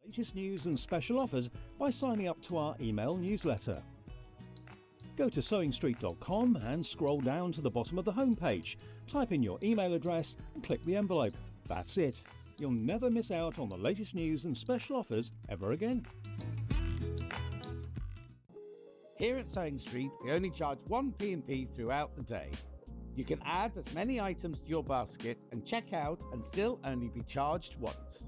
Latest news and special offers by signing up to our email newsletter. Go to sewingstreet.com and scroll down to the bottom of the homepage. Type in your email address and click the envelope. That's it. You'll never miss out on the latest news and special offers ever again. Here at Sewing Street, we only charge one P&P throughout the day. You can add as many items to your basket and check out and still only be charged once.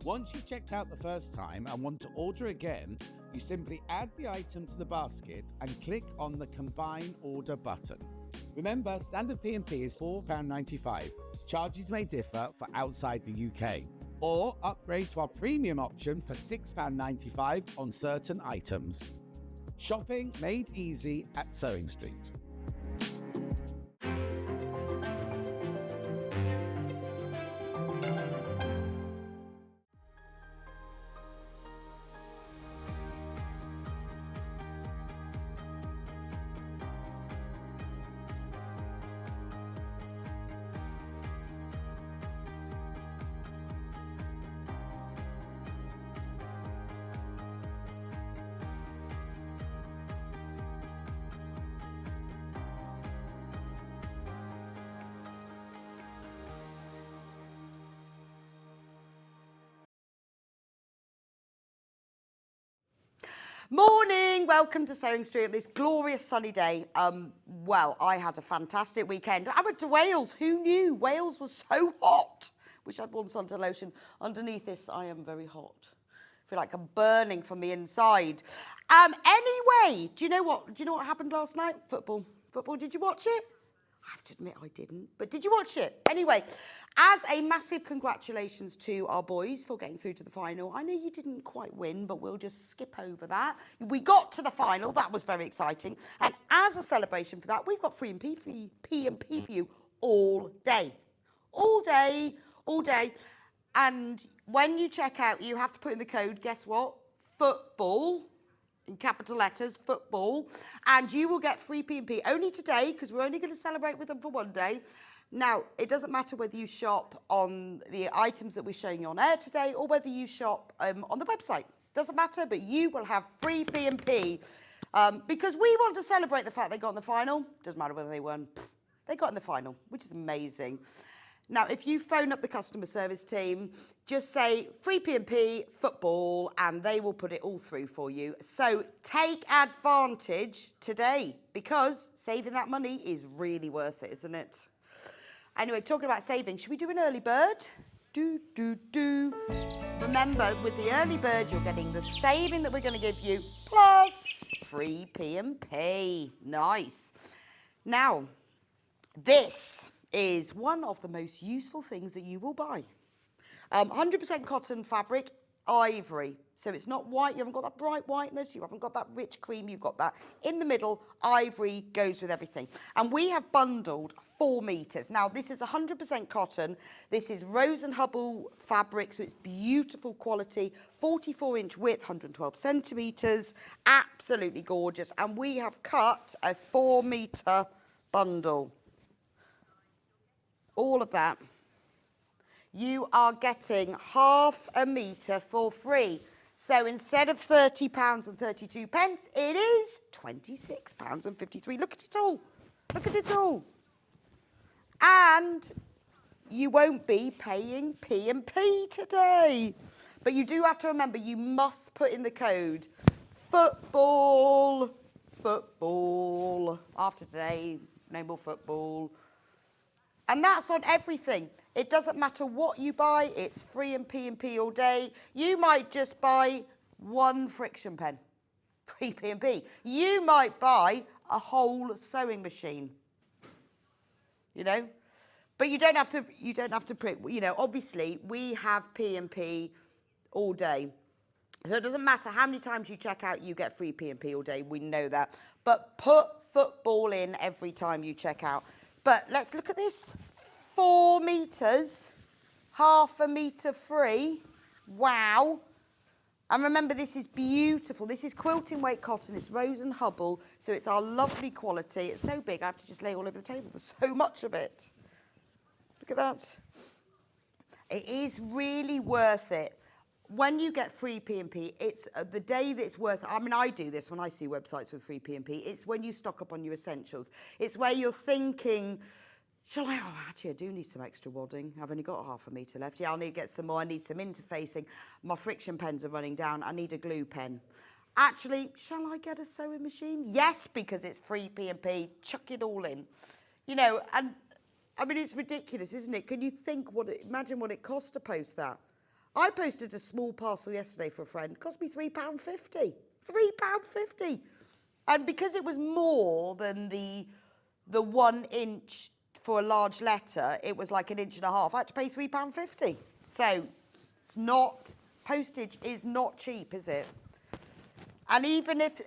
Once you've checked out the first time and want to order again, you simply add the item to the basket and click on the Combine Order button. Remember, standard P&P is £4.95. Charges may differ for outside the UK. Or upgrade to our premium option for £6.95 on certain items. Shopping made easy at Sewing Street. Morning, welcome to Sewing Street on this glorious sunny day. Well, I had a fantastic weekend. I went to Wales. Who knew? Wales was so hot. Wish I'd worn sun lotion. Underneath this, I am very hot. I feel like I'm burning from the inside. Anyway, do you know what? Do you know what happened last night? Football. Football. Did you watch it? I have to admit I didn't, but did you watch it? Anyway, as a massive congratulations to our boys for getting through to the final. I know you didn't quite win, but we'll just skip over that. We got to the final. That was very exciting. And as a celebration for that, we've got free P&P for you all day. All day, all day. And when you check out, you have to put in the code, guess what? Football. In capital letters, football, and you will get free P&P only today because we're only going to celebrate with them for one day. Now, it doesn't matter whether you shop on the items that we're showing you on air today or whether you shop on the website. Doesn't matter, but you will have free P&P because we want to celebrate the fact they got in the final. Doesn't matter whether they won. They got in the final, which is amazing. Now, if you phone up the customer service team, just say free P&P, football, and they will put it all through for you. So take advantage today because saving that money is really worth it, isn't it? Anyway, talking about saving, should we do an early bird? Do. Remember, with the early bird, you're getting the saving that we're going to give you plus free P&P. Nice. Now, this is one of the most useful things that you will buy. 100% cotton fabric, ivory. So it's not white, you haven't got that bright whiteness, you haven't got that rich cream, you've got that in the middle. Ivory goes with everything. And we have bundled 4 meters. Now this is 100% cotton. This is Rose and Hubble fabric, so it's beautiful quality. 44-inch width, 112 centimeters. Absolutely gorgeous. And we have cut a 4-meter bundle. All of that. You are getting half a metre for free. So instead of £30.32, it is £26.53. Look at it all. Look at it all. And you won't be paying P&P today. But you do have to remember, you must put in the code football. After today, no more football. And that's on everything. It doesn't matter what you buy, it's free and P&P all day. You might just buy 1 friction pen, free P&P. You might buy a whole sewing machine, you know? But you don't have to print, you know, obviously we have P&P all day. So it doesn't matter how many times you check out, you get free P&P all day, we know that. But put football in every time you check out. But let's look at this. 4 meters, half a metre free. Wow. And remember, this is beautiful. This is quilting weight cotton. It's Rose and Hubble, so it's our lovely quality. It's so big, I have to just lay it all over the table. There's so much of it. Look at that. It is really worth it. when you get free P&P, it's the day that's worth, I mean, I do this when I see websites with free P&P, it's when you stock up on your essentials. It's where you're thinking, shall I, oh, actually, I do need some extra wadding. I've only got half a metre left. Yeah, I'll need to get some more. I need some interfacing. My friction pens are running down. I need a glue pen. Actually, shall I get a sewing machine? Yes, because it's free P&P. Chuck it all in. You know, and I mean, it's ridiculous, isn't it? Can you think imagine what it costs to post that? I posted a small parcel yesterday for a friend. It cost me £3.50. £3.50. And because it was more than the 1 inch for a large letter, it was like 1.5 inches. I had to pay £3.50. So it's not, postage is not cheap, is it? And even if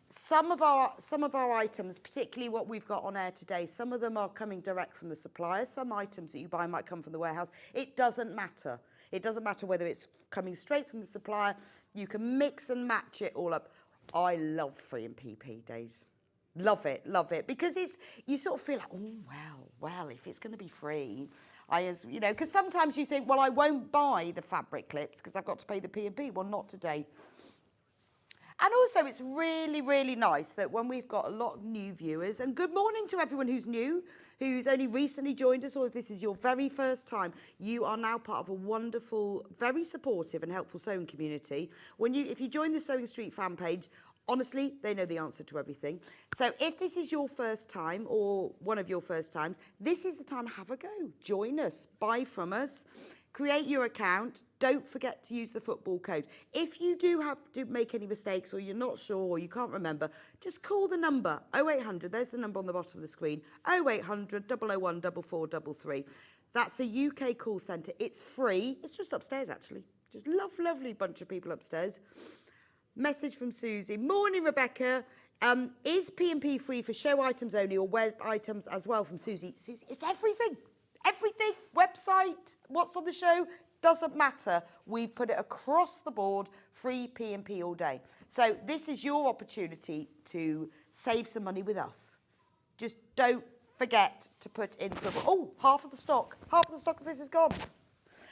some of our items, particularly what we've got on air today, some of them are coming direct from the supplier. Some items that you buy might come from the warehouse. It doesn't matter. It doesn't matter whether it's coming straight from the supplier. You can mix and match it all up. I love free and PP days. Love it. Because you sort of feel like, oh, well, if it's going to be free, you know, because sometimes you think, well, I won't buy the fabric clips because I've got to pay the P&P. Well, not today. And also, it's really, really nice that when we've got a lot of new viewers, and good morning to everyone who's new, who's only recently joined us, or if this is your very first time, you are now part of a wonderful, very supportive and helpful sewing community. If you join the Sewing Street fan page, honestly, they know the answer to everything. So if this is your first time or one of your first times, this is the time to have a go. Join us, buy from us. Create your account. Don't forget to use the football code. If you do have to make any mistakes or you're not sure or you can't remember, just call the number 0800. There's the number on the bottom of the screen. 0800 001 4433. That's a UK call centre. It's free. It's just upstairs, actually. Just lovely bunch of people upstairs. Message from Susie. Morning, Rebecca. Is P&P free for show items only or web items as well from Susie? Susie, it's everything. Everything, website, what's on the show, doesn't matter. We've put it across the board, free P&P all day. So this is your opportunity to save some money with us. Just don't forget to put in football. Oh, half of the stock of this is gone.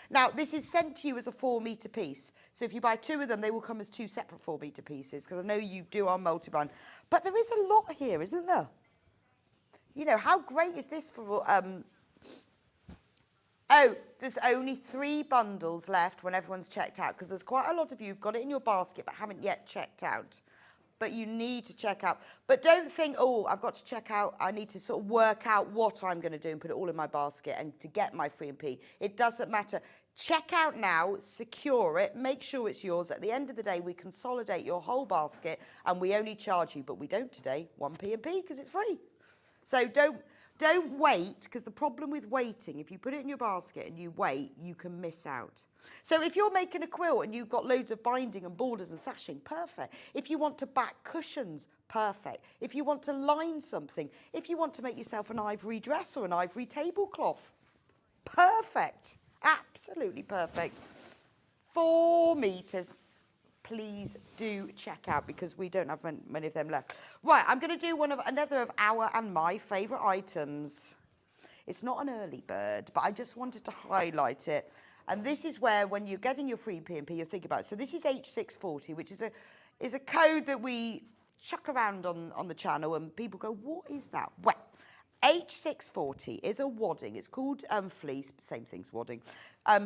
Now, this is sent to you as a 4 metre piece. So if you buy 2 of them, they will come as 2 separate 4 metre pieces, because I know you do our multi-brand. But there is a lot here, isn't there? You know, how great is this for... Oh, there's only 3 bundles left when everyone's checked out, because there's quite a lot of you who've got it in your basket but haven't yet checked out. But you need to check out. But don't think, oh, I've got to check out. I need to sort of work out what I'm going to do and put it all in my basket and to get my free P. It doesn't matter. Check out now, secure it, make sure it's yours. At the end of the day, we consolidate your whole basket and we only charge you, but we don't today, 1 P&P because it's free. So don't wait, because the problem with waiting, if you put it in your basket and you wait, you can miss out. So if you're making a quilt and you've got loads of binding and borders and sashing, perfect. If you want to back cushions, perfect. If you want to line something, if you want to make yourself an ivory dress or an ivory tablecloth, perfect. Absolutely perfect. 4 metres. Please do check out, because we don't have many of them left. Right, I'm going to do another of our and my favourite items. It's not an early bird, but I just wanted to highlight it. And this is where, when you're getting your free P&P, you think about it. So this is H640, which is a code that we chuck around on the channel, and people go, what is that? Well, H640 is a wadding. It's called fleece, same thing's wadding,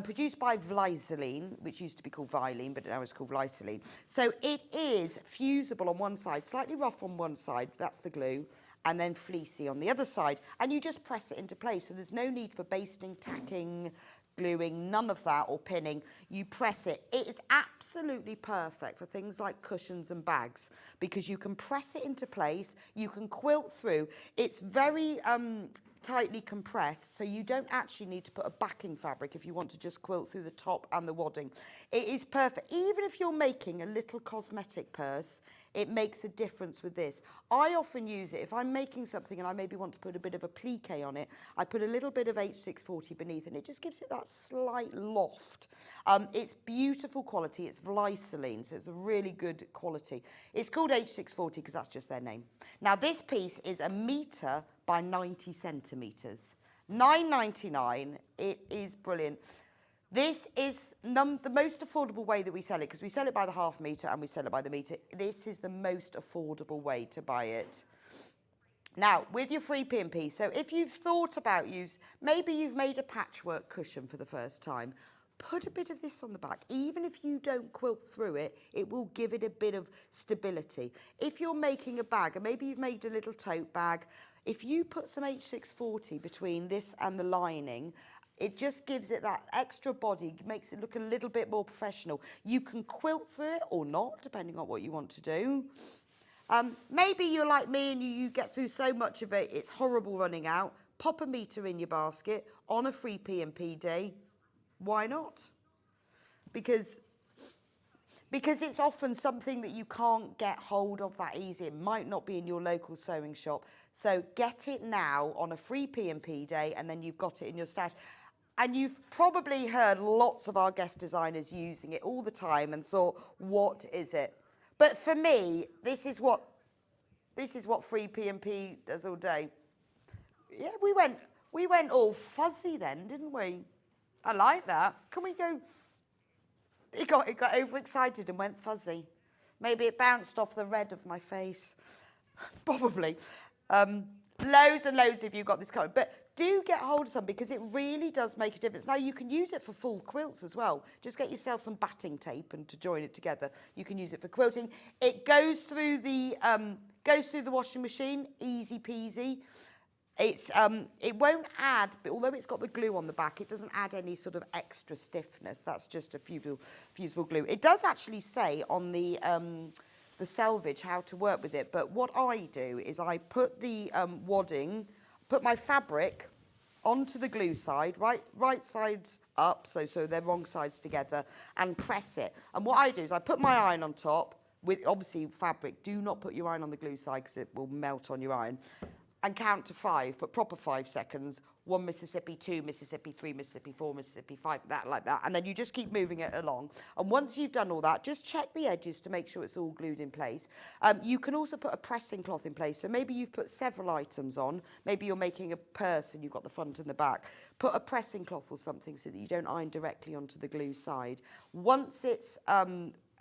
produced by Vlyseline, which used to be called Vilene, but now it's called Vlyseline. So it is fusible on one side, slightly rough on one side, that's the glue, and then fleecy on the other side. And you just press it into place, so there's no need for basting, tacking, gluing, none of that, or pinning. You press it. It is absolutely perfect for things like cushions and bags, because you can press it into place, you can quilt through. It's very tightly compressed, so you don't actually need to put a backing fabric if you want to just quilt through the top and the wadding. It is perfect. Even if you're making a little cosmetic purse, it makes a difference with this. I often use it if I'm making something and I maybe want to put a bit of a plique on it. I put a little bit of H640 beneath, and it just gives it that slight loft. It's beautiful quality. It's Vlyseline, so it's a really good quality. It's called H640 because that's just their name. Now, this piece is 1 metre by 90 centimetres. £9.99. It is brilliant. This is the most affordable way that we sell it, because we sell it by the half metre and we sell it by the metre. This is the most affordable way to buy it. Now, with your free P&P, so if you've thought about maybe you've made a patchwork cushion for the first time, put a bit of this on the back. Even if you don't quilt through it, it will give it a bit of stability. If you're making a bag, and maybe you've made a little tote bag, if you put some H640 between this and the lining, it just gives it that extra body, makes it look a little bit more professional. You can quilt through it or not, depending on what you want to do. Maybe you're like me and you get through so much of it, it's horrible running out. Pop a metre in your basket on a free P&P day. Why not? Because it's often something that you can't get hold of that easy. It might not be in your local sewing shop. So get it now on a free P&P day, and then you've got it in your stash. And you've probably heard lots of our guest designers using it all the time and thought, what is it? But for me, this is what free P&P does all day. Yeah, we went all fuzzy then, didn't we? I like that. Can we go? It got overexcited and went fuzzy. Maybe it bounced off the red of my face. Probably. Loads and loads of you got this covered. But do get hold of some, because it really does make a difference. Now, you can use it for full quilts as well. Just get yourself some batting tape and to join it together. You can use it for quilting. It goes through the washing machine, easy peasy. It won't add, although it's got the glue on the back, it doesn't add any sort of extra stiffness. That's just a fusible glue. It does actually say on the selvage how to work with it, but what I do is I put the wadding, put my fabric onto the glue side, right sides up, so they're wrong sides together, and press it. And what I do is I put my iron on top with, obviously, fabric. Do not put your iron on the glue side because it will melt on your iron. And count to 5, but proper 5 seconds. 1 Mississippi, 2 Mississippi, 3 Mississippi, 4 Mississippi, 5, like that. And then you just keep moving it along. And once you've done all that, just check the edges to make sure it's all glued in place. You can also put a pressing cloth in place. So maybe you've put several items on. Maybe you're making a purse and you've got the front and the back. Put a pressing cloth or something so that you don't iron directly onto the glue side. Once it's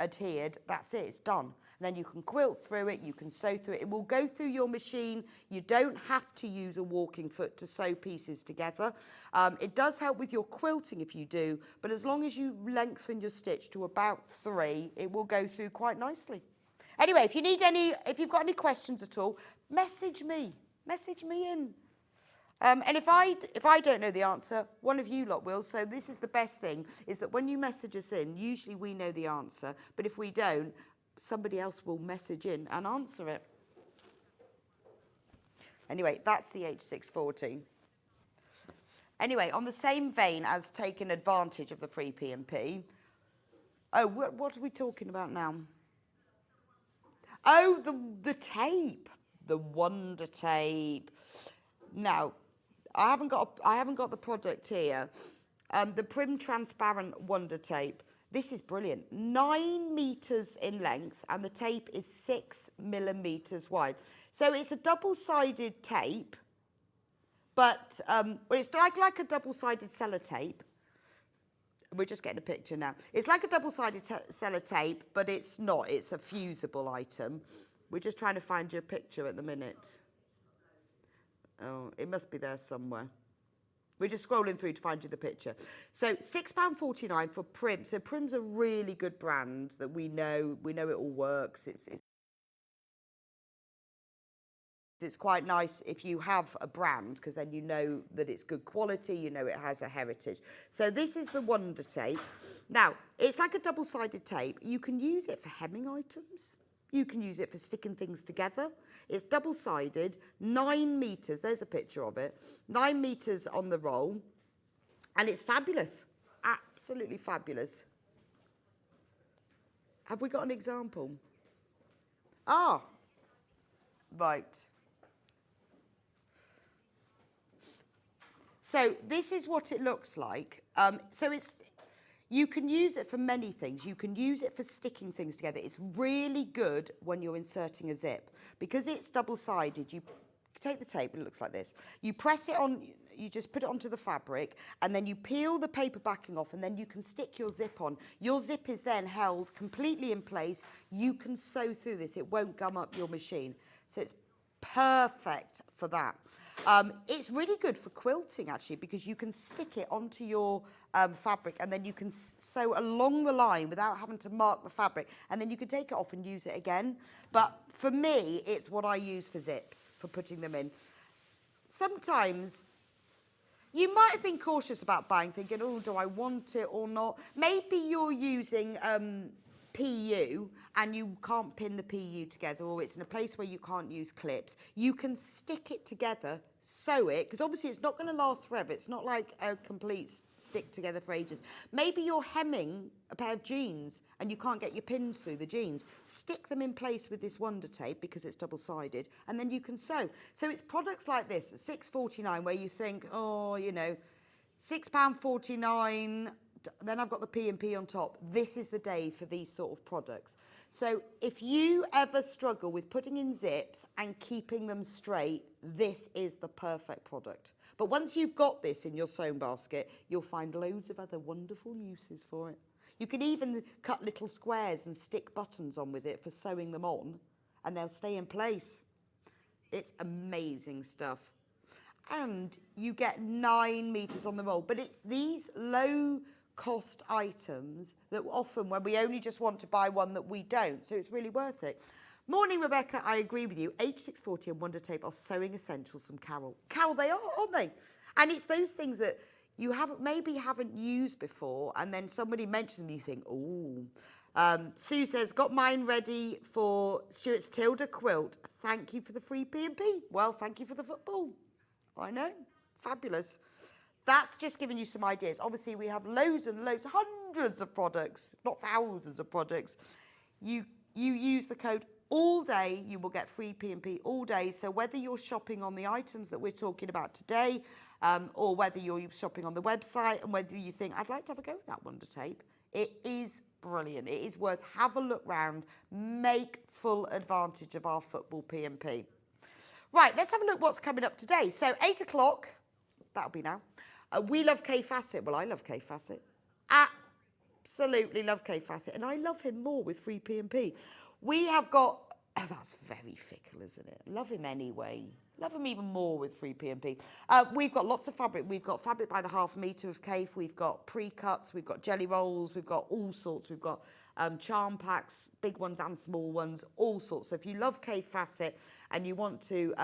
adhered, that's it, it's done. And then you can quilt through it, you can sew through it. It will go through your machine. You don't have to use a walking foot to sew pieces together. It does help with your quilting if you do, but as long as you lengthen your stitch to about 3, it will go through quite nicely. Anyway, if you've got any questions at all, message me in. And if I don't know the answer, one of you lot will. So this is the best thing, is that when you message us in, usually we know the answer. But if we don't, somebody else will message in and answer it. Anyway, that's the H640. Anyway, on the same vein as taking advantage of the free P&P. Oh, what are we talking about now? Oh, the tape. The Wonder Tape. Now, I haven't got the product here. The Prim Transparent Wonder Tape. This is brilliant. 9 meters in length, and the tape is 6 millimeters wide. So it's a double-sided tape, but it's like a double-sided sellotape. We're just getting a picture now. It's like a double-sided sellotape, but it's not. It's a fusible item. We're just trying to find you a picture at the minute. Oh, it must be there somewhere. We're just scrolling through to find you the picture. So £6.49 for Prim. So Prim's a really good brand that we know it all works. It's quite nice if you have a brand, because then you know that it's good quality, you know it has a heritage. So this is the Wonder Tape. Now, it's like a double-sided tape. You can use it for hemming items. You can use it for sticking things together. It's double-sided, 9 meters. There's a picture of it. 9 meters on the roll. And it's fabulous. Absolutely fabulous. Have we got an example? Ah, right. So this is what it looks like. You can use it for many things. You can use it for sticking things together. It's really good when you're inserting a zip. Because it's double-sided, you take the tape, and it looks like this. You press it on, you just put it onto the fabric, and then you peel the paper backing off, and then you can stick your zip on. Your zip is then held completely in place. You can sew through this. It won't gum up your machine. So it's perfect for that. It's really good for quilting, actually, because you can stick it onto your fabric, and then you can sew along the line without having to mark the fabric, and then you can take it off and use it again. But for me, it's what I use for zips, for putting them in. Sometimes you might have been cautious about buying, thinking, oh, do I want it or not? Maybe you're using PU and you can't pin the PU together, or it's in a place where you can't use clips. You can stick it together, sew it, because obviously it's not going to last forever. It's not like a complete stick together for ages. Maybe you're hemming a pair of jeans and you can't get your pins through the jeans. Stick them in place with this Wonder Tape, because it's double-sided, and then you can sew. So it's products like this, at £6.49, where you think, oh, you know, £6.49, then I've got the P&P on top. This is the day for these sort of products. So if you ever struggle with putting in zips and keeping them straight, this is the perfect product. But once you've got this in your sewn basket, you'll find loads of other wonderful uses for it. You can even cut little squares and stick buttons on with it for sewing them on, and they'll stay in place. It's amazing stuff. And you get 9 meters on the roll, but it's these low cost items that often, when we only just want to buy one, that we don't, so it's really worth it. Morning, Rebecca. I agree with you. H640 and Wonder Tape are sewing essentials from Carol. Carol, they are, aren't they? And it's those things that you maybe haven't used before, and then somebody mentions them, you think, ooh. Sue says, got mine ready for Stuart's Tilda quilt. Thank you for the free P&P. Well, thank you for the football. I know. Fabulous. That's just giving you some ideas. Obviously, we have loads and loads, hundreds of products, not thousands of products. You use the code all day, you will get free P&P all day. So whether you're shopping on the items that we're talking about today, or whether you're shopping on the website, and whether you think, I'd like to have a go with that Wonder Tape, it is brilliant. It is worth, have a look round, make full advantage of our football P&P. Right, let's have a look what's coming up today. So 8 o'clock, that'll be now. We love Kaffe Fassett. Well, I love Kaffe Fassett. Absolutely love Kaffe Fassett. And I love him more with free P&P. We have got, oh, that's very fickle, isn't it? Love him anyway. Love him even more with free P&P. We've got lots of fabric. We've got fabric by the ½ metre of Kaffe. We've got pre-cuts. We've got jelly rolls. We've got all sorts. We've got charm packs, big ones and small ones, all sorts. So if you love Kaffe Fassett and you want to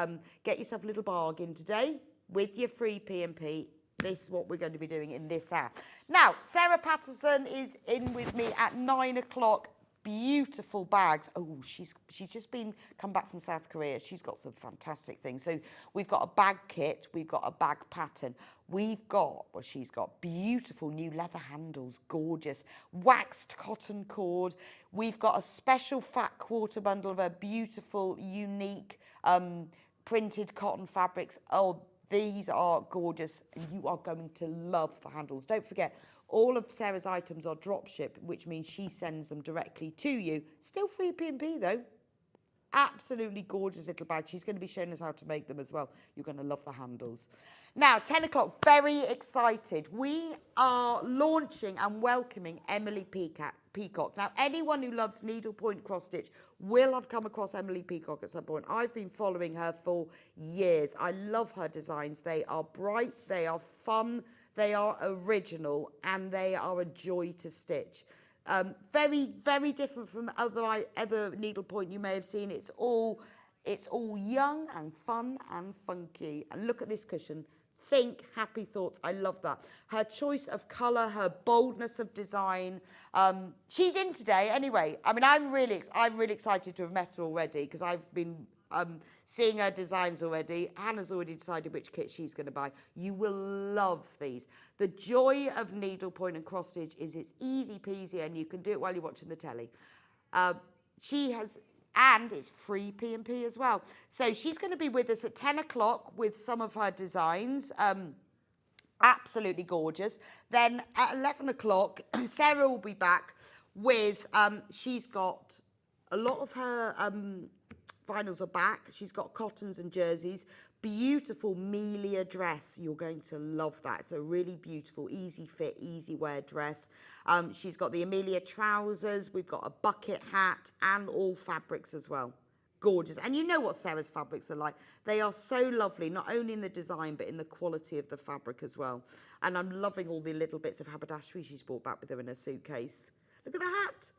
get yourself a little bargain today with your free P&P, this is what we're going to be doing in this hour. Now, Sarah Patterson is in with me at 9 o'clock. Beautiful bags. Oh, she's just come back from South Korea. She's got some fantastic things. So we've got a bag kit. We've got a bag pattern. We've got, well, she's got beautiful new leather handles, gorgeous, waxed cotton cord. We've got a special fat quarter bundle of her beautiful, unique printed cotton fabrics. Oh, these are gorgeous, and you are going to love the handles. Don't forget, all of Sarah's items are drop ship, which means she sends them directly to you. Still free P&P though. Absolutely gorgeous little bag. She's going to be showing us how to make them as well. You're going to love the handles. Now, 10 o'clock, very excited. We are launching and welcoming Emily Peacock. Now, anyone who loves needlepoint cross stitch will have come across Emily Peacock at some point. I've been following her for years. I love her designs. They are bright, they are fun, they are original, and they are a joy to stitch. Very, very different from other needlepoint you may have seen. It's all young and fun and funky. And look at this cushion. Think happy thoughts. I love that. Her choice of colour, her boldness of design. She's in today anyway. I mean, I'm really excited to have met her already, because I've been seeing her designs already. Hannah's already decided which kit she's going to buy. You will love these. The joy of needlepoint and cross stitch is it's easy peasy, and you can do it while you're watching the telly. And it's free P&P as well. So she's going to be with us at 10 o'clock with some of her designs. Absolutely gorgeous. Then at 11 o'clock, Sarah will be back with, she's got a lot of her vinyls are back. She's got cottons and jerseys, beautiful MELIA dress. You're going to love that. It's a really beautiful, easy fit, easy wear dress. She's got the AMELIA trousers. We've got a bucket hat and all fabrics as well. Gorgeous. And you know what Sarah's fabrics are like. They are so lovely, not only in the design, but in the quality of the fabric as well. And I'm loving all the little bits of haberdashery she's brought back with her in her suitcase. Look at the hat.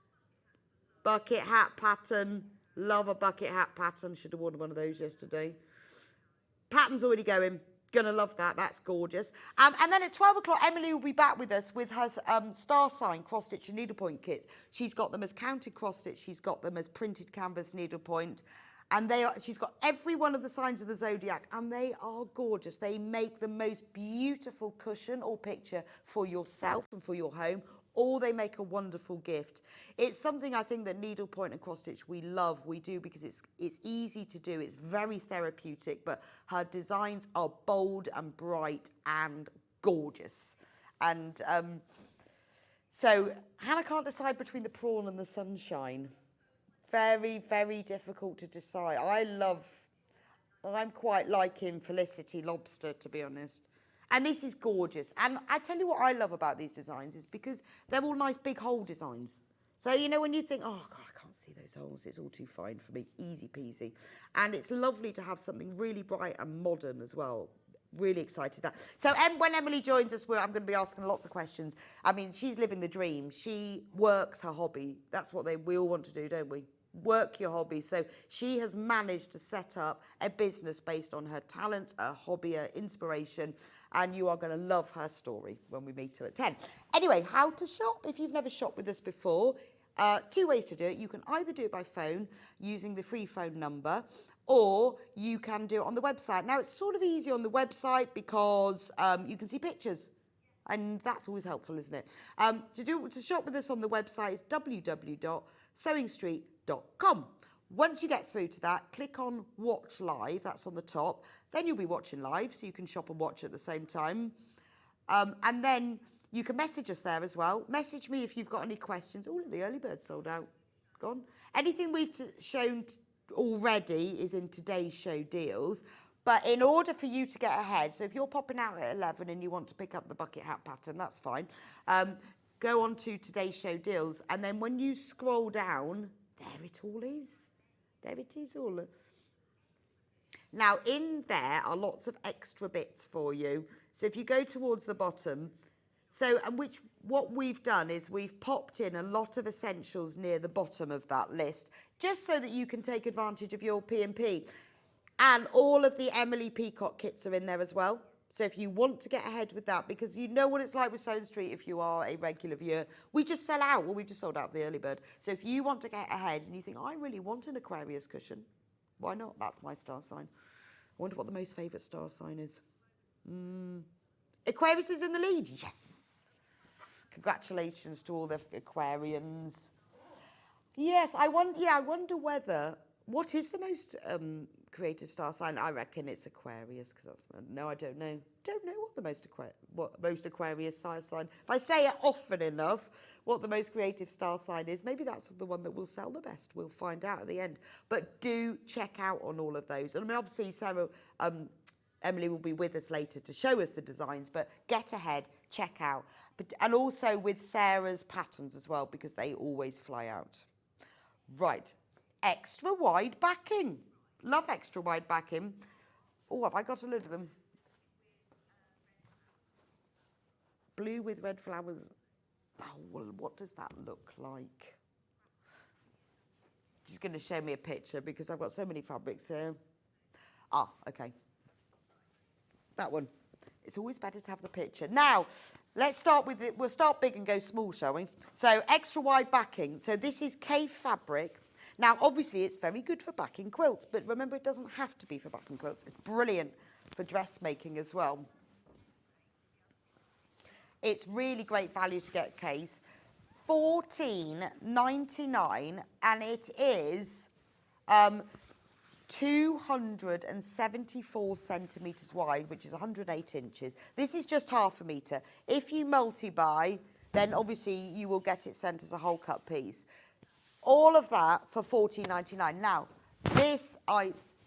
Bucket hat pattern. Love a bucket hat pattern. Should have worn one of those yesterday. Pattern's already going. Gonna love that. That's gorgeous. And then at 12 o'clock, Emily will be back with us with her star sign cross-stitch and needlepoint kits. She's got them as counted cross-stitch. She's got them as printed canvas needlepoint. And she's got every one of the signs of the Zodiac, and they are gorgeous. They make the most beautiful cushion or picture for yourself and for your home, or they make a wonderful gift. It's something I think that needlepoint and cross-stitch we love, we do because it's easy to do, it's very therapeutic, but her designs are bold and bright and gorgeous. And so Hannah can't decide between the prawn and the sunshine. Very, very difficult to decide. I'm quite liking Felicity Lobster, to be honest. And this is gorgeous. And I tell you what I love about these designs is because they're all nice big hole designs. So, you know, when you think, oh, God, I can't see those holes, it's all too fine for me, easy peasy. And it's lovely to have something really bright and modern as well. Really excited that. So when Emily joins us, I'm going to be asking lots of questions. I mean, she's living the dream. She works her hobby. That's what we all want to do, don't we? Work your hobby. So she has managed to set up a business based on her talents, her hobby, her inspiration, and you are going to love her story when we meet her at 10. Anyway, how to shop. If you've never shopped with us before, 2 ways to do it. You can either do it by phone using the free phone number, or you can do it on the website. Now, it's sort of easy on the website because you can see pictures. And that's always helpful, isn't it? To shop with us on the website is www.sewingstreet.com. Once you get through to that, click on Watch Live. That's on the top. Then you'll be watching live, so you can shop and watch at the same time. And then you can message us there as well. Message me if you've got any questions. Oh, the early bird sold out. Gone. Anything we've shown already is in today's show deals. But in order for you to get ahead, so if you're popping out at 11 and you want to pick up the bucket hat pattern, that's fine. Go on to today's show deals. And then when you scroll down, there it all is. There it is all. Now, in there are lots of extra bits for you. So if you go towards the bottom, what we've done is we've popped in a lot of essentials near the bottom of that list, just so that you can take advantage of your P&P. And all of the Emily Peacock kits are in there as well. So if you want to get ahead with that, because you know what it's like with Sewing Street if you are a regular viewer, we just sell out. Well, we've just sold out the early bird. So if you want to get ahead and you think, I really want an Aquarius cushion, why not? That's my star sign. I wonder what the most favourite star sign is. Aquarius is in the lead. Yes. Congratulations to all the Aquarians. Yes, I wonder whether... What is the most creative star sign? I reckon it's Aquarius, because that's... No, I don't know. Don't know what the most Aquarius star sign... If I say it often enough, what the most creative star sign is, maybe that's the one that will sell the best. We'll find out at the end. But do check out on all of those. And I mean, obviously, Emily will be with us later to show us the designs, but get ahead, check out. And also with Sarah's patterns as well, because they always fly out. Right. Extra wide backing. Love extra wide backing. Oh, have I got a load of them? Blue with red flowers. Oh, well, what does that look like? She's going to show me a picture because I've got so many fabrics here. Ah, okay. That one. It's always better to have the picture. Now, let's start with it. We'll start big and go small, shall we? So, extra wide backing. So, this is Kaffe fabric. Now, obviously, it's very good for backing quilts, but remember, it doesn't have to be for backing quilts. It's brilliant for dressmaking as well. It's really great value to get case. $14.99, and it is 274 centimetres wide, which is 108 inches. This is just half a metre. If you multi-buy, then obviously you will get it sent as a whole cut piece. All of that for $14.99. Now, this,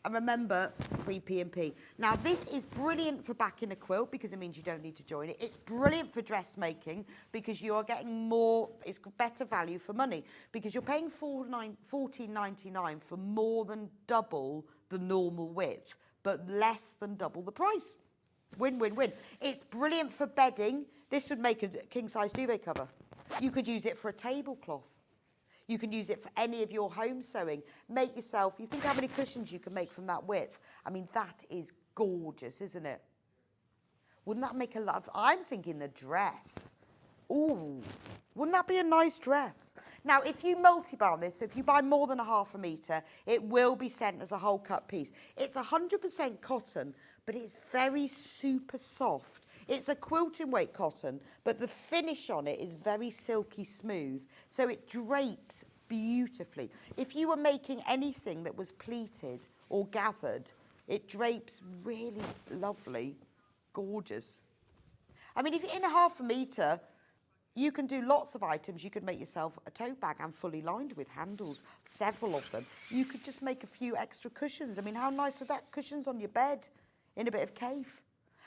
And remember, free P&P. Now, this is brilliant for backing a quilt because it means you don't need to join it. It's brilliant for dressmaking because you are getting more, it's better value for money because you're paying $14.99 for more than double the normal width, but less than double the price. Win, win, win. It's brilliant for bedding. This would make a king-size duvet cover. You could use it for a tablecloth. You can use it for any of your home sewing. Make yourself, you think how many cushions you can make from that width? I mean, that is gorgeous, isn't it? Wouldn't that make a lot of, I'm thinking a dress. Ooh, wouldn't that be a nice dress? Now, if you multi-buy on this, so if you buy more than a ½ metre, it will be sent as a whole cut piece. It's 100% cotton, but it's very super soft. It's a quilting weight cotton, but the finish on it is very silky smooth, so it drapes beautifully. If you were making anything that was pleated or gathered, it drapes really lovely, gorgeous. I mean, if you're in a ½ metre, you can do lots of items. You could make yourself a tote bag and fully lined with handles, several of them. You could just make a few extra cushions. I mean, how nice would that? Cushions on your bed in a bit of cave.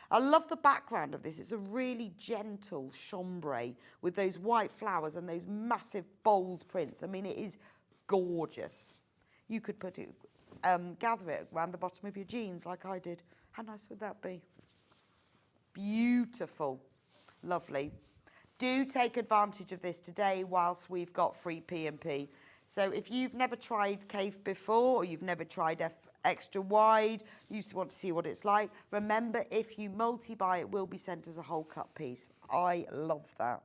I love the background of this. It's a really gentle chambray with those white flowers and those massive bold prints. I mean, it is gorgeous. You could put it, gather it around the bottom of your jeans like I did. How nice would that be? Beautiful. Lovely. Do take advantage of this today whilst we've got free P&P. So if you've never tried Kaffe before or you've never tried extra wide, you want to see what it's like, remember if you multi-buy, it will be sent as a whole cut piece. I love that.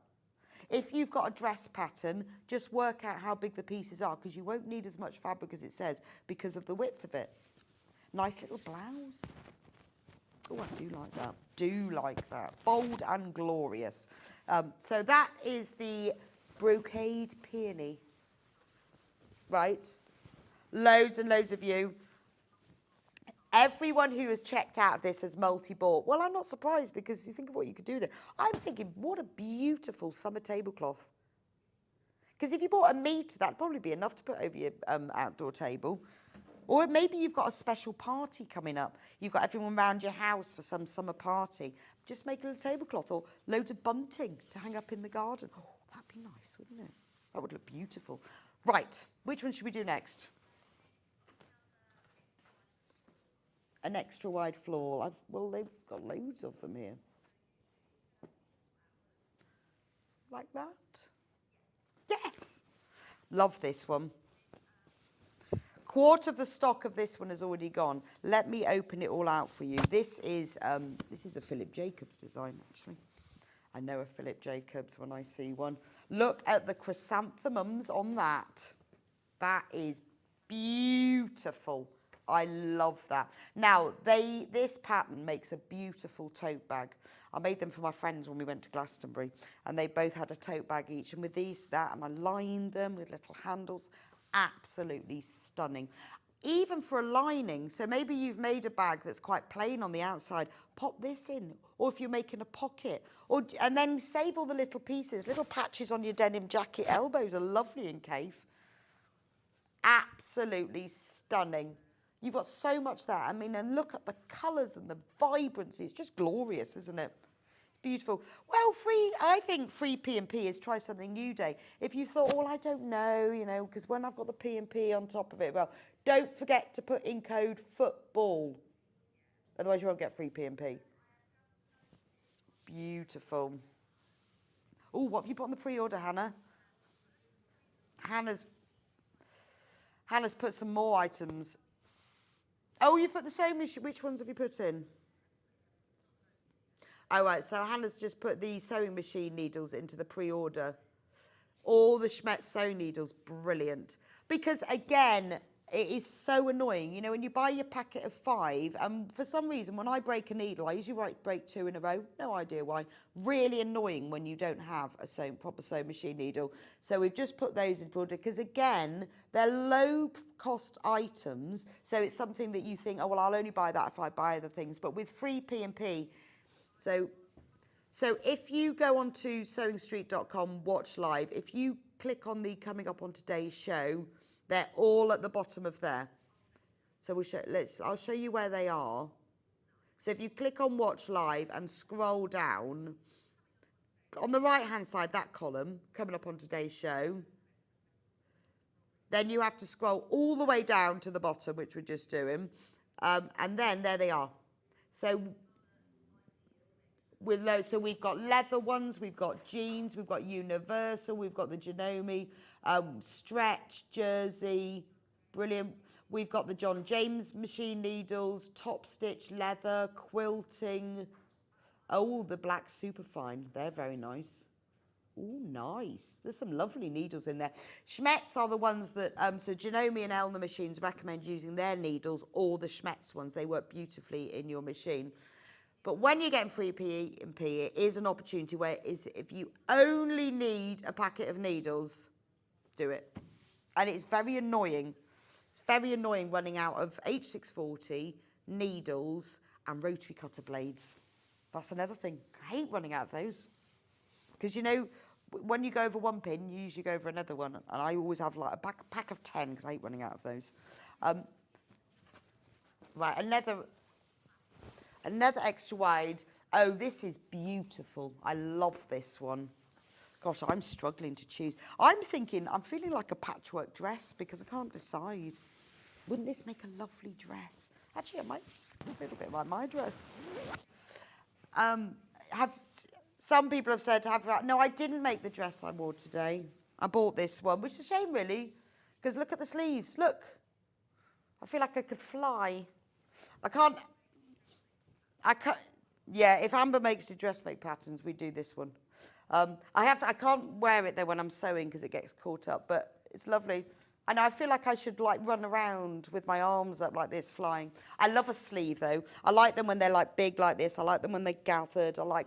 If you've got a dress pattern, just work out how big the pieces are because you won't need as much fabric as it says because of the width of it. Nice little blouse. Oh, I do like that. Do like that. Bold and glorious. So that is the brocade peony. Right? Loads and loads of you. Everyone who has checked out of this has multi-bought. Well, I'm not surprised because you think of what you could do there. I'm thinking, what a beautiful summer tablecloth. Because if you bought a metre, that'd probably be enough to put over your outdoor table. Or maybe you've got a special party coming up. You've got everyone around your house for some summer party. Just make a little tablecloth or loads of bunting to hang up in the garden. Oh, that'd be nice, wouldn't it? That would look beautiful. Right, which one should we do next? An extra wide floor. Well, they've got loads of them here. Like that? Yes! Love this one. Quarter of the stock of this one has already gone. Let me open it all out for you. This is a Philip Jacobs design, actually. I know a Philip Jacobs when I see one. Look at the chrysanthemums on that. That is beautiful. I love that. Now, this pattern makes a beautiful tote bag. I made them for my friends when we went to Glastonbury, and they both had a tote bag each. And with and I lined them with little handles. Absolutely stunning. Even for a lining, so maybe you've made a bag that's quite plain on the outside, pop this in, or if you're making a pocket, and then save all the little pieces. Little patches on your denim jacket elbows are lovely in Kaffe. Absolutely stunning. You've got so much there. I mean, and look at the colours and the vibrancy. It's just glorious, isn't it? Beautiful. Well, I think free P&P is try something new day. If you thought, well, I don't know, you know, because when I've got the P&P on top of it, well, don't forget to put in code football. Otherwise you won't get free P&P. Beautiful. Oh, what have you put on the pre-order, Hannah? Hannah's put some more items. Oh, you've put the same issue. Which ones have you put in? Oh, right, so Hannah's just put the sewing machine needles into the pre-order. All the Schmetz sewing needles, brilliant. Because, again, it is so annoying. You know, when you buy your packet of 5, and for some reason, when I break a needle, I usually break 2 in a row. No idea why. Really annoying when you don't have a proper sewing machine needle. So we've just put those in order because, again, they're low-cost items. So it's something that you think, oh, well, I'll only buy that if I buy other things. But with free P&P... So if you go onto sewingstreet.com, watch live, if you click on the coming up on today's show, they're all at the bottom of there. So I'll show you where they are. So if you click on watch live and scroll down, on the right hand side, that column coming up on today's show, then you have to scroll all the way down to the bottom, which we're just doing. And then there they are. So so we've got leather ones, we've got jeans, we've got universal, we've got the Janome, stretch, jersey, brilliant. We've got the John James machine needles, top stitch leather, quilting. Oh, the black superfine, they're very nice. Oh, nice. There's some lovely needles in there. Schmetz are the ones that, so Janome and Elna machines recommend using their needles or the Schmetz ones. They work beautifully in your machine. But when you're getting free P&P, it is an opportunity where if you only need a packet of needles, do it. And it's very annoying. It's very annoying running out of H640, needles, and rotary cutter blades. That's another thing. I hate running out of those. Because, you know, when you go over one pin, you usually go over another one. And I always have like a pack of 10 because I hate running out of those. Right, another extra wide. Oh, this is beautiful. I love this one. Gosh, I'm struggling to choose. I'm feeling like a patchwork dress because I can't decide. Wouldn't this make a lovely dress? Actually, it might be a little bit like my dress. Some people have said, no, I didn't make the dress I wore today. I bought this one, which is a shame, really, because look at the sleeves. Look. I feel like I could fly. I can't. Yeah, if Amber makes the dressmake patterns, we do this one. I can't wear it though when I'm sewing because it gets caught up, but it's lovely. And I feel like I should like run around with my arms up like this, flying. I love a sleeve though. I like them when they're like big like this. I like them when they're gathered. And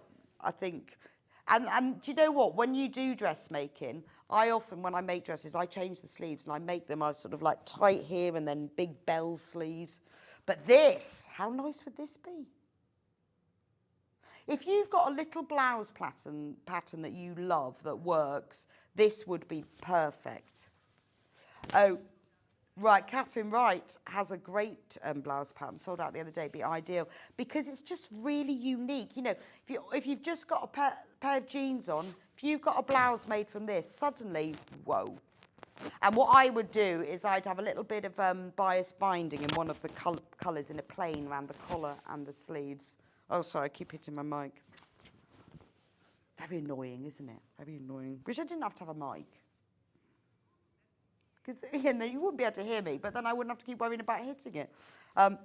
do you know what? When you do dressmaking, when I make dresses, I change the sleeves and I make them sort of like tight here and then big bell sleeves. But this, how nice would this be? If you've got a little blouse pattern that you love that works, this would be perfect. Oh, right, Catherine Wright has a great blouse pattern, sold out the other day, be ideal, because it's just really unique. You know, if you've just got a pair of jeans on, if you've got a blouse made from this, suddenly, whoa. And what I would do is I'd have a little bit of bias binding in one of the colours in a plain around the collar and the sleeves. Oh, sorry, I keep hitting my mic. Very annoying, isn't it? Very annoying. Wish I didn't have to have a mic. Because you wouldn't be able to hear me, but then I wouldn't have to keep worrying about hitting it.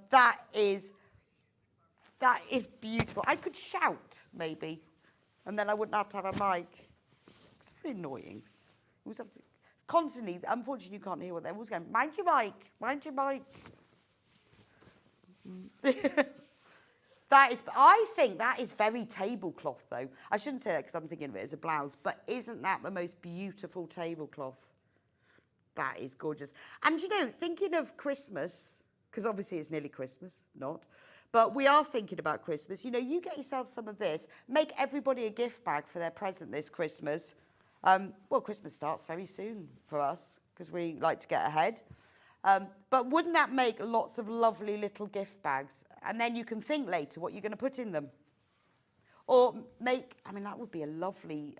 That is beautiful. I could shout, maybe, and then I wouldn't have to have a mic. It's very annoying. You always have to constantly, unfortunately, you can't hear what they're always going, mind your mic, mind your mic. I think that is very tablecloth, though. I shouldn't say that because I'm thinking of it as a blouse, but isn't that the most beautiful tablecloth? That is gorgeous. And, you know, thinking of Christmas, because obviously it's nearly Christmas, but we are thinking about Christmas. You know, you get yourself some of this. Make everybody a gift bag for their present this Christmas. Well, Christmas starts very soon for us because we like to get ahead. But wouldn't that make lots of lovely little gift bags? And then you can think later what you're going to put in them. Or that would be a lovely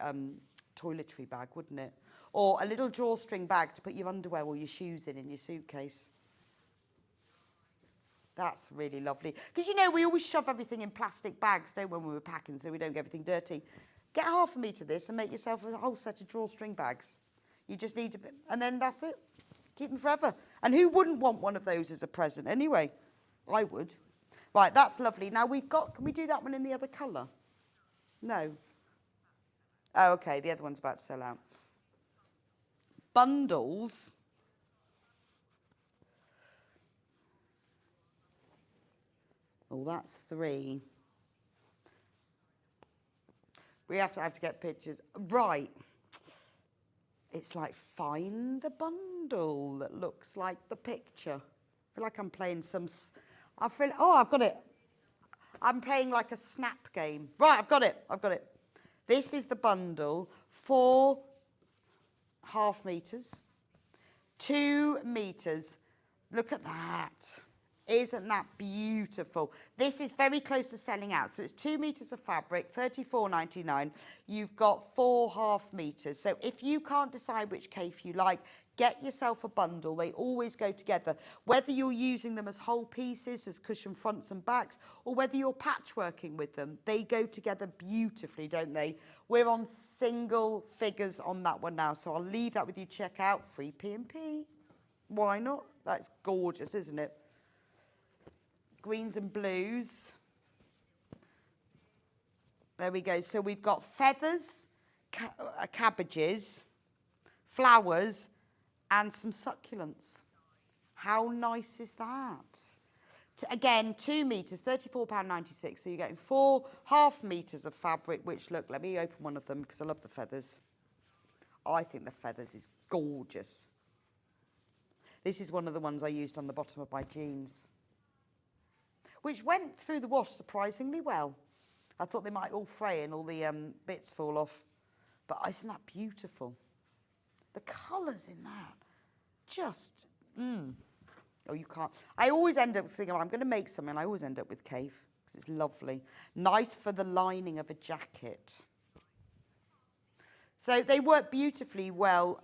toiletry bag, wouldn't it? Or a little drawstring bag to put your underwear or your shoes in your suitcase. That's really lovely. Because, you know, we always shove everything in plastic bags, don't we, when we're packing, so we don't get everything dirty. Get half a metre of this and make yourself a whole set of drawstring bags. You just need and then that's it. Keep them forever. And who wouldn't want one of those as a present anyway? I would. Right, that's lovely. Now can we do that one in the other colour? No. Oh, okay, the other one's about to sell out. Bundles. Oh, that's 3. We have to get pictures. Right. It's like find the bundle that looks like the picture. I feel like I'm playing I've got it. I'm playing like a snap game. Right, I've got it. This is the bundle. 4 half meters. 2 meters. Look at that. Isn't that beautiful? This is very close to selling out. So it's 2 meters of fabric, $34.99. You've got 4 half meters. So if you can't decide which kaffe you like, get yourself a bundle. They always go together. Whether you're using them as whole pieces, as cushion fronts and backs, or whether you're patchworking with them, they go together beautifully, don't they? We're on single figures on that one now. So I'll leave that with you. Check out free P&P. Why not? That's gorgeous, isn't it? Greens and blues. There we go. So we've got feathers, cabbages, flowers, and some succulents. How nice is that? Again, 2 meters, £34.96. So you're getting 4 half meters of fabric, which, look, let me open one of them because I love the feathers. I think the feathers is gorgeous. This is one of the ones I used on the bottom of my jeans, which went through the wash surprisingly well. I thought they might all fray and all the bits fall off. But isn't that beautiful? The colours in that, just, Oh, you can't. I always end up thinking, I'm going to make something. I always end up with kaffe because it's lovely. Nice for the lining of a jacket. So they work beautifully well.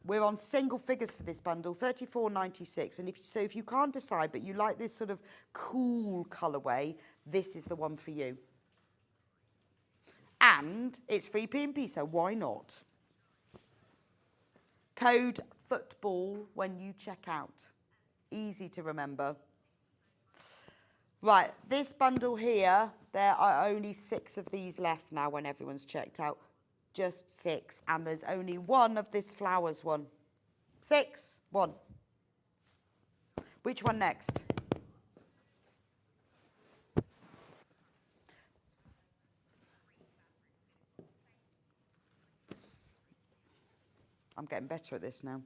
We're on single figures for this bundle, $34.96. And if you can't decide, but you like this sort of cool colourway, this is the one for you. And it's free P&P, so why not? Code football when you check out. Easy to remember. Right, this bundle here, there are only 6 of these left now when everyone's checked out. Just 6, and there's only 1 of this flowers one. 6, 1. Which one next? I'm getting better at this now.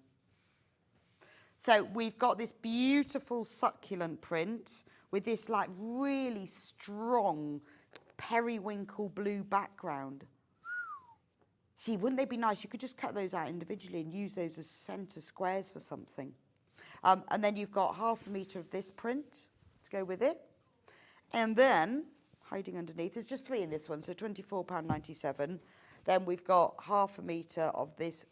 So we've got this beautiful succulent print with this like really strong periwinkle blue background. See, wouldn't they be nice? You could just cut those out individually and use those as centre squares for something. And then you've got half a metre of this print to go with it. And then, hiding underneath, there's just 3 in this one, so £24.97. Then we've got half a metre of this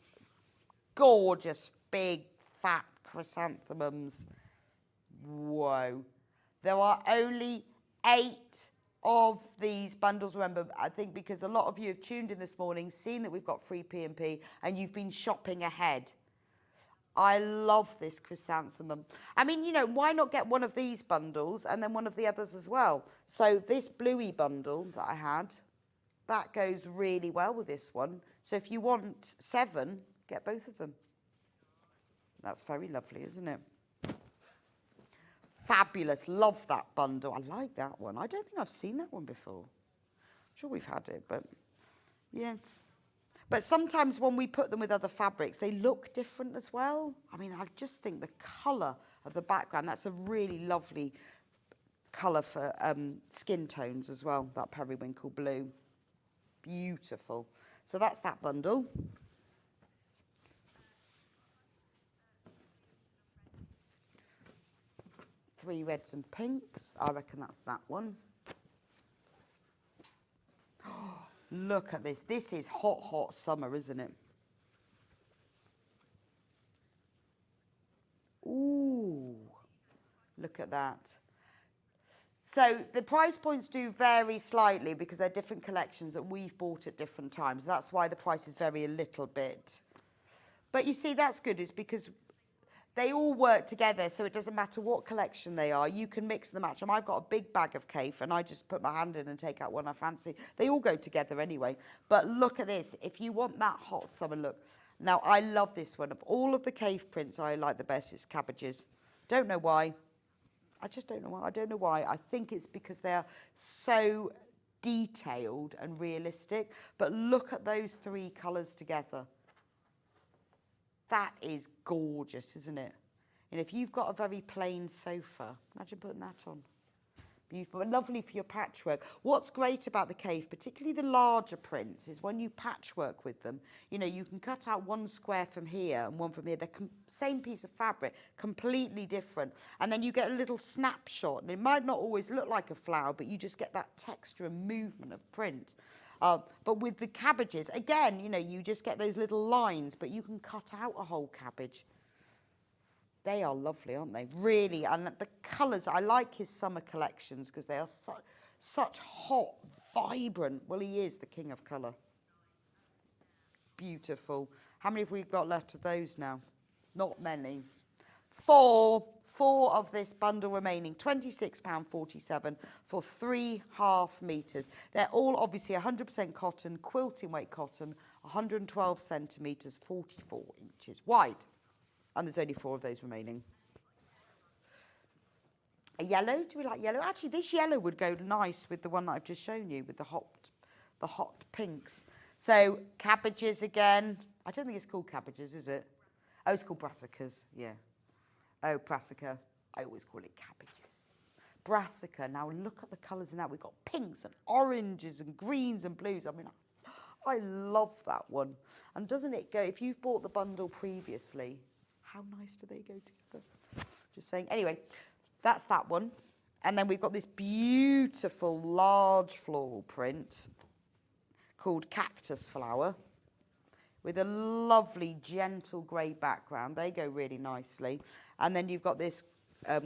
gorgeous, big, fat chrysanthemums. Whoa. There are only 8 of these bundles. Remember, I think because a lot of you have tuned in this morning, seen that we've got free P&P, and you've been shopping ahead. I love this chrysanthemum. I mean, you know, why not get one of these bundles and then one of the others as well? So this bluey bundle that I had, that goes really well with this one. So if you want 7, get both of them. That's very lovely, isn't it? Fabulous. Love that bundle. I like that one. I don't think I've seen that one before. I'm sure we've had it, but yeah. But sometimes when we put them with other fabrics, they look different as well. I mean, I just think the colour of the background, that's a really lovely colour for skin tones as well, that periwinkle blue. Beautiful. So that's that bundle. Three reds and pinks. I reckon that's that one. Oh, look at this. This is hot, hot summer, isn't it? Ooh, look at that. So the price points do vary slightly because they're different collections that we've bought at different times. That's why the prices vary a little bit. But you see, that's good, is because they all work together, so it doesn't matter what collection they are. You can mix and match them. I've got a big bag of kaffe, and I just put my hand in and take out one I fancy. They all go together anyway. But look at this. If you want that hot summer look. Now, I love this one. Of all of the kaffe prints, I like the best. It's cabbages. Don't know why. I just don't know why. I don't know why. I think it's because they're so detailed and realistic. But look at those 3 colours together. That is gorgeous, isn't it? And if you've got a very plain sofa, imagine putting that on. Beautiful, and lovely for your patchwork. What's great about the Kaffe, particularly the larger prints, is when you patchwork with them, you know, you can cut out one square from here and one from here. They're same piece of fabric, completely different. And then you get a little snapshot, and it might not always look like a flower, but you just get that texture and movement of print. But with the cabbages, again, you know, you just get those little lines, but you can cut out a whole cabbage. They are lovely, aren't they? Really, and the colours, I like his summer collections because they are such hot, vibrant, well, he is the king of colour. Beautiful. How many have we got left of those now? Not many. Four of this bundle remaining, £26.47 for 3.5 metres. They're all obviously 100% cotton, quilting weight cotton, 112 centimetres, 44 inches wide. And there's only 4 of those remaining. A yellow, do we like yellow? Actually, this yellow would go nice with the one that I've just shown you, with the hot pinks. So, cabbages again. I don't think it's called cabbages, is it? Oh, it's called brassicas, yeah. Oh, brassica. I always call it cabbages. Brassica. Now, look at the colours in that. We've got pinks and oranges and greens and blues. I mean, I love that one. And doesn't it go, if you've bought the bundle previously, how nice do they go together? Just saying. Anyway, that's that one. And then we've got this beautiful large floral print called Cactus Flower with a lovely gentle grey background. They go really nicely. And then you've got this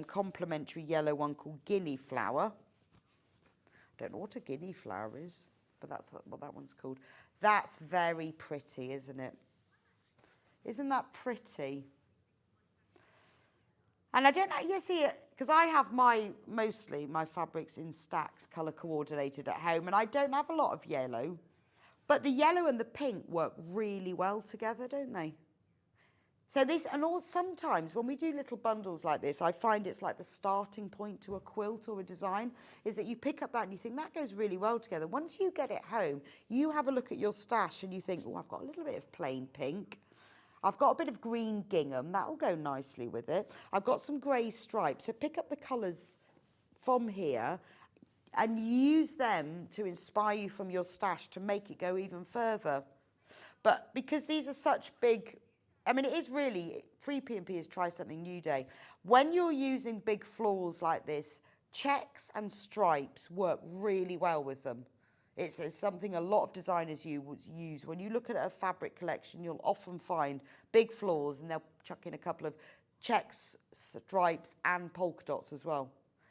complementary yellow one called Guinea Flower. I don't know what a guinea flower is, but that's what that one's called. That's very pretty, isn't it? Isn't that pretty? And I don't know, you see it, because I have mostly my fabrics in stacks, colour coordinated at home, and I don't have a lot of yellow. But the yellow and the pink work really well together, don't they? So this, and all sometimes when we do little bundles like this, I find it's like the starting point to a quilt or a design, is that you pick up that and you think that goes really well together. Once you get it home, you have a look at your stash and you think, oh, I've got a little bit of plain pink. I've got a bit of green gingham, that'll go nicely with it. I've got some grey stripes, so pick up the colours from here and use them to inspire you from your stash to make it go even further. But because these are such big, I mean, it is really, Free P&P is Try Something New Day. When you're using big florals like this, checks and stripes work really well with them. It's something a lot of designers use. When you look at a fabric collection, you'll often find big florals and they'll chuck in a couple of checks, stripes and polka dots as well.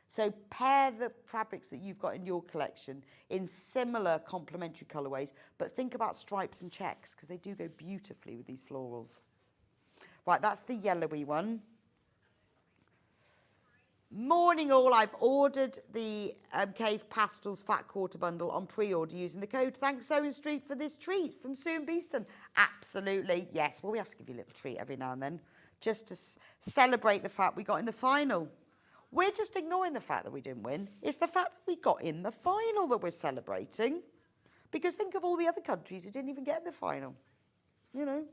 So pair the fabrics that you've got in your collection in similar complementary colourways, but think about stripes and checks because they do go beautifully with these florals. Right, that's the yellowy one. Morning all, I've ordered the Kaffe Pastels Fat Quarter Bundle on pre-order using the code Thanks Sewing Street for this treat from Sue and Beeston. Absolutely, yes. Well, we have to give you a little treat every now and then just to celebrate the fact we got in the final. We're just ignoring the fact that we didn't win. It's the fact that we got in the final that we're celebrating. Because think of all the other countries who didn't even get in the final, you know.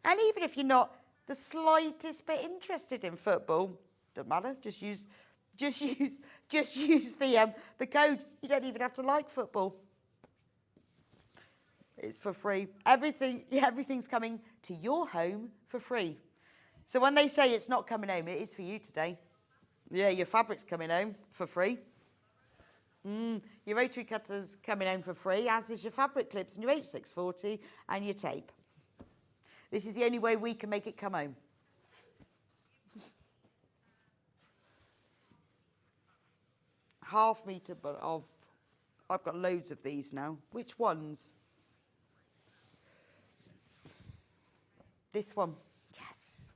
And even if you're not the slightest bit interested in football, doesn't matter. Just use the code. You don't even have to like football. It's for free. Everything's coming to your home for free. So when they say it's not coming home, it is for you today. Yeah, your fabric's coming home for free. Your rotary cutter's coming home for free, as is your fabric clips and your H640 and your tape. This is the only way we can make it come home. Half metre, but I've got loads of these now. Which ones? This one. Yes.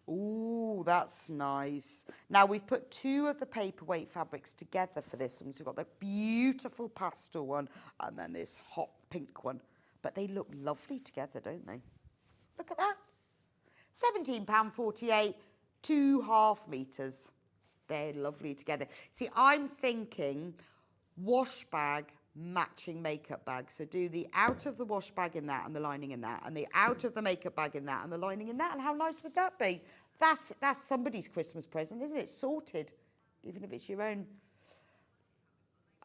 Ooh, that's nice. Now we've put 2 of the paperweight fabrics together for this one. So we've got the beautiful pastel one and then this hot pink one. But they look lovely together, don't they? Look at that. £17.48, 2.5 metres. They're lovely together. See, I'm thinking wash bag matching makeup bag. So do the out of the wash bag in that and the lining in that, and the out of the makeup bag in that and the lining in that. And how nice would that be? That's somebody's Christmas present, isn't it? Sorted, even if it's your own.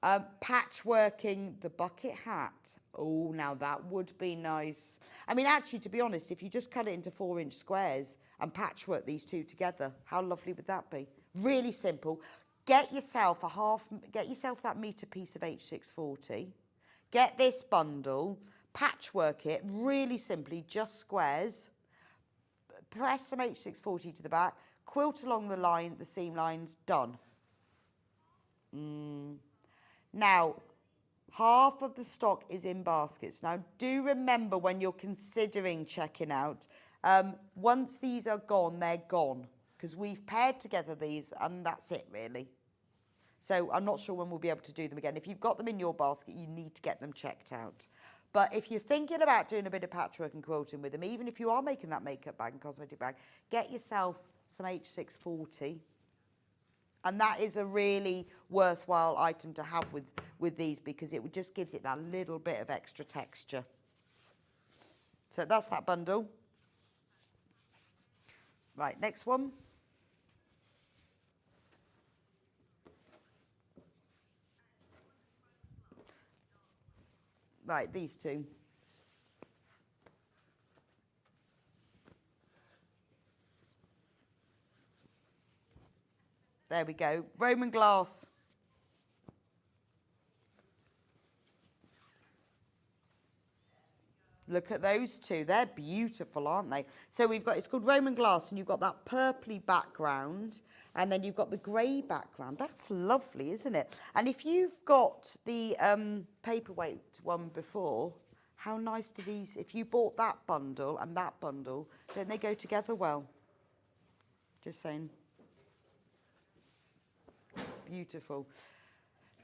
Patchworking the bucket hat. Oh, now that would be nice. I mean, actually, to be honest, if you just cut it into 4-inch squares and patchwork these two together, how lovely would that be? Really simple. Get yourself that metre piece of H640. Get this bundle, patchwork it really simply, just squares. Press some H640 to the back, quilt along the line, the seam lines, done. Now, half of the stock is in baskets. Now, do remember when you're considering checking out, once these are gone, they're gone. Because we've paired together these and that's it, really. So I'm not sure when we'll be able to do them again. If you've got them in your basket, you need to get them checked out. But if you're thinking about doing a bit of patchwork and quilting with them, even if you are making that makeup bag and cosmetic bag, get yourself some H640. And that is a really worthwhile item to have with these because it just gives it that little bit of extra texture. So that's that bundle. Right, next one. Right, these two. There we go. Roman glass. Look at those two. They're beautiful, aren't they? So we've got, it's called Roman glass, and you've got that purpley background, and then you've got the grey background. That's lovely, isn't it? And if you've got the paperweight one before, how nice do these, if you bought that bundle and that bundle, don't they go together well? Just saying. Beautiful.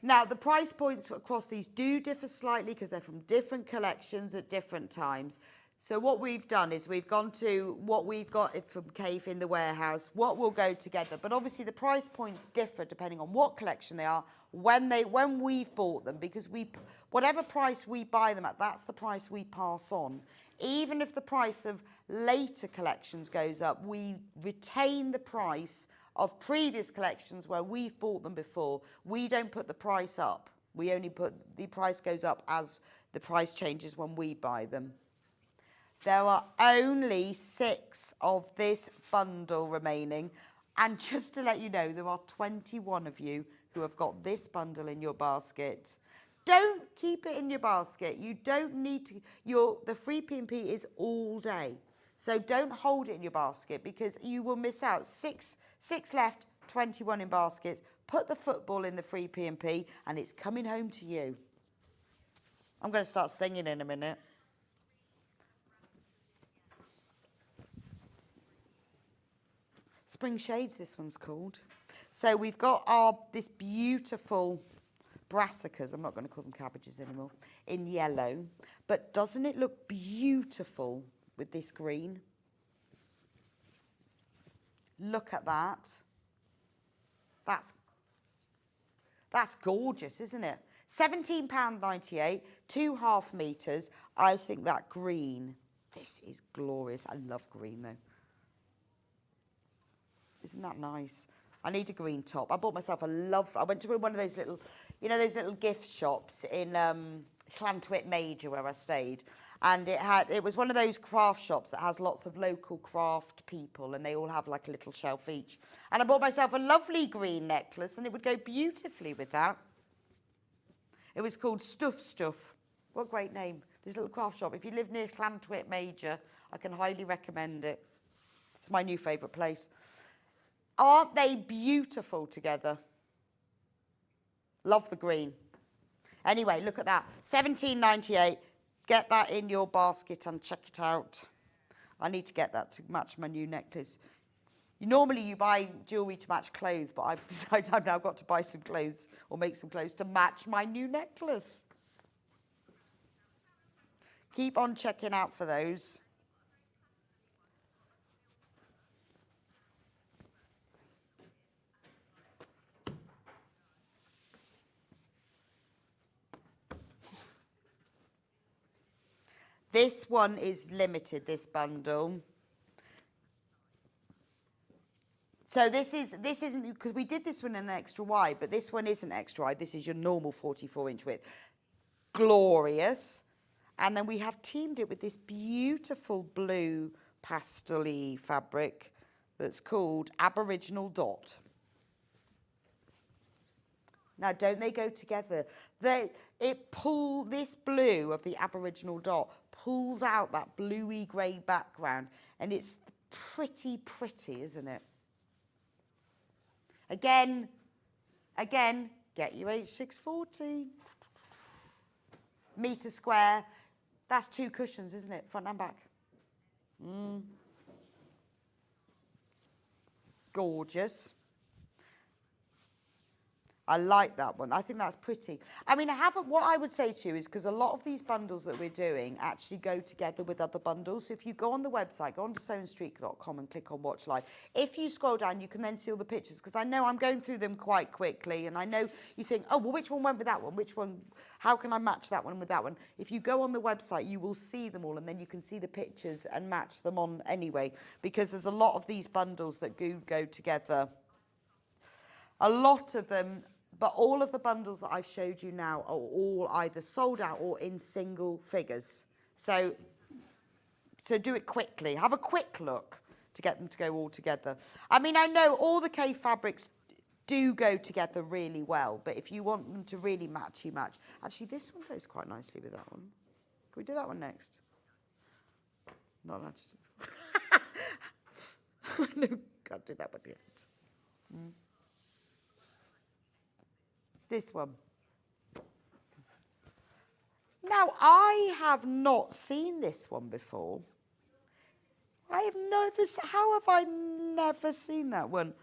Now, the price points across these do differ slightly because they're from different collections at different times. So what we've done is we've gone to what we've got from Kaffe in the warehouse, what will go together. But obviously the price points differ depending on what collection they are, when we've bought them, because whatever price we buy them at, that's the price we pass on. Even if the price of later collections goes up, we retain the price of previous collections where we've bought them before. We don't put the price up. We only put, the price goes up as the price changes when we buy them. There are only 6 of this bundle remaining. And just to let you know, there are 21 of you who have got this bundle in your basket. Don't keep it in your basket. You don't need to, the free P&P is all day. So don't hold it in your basket because you will miss out. 6 left, 21 in baskets. Put the football in the free P&P and it's coming home to you. I'm going to start singing in a minute. Spring Shades, this one's called. So we've got this beautiful brassicas, I'm not going to call them cabbages anymore, in yellow. But doesn't it look beautiful with this green? Look at that. That's gorgeous, isn't it? £17.98, 2.5 metres. I think that green, this is glorious. I love green though. Isn't that nice? I need a green top. I bought myself I went to one of those little, you know, those little gift shops in Llantwit Major where I stayed. And it was one of those craft shops that has lots of local craft people and they all have like a little shelf each. And I bought myself a lovely green necklace and it would go beautifully with that. It was called Stuff. What a great name. This little craft shop. If you live near Llantwit Major, I can highly recommend it. It's my new favourite place. Aren't they beautiful together? Love the green. Anyway, look at that. £17.98. Get that in your basket and check it out. I need to get that to match my new necklace. Normally you buy jewellery to match clothes, but I've decided I've now got to buy some clothes or make some clothes to match my new necklace. Keep on checking out for those. This one is limited, this bundle. So this isn't, because we did this one in an extra wide, but this one isn't extra wide. This is your normal 44-inch width. Glorious. And then we have teamed it with this beautiful blue pastel-y fabric that's called Aboriginal Dot. Now, don't they go together? This blue of the Aboriginal Dot pulls out that bluey grey background, and it's pretty, isn't it? Again, get your H640. Metre square. That's 2 cushions, isn't it? Front and back. Gorgeous. I like that one. I think that's pretty. I mean, what I would say to you is, because a lot of these bundles that we're doing actually go together with other bundles. So if you go on the website, go on to sewingstreet.com and click on Watch Live. If you scroll down, you can then see all the pictures, because I know I'm going through them quite quickly, and I know you think, oh, well, which one went with that one? Which one, how can I match that one with that one? If you go on the website, you will see them all, and then you can see the pictures and match them on anyway, because there's a lot of these bundles that go together. A lot of them. But all of the bundles that I've showed you now are all either sold out or in single figures. So do it quickly. Have a quick look to get them to go all together. I mean, I know all the Kaffe fabrics do go together really well, but if you want them to really matchy match. Actually, this one goes quite nicely with that one. Can we do that one next? Not allowed to do. No, can't do that one yet. This one. Now, I have not seen this one before. How have I never seen that one?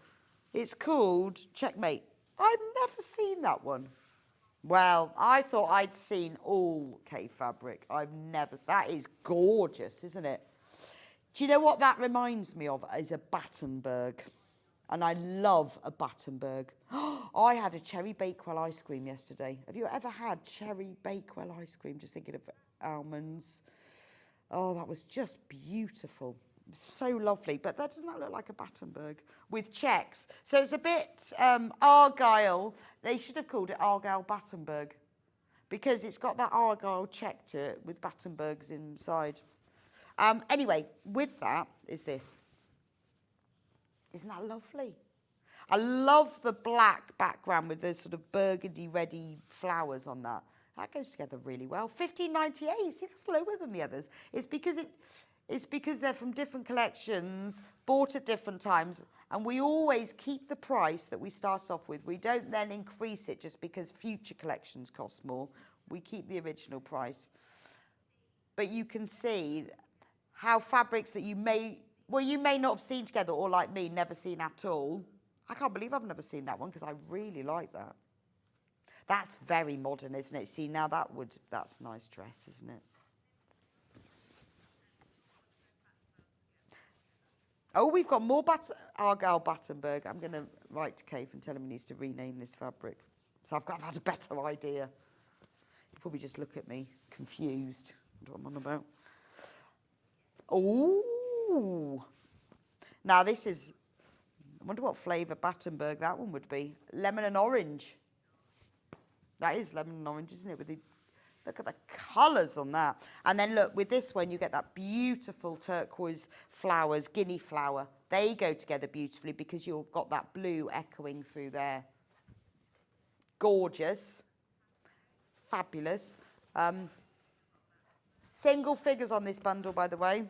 It's called Checkmate. I've never seen that one. Well, I thought I'd seen all Kaffe fabric. That is gorgeous, isn't it? Do you know what that reminds me of? Is a Battenberg. And I love a Battenberg. I had a cherry Bakewell ice cream yesterday. Have you ever had cherry Bakewell ice cream? Just thinking of almonds. Oh, that was just beautiful. So lovely. But doesn't that look like a Battenberg with checks? So it's a bit Argyle. They should have called it Argyle Battenberg, because it's got that Argyle check to it with Battenbergs inside. Anyway, with that is this. Isn't that lovely? I love the black background with those sort of burgundy, reddy flowers on that. That goes together really well. $15.98. See, that's lower than the others. It's because they're from different collections, bought at different times, and we always keep the price that we started off with. We don't then increase it just because future collections cost more. We keep the original price. But you can see how fabrics that you may not have seen together, or like me, never seen at all. I can't believe I've never seen that one, because I really like that. That's very modern, isn't it? See, now that's a nice dress, isn't it? Oh, we've got more Argyle Battenberg. I'm going to write to Kaffe and tell him he needs to rename this fabric. So I've had a better idea. He'll probably just look at me, confused. I don't know what I'm on about. Oh, now this is, I wonder what flavour Battenberg that one would be. Lemon and orange. That is lemon and orange, isn't it? Look at the colours on that. And then look, with this one, you get that beautiful turquoise flowers, guinea flower. They go together beautifully because you've got that blue echoing through there. Gorgeous. Fabulous. Single figures on this bundle, by the way.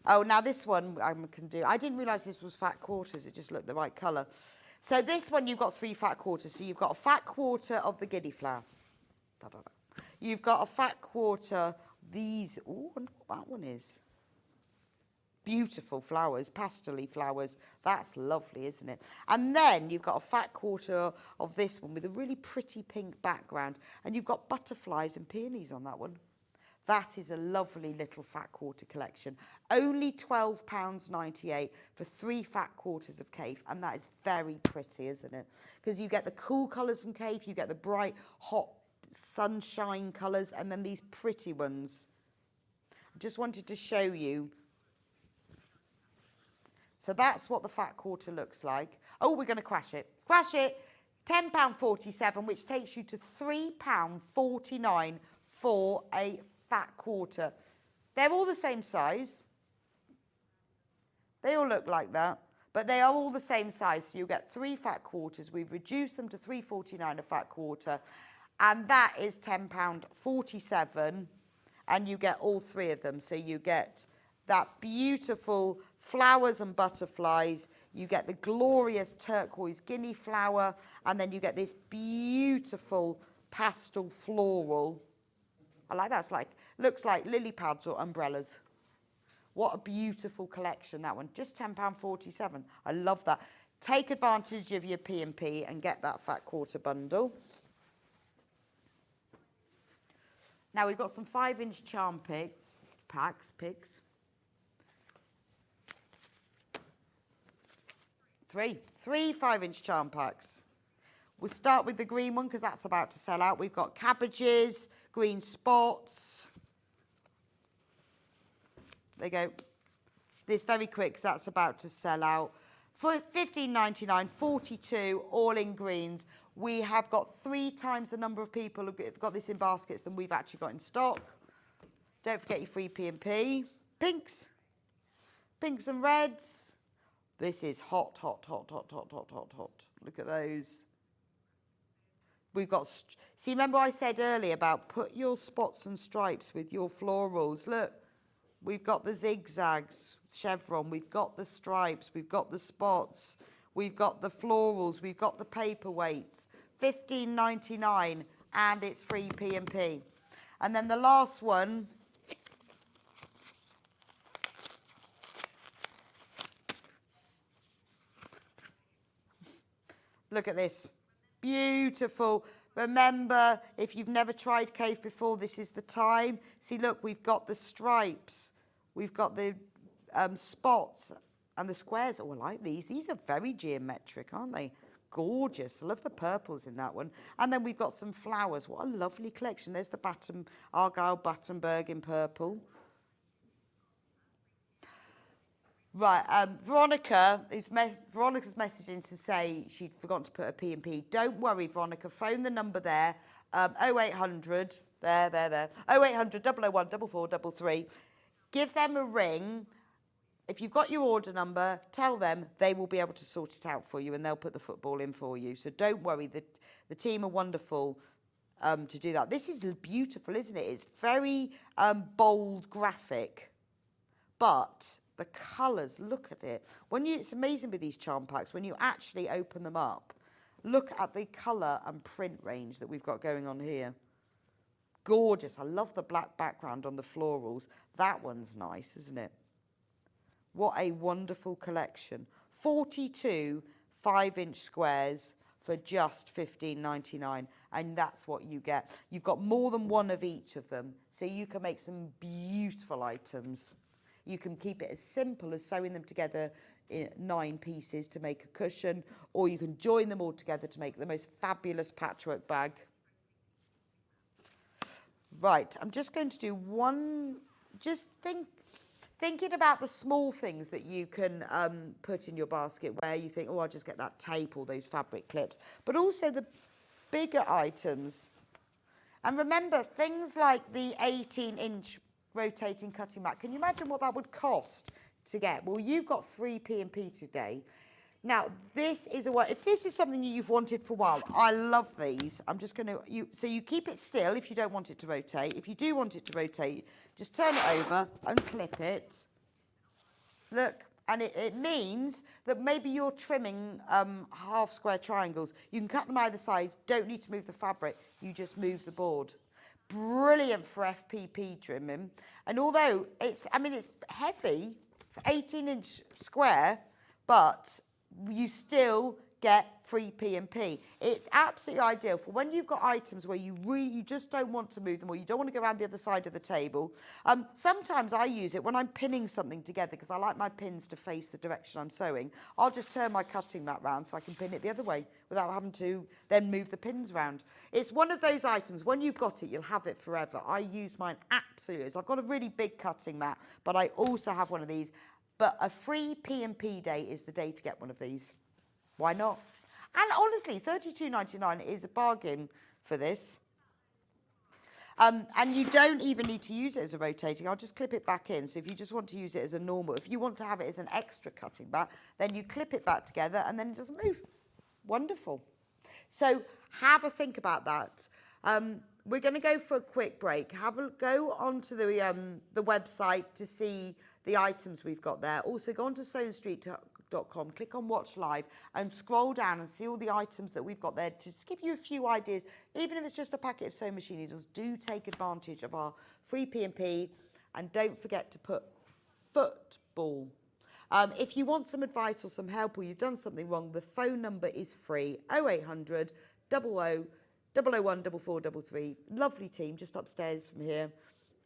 Oh, now this one I can do. I didn't realise this was fat quarters. It just looked the right colour. So this one, you've got 3 fat quarters. So you've got a fat quarter of the guinea flower. You've got a fat quarter, these. Oh, I wonder what that one is. Beautiful flowers, pastel-y flowers. That's lovely, isn't it? And then you've got a fat quarter of this one with a really pretty pink background. And you've got butterflies and peonies on that one. That is a lovely little fat quarter collection. Only £12.98 for 3 fat quarters of Kaffe, and that is very pretty, isn't it? Because you get the cool colours from Kaffe, you get the bright, hot sunshine colours, and then these pretty ones. I just wanted to show you So that's what the fat quarter looks like. Oh, we're going to crash it. Crash it. £10.47, which takes you to £3.49 for a fat quarter. They're all the same size. They all look like that, but they are all the same size. So you get 3 fat quarters. We've reduced them to £3.49 a fat quarter, and that is £10.47, and you get all 3 of them. So you get that beautiful flowers and butterflies, you get the glorious turquoise guinea flower, and then you get this beautiful pastel floral. I like that. It's like, looks like lily pads or umbrellas. What a beautiful collection, that one. Just £10.47. I love that. Take advantage of your P&P and get that fat quarter bundle. Now we've got some 5-inch charm picks. Three 5-inch charm packs. We'll start with the green one because that's about to sell out. We've got cabbages, green spots. There you go. This very quick because that's about to sell out. For £15.99, 42, all in greens. We have got 3 times the number of people who've got this in baskets than we've actually got in stock. Don't forget your free P&P. Pinks. Pinks and reds. This is hot, hot, hot, hot, hot, hot, hot, hot. Look at those. We've got, see, remember I said earlier about put your spots and stripes with your florals. Look, we've got the zigzags, chevron, we've got the stripes, we've got the spots, we've got the florals, we've got the paperweights. £15.99, and it's free P&P. And then the last one, look at this. Beautiful. Remember, if you've never tried Kaffe before, this is the time. See, look, we've got the stripes. We've got the spots and the squares. Oh, I like these. These are very geometric, aren't they? Gorgeous. I love the purples in that one. And then we've got some flowers. What a lovely collection. There's the Argyle Battenberg in purple. Right, Veronica's messaging to say she'd forgotten to put a P&P. Don't worry, Veronica, phone the number there, 0800, there, 0800 001 4433. Give them a ring. If you've got your order number, tell them, they will be able to sort it out for you and they'll put the football in for you. So don't worry, the team are wonderful to do that. This is beautiful, isn't it? It's very bold graphic, but the colours, look at it. It's amazing with these charm packs, when you actually open them up, look at the colour and print range that we've got going on here. Gorgeous. I love the black background on the florals. That one's nice, isn't it? What a wonderful collection. 42 5-inch squares for just £15.99, and that's what you get. You've got more than one of each of them, so you can make some beautiful items. You can keep it as simple as sewing them together in 9 pieces to make a cushion, or you can join them all together to make the most fabulous patchwork bag. Right, I'm just going to do one, thinking about the small things that you can put in your basket where you think, oh, I'll just get that tape or those fabric clips, but also the bigger items. And remember, things like the 18-inch rotating cutting mat. Can you imagine what that would cost to get? Well, you've got free P&P today. Now, this is if this is something you've wanted for a while, I love these. I'm just going to, so you keep it still if you don't want it to rotate. If you do want it to rotate, just turn it over and clip it. Look, and it means that maybe you're trimming half square triangles. You can cut them either side, don't need to move the fabric, you just move the board. Brilliant for FPP trimming. And although it's heavy, 18-inch square, but you still get free P&P. It's absolutely ideal for when you've got items where you just don't want to move them, or you don't want to go around the other side of the table. Sometimes I use it when I'm pinning something together because I like my pins to face the direction I'm sewing. I'll just turn my cutting mat round so I can pin it the other way without having to then move the pins round. It's one of those items, when you've got it, you'll have it forever. I use mine absolutely. So I've got a really big cutting mat, but I also have one of these. But a free P&P day is the day to get one of these. Why not? And honestly, $32.99 is a bargain for this. And you don't even need to use it as a rotating. I'll just clip it back in. So if you just want to use it as a normal, if you want to have it as an extra cutting back, then you clip it back together and then it doesn't move. Wonderful. So have a think about that. We're going to go for a quick break. Go onto the website to see the items we've got there. Also, go onto sewingstreet.com, click on Watch Live, and scroll down and see all the items that we've got there to just give you a few ideas. Even if it's just a packet of sewing machine needles, do take advantage of our free P&P, and don't forget to put football. If you want some advice or some help, or you've done something wrong, the phone number is free, 0800 00 001 4433. Lovely team just upstairs from here.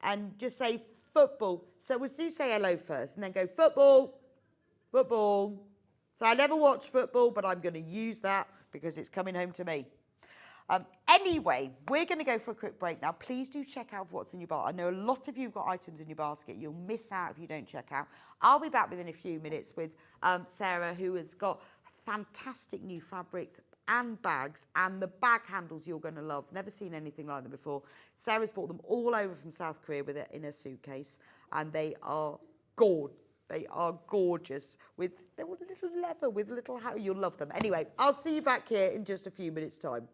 And just say football. So we'll do say hello first and then go football, football. So I never watch football, but I'm going to use that because it's coming home to me. Anyway, we're going to go for a quick break now. Please do check out what's in your basket. I know a lot of you have got items in your basket. You'll miss out if you don't check out. I'll be back within a few minutes with Sarah, who has got fantastic new fabrics and bags, and the bag handles you're going to love. Never seen anything like them before. Sarah's bought them all over from South Korea with it in a suitcase, and they are gorgeous. They are gorgeous with little leather, with little how you'll love them. Anyway, I'll see you back here in just a few minutes' time.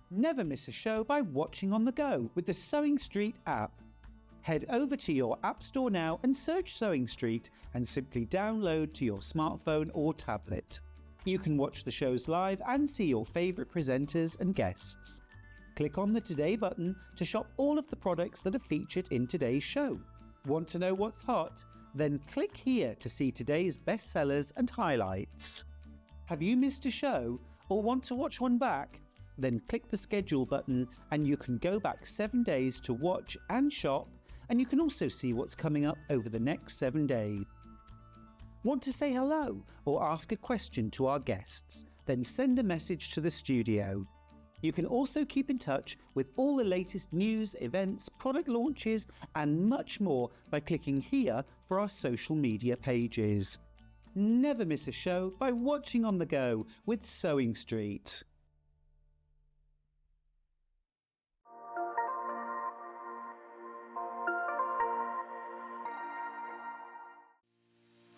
Never miss a show by watching on the go with the Sewing Street app. Head over to your app store now and search Sewing Street and simply download to your smartphone or tablet. You can watch the shows live and see your favourite presenters and guests. Click on the Today button to shop all of the products that are featured in today's show. Want to know what's hot? Then click here to see today's bestsellers and highlights. Have you missed a show or want to watch one back? Then click the schedule button and you can go back 7 days to watch and shop, and you can also see what's coming up over the next 7 days. Want to say hello or ask a question to our guests? Then send a message to the studio. You can also keep in touch with all the latest news, events, product launches and much more by clicking here for our social media pages. Never miss a show by watching on the go with Sewing Street.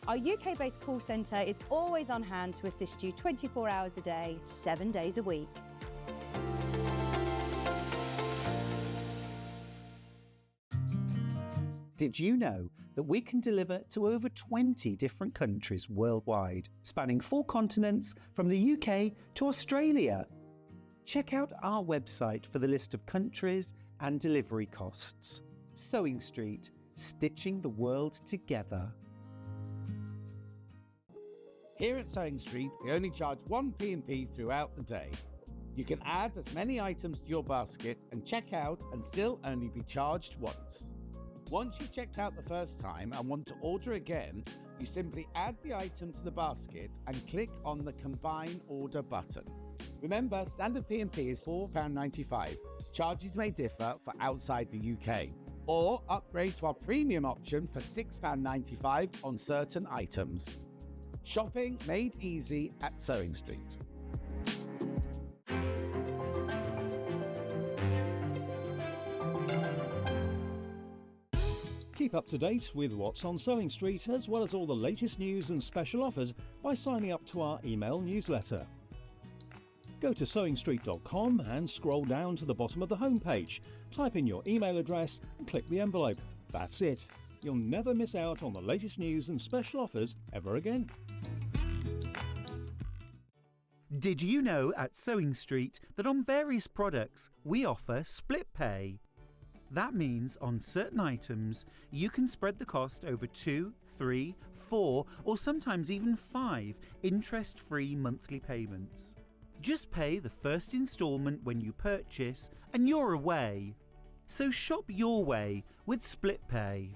Our UK-based call centre is always on hand to assist you 24 hours a day, 7 days a week. Did you know that we can deliver to over 20 different countries worldwide, spanning 4 continents from the UK to Australia? Check out our website for the list of countries and delivery costs. Sewing Street, stitching the world together. Here at Sewing Street, we only charge 1 P&P throughout the day. You can add as many items to your basket and check out and still only be charged once. Once you've checked out the first time and want to order again, you simply add the item to the basket and click on the Combine Order button. Remember, standard P&P is £4.95. Charges may differ for outside the UK. Or upgrade to our premium option for £6.95 on certain items. Shopping made easy at Sewing Street. Keep up to date with what's on Sewing Street, as well as all the latest news and special offers by signing up to our email newsletter. Go to sewingstreet.com and scroll down to the bottom of the homepage. Type in your email address and click the envelope. That's it. You'll never miss out on the latest news and special offers ever again. Did you know at Sewing Street that on various products we offer split pay? That means on certain items you can spread the cost over 2, 3, 4 or sometimes even 5 interest-free monthly payments. Just pay the first instalment when you purchase and you're away. So shop your way with split pay.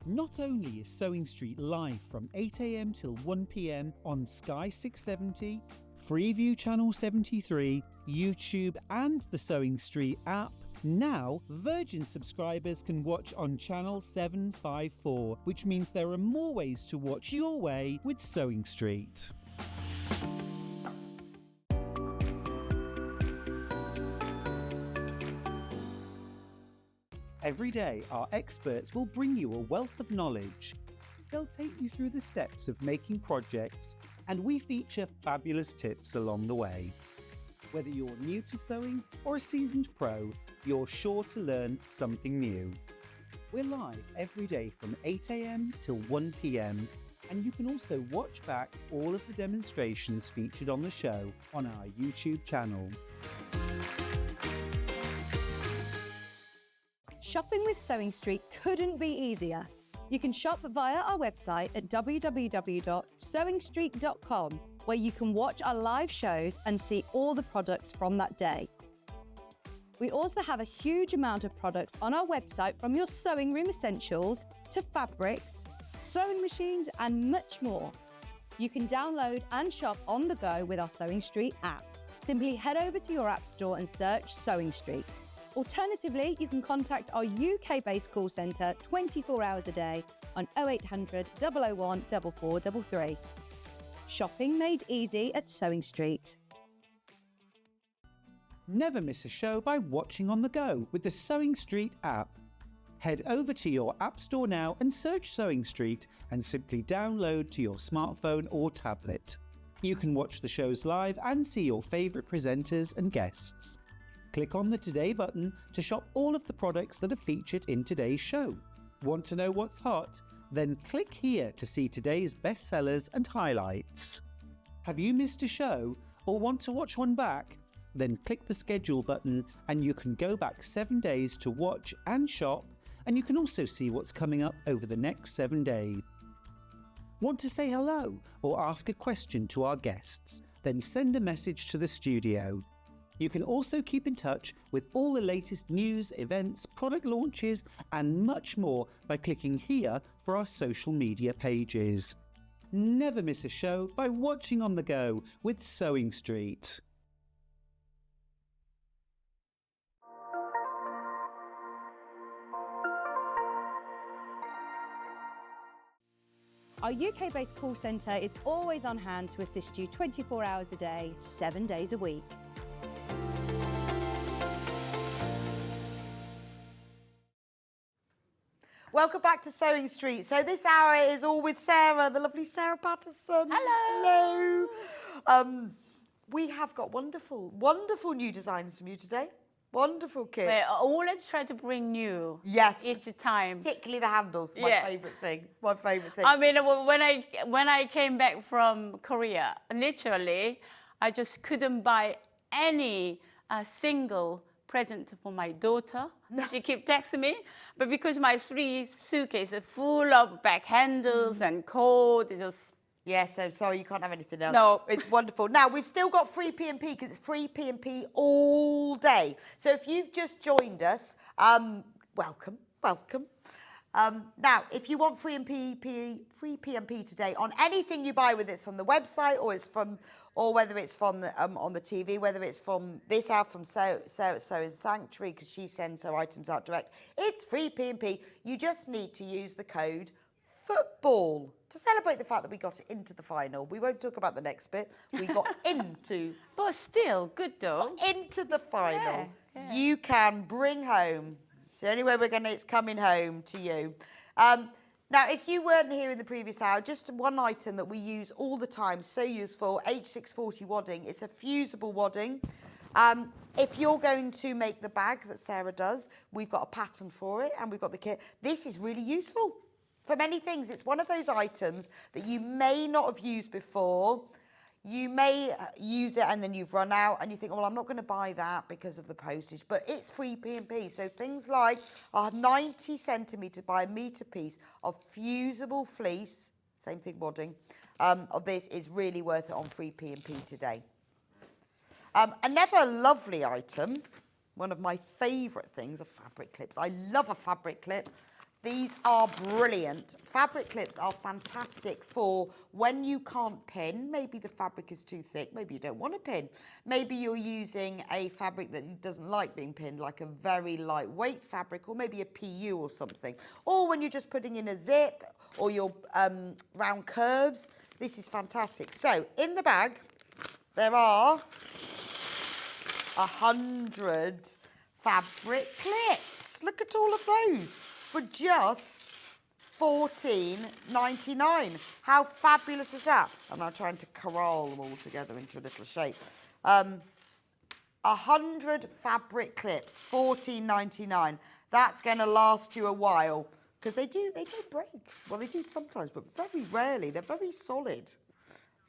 Not only is Sewing Street live from 8 AM till 1 PM on Sky 670, Freeview Channel 73, YouTube and the Sewing Street app, now Virgin subscribers can watch on Channel 754, which means there are more ways to watch your way with Sewing Street. Every day, our experts will bring you a wealth of knowledge. They'll take you through the steps of making projects, and we feature fabulous tips along the way. Whether you're new to sewing or a seasoned pro, you're sure to learn something new. We're live every day from 8 AM till 1 PM, and you can also watch back all of the demonstrations featured on the show on our YouTube channel. Shopping with Sewing Street couldn't be easier. You can shop via our website at www.sewingstreet.com, where you can watch our live shows and see all the products from that day. We also have a huge amount of products on our website, from your sewing room essentials to fabrics, sewing machines and much more. You can download and shop on the go with our Sewing Street app. Simply head over to your app store and search Sewing Street. Alternatively, you can contact our UK-based call centre 24 hours a day on 0800 001 4433. Shopping made easy at Sewing Street. Never miss a show by watching on the go with the Sewing Street app. Head over to your app store now and search Sewing Street and simply download to your smartphone or tablet. You can watch the shows live and see your favourite presenters and guests. Click on the Today button to shop all of the products that are featured in today's show. Want to know what's hot? Then click here to see today's bestsellers and highlights. Have you missed a show or want to watch one back? Then click the schedule button and you can go back 7 days to watch and shop, and you can also see what's coming up over the next 7 days. Want to say hello or ask a question to our guests? Then send a message to the studio. You can also keep in touch with all the latest news, events, product launches and much more by clicking here for our social media pages. Never miss a show by watching on the go with Sewing Street. Our UK-based call centre is always on hand to assist you 24 hours a day, 7 days a week. Welcome back to Sewing Street. So this hour is all with Sarah, the lovely Sarah Patterson. Hello. Hello. We have got wonderful, wonderful new designs from you today. Wonderful kits. We always try to bring new. Yes. Each time. Particularly the handles, my favourite thing. My favourite thing. I mean, when I came back from Korea, literally, I just couldn't buy any single present for my daughter. No. She kept texting me, but because my 3 suitcases are full of back handles and cord, it just... Yeah, so sorry, you can't have anything else. No. It's wonderful. Now, we've still got free P&P because it's free P&P all day. So if you've just joined us, welcome, welcome. Now, if you want free P&P today on anything you buy, whether it's from the website or whether it's from the, on the TV, whether it's from this out from Sewing Sanctuary because she sends her items out direct, it's free P&P. You just need to use the code FOOTBALL to celebrate the fact that we got into the final. We won't talk about the next bit. We got into... But still, good though. Into the final. Yeah. You can bring home... It's the only way it's coming home to you. Now, if you weren't here in the previous hour, just one item that we use all the time, so useful, H640 wadding. It's a fusible wadding. If you're going to make the bag that Sarah does, we've got a pattern for it and we've got the kit. This is really useful for many things. It's one of those items that you may not have used before. You may use it and then you've run out and you think, well, I'm not going to buy that because of the postage, but it's free P&P. So things like a 90 centimetre by a metre piece of fusible fleece, same thing wadding, of this is really worth it on free P&P today. Another lovely item, one of my favourite things, are fabric clips. I love a fabric clip. These are brilliant. Fabric clips are fantastic for when you can't pin. Maybe the fabric is too thick. Maybe you don't want to pin. Maybe you're using a fabric that doesn't like being pinned, like a very lightweight fabric, or maybe a PU or something. Or when you're just putting in a zip or your round curves. This is fantastic. So in the bag, there are 100 fabric clips. Look at all of those for just $14.99. How fabulous is that? I'm now trying to corral them all together into a little shape. 100 fabric clips, $14.99. That's going to last you a while because they do break. Well, they do sometimes, but very rarely. They're very solid.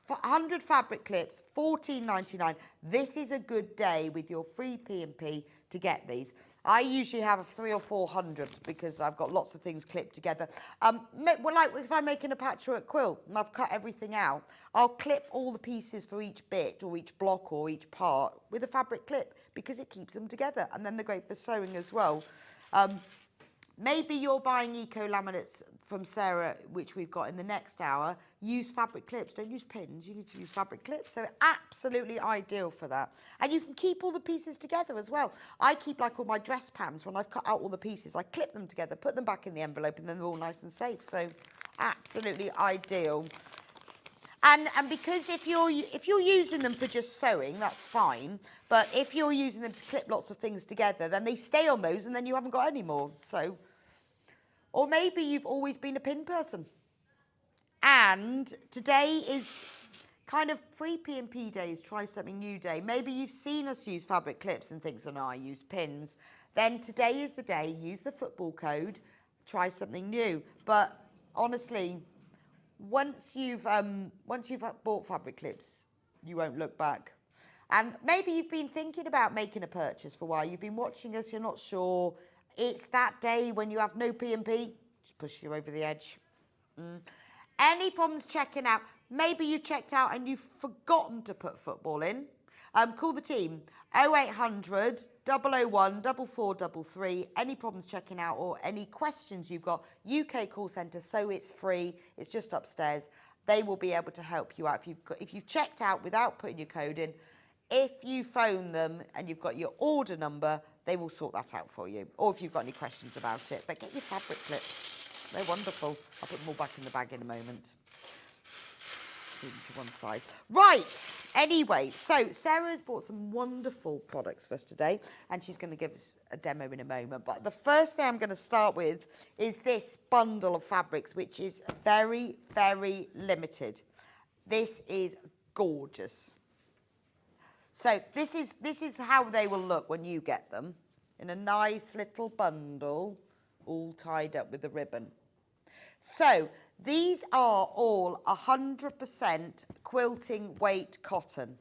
100 fabric clips, $14.99. This is a good day with your free P&P to get these. I usually have 300 or 400 because I've got lots of things clipped together. Well, like if I'm making a patchwork quilt and I've cut everything out, I'll clip all the pieces for each bit or each block or each part with a fabric clip because it keeps them together, and then they're great for sewing as well. Maybe you're buying eco laminates from Sarah, which we've got in the next hour. Use fabric clips, don't use pins. You need to use fabric clips, so absolutely ideal for that. And you can keep all the pieces together as well. I keep like all my dress pans, when I've cut out all the pieces, I clip them together, put them back in the envelope, and then they're all nice and safe. So absolutely ideal. And because if you're using them for just sewing, that's fine. But if you're using them to clip lots of things together, then they stay on those, and then you haven't got any more. So. Or maybe you've always been a pin person. And today is kind of free P&P days, try something new day. Maybe you've seen us use fabric clips and things, and I use pins. Then today is the day, use the football code, try something new. But honestly, once you've bought fabric clips, you won't look back. And maybe you've been thinking about making a purchase for a while. You've been watching us, you're not sure. It's that day when you have no P&P, just push you over the edge. Any problems checking out? Maybe you've checked out and you've forgotten to put football in. Call the team, 0800 001 4433. Any problems checking out or any questions you've got, UK call centre, so it's free. It's just upstairs. They will be able to help you out. If you've checked out without putting your code in, if you phone them and you've got your order number, they will sort that out for you. Or if you've got any questions about it. But get your fabric clips. They're wonderful. I'll put them all back in the bag in a moment. Move them to one side. Right. Anyway, so Sarah's bought some wonderful products for us today, and she's going to give us a demo in a moment. But the first thing I'm going to start with is this bundle of fabrics, which is very, very limited. This is gorgeous. So this is how they will look when you get them, in a nice little bundle, all tied up with a ribbon. So these are all 100% quilting weight cotton.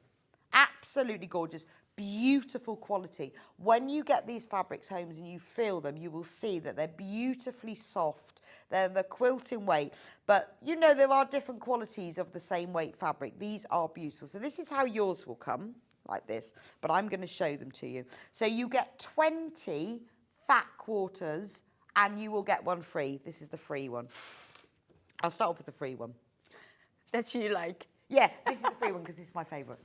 Absolutely gorgeous, beautiful quality. When you get these fabrics home and you feel them, you will see that they're beautifully soft. They're the quilting weight. But you know there are different qualities of the same weight fabric. These are beautiful. So this is how yours will come. Like this, but I'm going to show them to you. So you get 20 fat quarters and you will get one free. This is the free one. I'll start off with the free one. That you like. Yeah, this is the free one because this is my favourite.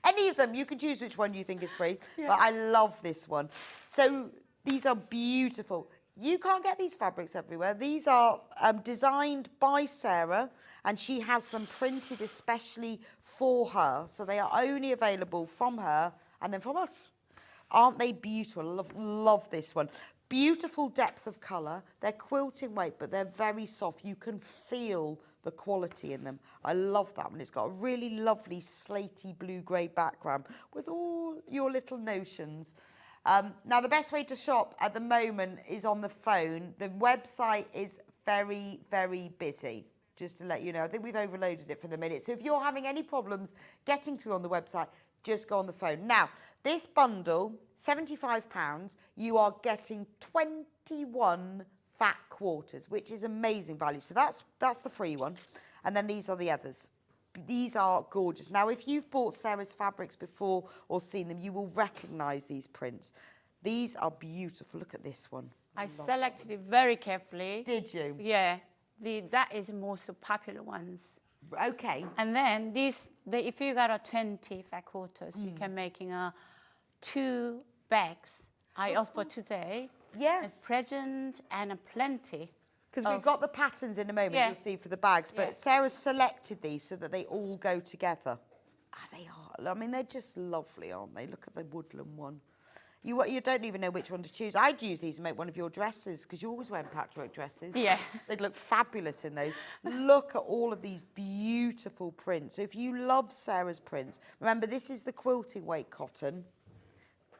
Any of them, you can choose which one you think is free, but I love this one. So these are beautiful. You can't get these fabrics everywhere. These are designed by Sarah, and she has them printed especially for her. So they are only available from her and then from us. Aren't they beautiful? Love this one. Beautiful depth of colour. They're quilting weight, but they're very soft. You can feel the quality in them. I love that one. It's got a really lovely slatey blue-grey background with all your little notions. Now, the best way to shop at the moment is on the phone. The website is very, very busy, just to let you know. I think we've overloaded it for the minute. So if you're having any problems getting through on the website, just go on the phone. Now, this bundle, £75, you are getting 21 fat quarters, which is amazing value. So that's the free one. And then these are the others. These are gorgeous. Now, if you've bought Sarah's fabrics before or seen them, you will recognise these prints. These are beautiful. Look at this one. I selected it very carefully. Did you? Yeah, that is the most popular ones. Okay. And then if you got a 20 fat quarters, you can making 2 bags. I offer today. Yes. A present and a plenty. Because we've got the patterns in a moment, Yeah. you'll see, for the bags. But Yeah. Sarah's selected these so that they all go together. They are. I mean, they're just lovely, aren't they? Look at the woodland one. You don't even know which one to choose. I'd use these to make one of your dresses, because you're always wearing patchwork dresses. Yeah. They'd look fabulous in those. Look at all of these beautiful prints. So if you love Sarah's prints, remember, this is the quilting weight cotton.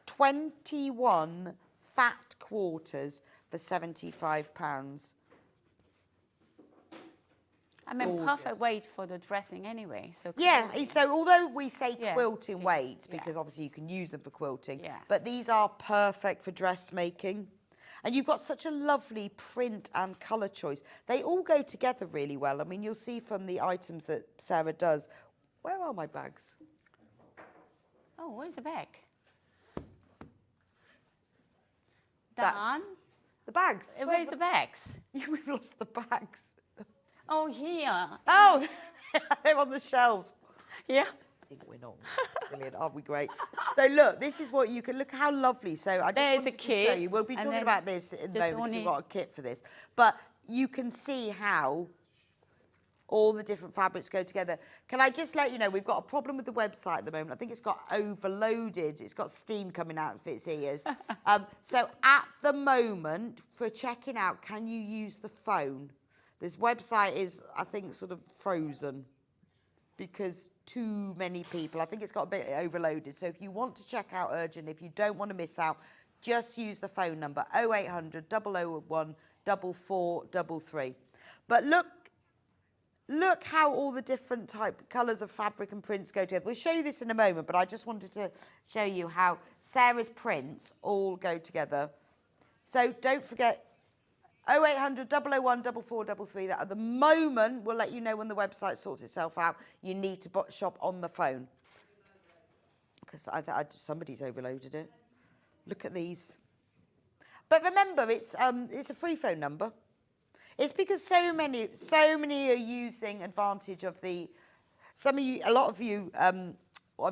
21 fat quarters for £75. I mean, Gorgeous. perfect weight for the dressing anyway. So Yeah, quilting. so although we say Yeah. quilting weight, Yeah. because obviously you can use them for quilting, Yeah. but these are perfect for dressmaking. And you've got such a lovely print and colour choice. They all go together really well. I mean, you'll see from the items that Sarah does. Where are my bags? Oh, where's the bag? That's- Done. The bags. Where's the bags? We've lost the bags. Oh, here. Oh, they're on the shelves. Yeah. I think we're not. Brilliant, aren't we great? So look, this is what you can, look how lovely. So I just There's wanted a to kit, show you. We'll be and talking then about this in a just moment because we've only- got a kit for this. But you can see how all the different fabrics go together. Can I just let you know, we've got a problem with the website at the moment. I think it's got overloaded. It's got steam coming out of its ears. So at the moment, for checking out, can you use the phone? This website is, I think, sort of frozen because too many people. I think it's got a bit overloaded. So if you want to check out urgent, if you don't want to miss out, just use the phone number 0800 001 4433. But look how all the different colours of fabric and prints go together. We'll show you this in a moment, but I just wanted to show you how Sarah's prints all go together. So don't forget 0800 001 4433. That at the moment will let you know when the website sorts itself out. You need to shop on the phone because somebody's overloaded it. Look at these. But remember, it's a free phone number. It's because so many are using advantage of the. A lot of you are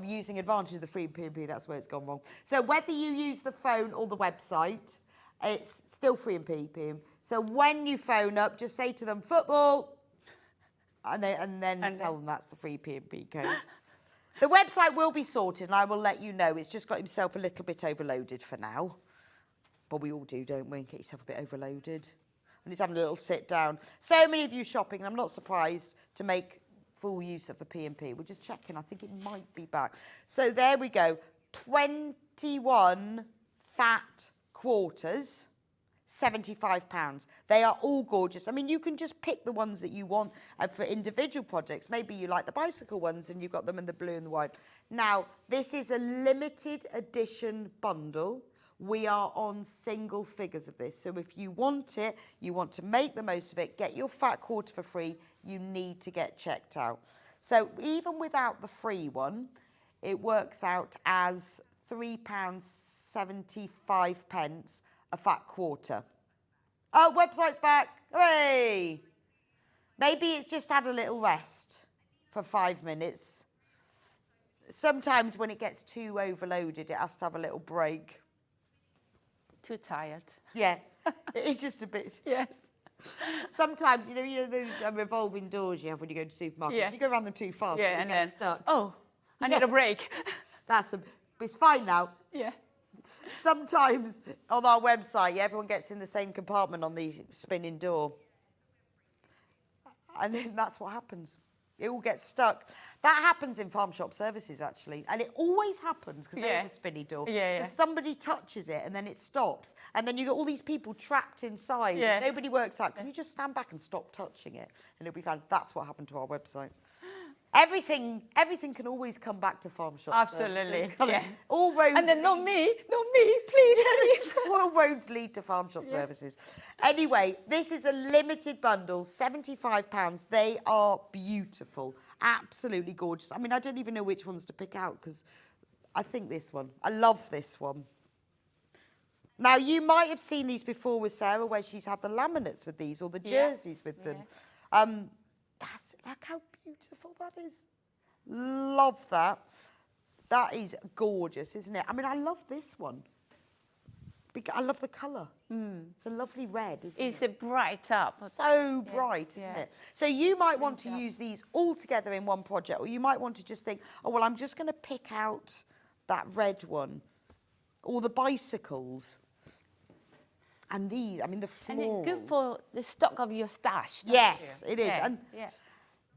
using advantage of the free P&P. That's where it's gone wrong. So whether you use the phone or the website, it's still free and P&P. So when you phone up, just say to them football, and then tell them that's the free P&P code. The website will be sorted, and I will let you know. It's just got himself a little bit overloaded for now, but we all do, don't we? Get yourself a bit overloaded, and it's having a little sit down. So many of you shopping, and I'm not surprised to make full use of the P&P. We're just checking. I think it might be back. So there we go. 21 fat quarters. £75. They are all gorgeous. I mean, you can just pick the ones that you want for individual projects. Maybe you like the bicycle ones and you've got them in the blue and the white. Now, this is a limited edition bundle. We are on single figures of this. So if you want it, you want to make the most of it, get your fat quarter for free, you need to get checked out. So even without the free one, it works out as £3.75 a fat quarter. Oh, website's back. Hooray! Maybe it's just had a little rest for 5 minutes. Sometimes when it gets too overloaded, it has to have a little break. Too tired. Yeah, it's just a bit. Yes. Sometimes, you know those revolving doors you have when you go to supermarkets. Yeah. If you go around them too fast, Yeah, you and get then stuck. oh, I need a break. It's fine now. Yeah. Sometimes on our website, everyone gets in the same compartment on the spinning door. And then that's what happens. It all gets stuck. That happens in farm shop services, actually. And it always happens because they have a spinny door. Yeah. Because somebody touches it and then it stops. And then you get all these people trapped inside. Yeah. Nobody works out. Can you just stand back and stop touching it? And it'll be fine. That's what happened to our website. Everything can always come back to farm shop. Absolutely. Yeah. All roads. And then not me, please. All roads lead to farm shop services. Anyway, this is a limited bundle, £75. They are beautiful, absolutely gorgeous. I mean, I don't even know which ones to pick out because I think this one. I love this one. Now, you might have seen these before with Sarah, where she's had the laminates with these or the jerseys with them. Look how beautiful that is. Love that. That is gorgeous, isn't it? I mean, I love this one. I love the colour. It's a lovely red, isn't it? It's a bright up. So bright, isn't it? So you might want to use these all together in one project, or you might want to just think, oh, well, I'm just going to pick out that red one, or the bicycles. And these, I mean, the floral. And it's good for the stock of your stash. Yes, you? it is.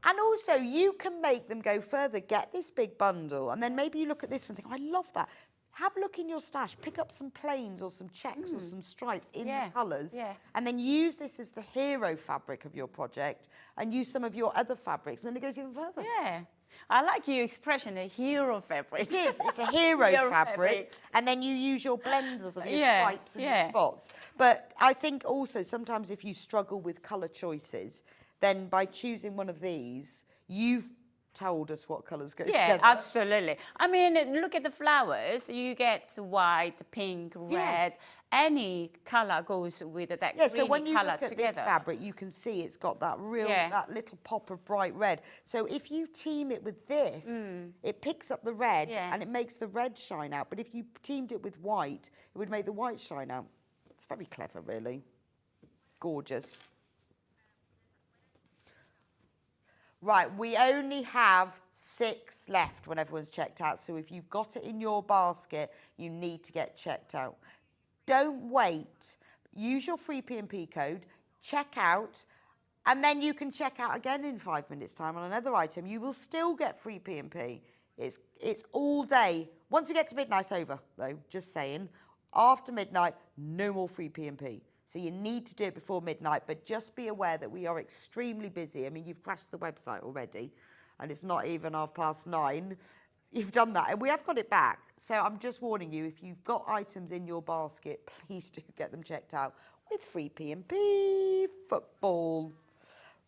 And also, you can make them go further. Get this big bundle, and then maybe you look at this one and think, oh, I love that. Have a look in your stash, pick up some plains or some checks or some stripes in the colours, and then use this as the hero fabric of your project and use some of your other fabrics, and then it goes even further. Yeah. I like your expression, a hero fabric. It is. It's a hero fabric, and then you use your blenders of your stripes and your spots. But I think also sometimes if you struggle with colour choices, then by choosing one of these, you've told us what colours go together. Yeah, absolutely. I mean, look at the flowers. You get white, pink, red. Any colour goes with that Yeah, so when you colour look at together. this fabric, you can see it's got that real, that little pop of bright red. So if you team it with this, it picks up the red and it makes the red shine out. But if you teamed it with white, it would make the white shine out. It's very clever, really. Gorgeous. Right, we only have 6 left when everyone's checked out. So if you've got it in your basket, you need to get checked out. Don't wait. Use your free P&P code, check out, and then you can check out again in 5 minutes' time on another item. You will still get free P&P. It's all day. Once we get to midnight, it's over, though, just saying. After midnight, no more free P&P. So you need to do it before midnight, but just be aware that we are extremely busy. I mean, you've crashed the website already, and it's not even 9:30. You've done that, and we have got it back. So I'm just warning you, if you've got items in your basket, please do get them checked out with free P&P football.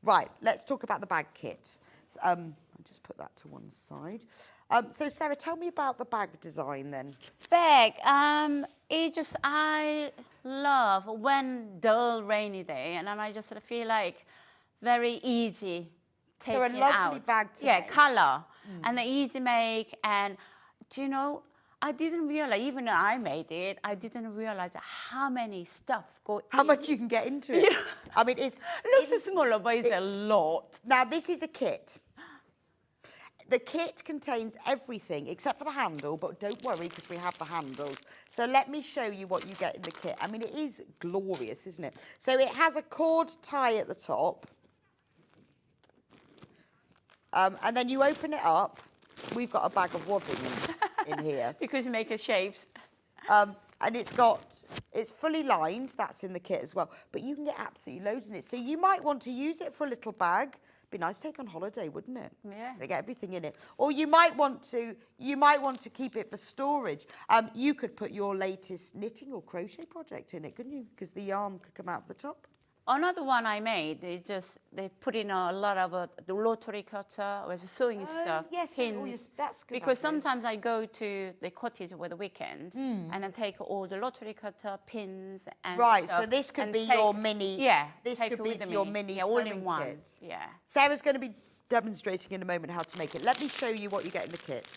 Right, let's talk about the bag kit. I'll just put that to one side. So Sarah, tell me about the bag design then. Bag, I love when dull rainy day, and then I just feel like very easy taking They're a lovely out. bag to Yeah, make. colour and the easy make, and do you know, I didn't realize, even though I made it, I didn't realize how many stuff go in. How much you can get into it. I mean, Looks smaller, but it's a lot. Now, this is a kit. The kit contains everything except for the handle, but don't worry because we have the handles. So let me show you what you get in the kit. I mean, it is glorious, isn't it? So it has a cord tie at the top. And then you open it up. We've got a bag of wadding in here. Because you make your shapes. And it's fully lined. That's in the kit as well. But you can get absolutely loads in it. So you might want to use it for a little bag. Be nice to take on holiday, wouldn't it? Yeah. To get everything in it. Or you might want to keep it for storage. You could put your latest knitting or crochet project in it, couldn't you? Because the yarn could come out of the top. Another one I made, they put in a lot of the rotary cutter or sewing stuff, yes, pins. that's good. Because sometimes I go to the cottage over the weekend and I take all the rotary cutter, pins and Right, stuff so this could and be take- your mini. Yeah, This take could it be with your me. mini all sewing in one. kit. Yeah. Sarah's going to be demonstrating in a moment how to make it. Let me show you what you get in the kit.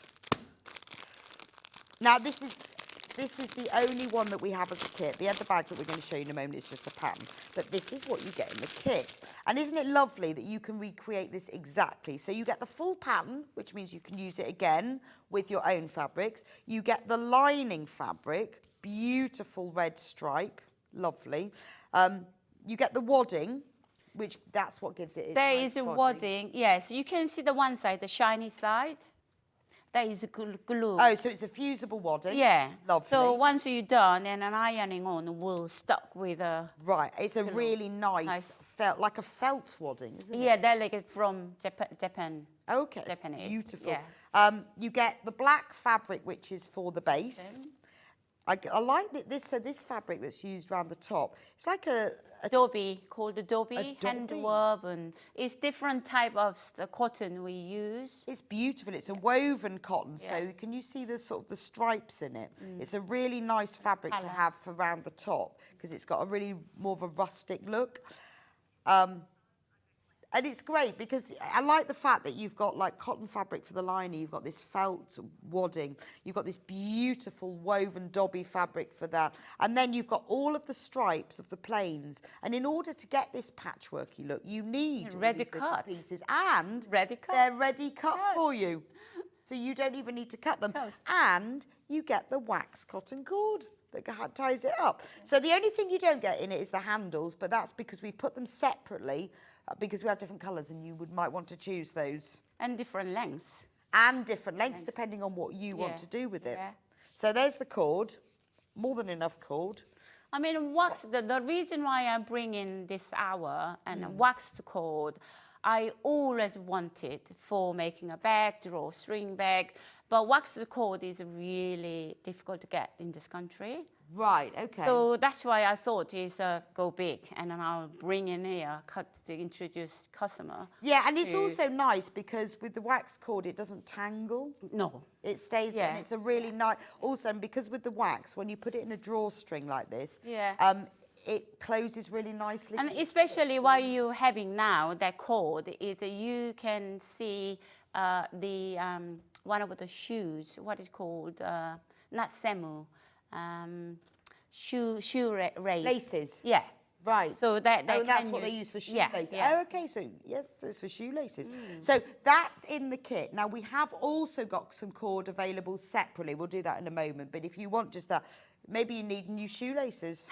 Now, this is the only one that we have as a kit. The other bag that we're going to show you in a moment is just a pattern. But this is what you get in the kit. And isn't it lovely that you can recreate this exactly? So you get the full pattern, which means you can use it again with your own fabrics. You get the lining fabric, beautiful red stripe, lovely. You get the wadding, which that's what gives it its There nice is a body. wadding, yes. You can see the one side, the shiny side. That is a glue. Oh, so it's a fusible wadding. Yeah. Lovely. So once you're done, and an ironing on will stuck with a... Right, it's a really nice felt, like a felt wadding, isn't it? Yeah, they're like from Japan. Okay, it's Japanese, beautiful. yeah. You get the black fabric, which is for the base. I like this. So this fabric that's used around the top, it's like a Adobe, called Adobe, Adobe. hand woven. It's different type of cotton we use. It's beautiful. It's a woven cotton. Yeah. So can you see the sort of the stripes in it? It's a really nice fabric to Colour. have for around the top because it's got a really more of a rustic look. And it's great because I like the fact that you've got like cotton fabric for the lining, you've got this felt wadding, you've got this beautiful woven dobby fabric for that, and then you've got all of the stripes of the plains. And in order to get this patchworky look, you need all Ready these little cut. pieces, and Ready cut. they're ready cut for you. So you don't even need to cut them. Cut. And you get the wax cotton cord that ties it up. So the only thing you don't get in it is the handles, but that's because we've put them separately because we have different colours and you might want to choose those. And different lengths. And different lengths depending on what you want to do with it. Yeah. So there's the cord, more than enough cord. I mean, wax, the reason why I bring in this hour and waxed cord, I always wanted for making a bag, drawstring bag, but waxed cord is really difficult to get in this country. Right, okay. So that's why I thought is go big, and then I'll bring in here, cut to introduce customer. Yeah, and it's also nice because with the wax cord, it doesn't tangle. No. It stays, and it's a really nice. Also, and because with the wax, when you put it in a drawstring like this, it closes really nicely. And especially what you're having now, that cord is you can see the one of the shoes. What is called not semu, shoe race. Laces. Yeah. Right. So that and that's what they use for shoelaces. Yeah. Oh, okay. So yes, so it's for shoelaces. So that's in the kit. Now we have also got some cord available separately. We'll do that in a moment. But if you want just that, maybe you need new shoelaces.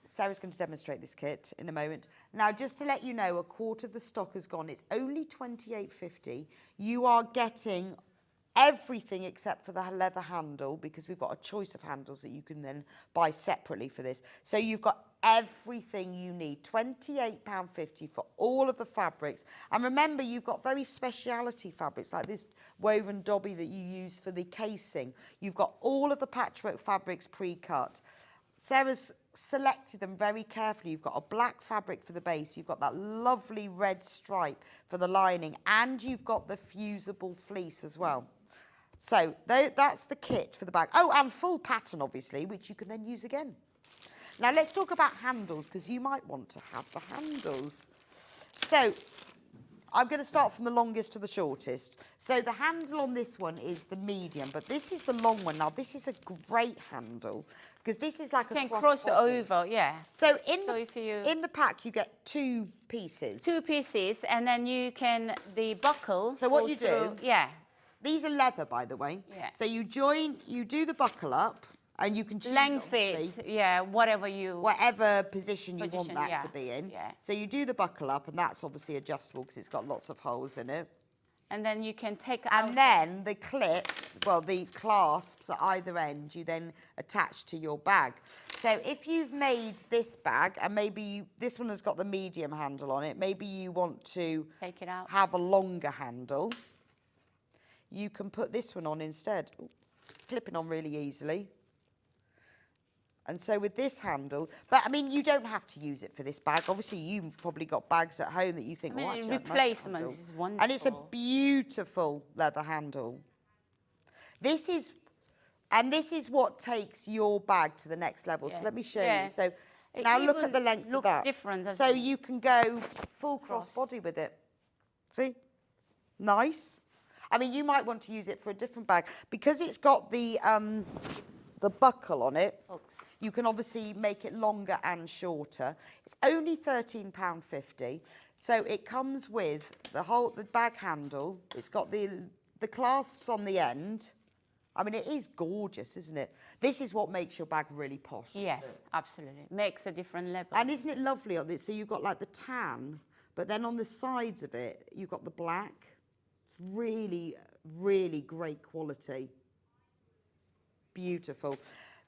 Sarah's going to demonstrate this kit in a moment. Now, just to let you know, a quarter of the stock has gone. It's only $28.50. You are getting everything except for the leather handle because we've got a choice of handles that you can then buy separately for this. So you've got everything you need, £28.50 for all of the fabrics. And remember, you've got very speciality fabrics like this woven dobby that you use for the casing. You've got all of the patchwork fabrics pre-cut. Sarah's selected them very carefully. You've got a black fabric for the base, you've got that lovely red stripe for the lining, and you've got the fusible fleece as well. So that's the kit for the bag. Oh, and full pattern, obviously, which you can then use again. Now, let's talk about handles, because you might want to have the handles. So I'm going to start from the longest to the shortest. So the handle on this one is the medium, but this is the long one. Now, this is a great handle, because this is like a cross over, yeah. So in the pack, you get two pieces. Two pieces, and then you can, the buckle. So what you do, these are leather, by the way. Yeah. So you do the buckle up, and you can choose length it, whatever position you want that to be in. Yeah. So you do the buckle up, and that's obviously adjustable because it's got lots of holes in it. And then you can take out. And then the clips, well, the clasps at either end, you then attach to your bag. So if you've made this bag, and maybe this one has got the medium handle on it, maybe you want to take it out, have a longer handle, you can put this one on instead. Ooh, clipping on really easily. And so with this handle, but I mean, you don't have to use it for this bag. Obviously, you've probably got bags at home that you think, I mean, actually, replacement is wonderful. And it's a beautiful leather handle. This is what takes your bag to the next level. So let me show you. So now look at the length of that. Different, so you can go full crossbody with it. See? Nice. I mean, you might want to use it for a different bag because it's got the buckle on it. You can obviously make it longer and shorter. It's only £13.50. So it comes with the bag handle. It's got the clasps on the end. I mean, it is gorgeous, isn't it? This is what makes your bag really posh. Yes, absolutely. Makes a different level. And isn't it lovely on this? So you've got like the tan, but then on the sides of it, you've got the black. It's really, really great quality. Beautiful.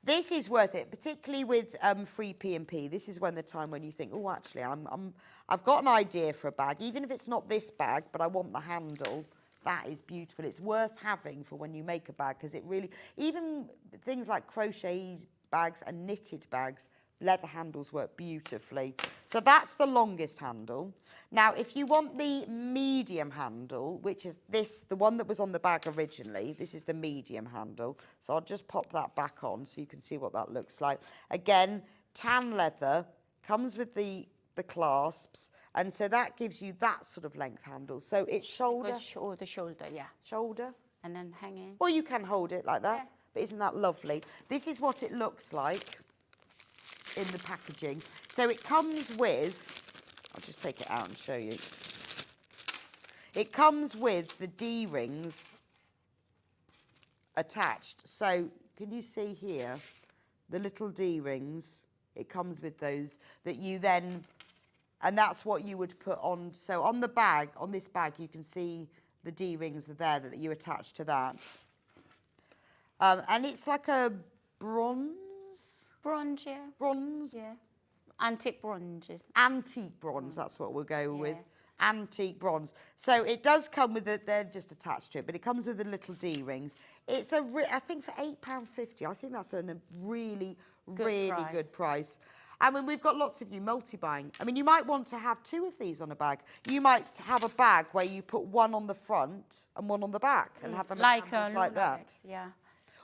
This is worth it, particularly with free P&P. This is the time when you think, oh, actually, I've got an idea for a bag, even if it's not this bag, but I want the handle that is beautiful. It's worth having for when you make a bag because it really, even things like crochet bags and knitted bags, leather handles work beautifully. So that's the longest handle. Now, if you want the medium handle, which is this, the one that was on the bag originally, this is the medium handle. So I'll just pop that back on so you can see what that looks like. Again, tan leather, comes with the clasps, and so that gives you that sort of length handle. So it's shoulder. The shoulder, yeah. Shoulder. And then hanging. Or you can hold it like that. Yeah. But isn't that lovely? This is what it looks like in the packaging. So it comes with, I'll just take it out and show you. It comes with the D-rings attached. So can you see here, the little D-rings? It comes with those that you then, and that's what you would put on. So on the bag, on this bag, you can see the D-rings are there that you attach to that. And it's like a bronze? Bronze, yeah. Bronze? Yeah. Antique bronze. Antique bronze, that's what we'll go with. Antique bronze. So it does come with it, they're just attached to it, but it comes with the little D-rings. It's I think for £8.50, I think that's a really good price. I mean, we've got lots of you multi-buying. I mean, you might want to have 2 of these on a bag. You might have a bag where you put one on the front and one on the back and have them like that. Yeah.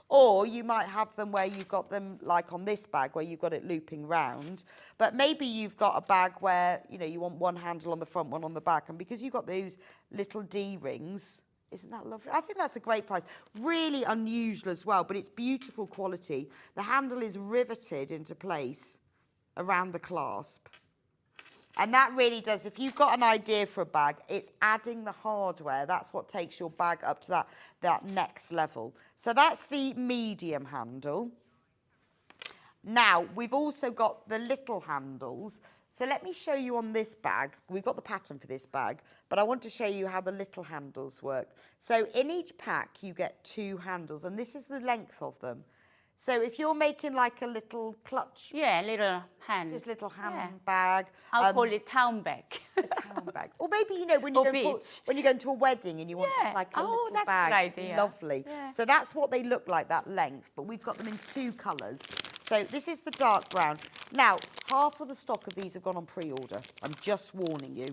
Or you might have them where you've got them like on this bag where you've got it looping round. But maybe you've got a bag where, you know, you want one handle on the front, one on the back. And because you've got those little D-rings, isn't that lovely? I think that's a great price. Really unusual as well, but it's beautiful quality. The handle is riveted into place around the clasp. And that really does, if you've got an idea for a bag, it's adding the hardware. That's what takes your bag up to that next level. So that's the medium handle. Now, we've also got the little handles. So let me show you on this bag. We've got the pattern for this bag, but I want to show you how the little handles work. So in each pack, you get 2 handles, and this is the length of them. So if you're making like a little clutch. Yeah, little hand. Just little handbag. I'll call it town bag. A town bag. Or maybe, you know, when you're going to a wedding and you want just like a little that's bag. a good idea. Lovely. Yeah. So that's what they look like, that length, but we've got them in 2 colours. So this is the dark brown. Now, half of the stock of these have gone on pre-order. I'm just warning you,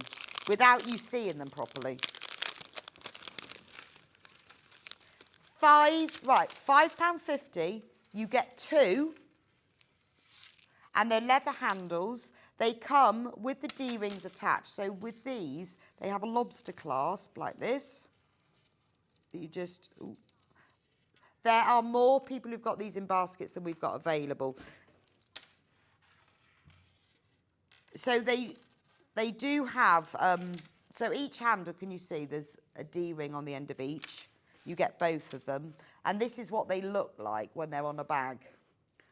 without you seeing them properly. £5.50. You get 2, and they're leather handles. They come with the D-rings attached. So with these, they have a lobster clasp like this. You just, ooh. There are more people who've got these in baskets than we've got available. So they do have, so each handle, can you see, there's a D-ring on the end of each. You get both of them. And this is what they look like when they're on a bag.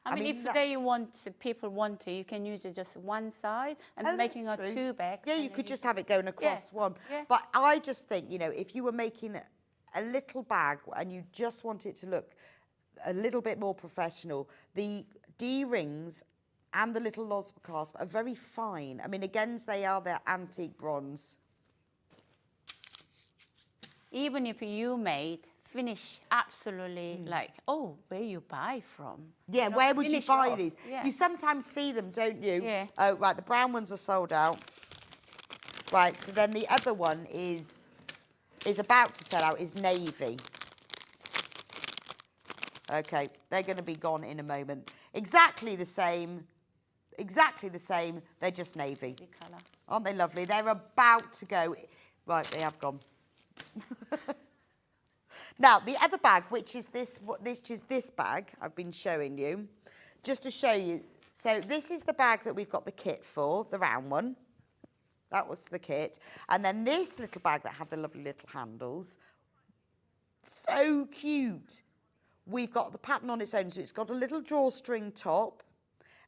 I mean, if people want to, you can use it just one side and making a 2 bags. Yeah, you could just have it going across one. Yeah. But I just think, you know, if you were making a little bag and you just want it to look a little bit more professional, the D-rings and the little lobster clasp are very fine. I mean, again, they're antique bronze. Even if you made finish absolutely like, oh, where you buy from? Yeah, you know, where would you buy these? Yeah. You sometimes see them, don't you? Yeah. Oh, right, the brown ones are sold out. Right, so then the other one is about to sell out, is navy. Okay, they're going to be gone in a moment. Exactly the same, they're just navy. Colour. Aren't they lovely? They're about to go. Right, they have gone. Now, the other bag, which is this bag I've been showing you, just to show you. So this is the bag that we've got the kit for, the round one. That was the kit. And then this little bag that had the lovely little handles. So cute. We've got the pattern on its own. So it's got a little drawstring top.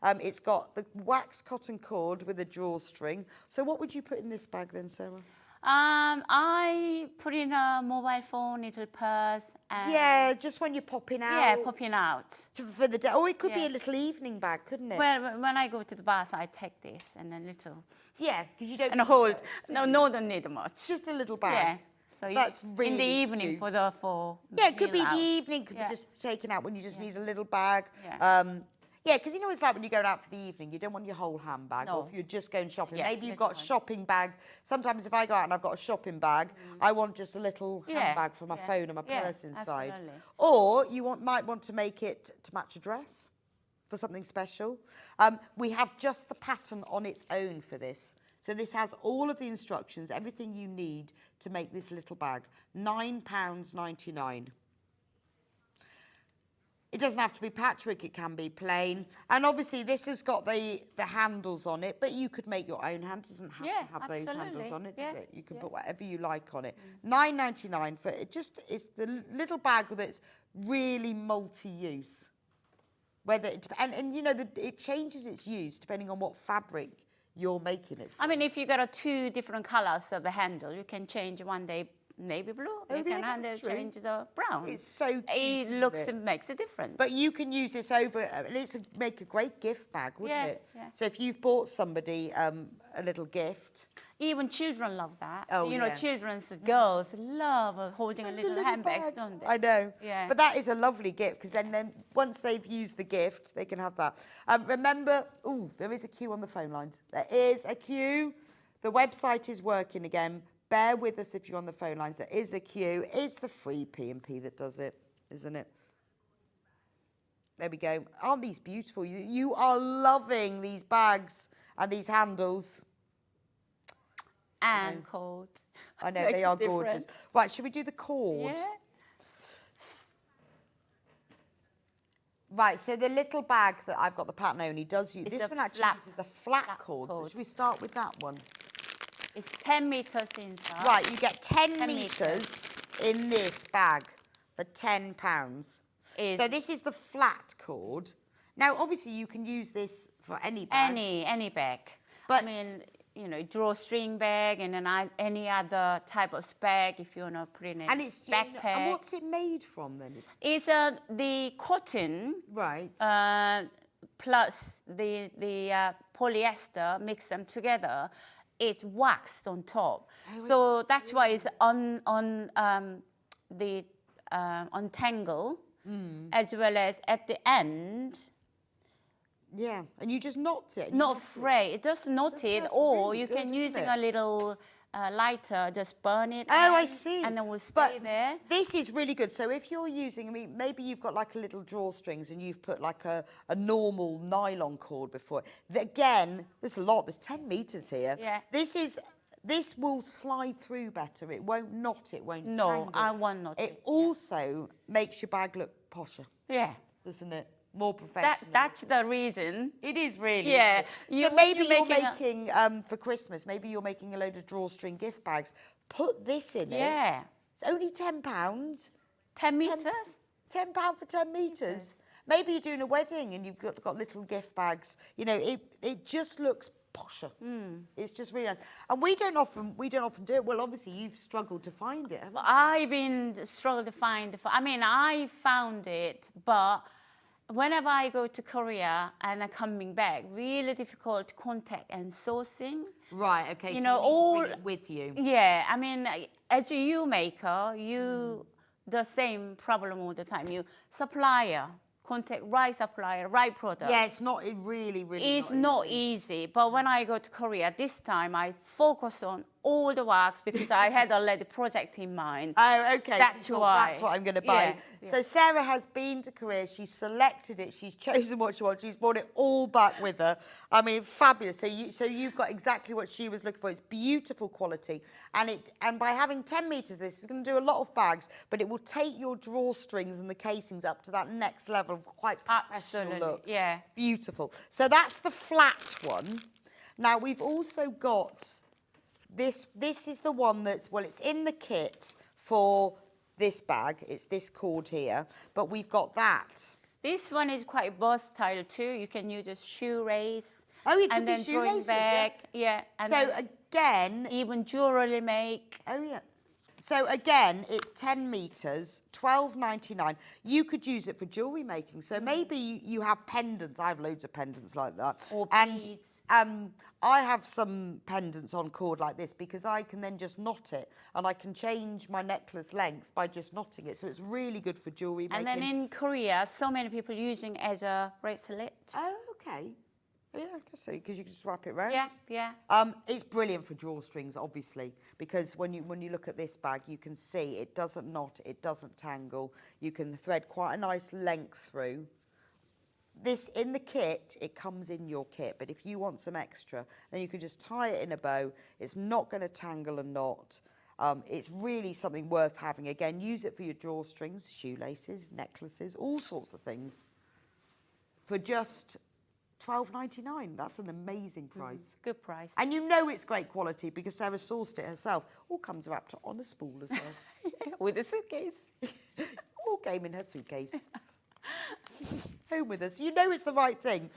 It's got the wax cotton cord with a drawstring. So what would you put in this bag then, Sarah? I put in a mobile phone, little purse. And Yeah, just when you're popping out. Yeah, popping out. For the day. Or it could be a little evening bag, couldn't it? Well, when I go to the bath, I take this and then little. Yeah, because you don't... And hold. No, don't need much. Just a little bag. Yeah. So That's in really the evening cute. for Yeah, it could be meal the out. evening, could Yeah. be just taken out when you just need a little bag. Yeah. Yeah, because you know what it's like when you're going out for the evening, you don't want your whole handbag, or No. if you're just going shopping. Yeah, Maybe you've little got a one. shopping bag. Sometimes if I go out and I've got a shopping bag, I want just a little Yeah, handbag for my yeah, phone and my yeah, purse inside. absolutely. Or you might want to make it to match a dress for something special. We have just the pattern on its own for this. So this has all of the instructions, everything you need to make this little bag. £9.99. It doesn't have to be patchwork, it can be plain. And obviously this has got the handles on it, but you could make your own hand. It doesn't have Yeah, to have those handles absolutely. on it, does Yeah, it? You can yeah. put whatever you like on it. £9.99 for it. Just it's the little bag that's really multi-use. Whether it, and you know it changes its use depending on what fabric you're making it from. I mean, if you got two different colors of the handle, you can change one day navy blue. Oh, you yeah, can that's true. change the brown. It's so cute, It isn't looks it? and makes a difference. But you can use this over, make a great gift bag, wouldn't Yeah, it? yeah. So if you've bought somebody a little gift. Even children love that. Oh, you know, yeah. children's girls love holding a little handbags, bag. don't they? I know. Yeah. But that is a lovely gift because then once they've used the gift, they can have that. Remember, there is a queue on the phone lines. There is a queue. The website is working again. Bear with us if you're on the phone lines. There is a queue. It's the free P&P that does it, isn't it? There we go. Aren't these beautiful? You are loving these bags and these handles. And cold. I know, Makes they a are gorgeous. difference. Right, should we do the cord? Yeah. Right, so the little bag that I've got the pattern only does use, It's this a one actually flat- uses a flat flat cord. So cord. should we start with that one? It's 10 meters inside. Right, you get 10 10 metres in this bag for £10. Is So this is the flat cord. Now, obviously, you can use this for any bag. any bag. But- I mean, you know, drawstring bag and then any other type of bag if you want to put in a And it's backpack. And what's it made from then? It's the cotton Right. plus the polyester, mix them together. It waxed on top, so that's why it's untangle, as well as at the end. Yeah, and you just knot it. Not fray. It just knot it, that's or really you good, can isn't using it? a little lighter, just burn it. Oh, I in, see. And then we'll stay But there. this is really good. So if you're using, I mean, maybe you've got like a little drawstrings and you've put like a normal nylon cord before it. Again, there's a lot. There's 10 metres here. Yeah. This will slide through better. It won't knot. It won't No, tangle. I won't knot It it, also makes your bag look posher, Yeah. doesn't it? More professional. That's the reason. It is really. Yeah, isn't it? So you- maybe you're you're making making for Christmas. Maybe you're making a load of drawstring gift bags. Put this in it. Yeah. It's only £10. 10 meters. £10 for 10 metres. Maybe you're doing a wedding and you've got little gift bags. You know, it just looks posher. It's just really nice. And we don't often do it. Well, obviously you've struggled to find it, haven't you? I've been struggling to find. I mean, I found it, but whenever I go to Korea and I'm coming back, really difficult to contact and sourcing. Right. Okay. You so know, you need to all- bring it with you. Yeah, I mean, as a maker, the same problem all the time. You supplier, contact right supplier, right product. Yeah, it's not really. It's not easy, but when I go to Korea this time, I focus on all the works because I had already project in mind. Oh, okay. That's so you thought, why. That's what I'm going to buy. Yeah, So Sarah has been to Korea. She's selected it. She's chosen what she wants. She's brought it all back with her. I mean, fabulous. So you've got exactly what she was looking for. It's beautiful quality, and by having 10 metres, this is going to do a lot of bags, but it will take your drawstrings and the casings up to that next level of quite professional Absolutely, look. yeah. Beautiful. So that's the flat one. Now we've also got. This is the one that's, well, it's in the kit for this bag. It's this cord here, but we've got that. This one is quite versatile too. You can use a shoelace. Oh, it could and be then drawing shoelaces, yeah. back. Yeah. And So then again, even jewelry make. oh yeah. So again, it's 10 metres, £12.99. You could use it for jewellery making. So maybe you have pendants. I have loads of pendants like that. Or and beads. I have some pendants on cord like this because I can then just knot it and I can change my necklace length by just knotting it. So it's really good for jewellery making. And then in Korea, so many people using as a bracelet. Oh, okay. Yeah, I guess so, because you can just wrap it round. Yeah, yeah. It's brilliant for drawstrings, obviously, because when you look at this bag, you can see it doesn't knot, it doesn't tangle. You can thread quite a nice length through. This, in the kit, it comes in your kit, but if you want some extra, then you can just tie it in a bow. It's not going to tangle and knot. It's really something worth having. Again, use it for your drawstrings, shoelaces, necklaces, all sorts of things. For just £12.99. That's an amazing price. Good price. And you know it's great quality because Sarah sourced it herself. All comes wrapped on a spool as well. With a suitcase. All came in her suitcase. Home with us. You know it's the right thing.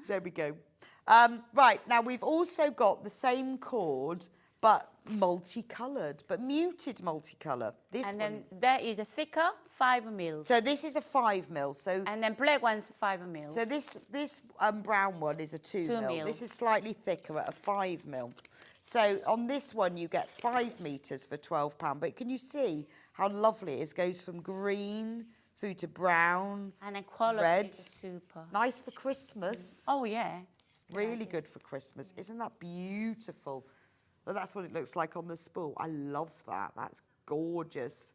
There we go. Right, now we've also got the same cord, but multicoloured, but muted multicolour. This And then one's- there is a thicker 5 mils. So this is a 5 mil. So And then black one's 5 mils. So this brown one is a 2 mil. mil. This is slightly thicker at a 5 mil. So on this one you get 5 metres for £12. But can you see how lovely it is? Goes from green through to brown, And then quality red. is super. Nice for Christmas. Oh, yeah. Really good for Christmas. Isn't that beautiful? Well, that's what it looks like on the spool. I love that. That's gorgeous.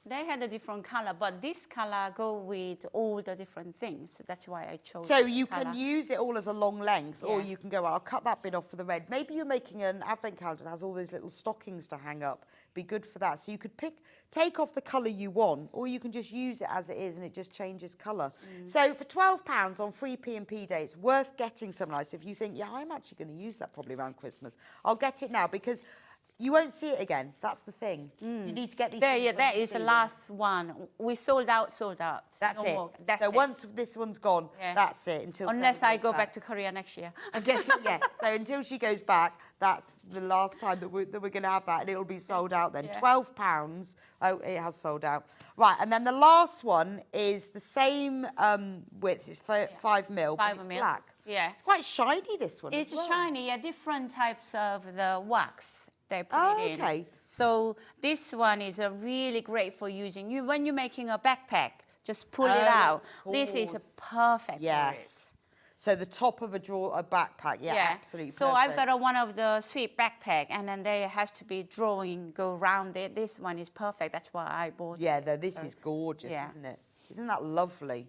They had a different color, but this color go with all the different things. So that's why I chose So this you colour. can use it all as a long length, or Yeah. you can go, I'll cut that bit off for the red. Maybe you're making an advent calendar that has all those little stockings to hang up. Be good for that. So you could take off the colour you want, or you can just use it as it is and it just changes colour. So for £12 on free P&P day, it's worth getting some nice. If you think, yeah, I'm actually going to use that probably around Christmas, I'll get it now because you won't see it again. That's the thing. You need to get these There, things yeah, when that you is see the them. last one. We sold out. That's No it. more. That's so it. once this one's gone, Yeah. that's it. Until Unless Sarah I goes go back to Korea next year. I guess, yeah. So until she goes back, that's the last time that we're going to have that, and it'll be sold out then. Yeah. £12. Oh, it has sold out. Right, and then the last one is the same width. It's 5 mil, but 5 it's mil. black. Yeah. It's quite shiny, this one. It's as well. shiny, yeah, different types of the wax they put Oh, it in. okay. So this one is really great for using. When you're making a backpack, just pull it Oh, out. of This is course. perfect for it. Yes. So the top of a backpack, yeah, absolutely So I've perfect. got one of the sweet backpack, and then there has to be drawing go around it. This one is perfect. That's why I bought it. Yeah, though, this is gorgeous, yeah. isn't it? Isn't that lovely?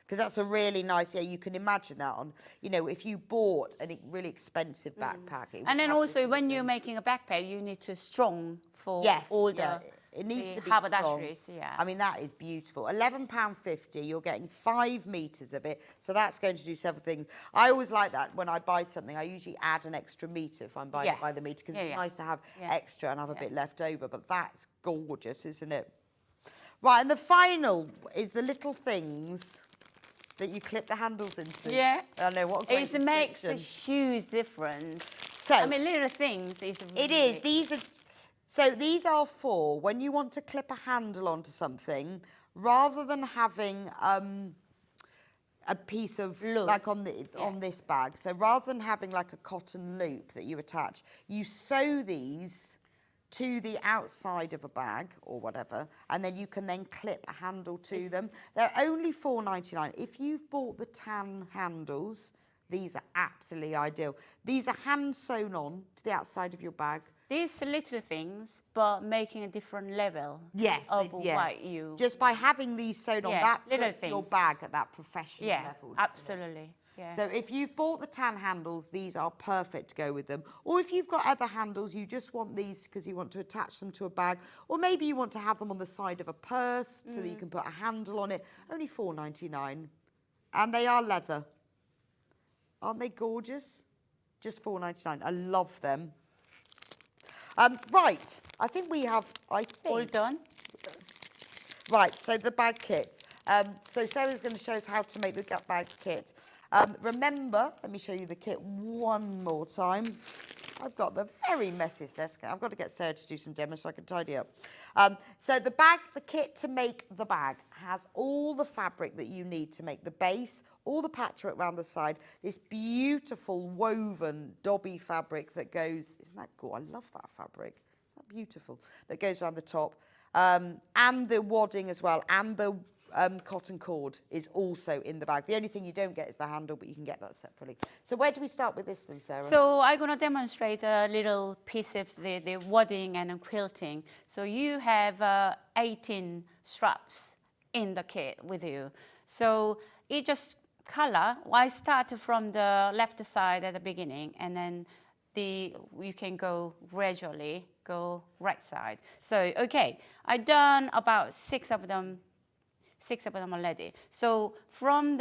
Because that's a really nice, yeah, you can imagine that on, you know, if you bought a really expensive backpack. It would And then have also this when little- you're making a backpack, you need to strong for Yes, all yeah, the it needs the to be strong. haberdasheries, yeah. I mean, that is beautiful. £11.50, you're getting 5 metres of it, so that's going to do several things. I always like that when I buy something. I usually add an extra metre if I'm buying it by the metre, because it's nice to have extra and have a bit left over, but that's gorgeous, isn't it? Right, and the final is the little things that you clip the handles into. Yeah. I know, what a great It makes a description. huge difference. So, I mean, little things is it is. These are for when you want to clip a handle onto something, rather than having a piece of Loop. like on this bag. So rather than having like a cotton loop that you attach, you sew these to the outside of a bag or whatever, and then you can then clip a handle to them. They're only £4.99. If you've bought the tan handles, these are absolutely ideal. These are hand sewn on to the outside of your bag. These little things, but making a different level Yes, of what you... just by having these sewn on, Yeah, that little puts your things. bag at that professional Yeah, level. doesn't it? absolutely. Yeah. So if you've bought the tan handles, these are perfect to go with them. Or if you've got other handles, you just want these because you want to attach them to a bag. Or maybe you want to have them on the side of a purse so that you can put a handle on it. Only £4.99. And they are leather. Aren't they gorgeous? Just £4.99. I love them. Right, I think we have, All done? Right, so the bag kit. So Sarah's going to show us how to make the bags kit. Remember, let me show you the kit one more time. I've got the very messiest desk. I've got to get Sarah to do some demos so I can tidy up. So the kit to make the bag has all the fabric that you need to make the base, all the patchwork around the side, this beautiful woven dobby fabric that goes, isn't that cool? I love that fabric. Isn't that beautiful? That goes around the top. And the wadding as well, and the cotton cord is also in the bag. The only thing you don't get is the handle, but you can get that separately. So where do we start with this then, Sarah? So I'm going to demonstrate a little piece of the wadding and quilting. So you have 18 straps in the kit with you. So it just color. I start from the left side at the beginning, and then you can go gradually, go right side. So, okay, I've done about six of them already. So from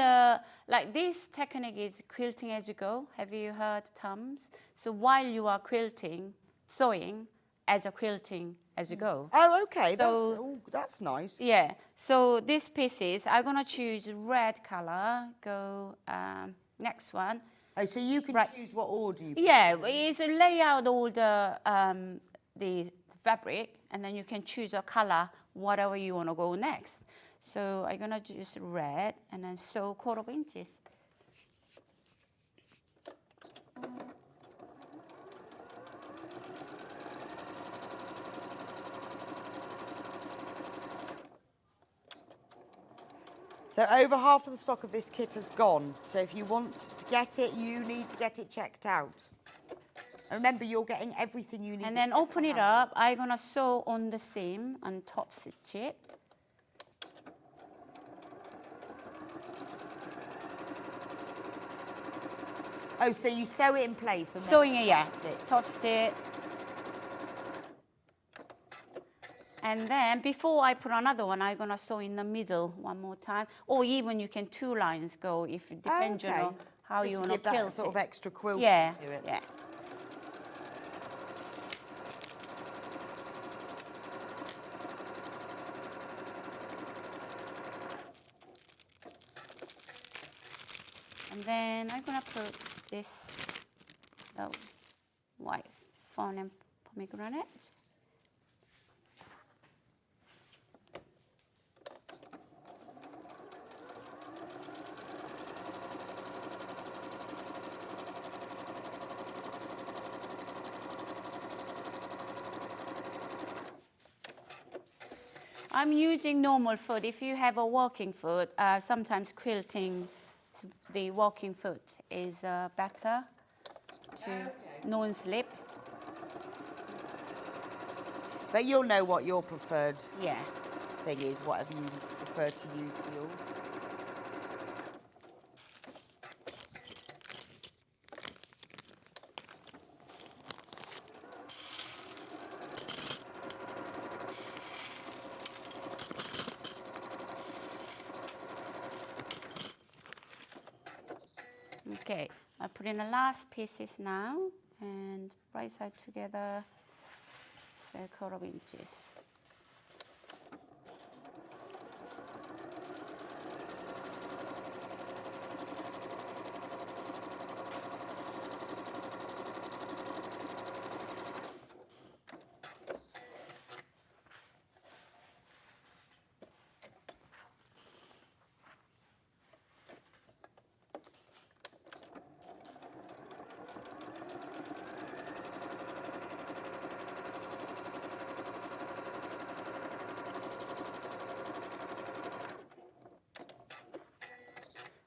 like this technique is quilting as you go. Have you heard terms? So while you are quilting, sewing as a quilting as you go. Oh, okay, So, that's nice. Yeah, so these pieces, I'm gonna choose red color, go next one. Oh, so you can choose what order you put Yeah, in. it's lay out all the fabric, and then you can choose a color, whatever you want to go next. So I'm gonna choose red, and then sew 1/4 inches. So over half of the stock of this kit has gone. So if you want to get it, you need to get it checked out. And remember, you're getting everything you need. And then open it up. I'm gonna sew on the seam and top stitch it. Oh, so you sew it in place and Sewing then it, yeah. top stitch. Top stitch. And then before I put another one, I'm gonna sew in the middle one more time. Or even you can 2 lines go if it depends Okay. on how Just you to wanna give that quilt sort of it. extra quilt Yeah, to it. yeah. And then I'm gonna put this, the white fawn and pomegranate. I'm using normal foot. If you have a walking foot, sometimes quilting, the walking foot is better to non-slip. But you'll know what your preferred Yeah. thing is, whatever you prefer to use for yours. Okay, I put in the last pieces now, and right side together, so 1/4 inches.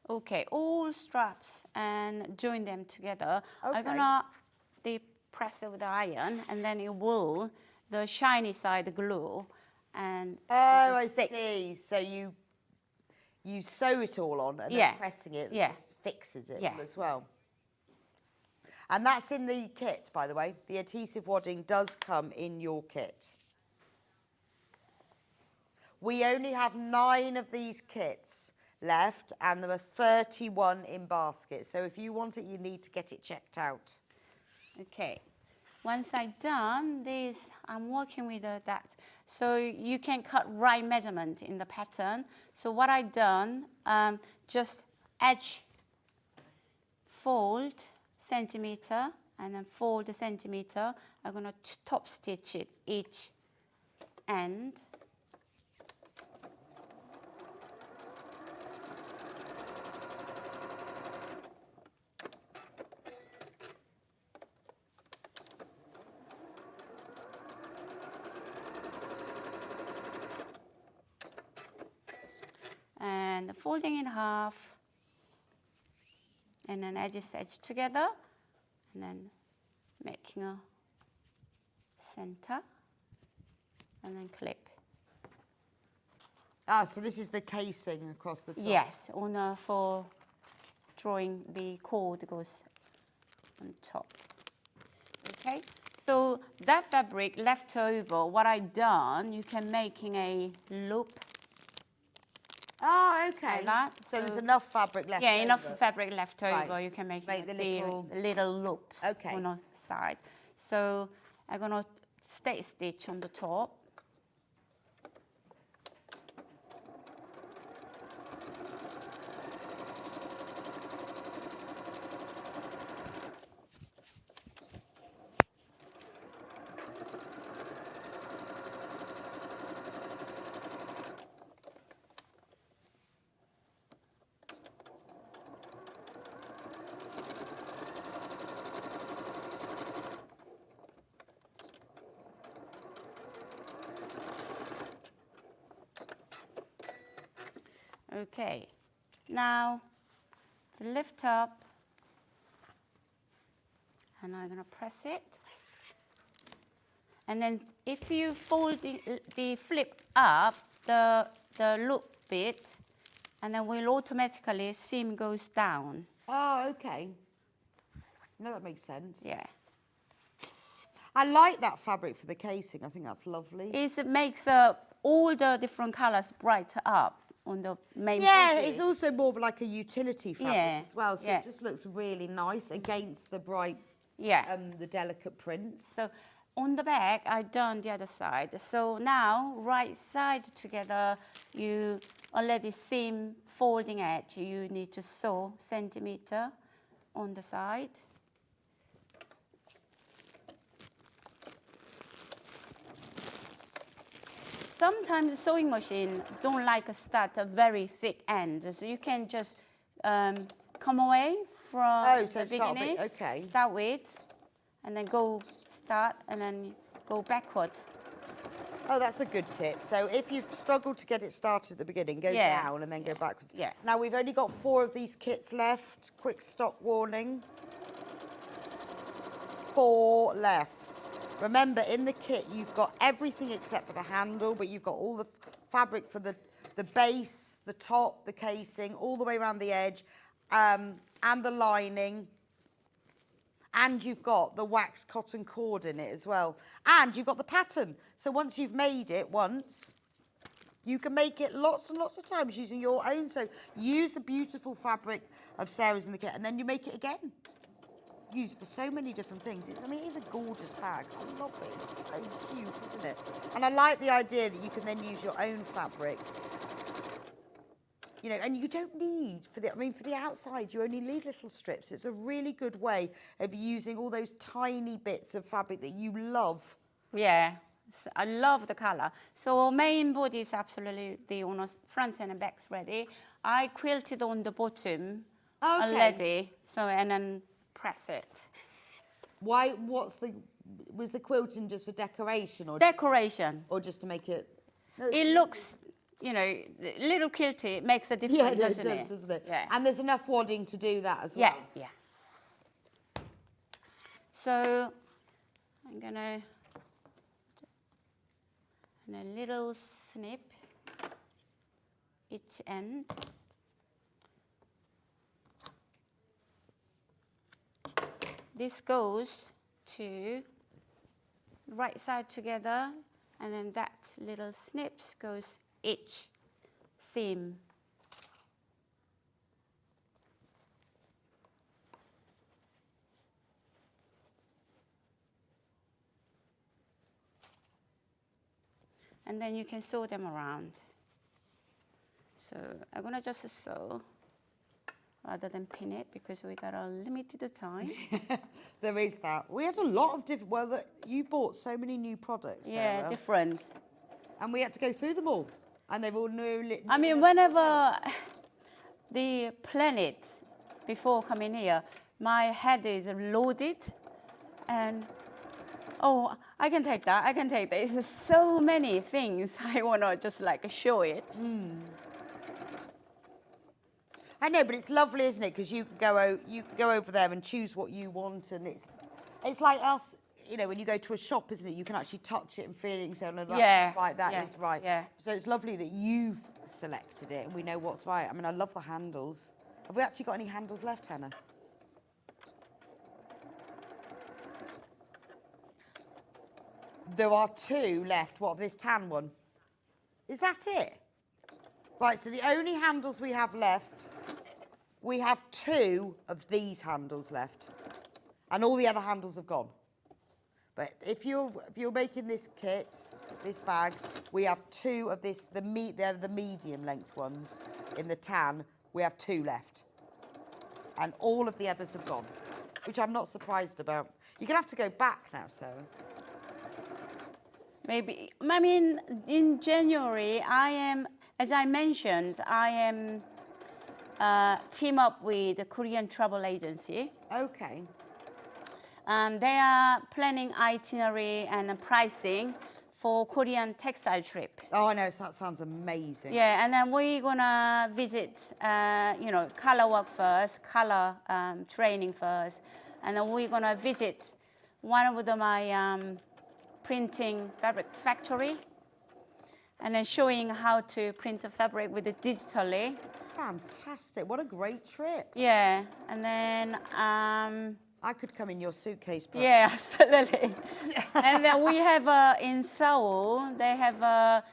Okay, all straps and join them together. Okay. I'm gonna press it with the iron, and then it will, the shiny side glue, and Oh, I it'll stick. see. So you sew it all on, and Yeah. then pressing it Yeah. just fixes it Yeah. all as well. And that's in the kit, by the way. The adhesive wadding does come in your kit. We only have 9 of these kits left, and there are 31 in basket. So if you want it, you need to get it checked out. Okay, once I've done this, I'm working with that. So you can cut right measurement in the pattern. So what I've done, just edge fold centimeter and then fold a centimeter. I'm going to top stitch it each end. And folding in half, and then edges to edge together, and then making a center, and then clip. Ah, so this is the casing across the top. Yes, for drawing the cord goes on top. Okay, so that fabric left over, what I done, you can making a loop. Oh, okay. Like that. So there's enough fabric left over. Yeah, enough fabric left over. Right. You can make the little loops Okay. on the side. So I'm going to stitch on the top. Okay, now to lift up, and I'm going to press it. And then if you fold the flip up, the loop bit, and then will automatically seam goes down. Oh, okay. No, that makes sense. Yeah. I like that fabric for the casing. I think that's lovely. It makes all the different colors brighter up on the main Yeah, pieces. it's also more of like a utility fabric Yeah, as well. So yeah. it just looks really nice against the bright, Yeah. the delicate prints. So on the back, I've done the other side. So now, right side together, you already seam folding edge. You need to sew centimeter on the side. Sometimes the sewing machine don't like to start a very thick end, so you can just come away from so the start a bit- beginning. okay. Start with, and then go start, and then go backward. Oh, that's a good tip. So if you've struggled to get it started at the beginning, go Yeah. down and then go backwards. Yeah. Now, we've only got 4 of these kits left. Quick stock warning. 4 left. Remember, in the kit, you've got everything except for the handle, but you've got all the fabric for the base, the top, the casing, all the way around the edge, and the lining. And you've got the waxed cotton cord in it as well. And you've got the pattern. So once you've made it once, you can make it lots and lots of times using your own. So use the beautiful fabric of Sarah's in the kit, and then you make it again. Use it for so many different things. I mean, it is a gorgeous bag. I love it. It's so cute, isn't it? And I like the idea that you can then use your own fabrics. You know, and you don't need, for the outside, you only need little strips. It's a really good way of using all those tiny bits of fabric that you love. Yeah, so I love the color. So our main body is absolutely on the front and the back's ready. I quilted on the bottom already, so and then press it. Why? Was the quilting just for decoration or Decoration. just to make it? No, It looks, you know, the little quilty makes a difference, yeah, it doesn't does, it? doesn't it? Yeah. And there's enough wadding to do that as Yeah, well. yeah. So I'm gonna and a little snip each end. This goes to right side together, and then that little snips goes each seam. And then you can sew them around. So I'm gonna just sew rather than pin it because we got a limited time. There is that. We had a lot of different. Well, you bought so many new products. Yeah, Sarah, different. and we had to go through them all, and they've all new. I mean, whenever the planet before coming here, my head is loaded, and oh, I can take that. I can take that. It's so many things I want to just like show it. I know, but it's lovely, isn't it? Because you can go over there and choose what you want, and it's like us. You know, when you go to a shop, isn't it? You can actually touch it and feel it and say, "No, that's right, that is right." Yeah. So it's lovely that you've selected it and we know what's right. I mean, I love the handles. Have we actually got any handles left, Hannah? There are 2 left. What, of this tan one? Is that it? Right, so the only handles we have left, we have 2 of these handles left. And all the other handles have gone. But if you're making this kit, this bag, we have 2 of this, they're the medium length ones in the tan. We have 2 left. And all of the others have gone, which I'm not surprised about. You're going to have to go back now, Sarah. Maybe, I mean, in January, as I mentioned, I am team up with the Korean travel agency. Okay. They are planning itinerary and pricing for Korean textile trip. Oh, I know, that sounds amazing. Yeah, and then we're gonna visit, color work first, color training first, and then we're gonna visit one of my printing fabric factory, and then showing how to print a fabric with it digitally. Fantastic, what a great trip. Yeah, and then I could come in your suitcase. yeah, absolutely. And then we have in Seoul, they have a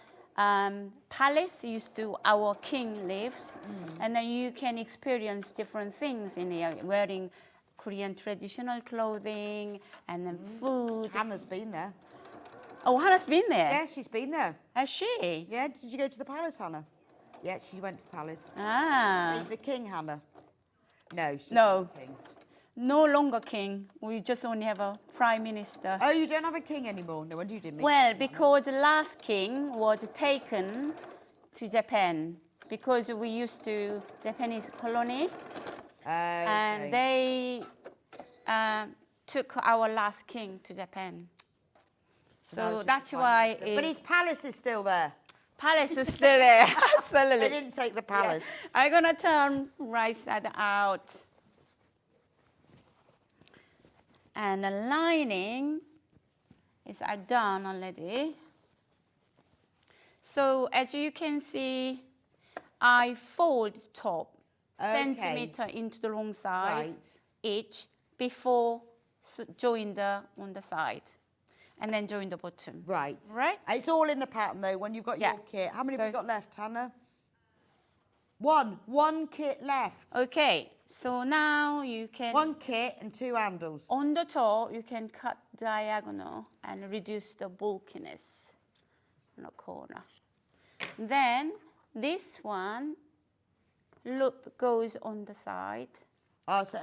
palace used to our king lives, and then you can experience different things in here, wearing Korean traditional clothing and then food. Hannah's been there. Oh, Hannah's been there? Yeah, she's been there. Has she? Yeah, did you go to the palace, Hannah? Yeah, she went to the palace. Ah. Meet the king, Hannah? No, she's No. not the king. No longer king. We just only have a prime minister. Oh, you don't have a king anymore? No wonder you didn't meet Well, him. because the last king was taken to Japan because we used to Japanese colony, and they took our last king to Japan. So that's why. But his palace is still there. Palace is still there. Absolutely. They didn't take the palace. Yeah. I'm gonna turn right side out. And the lining is done already. So as you can see, I fold top centimeter into the wrong side each before join on the side, and then join the bottom. Right. Right? It's all in the pattern though. When you've got your kit, how many have we got left, Hannah? One kit left. Okay. So now you can. 1 kit and 2 handles. On the top, you can cut diagonal and reduce the bulkiness in the corner. Then this one loop goes on the side.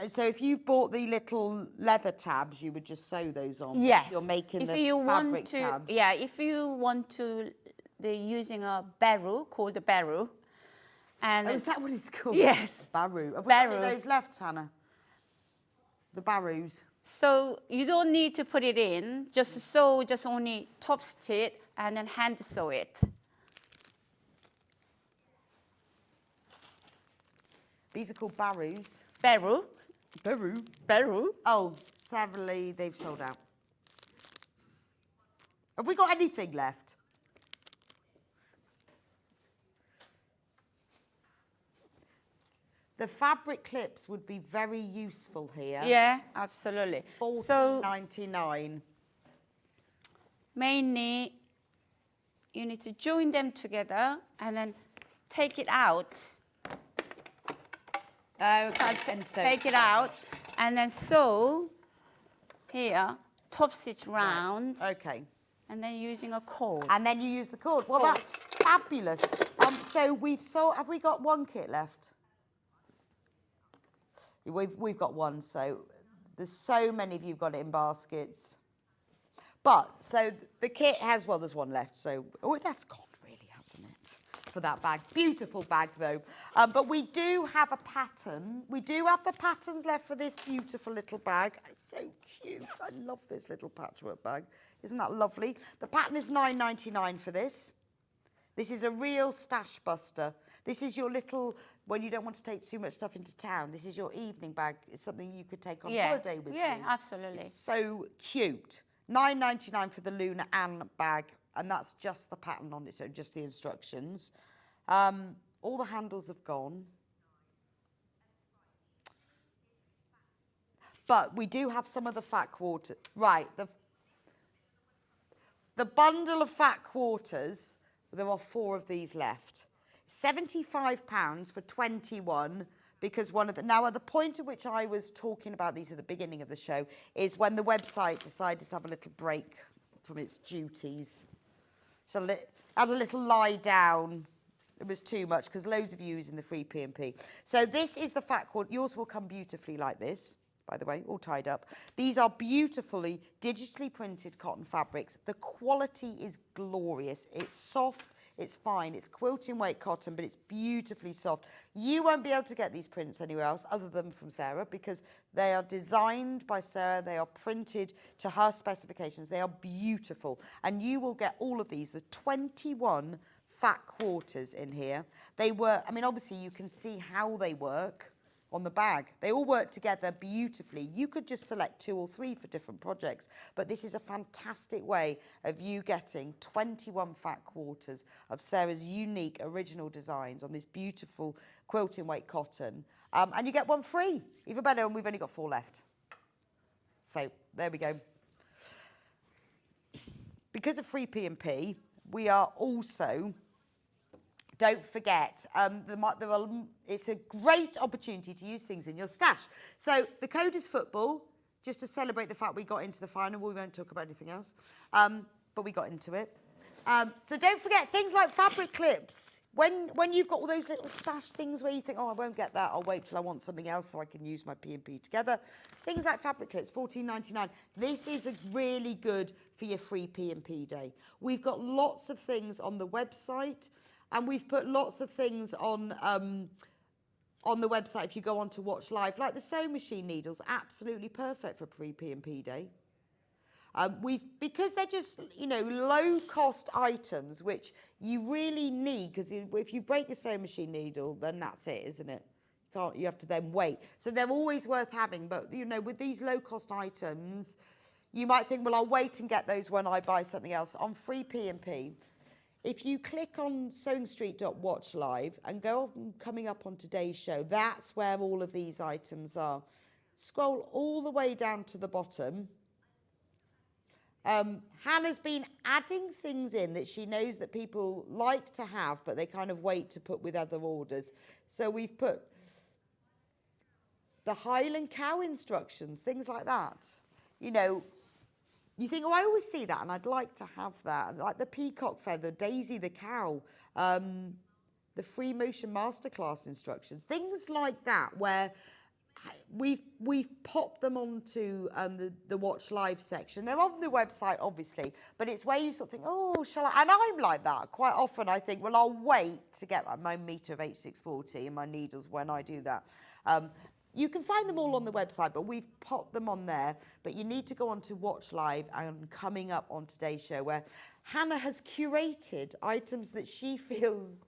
So if you've bought the little leather tabs, you would just sew those on. Yes. You're making if the you fabric want to, tabs. Yeah, if you want to, they're using a barrow called a barrow. And is that what it's called? Yes. Barrow. Have we got any of Barrow. those left, Hannah? The barrows. So you don't need to put it in, just sew, just only top stitch and then hand sew it. These are called barrows. Barrow. Barrow? Barrow. Oh, sadly, they've sold out. Have we got anything left? The fabric clips would be very useful here. Yeah, absolutely. So $14.99. mainly, you need to join them together and then take it out. Take it out and then sew here, top stitch round. Okay. And then using a cord. And then you use the cord. Well, that's fabulous. So we've sold. Have we got 1 kit left? We've got one, so there's so many of you got it in baskets. But, so the kit has, well, there's one left, so, oh, that's gone really, hasn't it? For that bag. Beautiful bag, though. But we do have a pattern. We do have the patterns left for this beautiful little bag. It's so cute. I love this little patchwork bag. Isn't that lovely? The pattern is £9.99 for this. This is a real stash buster. This is your little, when you don't want to take too much stuff into town, this is your evening bag. It's something you could take on holiday with you. Yeah, absolutely. It's so cute. £9.99 for the Luna Ann bag, and that's just the pattern on it, so just the instructions. All the handles have gone. But we do have some of the fat quarters. Right, the bundle of fat quarters, there are 4 of these left. £75 for 21, because one of the, now at the point at which I was talking about these at the beginning of the show is when the website decided to have a little break from its duties. So had a little lie down. It was too much because loads of you using the free P&P. So this is the fat cord. Yours will come beautifully like this, by the way, all tied up. These are beautifully digitally printed cotton fabrics. The quality is glorious. It's soft. It's fine. It's quilting weight cotton, but it's beautifully soft. You won't be able to get these prints anywhere else other than from Sarah because they are designed by Sarah. They are printed to her specifications. They are beautiful. And you will get all of these, the 21 fat quarters in here. They work, I mean, obviously you can see how they work on the bag. They all work together beautifully. You could just select 2 or 3 for different projects, but this is a fantastic way of you getting 21 fat quarters of Sarah's unique original designs on this beautiful quilting weight cotton. And you get one free, even better, and we've only got 4 left. So there we go. Because of free P&P, we are also, don't forget, it's a great opportunity to use things in your stash. So the code is football, just to celebrate the fact we got into the final. We won't talk about anything else, but we got into it. So don't forget things like fabric clips. When you've got all those little stash things where you think, oh, I won't get that, I'll wait till I want something else so I can use my P&P together. Things like fabric clips, $14.99. This is really good for your free P&P day. We've got lots of things on the website. And we've put lots of things on the website if you go on to watch live, like the sewing machine needles, absolutely perfect for free P&P day. Because they're just, you know, low-cost items, which you really need, because if you break your sewing machine needle, then that's it, isn't it? You have to then wait. So they're always worth having, but, you know, with these low-cost items, you might think, well, I'll wait and get those when I buy something else. On free P&P, if you click on sewingstreet.watchlive and go coming up on today's show, that's where all of these items are. Scroll all the way down to the bottom. Hannah's been adding things in that she knows that people like to have, but they kind of wait to put with other orders. So we've put the Highland cow instructions, things like that. You know, you think, oh, I always see that, and I'd like to have that. Like the peacock feather, Daisy the cow, the free motion masterclass instructions, things like that, where we've popped them onto the watch live section. They're on the website, obviously, but it's where you sort of think, oh, shall I? And I'm like that. Quite often I think, well, I'll wait to get my meter of H640 and my needles when I do that. You can find them all on the website, but we've popped them on there. But you need to go on to Watch Live and coming up on today's show, where Hannah has curated items that she feels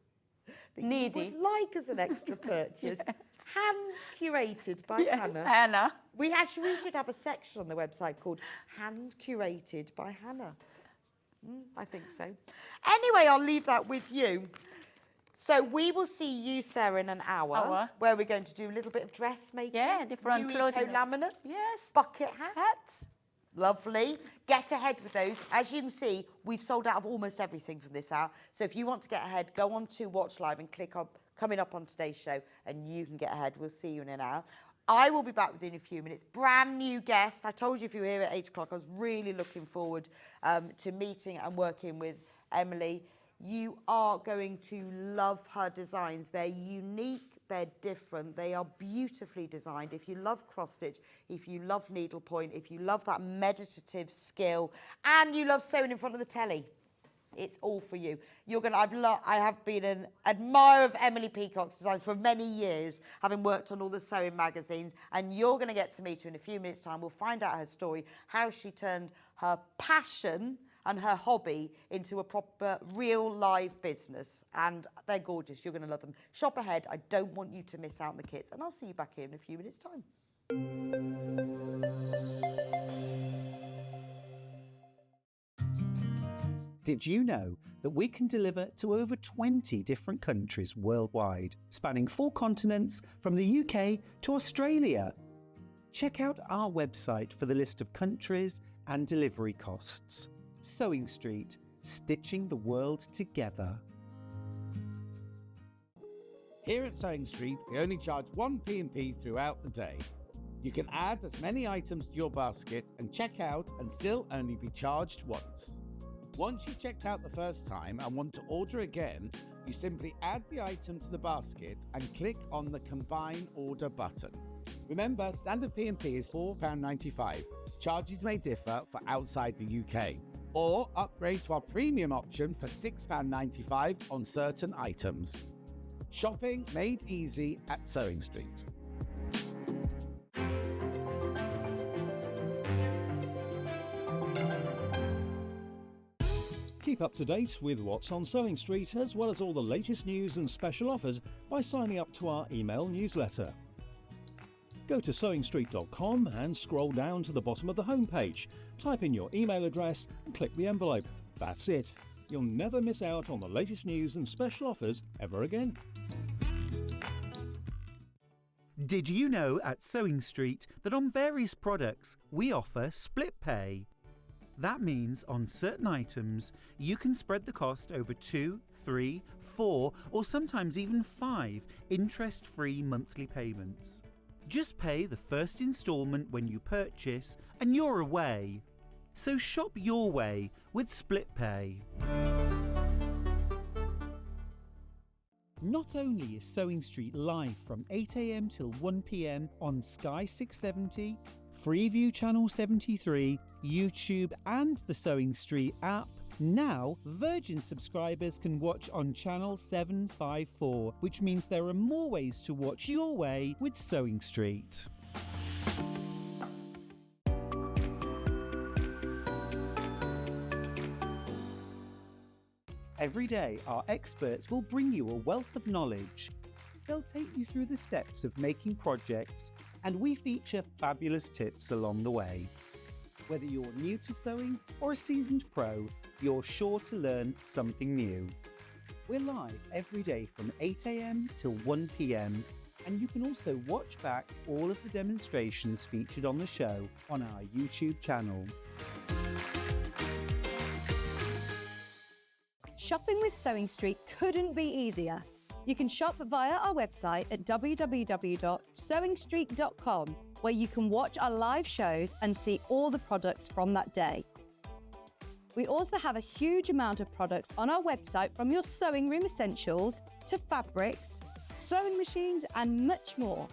that you would like as an extra purchase. Yeah. Hand curated by Hannah. Hannah. We should have a section on the website called Hand Curated by Hannah. I think so. Anyway, I'll leave that with you. So we will see you, Sarah, in an hour, where we're going to do a little bit of dressmaking. Yeah, different clothing. Laminates. Yes. Bucket hats. Lovely. Get ahead with those. As you can see, we've sold out of almost everything from this hour. So if you want to get ahead, go on to Watch Live and click on coming up on today's show, and you can get ahead. We'll see you in an hour. I will be back within a few minutes. Brand new guest. I told you if you were here at 8 o'clock, I was really looking forward to meeting and working with Emily. You are going to love her designs. They're unique, they're different. They are beautifully designed. If you love cross stitch, if you love needlepoint, if you love that meditative skill, and you love sewing in front of the telly, it's all for you. I have been an admirer of Emily Peacock's designs for many years, having worked on all the sewing magazines, and you're going to get to meet her in a few minutes' time. We'll find out her story, how she turned her passion and her hobby into a proper, real, live business. And they're gorgeous. You're going to love them. Shop ahead. I don't want you to miss out on the kits. And I'll see you back here in a few minutes' time. Did you know that we can deliver to over 20 different countries worldwide, spanning 4 continents from the UK to Australia? Check out our website for the list of countries and delivery costs. Sewing Street, stitching the world together. Here at Sewing Street, we only charge 1 P&P throughout the day. You can add as many items to your basket and check out and still only be charged once. Once you've checked out the first time and want to order again, you simply add the item to the basket and click on the Combine Order button. Remember, standard P&P is £4.95. Charges may differ for outside the UK. Or upgrade to our premium option for £6.95 on certain items. Shopping made easy at Sewing Street. Keep up to date with what's on Sewing Street, as well as all the latest news and special offers by signing up to our email newsletter. Go to sewingstreet.com and scroll down to the bottom of the homepage. Type in your email address and click the envelope. That's it. You'll never miss out on the latest news and special offers ever again. Did you know at Sewing Street that on various products we offer split pay? That means on certain items you can spread the cost over 2, 3, 4 or sometimes even 5 interest-free monthly payments. Just pay the first instalment when you purchase and you're away. So shop your way with split pay. Not only is Sewing Street live from 8 AM till 1 PM on Sky 670, Freeview Channel 73, YouTube and the Sewing Street app, now Virgin subscribers can watch on Channel 754, which means there are more ways to watch your way with Sewing Street. Every day, our experts will bring you a wealth of knowledge. They'll take you through the steps of making projects, and we feature fabulous tips along the way. Whether you're new to sewing or a seasoned pro, you're sure to learn something new. We're live every day from 8 AM till 1 PM, and you can also watch back all of the demonstrations featured on the show on our YouTube channel. Shopping with Sewing Street couldn't be easier. You can shop via our website at www.sewingstreet.com, where you can watch our live shows and see all the products from that day. We also have a huge amount of products on our website, from your sewing room essentials to fabrics, sewing machines and much more.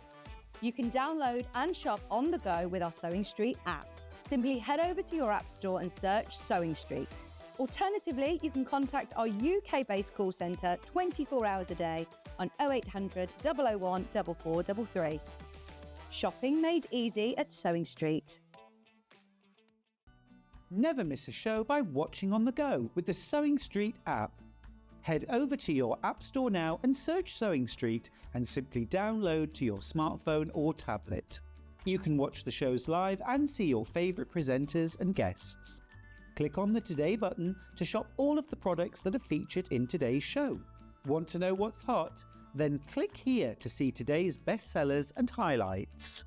You can download and shop on the go with our Sewing Street app. Simply head over to your app store and search Sewing Street. Alternatively, you can contact our UK-based call centre 24 hours a day on 0800 001 4433. Shopping made easy at Sewing Street. Never miss a show by watching on the go with the Sewing Street app. Head over to your app store now and search Sewing Street and simply download to your smartphone or tablet. You can watch the shows live and see your favourite presenters and guests. Click on the Today button to shop all of the products that are featured in today's show. Want to know what's hot? Then click here to see today's bestsellers and highlights.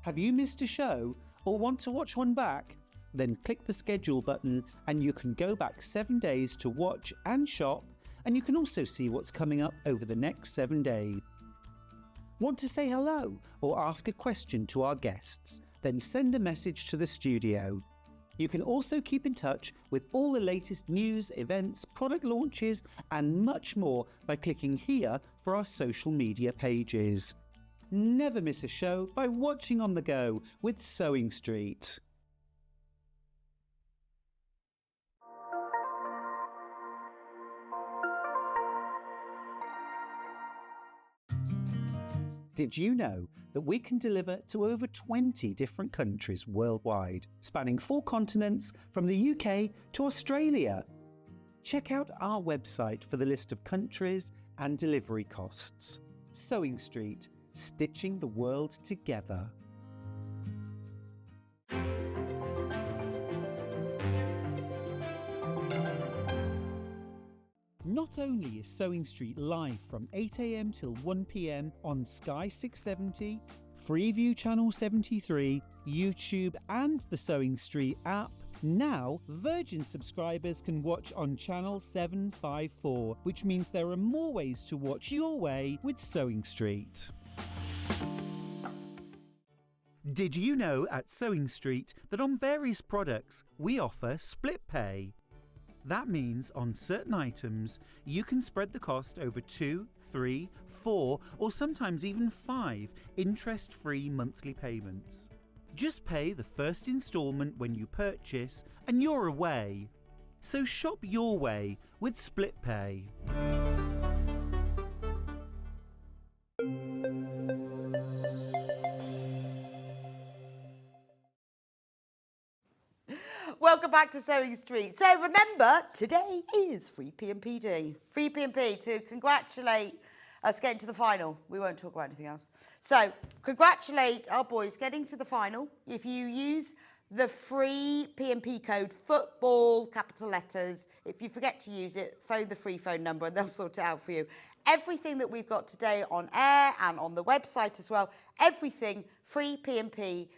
Have you missed a show or want to watch one back? Then click the schedule button and you can go back 7 days to watch and shop, and you can also see what's coming up over the next 7 days. Want to say hello or ask a question to our guests? Then send a message to the studio. You can also keep in touch with all the latest news, events, product launches, and much more by clicking here for our social media pages. Never miss a show by watching on the go with Sewing Street. Did you know that we can deliver to over 20 different countries worldwide, spanning 4 continents from the UK to Australia? Check out our website for the list of countries and delivery costs. Sewing Street, stitching the world together. Not only is Sewing Street live from 8 AM till 1 PM on Sky 670, Freeview Channel 73, YouTube and the Sewing Street app, now Virgin subscribers can watch on Channel 754, which means there are more ways to watch your way with Sewing Street. Did you know at Sewing Street that on various products we offer split pay? That means on certain items, you can spread the cost over 2, 3, 4, or sometimes even 5 interest-free monthly payments. Just pay the first instalment when you purchase and you're away. So shop your way with split pay. Welcome back to Sewing Street. So remember, today is Free P&P Day. Free P&P to congratulate us getting to the final. We won't talk about anything else. So congratulate our boys getting to the final. If you use the free P&P code, football, capital letters, if you forget to use it, phone the free phone number and they'll sort it out for you. Everything that we've got today on air and on the website as well, everything free P&P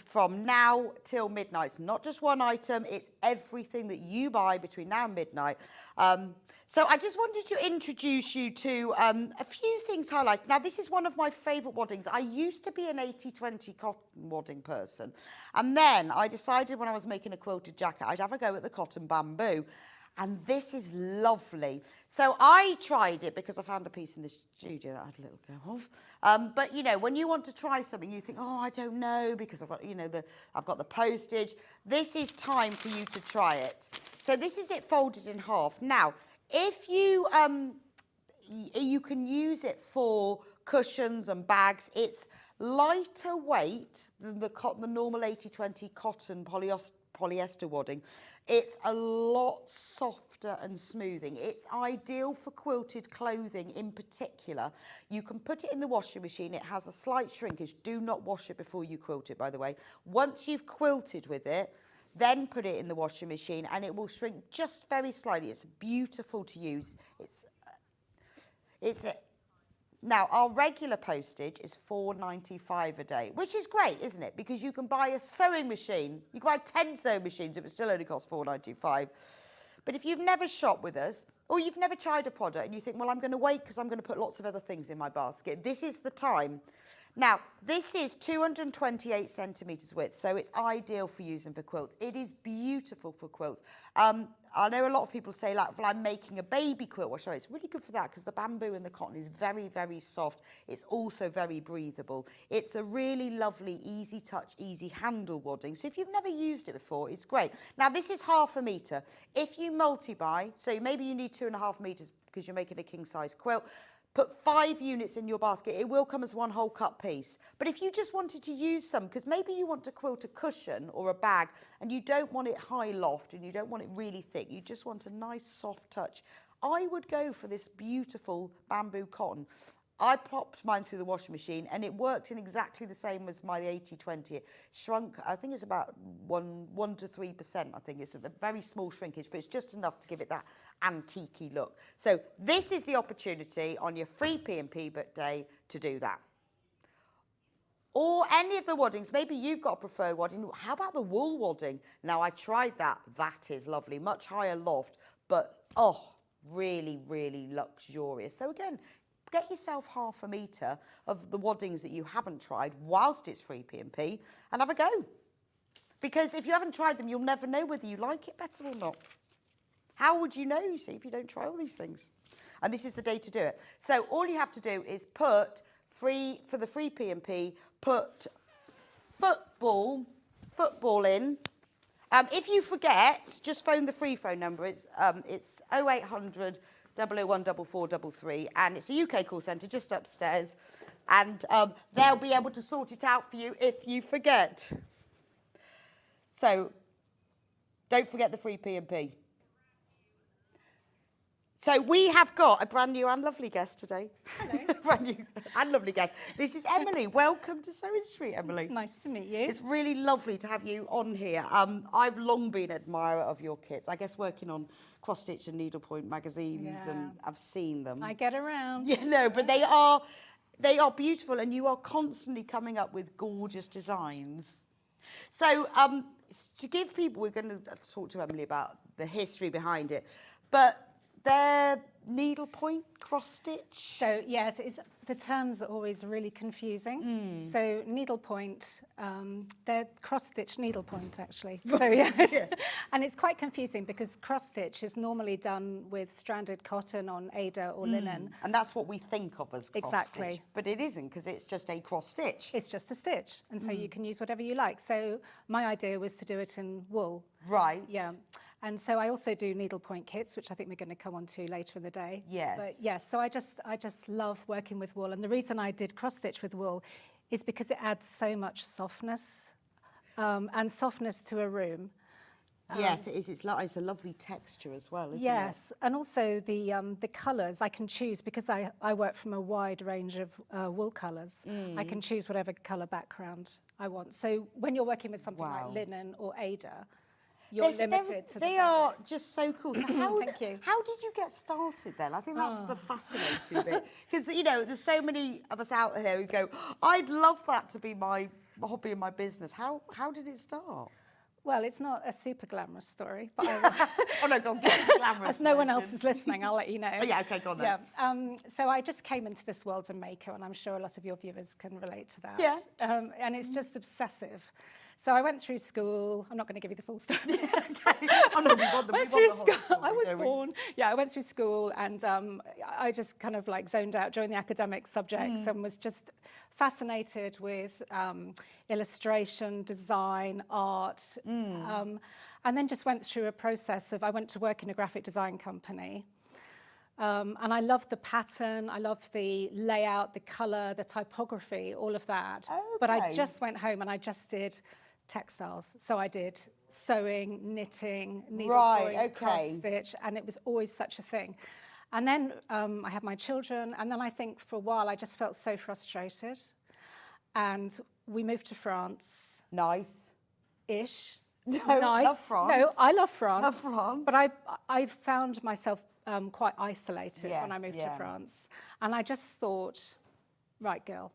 from now till midnight. It's not just one item, it's everything that you buy between now and midnight. So I just wanted to introduce you to a few things highlighted. Now, this is one of my favourite waddings. I used to be an 80-20 cotton wadding person. And then I decided when I was making a quilted jacket, I'd have a go at the cotton bamboo. And this is lovely. So I tried it because I found a piece in the studio that I had a little go of. But you know, when you want to try something, you think, oh, I don't know, because I've got, you know, I've got the postage. This is time for you to try it. So this is it folded in half. Now, if you you can use it for cushions and bags. It's lighter weight than the normal 80-20 cotton polyester wadding. It's a lot softer and smoothing. It's ideal for quilted clothing in particular. You can put it in the washing machine. It has a slight shrinkage. Do not wash it before you quilt it, by the way. Once you've quilted with it, then put it in the washing machine and it will shrink just very slightly. It's beautiful to use. Now, our regular postage is £4.95 a day, which is great, isn't it? Because you can buy a sewing machine. You can buy 10 sewing machines, it would still only cost £4.95. But if you've never shopped with us, or you've never tried a product and you think, well, I'm going to wait because I'm going to put lots of other things in my basket, this is the time. Now, this is 228 centimetres width, so it's ideal for using for quilts. It is beautiful for quilts. I know a lot of people say, like, well, I'm making a baby quilt. Well, sorry, it's really good for that because the bamboo and the cotton is very, very soft. It's also very breathable. It's a really lovely, easy touch, easy handle wadding. So if you've never used it before, it's great. Now, this is 1/2 metre. If you multi-buy, so maybe you need 2.5 metres because you're making a king-size quilt, put 5 units in your basket. It will come as one whole cut piece. But if you just wanted to use some, because maybe you want to quilt a cushion or a bag and you don't want it high loft and you don't want it really thick, you just want a nice soft touch, I would go for this beautiful bamboo cotton. I popped mine through the washing machine and it worked in exactly the same as my 80-20. It shrunk, I think it's about 1 to 3%. I think it's a very small shrinkage, but it's just enough to give it that antique-y look. So this is the opportunity on your free P&P day to do that. Or any of the waddings, maybe you've got a preferred wadding. How about the wool wadding? Now, I tried that. That is lovely. Much higher loft, but, oh, really, really luxurious. So again, get yourself 1/2 metre of the waddings that you haven't tried whilst it's free P&P and have a go. Because if you haven't tried them, you'll never know whether you like it better or not. How would you know, you see, if you don't try all these things? And this is the day to do it. So all you have to do is put for the free P&P, put football in. If you forget, just phone the free phone number. It's 0800 001 4433, and it's a UK call centre just upstairs, and they'll be able to sort it out for you if you forget. So don't forget the free P&P. So we have got a brand new and lovely guest today. Hello. Brand new and lovely guest. This is Emily. Welcome to Sewing Street, Emily. Nice to meet you. It's really lovely to have you on here. I've long been an admirer of your kits. I guess working on Cross Stitch and Needlepoint magazines, and I've seen them. I get around. Yeah, no, but they are beautiful, and you are constantly coming up with gorgeous designs. So to give people, we're going to talk to Emily about the history behind it, but they're needlepoint, cross stitch. So yes, the terms are always really confusing. So needlepoint, they're cross stitch needlepoint actually. So yes, and it's quite confusing because cross stitch is normally done with stranded cotton on Aida or linen. And that's what we think of as cross Exactly. stitch. But it isn't, because it's just a cross stitch. It's just a stitch, and so you can use whatever you like. So my idea was to do it in wool. Right. Yeah. And so I also do needlepoint kits, which I think we're going to come on to later in the day. Yes. But yes, so I just love working with wool. And the reason I did cross stitch with wool is because it adds so much softness and softness to a room. Yes, it is. It's a lovely texture as well, isn't it? Yes, and also the colours I can choose, because I work from a wide range of wool colours. I can choose whatever colour background I want. So when you're working with something like linen or Aida, you're limited to the They are just so cool. So Thank you. How did you get started then? I think that's the fascinating bit. Because, you know, there's so many of us out here who go, I'd love that to be my hobby and my business. How did it start? Well, it's not a super glamorous story, but I Oh, no, go on, get the glamorous as no one version. else is listening, I'll let you know. Oh, yeah, okay, go on then. Yeah. So I just came into this world of makeup, and I'm sure a lot of your viewers can relate to that. Yeah. And it's just obsessive. So I went through school. I'm not going to give you the full story. Oh, no, we want the whole story, I was don't we? born. Yeah, I went through school, and I just kind of like zoned out during the academic subjects and was just fascinated with illustration, design, art, and then just went through a process of, I went to work in a graphic design company. And I loved the pattern, I loved the layout, the colour, the typography, all of that. But I Okay. just went home and I just did textiles. So I did sewing, knitting, needlepoint, cross stitch, and it was always such a thing. And then I had my children, and then I think for a while I just felt so frustrated. And we moved to France. Nice-ish. No, nice. Love France. No, I love France. Love France. But I found myself quite isolated when I moved to France. And I just thought, right, girl,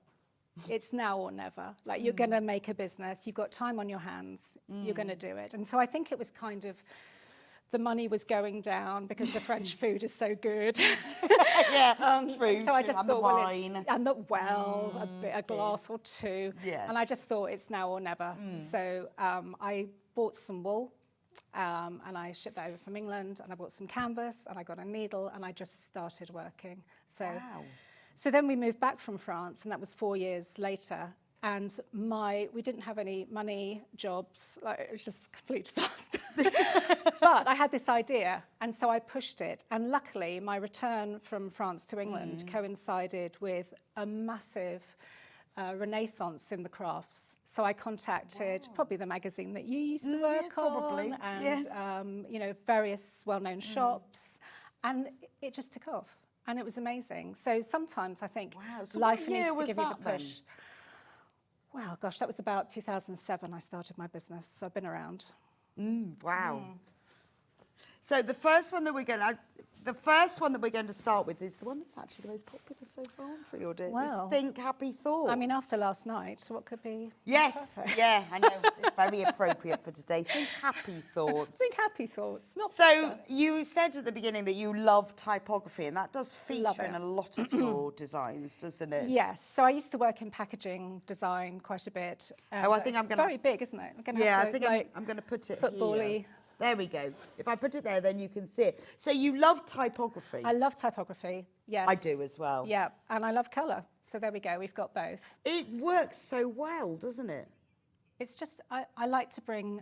it's now or never. Like, you're going to make a business. You've got time on your hands. You're going to do it. And so I think it was kind of, the money was going down because the French food is so good. Fruit, so I just and thought, the wine. a glass or two. Yes. And I just thought it's now or never. So I bought some wool. And I shipped that over from England, and I bought some canvas, and I got a needle, and I just started working. So, so then we moved back from France, and that was 4 years later. And we didn't have any money, jobs, like, it was just a complete disaster. But I had this idea, and so I pushed it. And luckily, my return from France to England coincided with a massive renaissance in the crafts. So I contacted probably the magazine that you used to work on, and you know, various well-known shops, and it just took off, and it was amazing. So sometimes I think So life what year needs to was give you the that then? push. Wow, gosh, that was about 2007 I started my business, so I've been around. Wow. So the first one that we're going to, the first one that we're going to start with is the one that's actually the most popular so far for your day. Well, Think Happy Thoughts. I mean, after last night, what could be? Yes, yeah, I know. It's very appropriate for today. Think Happy Thoughts. Think happy thoughts, not. So you said at the beginning that you love typography, and that does Love feature it. in a lot of your designs, doesn't it? Yes. So I used to work in packaging design quite a bit. Oh, I think it's I'm gonna- very big, isn't it? I'm gonna Yeah, have I to, think like, I'm going to put it football-y. here. There we go. If I put it there, then you can see it. So you love typography. I love typography. Yes. I do as well. Yeah, and I love colour. So there we go. We've got both. It works so well, doesn't it? It's just I like to bring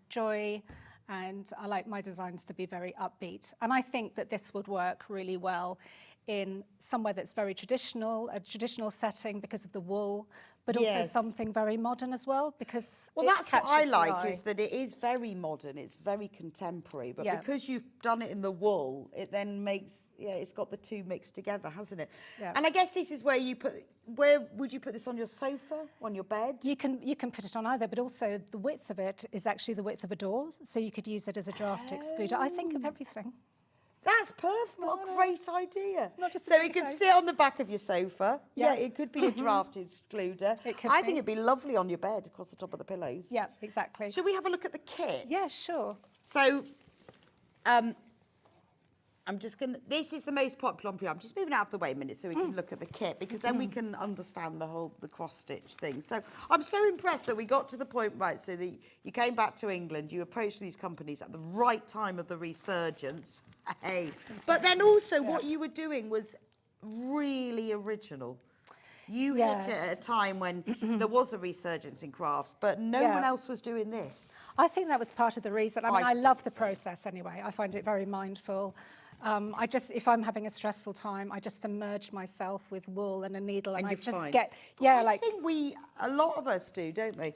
joy, and I like my designs to be very upbeat. And I think that this would work really well in somewhere that's very traditional, a traditional setting because of the wool, but also Yes. something very modern as well because Well, it that's what I catches the like, eye. is that it is very modern, it's very contemporary, but Yeah. because you've done it in the wool, it then makes, yeah, it's got the two mixed together, hasn't it? Yeah. And I guess this is where would you put this, on your sofa, on your bed? You can put it on either, but also the width of it is actually the width of a door, so you could use it as a draft excluder. I think of everything. That's perfect. What a no. great idea. Not just a So it picture. could sit on the back of your sofa. Yeah, Yeah. it could be a draft excluder. It could I be. think it'd be lovely on your bed across the top of the pillows. Yeah, exactly. Shall we have a look at the kit? Yeah, sure. So, I'm just going to, this is the most popular one for you. I'm just moving out of the way a minute so we can look at the kit, because then we can understand the cross-stitch thing. So I'm so impressed that we got to the point, right, so that you came back to England, you approached these companies at the right time of the resurgence. Hey. But then also what you were doing was really original. You hit it at a time when there was a resurgence in crafts, but no Yeah. one else was doing this. I think that was part of the reason. I mean, I think love the process anyway. I find it very mindful. If I'm having a stressful time, I just immerse myself with wool and a needle, and I you're just fine. get, But yeah, I like, think a lot of us do, don't we?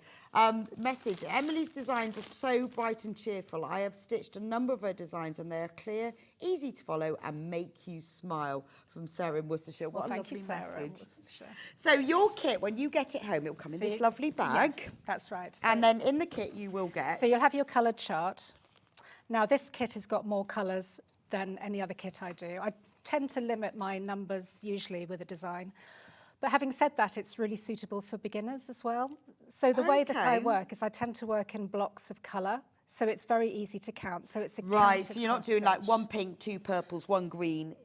Message, Emily's designs are so bright and cheerful. I have stitched a number of her designs and they are clear, easy to follow and make you smile, from Sarah in Worcestershire. What a thank you, lovely Sarah. message. So your kit, when you get it home, it will come in this lovely bag. Yes, that's right. And then in the kit you will get... So you'll have your coloured chart. Now, this kit has got more colours than any other kit I do. I tend to limit my numbers usually with a design. But having said that, it's really suitable for beginners as well. So the way that I Okay. work is I tend to work in blocks of colour. So it's very easy to count. So it's a Right, counted so you're not doing like cross-stitch. one pink, two purples, one green,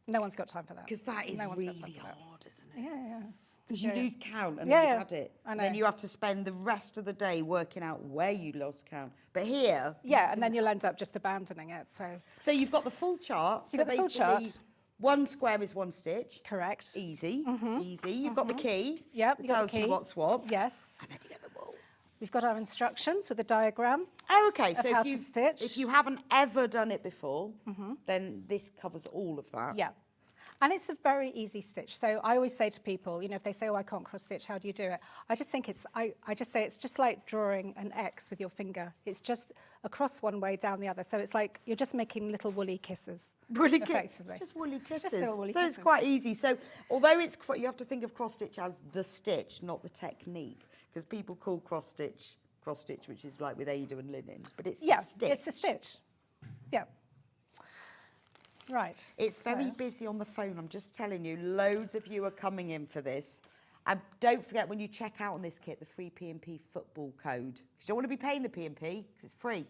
No one's got time for that. because that is No one's got really time for that. hard, isn't it? Yeah. Because you lose count and Yeah, then yeah. you've had it. I Then know. you have to spend the rest of the day working out where you lost count. But here, Yeah, and then you'll end up just abandoning it. So you've got the full chart. You've got the full basically, chart. One square is one stitch. correct. Easy, easy. You've got the key. Yep, It you got tells the you key. what's what. Yes. And then you get the wool. We've got our instructions with a diagram. Oh, okay. So how to stitch. if you haven't ever done it before, then this covers all of that. Yeah. And it's a very easy stitch. So I always say to people, you know, if they say, oh, I can't cross stitch, how do you do it? I just think I just say it's just like drawing an X with your finger. It's just across one way, down the other. So it's like you're just making little woolly kisses. Woolly kisses. effectively. It's just woolly kisses. little woolly so it's kisses. quite easy. So although it's you have to think of cross stitch as the stitch, not the technique, because people call cross stitch, which is like with Ada and linen, but it's Yeah, the stitch. it's the stitch. Yeah. Right. It's very so- busy on the phone. I'm just telling you, loads of you are coming in for this. And don't forget, when you check out on this kit, the free P&P football code. 'Cause you don't want to be paying the P&P, because it's free.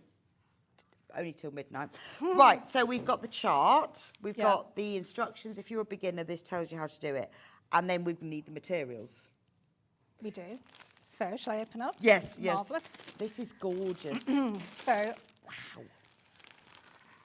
Only till midnight. Right, so we've got the chart. We've Yeah. got the instructions. If you're a beginner, this tells you how to do it. And then we need the materials. We do. So shall I open up? Yes, Marvellous. This is gorgeous. So Wow.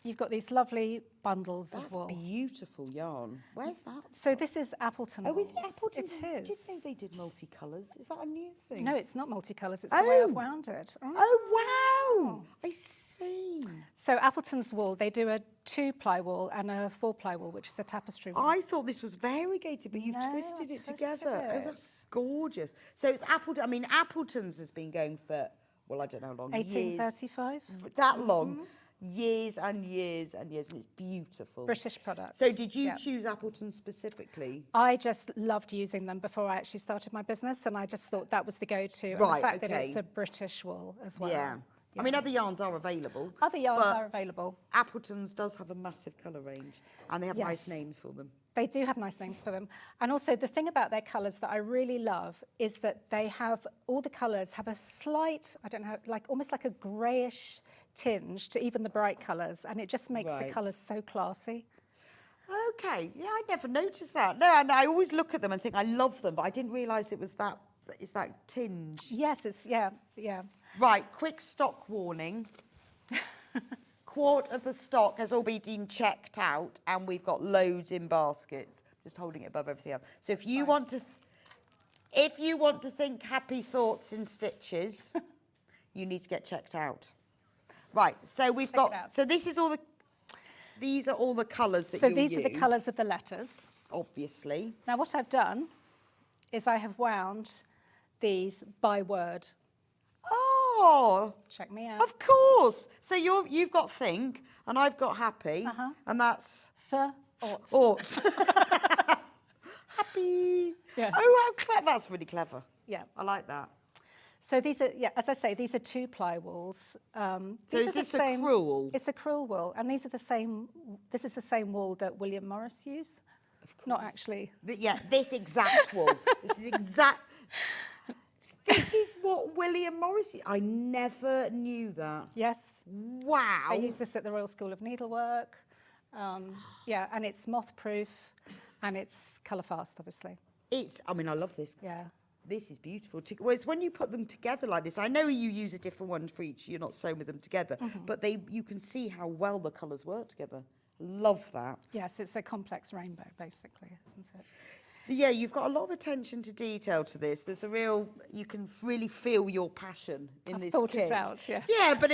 you've got these lovely bundles That's of wool. beautiful yarn. Where's that? So this is Appleton Oh, is it wool. Appleton? It is. Did they they did multicolours? Is that a new thing? No, it's not multicolours. It's the way Oh. I've wound it. Oh, wow. I see. So Appleton's wool, they do a 2-ply wool and a 4-ply wool, which is a tapestry wool. I thought this was variegated, but you've No, twisted I it twisted together. Oh, it. that's gorgeous. So it's Appleton. I mean, Appleton's has been going for, well, I don't know how long. 1835. Years. That long. Years and years and years, and it's beautiful. British product. So did you Yeah. choose Appleton specifically? I just loved using them before I actually started my business, and I just thought that was the go-to. And Right, the fact that okay. it's a British wool as well. Yeah. I mean, other yarns are available. Other yarns but are available. Appleton's does have a massive colour range, and they have nice names for them. They do have nice names for them. And also the thing about their colours that I really love is that they have, all the colours have a slight, I don't know, like almost like a greyish tinge to even the bright colours, and it just makes the colours so classy. Okay, yeah, I never noticed that. No, and I always look at them and think I love them, but I didn't realise it was that, it's that tinge. Yes, it's, yeah. Right, quick stock warning. Quart of the stock has all been checked out, and we've got loads in baskets. Just holding it above everything else. So if you want to, think happy thoughts in stitches, you need to get checked out. Right, so we've got. So this is all the. These are all the colours that you use. So these are the colours of the letters. Obviously. Now what I've done is I have wound these by word. Oh, check me out. Of course. So you've got think, and I've got happy, and that's oughts. Happy. Yeah. Oh, how clever! That's really clever. Yeah, I like that. So these are, as I say, these are 2-ply wools. So is this a crewel? It's a crewel wool, and these are the same. This is the same wool that William Morris used. Of course. Not actually. Yeah, this exact wool. This is exact. This is what William Morris used. I never knew that. Yes. Wow. They use this at the Royal School of Needlework. Yeah, and it's moth-proof, and it's colour fast, obviously. I mean, I love this. Yeah. This is beautiful. Well, it's when you put them together like this. I know you use a different one for each. You're not sewing with them together, but you can see how well the colours work together. Love that. Yes, it's a complex rainbow, basically, isn't it? Yeah, you've got a lot of attention to detail to this. There's a real, you can really feel your passion in this kit. I've thought it out, yes. Yeah, but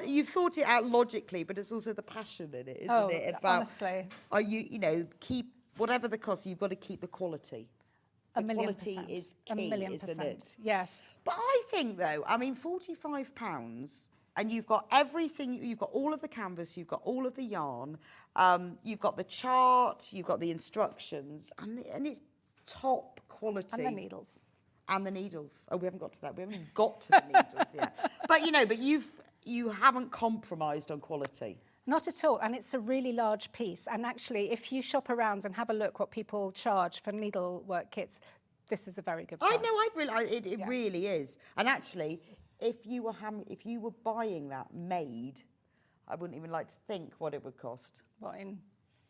you've thought it out logically, but it's also the passion in it, isn't it? About, honestly. Keep, whatever the cost, you've got to keep the quality. The quality is key, isn't it? Yes. But I think, though, I mean, £45, and you've got everything, you've got all of the canvas, you've got all of the yarn, you've got the chart, you've got the instructions, and it's top quality. And the needles. And the needles. Oh, we haven't got to that. We haven't even got to the needles yet. But, you haven't compromised on quality. Not at all, and it's a really large piece. And actually, if you shop around and have a look what people charge for needlework kits, this is a very good price. I know, it really is. And actually, if you were buying that made, I wouldn't even like to think what it would cost. What, in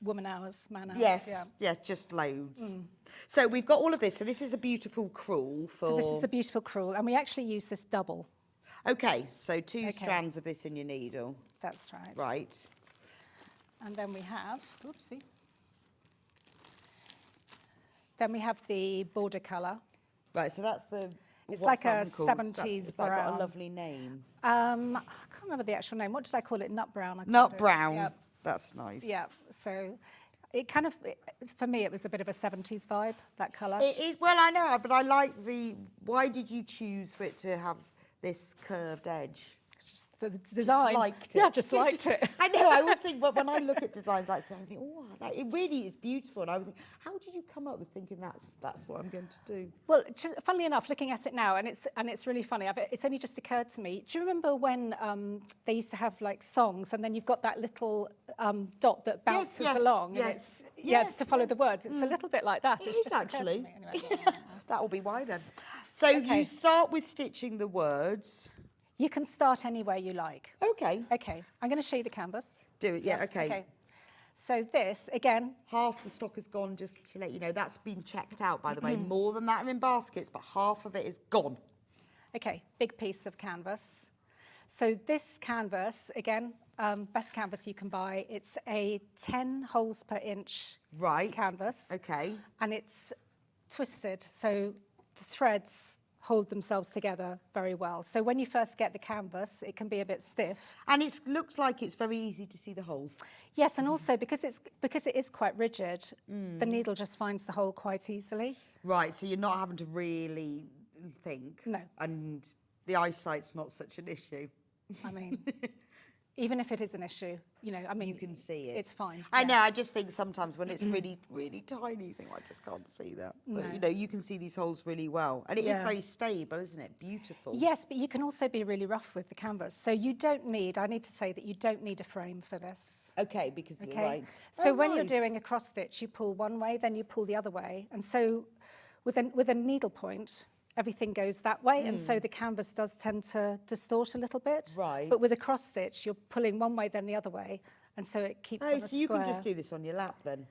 woman hours, man hours? Yes, yeah, just loads. So we've got all of this. So this is a beautiful crewel for... So this is the beautiful crewel, and we actually use this double. Okay, so two strands of this in your needle. That's right. Right. And then we have, oopsie. Then we have the border colour. Right, so that's the... It's like a 70s brown. It's got a lovely name. I can't remember the actual name. What did I call it? Nut brown. Nut brown. Yep. That's nice. Yeah. So it kind of, for me, it was a bit of a 70s vibe, that colour. Well, I know, but I like the... Why did you choose for it to have this curved edge? It's just the design. Just liked it. Yeah, just liked it. I know, I always think, but when I look at designs like that, I think, oh, it really is beautiful. And I was thinking, how did you come up with thinking that's what I'm going to do? Well, funnily enough, looking at it now, and it's really funny. It's only just occurred to me. Do you remember when they used to have like songs, and then you've got that little dot that bounces along, and it's to follow the words. It's a little bit like that. It it's is just actually. To me. Anyway. That will be why then. So you start with stitching the words. You can start anywhere you like. Okay. Okay, I'm going to show you the canvas. Do it, yeah, okay. So this, again... Half the stock has gone, just to let you know. That's been checked out, by the way. More than that are in baskets, but half of it is gone. Okay, big piece of canvas. So this canvas, again, best canvas you can buy. It's a 10 holes per inch canvas. Okay. And it's twisted, so the threads hold themselves together very well. So when you first get the canvas, it can be a bit stiff. And it looks like it's very easy to see the holes. Yes, and also because it is quite rigid, the needle just finds the hole quite easily. Right, so you're not having to really think. No. And the eyesight's not such an issue. I mean, even if it is an issue, you know, I mean, You can see it. It's fine. I yeah. know, I just think sometimes when it's really, really tiny, you think, I just can't see that. But, you know, you can see these holes really well. And it is very stable, isn't it? Beautiful. Yes, but you can also be really rough with the canvas. So you don't need, I need to say that you don't need a frame for this. Okay, because Okay. right. So Oh, when you're nice. doing a cross stitch, you pull one way, then you pull the other way. And so with a needlepoint, everything goes that way, and so the canvas does tend to distort a little bit. Right. But with a cross stitch, you're pulling one way, then the other way, and so it keeps on Oh, a so you can just square. do this on your lap then.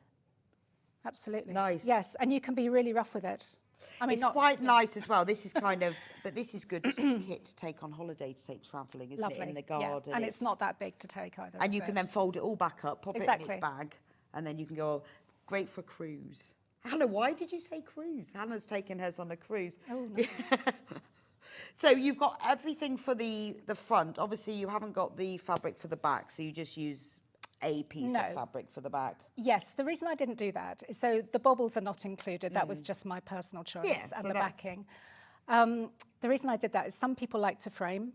Absolutely. Nice. Yes, and you can be really rough with it. I mean, It's quite nice as well. This is kind of, but this is good kit to take on holiday, to take travelling, isn't lovely. it? In the yeah. garden. And it's not that big to take either. And is you can it? then fold it all back up, pop it in Exactly. its bag, and then you can go, great for a cruise. Hannah, why did you say cruise? Hannah's taken hers on a cruise. Oh, no. So you've got everything for the front. Obviously, you haven't got the fabric for the back, so you just use a piece No. of fabric for the back. Yes, the reason I didn't do that is so the bobbles are not included. That was just my personal choice, Yeah, and so the that's- backing. The reason I did that is some people like to frame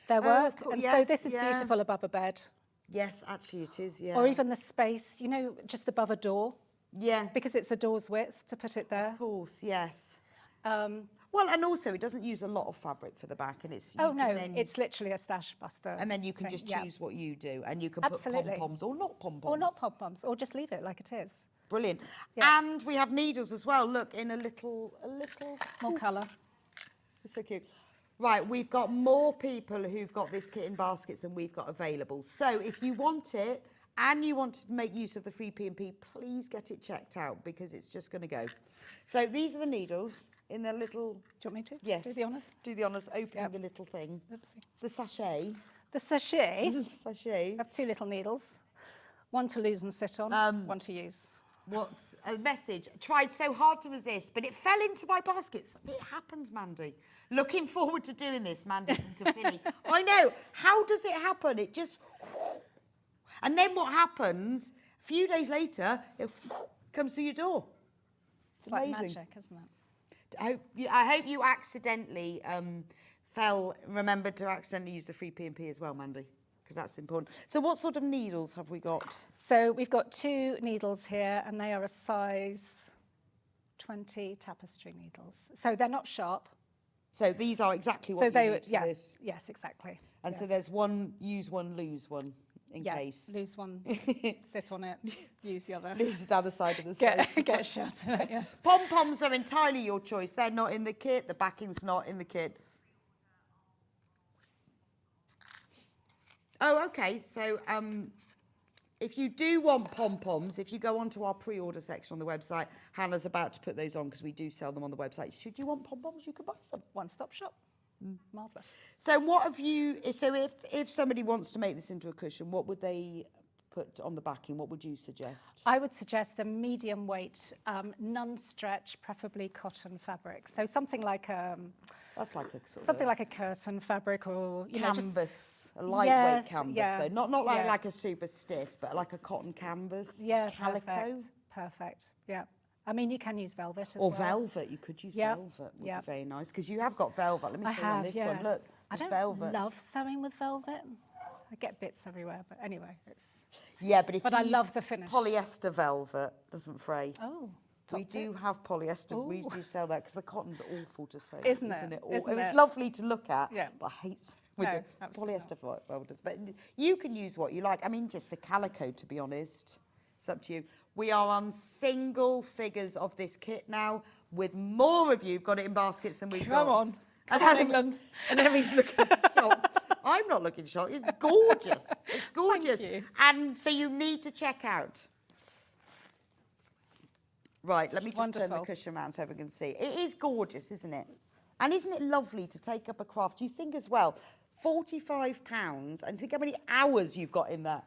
their of work, course, and so yes, this is yeah. beautiful above a bed, Yes, actually it is, yeah. or even the space, you know, just above a door, Yeah, because it's a door's width to put it there. of course, yes. Um, Well, and also it doesn't use a lot of fabric for the back, and it's... oh you no, can then- it's literally a stash buster. And then you can thing, just yeah. choose what you do, and you can Absolutely. put pom-poms or not pom-poms. Or not pom-poms, or just leave it like it is. Brilliant. Yeah. And we have needles as well. Look, in a little... More colour. It's so cute. Right, we've got more people who've got this kit in baskets than we've got available. So if you want it and you want to make use of the free P&P, please get it checked out because it's just going to go. So these are the needles in their little... Do you want me to? Yes. Do the honours? Do the honours, opening Yep. the little thing. Oopsie. The sachet. The sachet. Sachet. I have two little needles, one to lose and sit on, one to use. What's a message? Tried so hard to resist, but it fell into my basket. It happens, Mandy. Looking forward to doing this, Mandy from Kaffe. I know. How does it happen? It just... And then what happens, a few days later, it comes to your door. It's Like amazing. magic, isn't it? I hope you accidentally remembered to accidentally use the free P&P as well, Mandy, because that's important. So what sort of needles have we got? So we've got two needles here, and they are a size 20 tapestry needles. So they're not sharp. So these are exactly what So you they, need for yeah, this. yes, exactly. And so Yes. there's one, use one, lose one, in yeah, case. lose one, sit on it, use the other. Lose it down the side of the sofa. Get a shot in it, yes. Pom-poms are entirely your choice. They're not in the kit. The backing's not in the kit. Oh, okay. So if you do want pom-poms, if you go onto our pre-order section on the website, Hannah's about to put those on because we do sell them on the website. Should you want pom-poms, you can buy some. One-stop shop. Marvellous. So what have you... So if somebody wants to make this into a cushion, what would they put on the backing? What would you suggest? I would suggest a medium weight, non-stretch, preferably cotton fabric. So something like That's like a sort something of like a curtain fabric, or you know, canvas, just a lightweight yes, canvas yeah, though. Not like, yeah. like a super stiff, but like a cotton canvas. Yeah, calico. perfect. Yeah, I mean you can use velvet as Or well. velvet, you could use Yep, velvet, would yep. be very nice, because you have got velvet. Let me I show you on have, this yes. one. Look, I it's don't velvet. love sewing with velvet. I get bits everywhere, but anyway, it's. Yeah, but if But you I use love the finish. polyester velvet, doesn't fray. Oh, We top do tip. have polyester. We Ooh. do sell that because the cotton's awful to sew. Isn't it? Isn't It was it? lovely to look at, Yeah. but I hate sewing with No, the absolutely polyester velvet. But you can use what you like. I mean, just a calico, to be honest. It's up to you. We are on single figures of this kit now, with more of you got it in baskets than we've got. Come on. And Come on, England. And Emmy's looking shocked. I'm not looking shocked. It's gorgeous. It's gorgeous. you. And so you need to check out. Right, let me just turn the Wonderful. cushion around so everyone can see. It is gorgeous, isn't it? And isn't it lovely to take up a craft? You think as well, £45, and think how many hours you've got in that.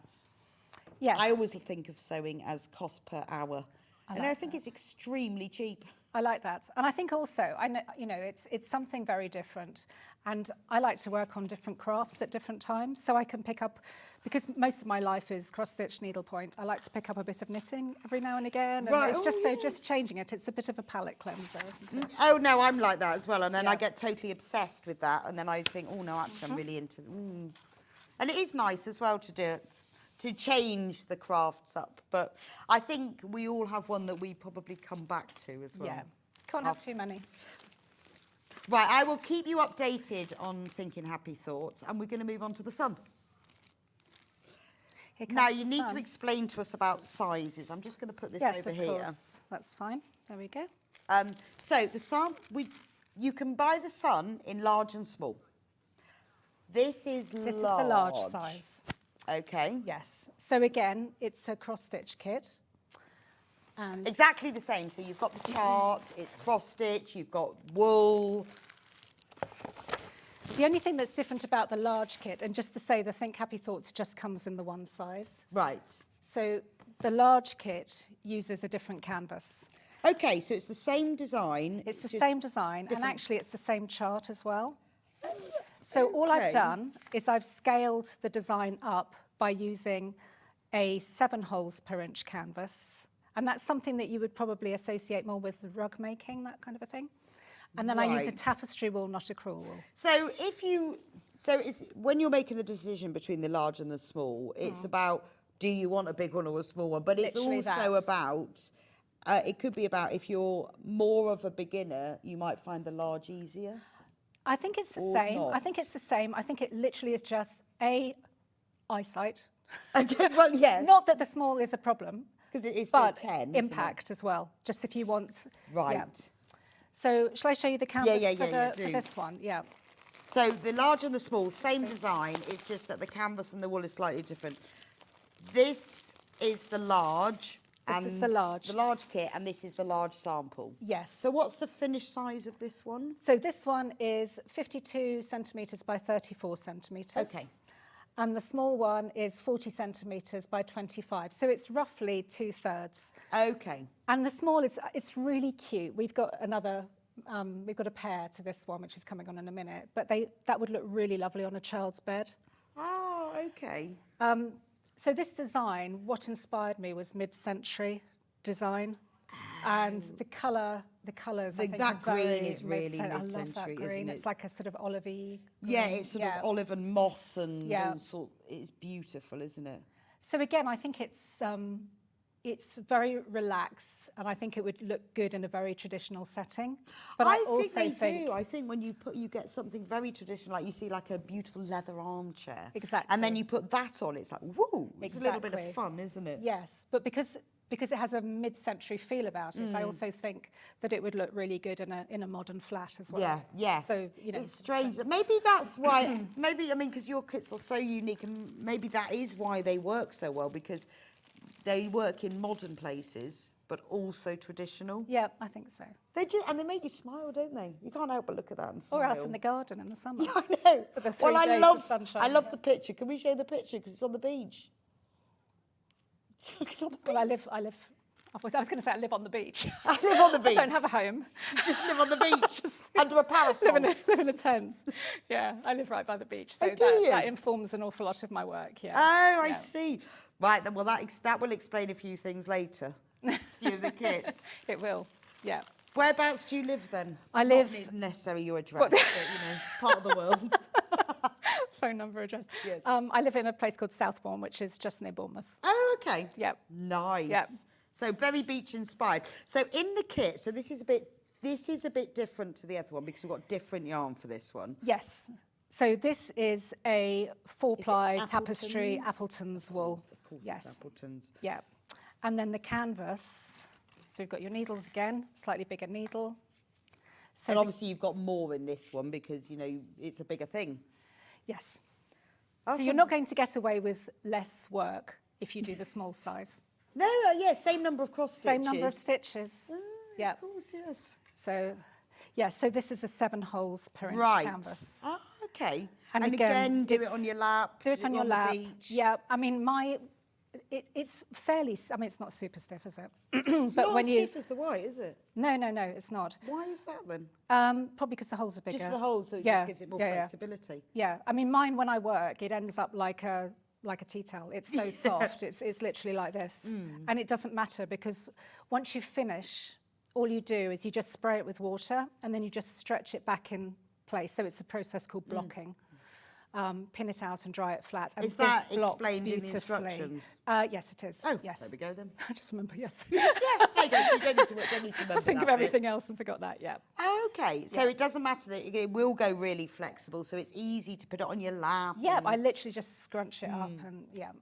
Yes. I always think of sewing as cost per hour. And I like think it's extremely cheap. I like that. And I think also, I know, you know, it's something very different. And I like to work on different crafts at different times. So I can pick up, because most of my life is cross-stitch, needlepoint, I like to pick up a bit of knitting every now and again. And Right. it's just Oh, so yeah. just changing it. It's a bit of a palette cleanser, isn't it? Oh, no, I'm like that as well. And then Yeah. I get totally obsessed with that. And then I think, oh, no, actually, I'm really into... And it is nice as well to do it, to change the crafts up. But I think we all have one that we probably come back to as well. Yeah, can't have too many. Right, I will keep you updated on Thinking Happy Thoughts, and we're going to move on to the sun. Now, you need to explain to us about sizes. I'm just going to put this over here. Yes, of course. That's fine. There we go. So the sun, you can buy the sun in large and small. This is large. This is the large size. Okay. Yes. So again, it's a cross-stitch kit. And Exactly the same. So you've got the chart, it's cross-stitch, you've got wool. the only thing that's different about the large kit, and just to say the Think Happy Thoughts just comes in the one size. Right. So the large kit uses a different canvas. Okay, so it's the same design. It's the same design, and different- actually it's the same chart as well. So all I've Okay. done is I've scaled the design up by using a 7 holes per inch canvas. And that's something that you would probably associate more with rug making, that kind of a thing. And then I use a Right. tapestry wool, not a crewel wool. So it's when you're making the decision between the large and the small, it's about, do you want a big one or a small one? But it's Literally also that. about, it could be about if you're more of a beginner, you might find the large easier. I think it's the Or same. I not. think it's the same. I think it literally is just eyesight. Okay, well, yes. Not that the small is a problem, Because it is still but 10, isn't it? impact as well. Just if you want. Right. Yeah. So shall I show you the canvas yeah, for do. this one? Yeah. So the large and the small, same design. It's just that the canvas and the wool is slightly different. This is the large. This is the large. The large kit, and this is the large sample. Yes. So what's the finished size of this one? So this one is 52 centimetres by 34 centimetres. Okay. And the small one is 40 centimetres by 25. So it's roughly 2/3. Okay. And the small it's really cute. We've got we've got a pair to this one, which is coming on in a minute. But that would look really lovely on a child's bed. Oh, okay. So this design, what inspired me was mid-century design. And the colours, I think, that are very green is really I love that mid-century, green. isn't It's it? like a sort of olivey green. Yeah, it's sort of olive and moss and Yeah. all sort. It's beautiful, isn't it? So again, I think it's very relaxed, and I think it would look good in a very traditional setting. But I also think do. I think when you get something very traditional, like you see like a beautiful leather armchair. Exactly. And then you put that on, it's like, woo! It's a little bit of Exactly. fun, isn't it? yes, but because it has a mid-century feel about it, I also think that it would look really good in a modern flat as well. Yeah, yes. So it's strange. Maybe that's why. Because your kits are so unique, and maybe that is why they work so well, because they work in modern places, but also traditional. Yeah, I think so. They do, and they make you smile, don't they? You can't help but look at that and smile. Or else in the garden in the summer. Yeah, I know. For the 3 well, days of sunshine. I love the picture. Can we show the picture? Because it's on the beach. It's on the beach. Well, I live. I was going to say I live on the beach. I live on the beach. I don't have a home. You just live on the beach under a parasol. live in a tent. Yeah, I live right by the beach, so Oh, do you? that informs an awful lot of my work. Yeah. Oh, I Yeah. see. Right, then, well, that will explain a few things later. A few of the kits. It will. Yeah. Whereabouts do you live then? I live- Not necessarily your address, but part of the world. Phone number, address. Yes. I live in a place called Southbourne, which is just near Bournemouth. Oh, okay. Yep. Nice. Yep. So very beach inspired. So in the kit, so this is a bit different to the other one because we've got different yarn for this one. Yes. So this is a 4-ply Appleton's? tapestry Appleton's wool. Of course, Yes. it's Appleton's. Yeah. And then the canvas. So we've got your needles again, slightly bigger needle. So And the- obviously you've got more in this one because, it's a bigger thing. yes. Awesome. So you're not going to get away with less work if you do the small size. No, yeah, same number of cross stitches. Same number of stitches. Yeah. Of course, yes. So, yeah, so this is a 7 holes per inch Right. canvas. Oh, okay. And And again, again, do it it's- on your lap. Do it on your lap. The beach. Yeah, I mean, it's fairly, I mean, it's not super stiff, is it? It's but not when as you, stiff as the white, is it? no, it's not. Why is that then? Probably because the holes are bigger. Just the holes, so it Yeah, just gives it more yeah, yeah. flexibility. Yeah, I mean, mine when I work, it ends up like a tea towel. It's so soft. It's literally like this, and it doesn't matter because once you finish, all you do is you just spray it with water and then you just stretch it back in place. So it's a process called blocking. pin it out and dry it flat. And Is that this blocks explained in the beautifully. instructions? Yes, it is. Oh, yes. there we go then. I just remember, yes. Yes, yeah. There you go. So you don't need to remember I think that of bit. everything else and forgot that, yeah. Okay, so it doesn't matter that it will go really flexible, so it's easy to put it on your lap. Yeah, and- I literally just scrunch it up and yeah.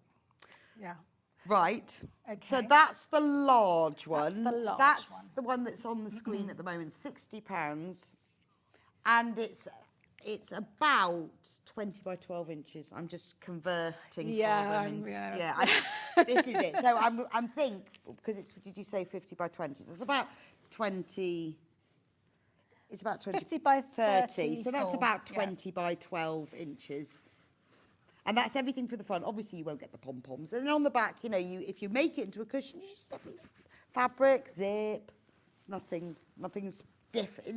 Right. So Okay. that's the large one. the large That's one. the one that's on the screen at the moment, £60. And it's about 20 by 12 inches. I'm just conversing Yeah, for I'm- them. yeah. This is it. So I'm because it's, did you say 50 by 20? So it's about 20, it's about 20. 50 by 30. So that's 34, about yeah. 20 by 12 inches. And that's everything for the front. Obviously, you won't get the pom-poms. And then on the back, you know, if you make it into a cushion, you just fabric, zip, nothing's different.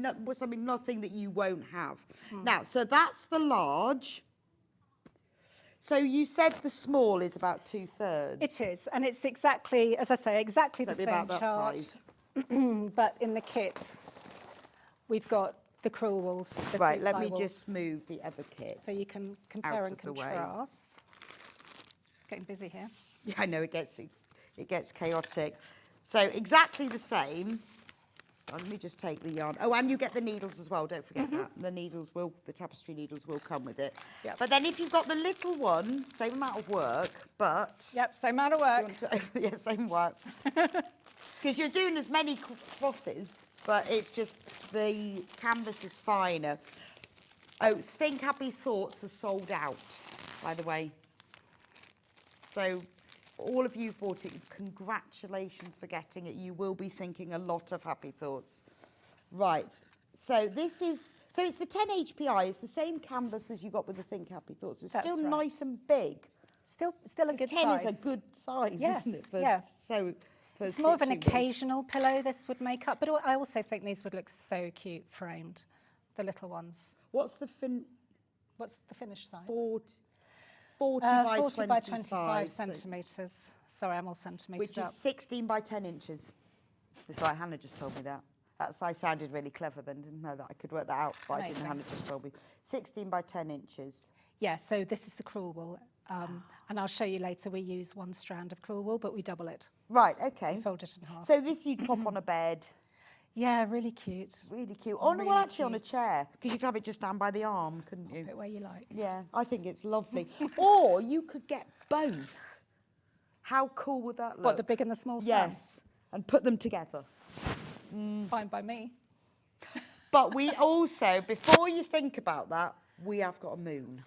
Nothing that you won't have. Now, so that's the large. So you said the small is about 2/3. It is, and it's exactly, as I say, exactly So the it'd be same about that chart. size. But in the kit, we've got the crewel wools. The Right, 2 let ply me wools. just move the other kit. So you can compare and of the way. contrast. Getting busy here. Yeah, I know, it gets chaotic. So exactly the same. Let me just take the yarn. Oh, and you get the needles as well, don't forget that. The tapestry needles will come with it. Yep. But then if you've got the little one, same amount of work, but... Yep, same amount of work. Yeah, same work. Because you're doing as many crosses, but it's just the canvas is finer. Oh, Think Happy Thoughts are sold out, by the way. So all of you who've bought it, congratulations for getting it. You will be thinking a lot of happy thoughts. Right, so this is, so it's the 10 HPI, it's the same canvas as you got with the Think Happy Thoughts. It's That's still right. nice and big. Still a 'Cause good 10 size. is a good size, Yes, isn't it? For, yeah. for It's more of an stitching with. occasional pillow this would make up, but I also think these would look so cute framed, the little ones. What's the What's the finished size? 40 40 by by 25 25 so- centimetres. Sorry, I'm all centimetres which is up. 16 by 10 inches. That's right, Hannah just told me that. I sounded really clever then, didn't know that I could work that out, but I didn't. Amazing. Hannah just told me. 16 by 10 inches. Yeah, so this is the crewel wool. And I'll show you later, we use 1 strand of crewel wool, but we double it. Right, okay. Fold it in half. So this you'd pop on a bed. Yeah, really cute. Really cute. Oh, no, well, Really actually on a cute. chair, because you could have it just down by the arm, couldn't you? Put it where you like. Yeah, I think it's lovely. Or you could get both. How cool would that look? What, the big and the small strands? Yes, and put them together. Fine by me. But we also, before you think about that, we have got a moon.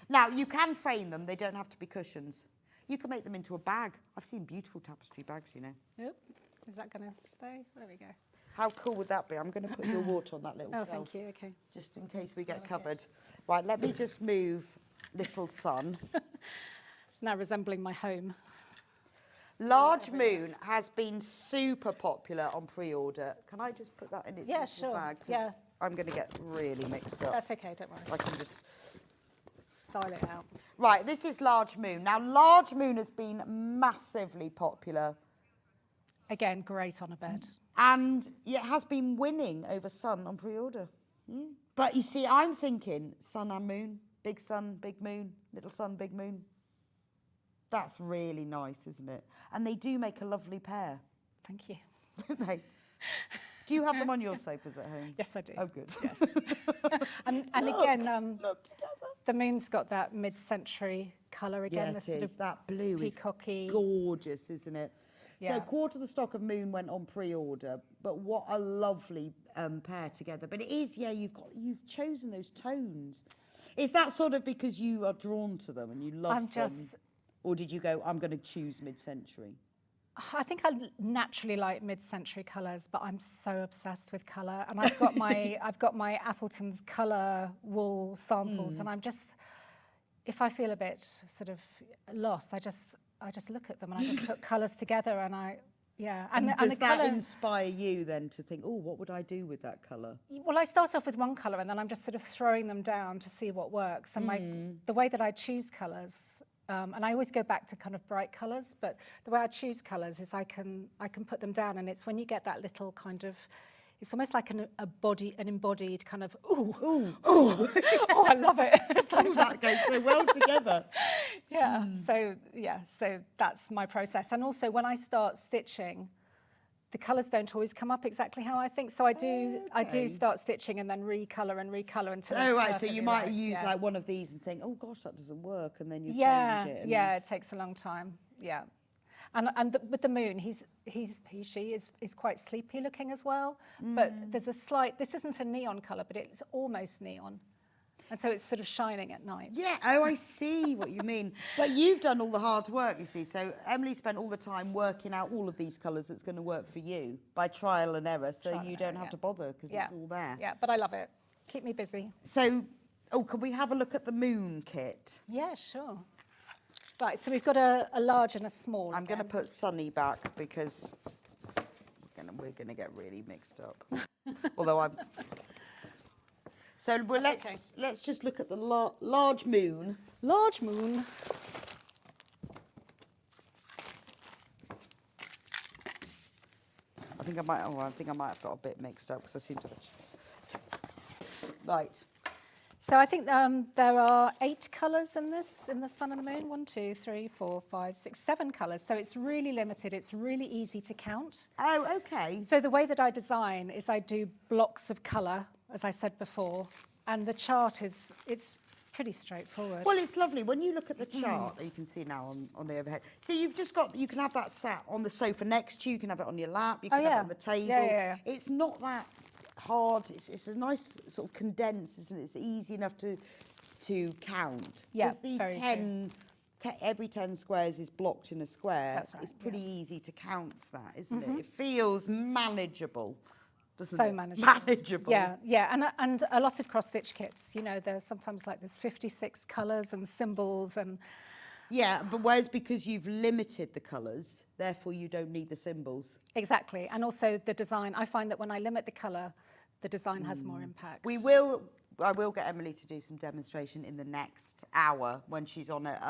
Now, you can frame them. They don't have to be cushions. You can make them into a bag. I've seen beautiful tapestry bags, you know. Yep. Is that going to stay? There we go. How cool would that be? I'm going to put your water on that little Oh, shelf. thank you. Okay. Just in case we get covered. Right, let me just move Little Sun. It's now resembling my home. Large Moon has been super popular on pre-order. Can I just put that in its Yeah, little sure. bag? 'Cause Yeah. I'm going to get really mixed up. That's okay, don't worry. I can just... Style it out. Right, this is Large Moon. Now, Large Moon has been massively popular. Again, great on a bed. And it has been winning over Sun on pre-order. But you see, I'm thinking Sun and Moon, big Sun, big Moon, little Sun, big Moon. That's really nice, isn't it? And they do make a lovely pair, Thank you. don't they? Do you have them on your sofas at home? Yes, I do. Oh, good. Yes. And again, Look together. the moon's got that mid-century colour again. Yeah, the it sort is. of That blue is peacocky. gorgeous, isn't it? Yeah. So quarter of the stock of Moon went on pre-order, but what a lovely pair together. But it is, yeah, you've chosen those tones. Is that sort of because you are drawn to them and you love I'm them? just- Or did you go, I'm going to choose mid-century? I think I naturally like mid-century colours, but I'm so obsessed with colour. And I've got my Appleton's colour wool samples, and I'm just, if I feel a bit sort of lost, I just look at them and I just put colours together, and and Does the that colour. inspire you then to think, oh, what would I do with that colour? Well, I start off with one colour, and then I'm just sort of throwing them down to see what works. And the way that I choose colours. And I always go back to kind of bright colours, but the way I choose colours is I can put them down, and it's when you get that little kind of, it's almost like an embodied kind of, ooh, oh, I love it. It's like That goes so well together. yeah, so that's my process. And also when I start stitching, the colours don't always come up exactly how I think. So I do start stitching and then recolour until it's Oh, right, so perfectly you might right, use yeah. like one of these and think, oh gosh, that doesn't work, and then you Yeah, change it. yeah, it takes a long time, yeah. And with the moon, she is quite sleepy looking as well. But there's a slight, this isn't a neon colour, but it's almost neon. And so it's sort of shining at night. Yeah, oh, I see what you mean. But you've done all the hard work, you see. So Emily spent all the time working out all of these colours that's going to work for you by trial and error, so you don't have to bother because it's all there. Yeah, but I love it. Keep me busy. So, can we have a look at the moon kit? Yeah, sure. Right, so we've got a large and a small. I'm going to again. put Sunny back because we're going to get really mixed up. Although I'm... So let's just look at the large moon. Large moon. I think I might have got a bit mixed up because I seem to... Right. So I think there are 8 colours in this, in the sun and the moon. 1, 2, 3, 4, 5, 6, 7 colours. So it's really limited. It's really easy to count. Oh, okay. So the way that I design is I do blocks of colour, as I said before, and the chart it's pretty straightforward. Well, it's lovely. When you look at the chart that you can see now on the overhead, so you've just got, you can have that sat on the sofa next to you, you can have it on your lap, you can have it on the table. Yeah. It's not that hard. It's a nice sort of condensed, isn't it? It's easy enough to count. Yeah, the very true. every 10 squares is blocked in a square. That's right, It's pretty easy to count that, isn't it? It feels manageable. So manageable. Manageable. Yeah, and a lot of cross-stitch kits, you know, there's sometimes like there's 56 colours and symbols and... Yeah, but whereas because you've limited the colours, therefore you don't need the symbols. Exactly, and also the design. I find that when I limit the colour, the design has more impact. I will get Emily to do some demonstration in the next hour when she's on at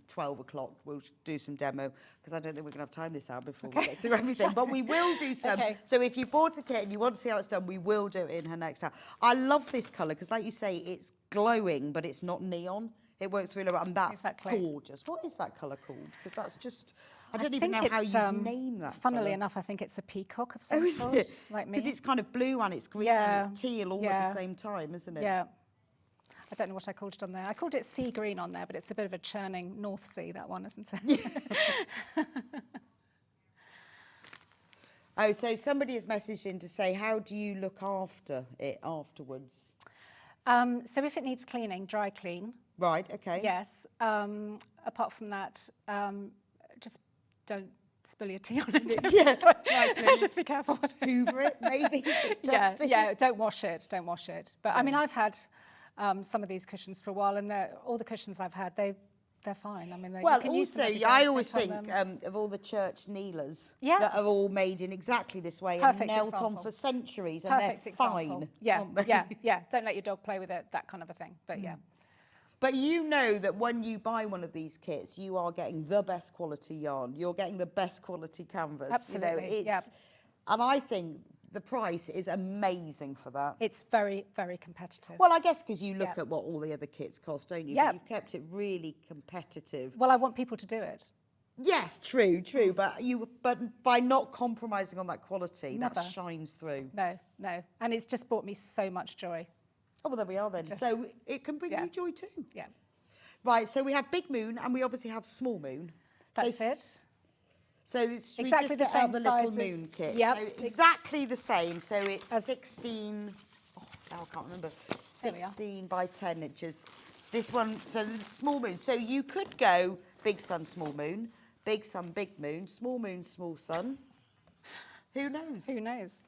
12 o'clock. We'll do some demo because I don't think we're going to have time this hour before we get through everything. But we will do some. Okay. So if you bought a kit and you want to see how it's done, we will do it in her next hour. I love this colour because, like you say, it's glowing, but it's not neon. It works really well, and that's gorgeous. What is that colour called? Because that's just... I don't even know how you name that. Funnily enough, I think it's a peacock of some sort, like me. Because it's kind of blue and it's green and it's teal all at the same time, isn't it? Yeah. I don't know what I called it on there. I called it sea green on there, but it's a bit of a churning North Sea, that one, isn't it? Oh, so somebody has messaged in to say, how do you look after it afterwards? So if it needs cleaning, dry clean. Right, okay. Yes. Apart from that, just don't spill your tea on it. Yeah, dry clean. Just be careful. Hoover it, maybe, if it's dusty. Yeah, don't wash it, don't wash it. But I mean, I've had some of these cushions for a while, and all the cushions I've had, they're fine. I mean, you can use them every day, I always sit think on them. of all the church kneelers Yeah. that are all made in exactly this way Perfect and knelt example. on for centuries, Perfect and they're example. fine. Yeah, aren't they? yeah. Don't let your dog play with it, that kind of a thing. But yeah. But you know that when you buy one of these kits, you are getting the best quality yarn. You're getting the best quality canvas. Absolutely, You know, and I think the price is amazing for that. It's very, very competitive. Well, I guess because you look at what all the other kits cost, don't you? Yeah. But you've kept it really competitive. Well, I want people to do it. Yes, true. But by not compromising on that quality, Never. that shines through. No. And it's just brought me so much joy. Oh, well, there we are then. So it can bring you joy too. Yeah. Right, so we have big moon and we obviously have small moon. That's it. So it's Exactly just the get out same the little sizes. moon kit. Yep. So exactly the same. So it's 16, now I can't remember, There we are. 16 by 10 inches. This one, so the small moon. So you could go big sun, small moon, big sun, big moon, small sun. Who knows? Who knows?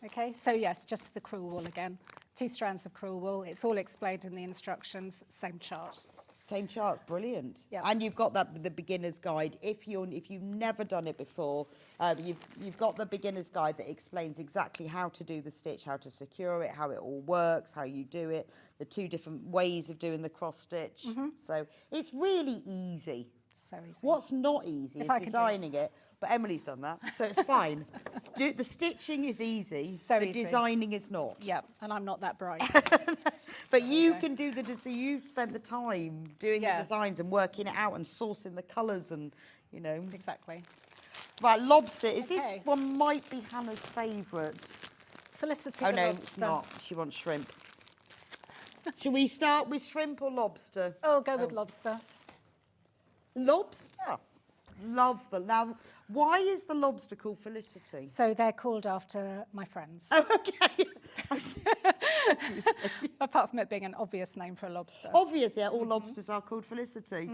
Okay, so yes, just the crewel wool again. 2 strands of crewel wool. It's all explained in the instructions, same chart. Same chart, brilliant. Yep. And you've got the beginner's guide. If you've never done it before, you've got the beginner's guide that explains exactly how to do the stitch, how to secure it, how it all works, how you do it, the 2 different ways of doing the cross stitch. So it's really easy. So easy. What's not easy If I is can do it. designing it, but Emily's done that, so it's fine. The stitching is easy, So the easy. designing is not. Yeah, and I'm not that bright. But you can do you've spent the time doing Yeah. the designs and working it out and sourcing the colours and, you know. Exactly. Right, lobster. Is this Okay. one might be Hannah's favourite? Felicity Oh the no, lobster. it's not. She wants shrimp. Should we start with shrimp or lobster? Oh, go with lobster. Lobster. Love them. Now, why is the lobster called Felicity? So they're called after my friends. Oh, okay. Apart from it being an obvious name for a lobster. Obvious, yeah, all lobsters are called Felicity.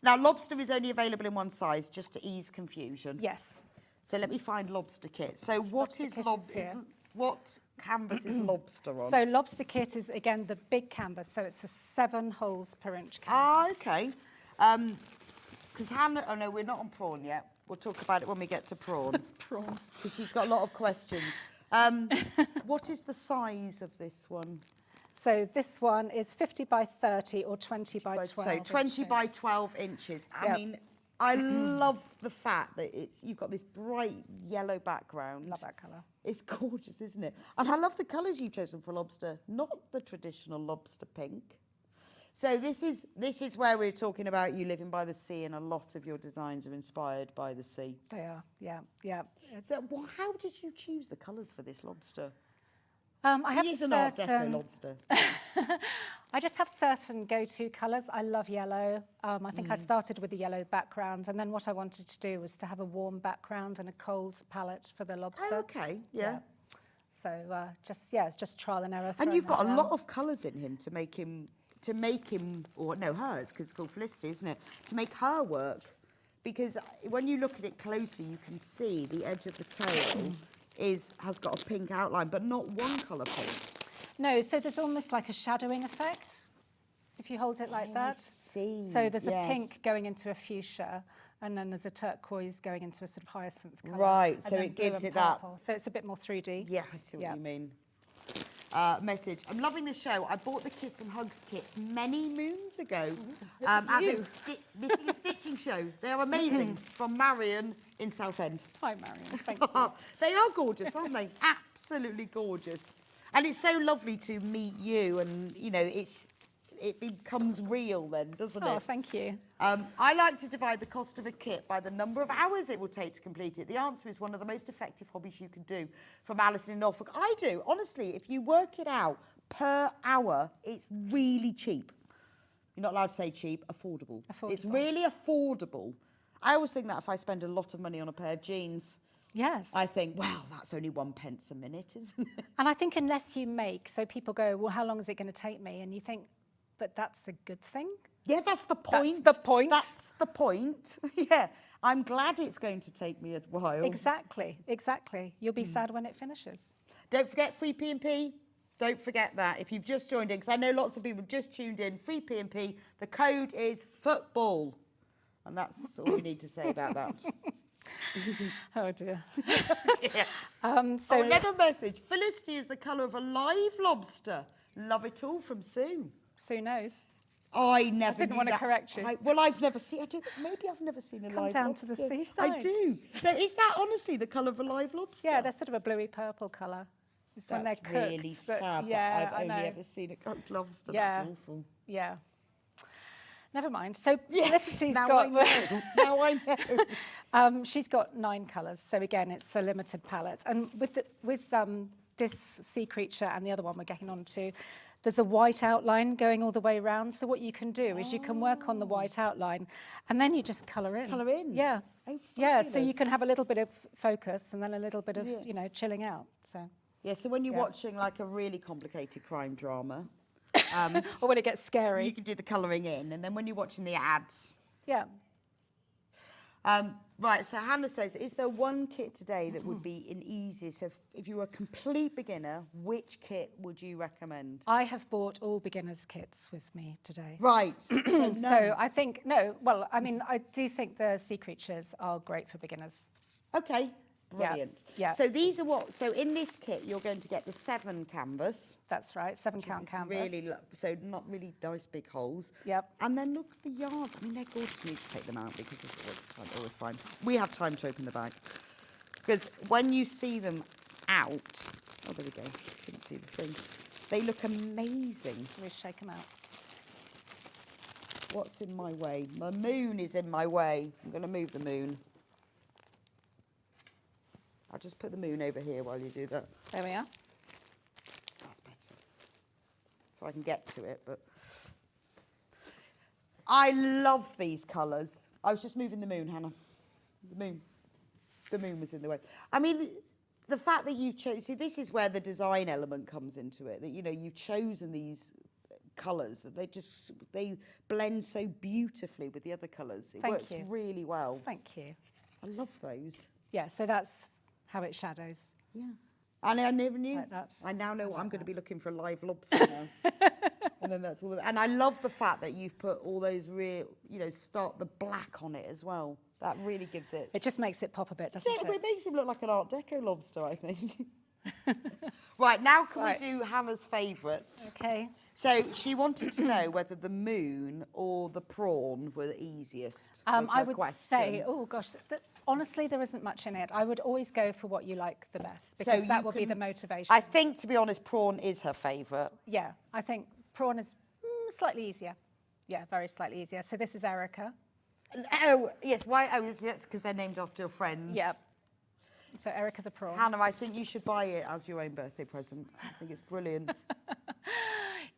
Now, lobster is only available in one size, just to ease confusion. Yes. So let me find lobster kit. So what Lobster is kit is lobster? here. What canvas is lobster on? So lobster kit is, again, the big canvas. So it's a 7 holes per inch canvas. Ah, okay. Because Hannah, oh no, we're not on prawn yet. We'll talk about it when we get to prawn. Prawn. Because she's got a lot of questions. What is the size of this one? So this one is 50 by 30 or 20 by 12 So 20 by inches. 12 inches. I Yep. mean, I love the fact that you've got this bright yellow background. Love that colour. It's gorgeous, isn't it? And I love the colours you've chosen for lobster, not the traditional lobster pink. So this is where we're talking about you living by the sea, and a lot of your designs are inspired by the sea. They are, yeah, yeah. So how did you choose the colours for this lobster? I have He is an Art Deco certain. lobster. I just have certain go-to colours. I love yellow. I think I started with the yellow background, and then what I wanted to do was to have a warm background and a cold palette for the lobster. Oh, okay, yeah. So it's just trial and error. And throwing you've got that a down. lot of colours in him to make him, or no, hers, because it's called Felicity, isn't it? To make her work. Because when you look at it closely, you can see the edge of the tail has got a pink outline, but not one colour pink. No, so there's almost like a shadowing effect. So if you hold it like I that. see, So there's yes. a pink going into a fuchsia, and then there's a turquoise going into a sort of hyacinth colour. Right, and so then it blue gives and it that- purple. So it's a bit more 3D. Yeah, I see what Yeah. you mean. Message. I'm loving the show. I bought the Kiss and Hugs kits many moons ago at the Knitting and Stitching show. They're amazing. From Marion in Southend. Hi, Marion. Thank you. They are gorgeous, aren't they? Absolutely gorgeous. And it's so lovely to meet you, and you know, it becomes real then, doesn't Oh, it? thank you. I like to divide the cost of a kit by the number of hours it will take to complete it. The answer is one of the most effective hobbies you can do. From Alison in Norfolk. I do, honestly, if you work it out per hour, it's really cheap. You're not allowed to say cheap, affordable. It's really affordable. I always think that if I spend a lot of money on a pair of jeans, Yes. I think, well, that's only 1 pence a minute, isn't it? And I think unless you make, so people go, well, how long is it going to take me? And you think, but that's a good thing. Yeah, that's the point. That's the point. That's the point. Yeah. I'm glad it's going to take me a while. Exactly, exactly. You'll be sad when it finishes. Don't forget free P&P. Don't forget that. If you've just joined in, because I know lots of people have just tuned in, free P&P. The code is football. And that's all we need to say about that. Oh, dear. So another message. Felicity is the colour of a live lobster. Love it all from Sue. Sue knows. I never didn't knew want to that. correct you. I've never seen. Maybe I've never seen a Come live down lobster. to the I seaside. do. So is that honestly the colour of a live lobster? Yeah, they're sort of a bluey purple colour. It's when they're That's cooked. really but sad. yeah, But I've I know. only ever seen a cooked lobster. Yeah. That's awful. Yeah. Never mind. So Yes, Felicity's now got. I know. Now I know. She's got 9 colours. So again, it's a limited palette. And with this sea creature and the other one we're getting on to, there's a white outline going all the way around. So what you can do is you can work on the white outline, and then you just colour in. Colour in? Yeah. Oh, yeah. So you fabulous. can have a little bit of focus and then a little bit of chilling out. So. Yeah, so when you're Yeah. watching like a really complicated crime drama, Or when it gets scary. you can do the colouring in, and then when you're watching the ads. Yeah. Right, so Hannah says, is there one kit today that would be an easy, so if you were a complete beginner, which kit would you recommend? I have bought all beginners kits with me today. Right, so So I think, I do think the sea creatures are great for beginners. Okay, Brilliant. Yeah. So these are what? So in this kit, you're going to get the 7 canvas. That's right, 7-count It's canvas. Really, so not really nice big holes. Yep. And then look at the yards. I mean, they're gorgeous. You need to take them out because this is what time. Oh, we're fine. We have time to open the bag. Because when you see them out, oh, there we go. Couldn't see the thing. They look amazing. Shall we shake them out? What's in my way? My moon is in my way. I'm going to move the moon. I'll just put the moon over here while you do that. There we are. That's better. So I can get to it, but... I love these colours. I was just moving the moon, Hannah. The moon. The moon was in the way. I mean, the fact that you chose... See, this is where the design element comes into it. That, you know, you've chosen these colours that they blend so beautifully with the other colours. It works really well. Thank you. I love those. Yeah, so that's how it shadows. Yeah. And I never knew. Like that. I now know I'm going to be looking for a live lobster now. And then that's all. And I love the fact that you've put all those real, you know, start the black on it as well. That really gives it. It just makes it pop a bit, doesn't it? It makes him look like an Art Deco lobster, I think. Right, now can we do Hannah's favourite? Okay. So she wanted to know whether the moon or the prawn were the easiest. Was I her would question. say, oh gosh, honestly, there isn't much in it. I would always go for what you like the best because that will be the motivation. I think, to be honest, prawn is her favourite. Yeah, I think prawn is slightly easier. Yeah, very slightly easier. So this is Erica. Oh, yes. Why? Oh, it's because they're named after your friends. Yep. So Erica the prawn. Hannah, I think you should buy it as your own birthday present. I think it's brilliant.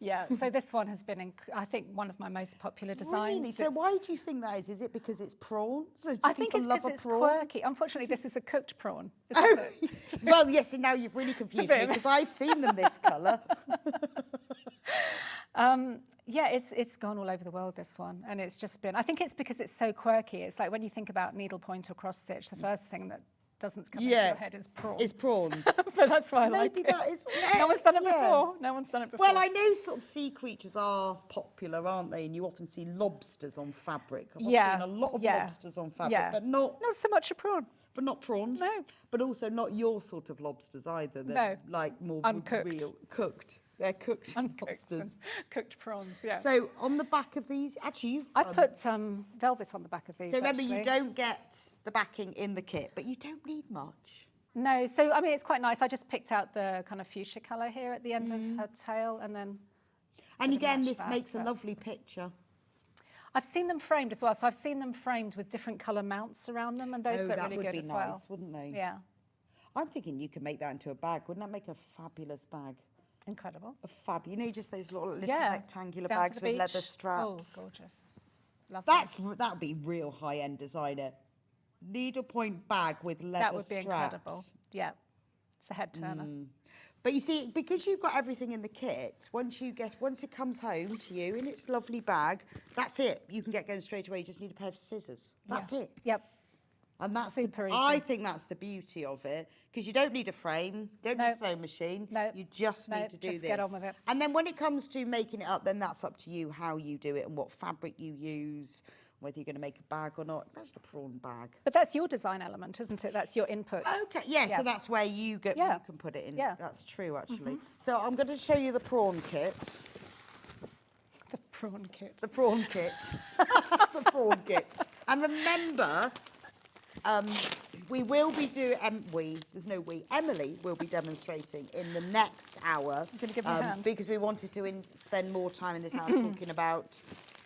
Yeah, so this one has been, I think, one of my most popular designs. Really? So why do you think that is? Is it because it's prawns? I think it's because it's quirky. Unfortunately, this is a cooked prawn. Oh. Well, yes, and now you've really confused me because I've seen them this colour. Yeah, it's gone all over the world, this one. And it's just been, I think it's because it's so quirky. It's like when you think about needlepoint or cross stitch, the first thing that doesn't come into your head is prawns. It's prawns. But that's why I like it. Maybe that is... Yeah, no one's done it before. No one's done it before. Well, I know sort of sea creatures are popular, aren't they? And you often see lobsters on fabric. I've seen a lot of lobsters on fabric, but not so much a prawn. But not prawns. No. But also not your sort of lobsters either. They're like more uncooked. Real, cooked. They're cooked lobsters. Cooked prawns, yeah. So on the back of these, actually I've put some velvet on the back of these. So remember, you don't get the backing in the kit, but you don't need much. No, so I mean, it's quite nice. I just picked out the kind of fuchsia colour here at the end of her tail and then... And again, this makes a lovely picture. I've seen them framed as well. So I've seen them framed with different colour mounts around them and those look really good as well. That would be nice, wouldn't they? Yeah. I'm thinking you could make that into a bag. Wouldn't that make a fabulous bag? Incredible. You know, just those little rectangular Down bags to the with leather beach. straps. Oh, gorgeous. Love That would be real high-end designer. Needlepoint bag with leather straps. That would be incredible. Yeah. It's a head turner. But you see, because you've got everything in the kit, once it comes home to you in its lovely bag, that's it. You can get going straight away. You just need a pair of scissors. That's it. Yep. And that's super easy. I think that's the beauty of it, because you don't need a frame, don't need a sewing machine. No. You just need to do just this. get on with it. And then when it comes to making it up, then that's up to you how you do it and what fabric you use, whether you're going to make a bag or not. That's a prawn bag. But that's your design element, isn't it? That's your input. Okay, yeah. So that's where you you can put it in. Yeah. That's true, actually. So I'm going to show you the prawn kit. The prawn kit. The prawn kit. The prawn kit. And remember, we will be doing, Emily will be demonstrating in the next hour. He's going to give me a hand. Because we wanted to spend more time in this hour talking about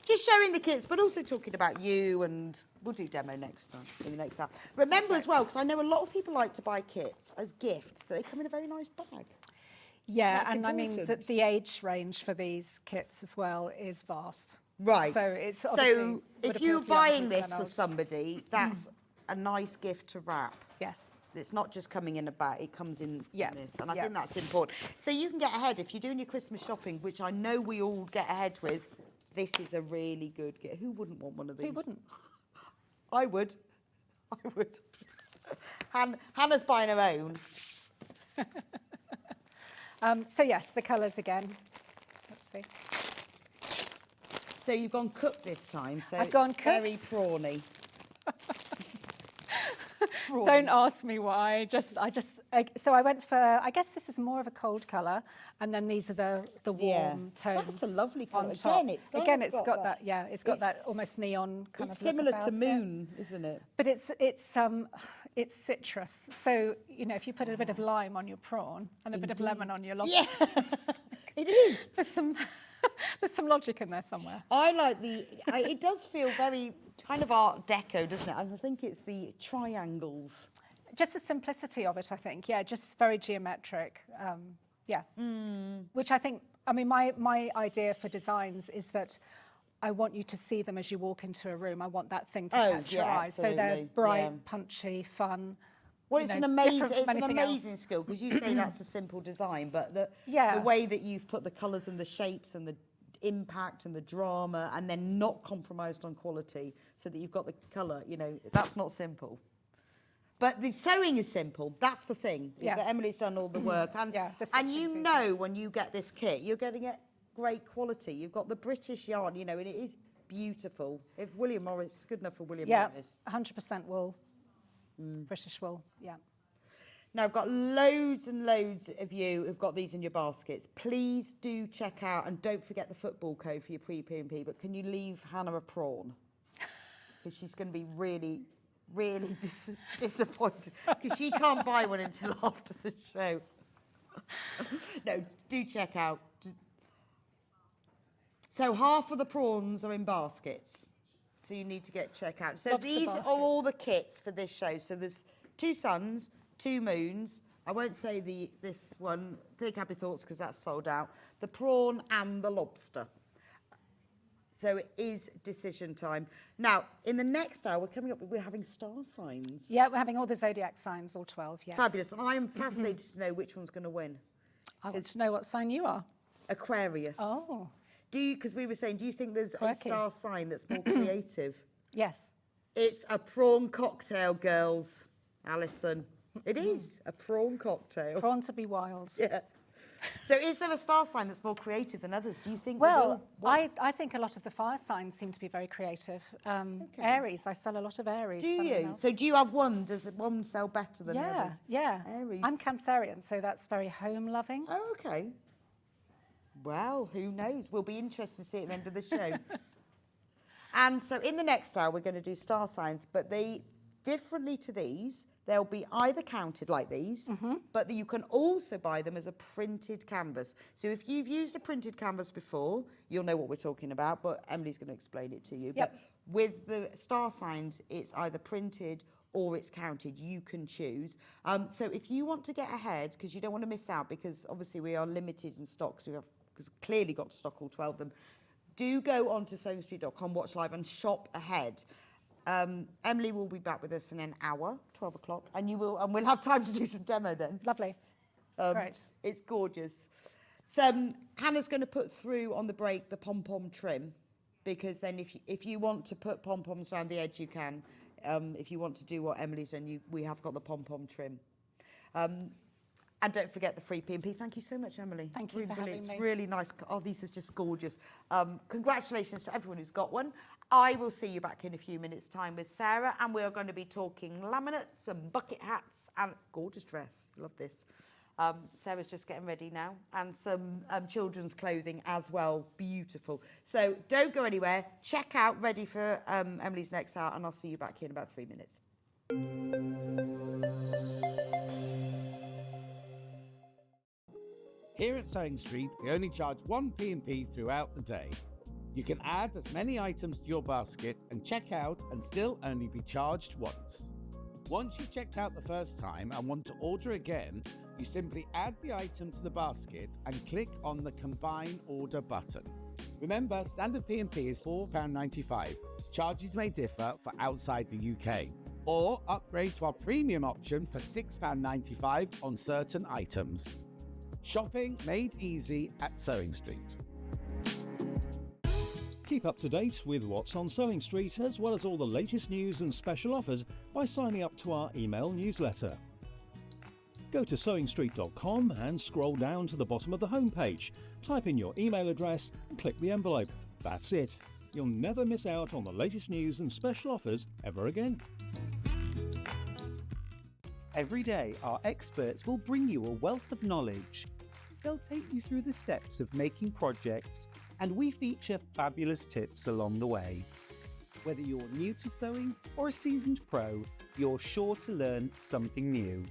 just showing the kits, but also talking about you, and we'll do demo next time, in the next hour. Remember as well, because I know a lot of people like to buy kits as gifts, that they come in a very nice bag. Yeah, That's and important. I mean, the age range for these kits as well is vast. Right. So it's obviously... So if you're buying this for somebody, that's a nice gift to wrap. Yes. It's not just coming in a bag, it comes in this. And I Yeah. think that's important. So you can get ahead. If you're doing your Christmas shopping, which I know we all get ahead with, this is a really good gift. Who wouldn't want one of these? Who wouldn't? I would. I would. Hannah's buying her own. So yes, the colours again. Oopsie. So you've gone cooked this time. So I've gone very cooked. prawny. Don't ask me why. So I went for, I guess this is more of a cold colour, and then these are the warm tones. That's a lovely colour. on top. Again, it's got that. Yeah, it's got that almost neon kind it's of look similar to about it. Moon, isn't it? But it's citrus. So if you put a bit of lime on your prawn and a bit of lemon on your lobster, It is. there's some logic in there somewhere. I like it does feel very kind of Art Deco, doesn't it? And I think it's the triangles. Just the simplicity of it, I think. Yeah, just very geometric. Which I think, my idea for designs is that I want you to see them as you walk into a room. I want that thing to catch your eye. So they're bright, punchy, fun. Well, it's an amazing skill, because you say that's a simple design, but the way that you've put the colours and the shapes and the impact and the drama, and then not compromised on quality, so that you've got the colour, that's not simple. But the sewing is simple. That's the thing. Is that Emily's done all the work, and when you get this kit, you're getting it great quality. You've got the British yarn, and it is beautiful. If William Morris is good enough for William Morris, 100% wool. British wool, Now, I've got loads and loads of you who've got these in your baskets. Please do check out, and don't forget the football code for your pre-P&P, but can you leave Hannah a prawn? Because she's going to be really, really disappointed, because she can't buy one until after the show. No, do check out. So half of the prawns are in baskets. So you need to check out. So these are all the kits for this show. So there's 2 suns, 2 moons. I won't say this one, Think Happy Thoughts, because that's sold out. The prawn and the lobster. So it is decision time. Now, in the next hour, we're having star signs. Yeah, we're having all the Zodiac signs, all 12, yes. Fabulous. And I am fascinated to know which one's going to win. I want to know what sign you are. Aquarius. Oh. Because we were saying, do you think there's a star sign that's more creative? Yes. It's a prawn cocktail, girls. Alison. It is a prawn cocktail. Prawn to be wild. Yeah. So is there a star sign that's more creative than others? Do you think? Well, I think a lot of the fire signs seem to be very creative. Aries, I sell a lot of Aries. Do you? So do you have one? Does one sell better than others? Yeah. Aries. I'm Cancerian, so that's very home-loving. Oh, okay. Well, who knows? We'll be interested to see at the end of the show. And so in the next hour, we're going to do star signs, but differently to these, they'll be either counted like these, but you can also buy them as a printed canvas. So if you've used a printed canvas before, you'll know what we're talking about, but Emily's going to explain it to you. Yep. But with the star signs, it's either printed or it's counted. You can choose. So if you want to get ahead, because you don't want to miss out, because obviously we are limited in stock, so because clearly got to stock all 12 of them, do go on to sewingstreet.com, watch live and shop ahead. Emily will be back with us in an hour, 12 o'clock, and we'll have time to do some demo then. Lovely. Great. It's gorgeous. So Hannah's going to put through on the break the pom-pom trim, because then if you want to put pom-poms around the edge, you can. If you want to do what Emily's done, we have got the pom-pom trim. And don't forget the free P&P. Thank you so much, Emily. Thank you for having me. It's really nice. Oh, these are just gorgeous. Congratulations to everyone who's got one. I will see you back in a few minutes' time with Sarah, and we're going to be talking laminates and bucket hats and gorgeous dress. Love this. Sarah's just getting ready now, and some children's clothing as well. Beautiful. So don't go anywhere. Check out, ready for Emily's next hour, and I'll see you back here in about 3 minutes. Here at Sewing Street, we only charge 1 P&P throughout the day. You can add as many items to your basket and check out and still only be charged once. Once you've checked out the first time and want to order again, you simply add the item to the basket and click on the Combine Order button. Remember, standard P&P is £4.95. Charges may differ for outside the UK. Or upgrade to our premium option for £6.95 on certain items. Shopping made easy at Sewing Street. Keep up to date with what's on Sewing Street, as well as all the latest news and special offers by signing up to our email newsletter. Go to sewingstreet.com and scroll down to the bottom of the homepage. Type in your email address and click the envelope. That's it. You'll never miss out on the latest news and special offers ever again. Every day, our experts will bring you a wealth of knowledge. They'll take you through the steps of making projects, and we feature fabulous tips along the way. Whether you're new to sewing or a seasoned pro, you're sure to learn something new.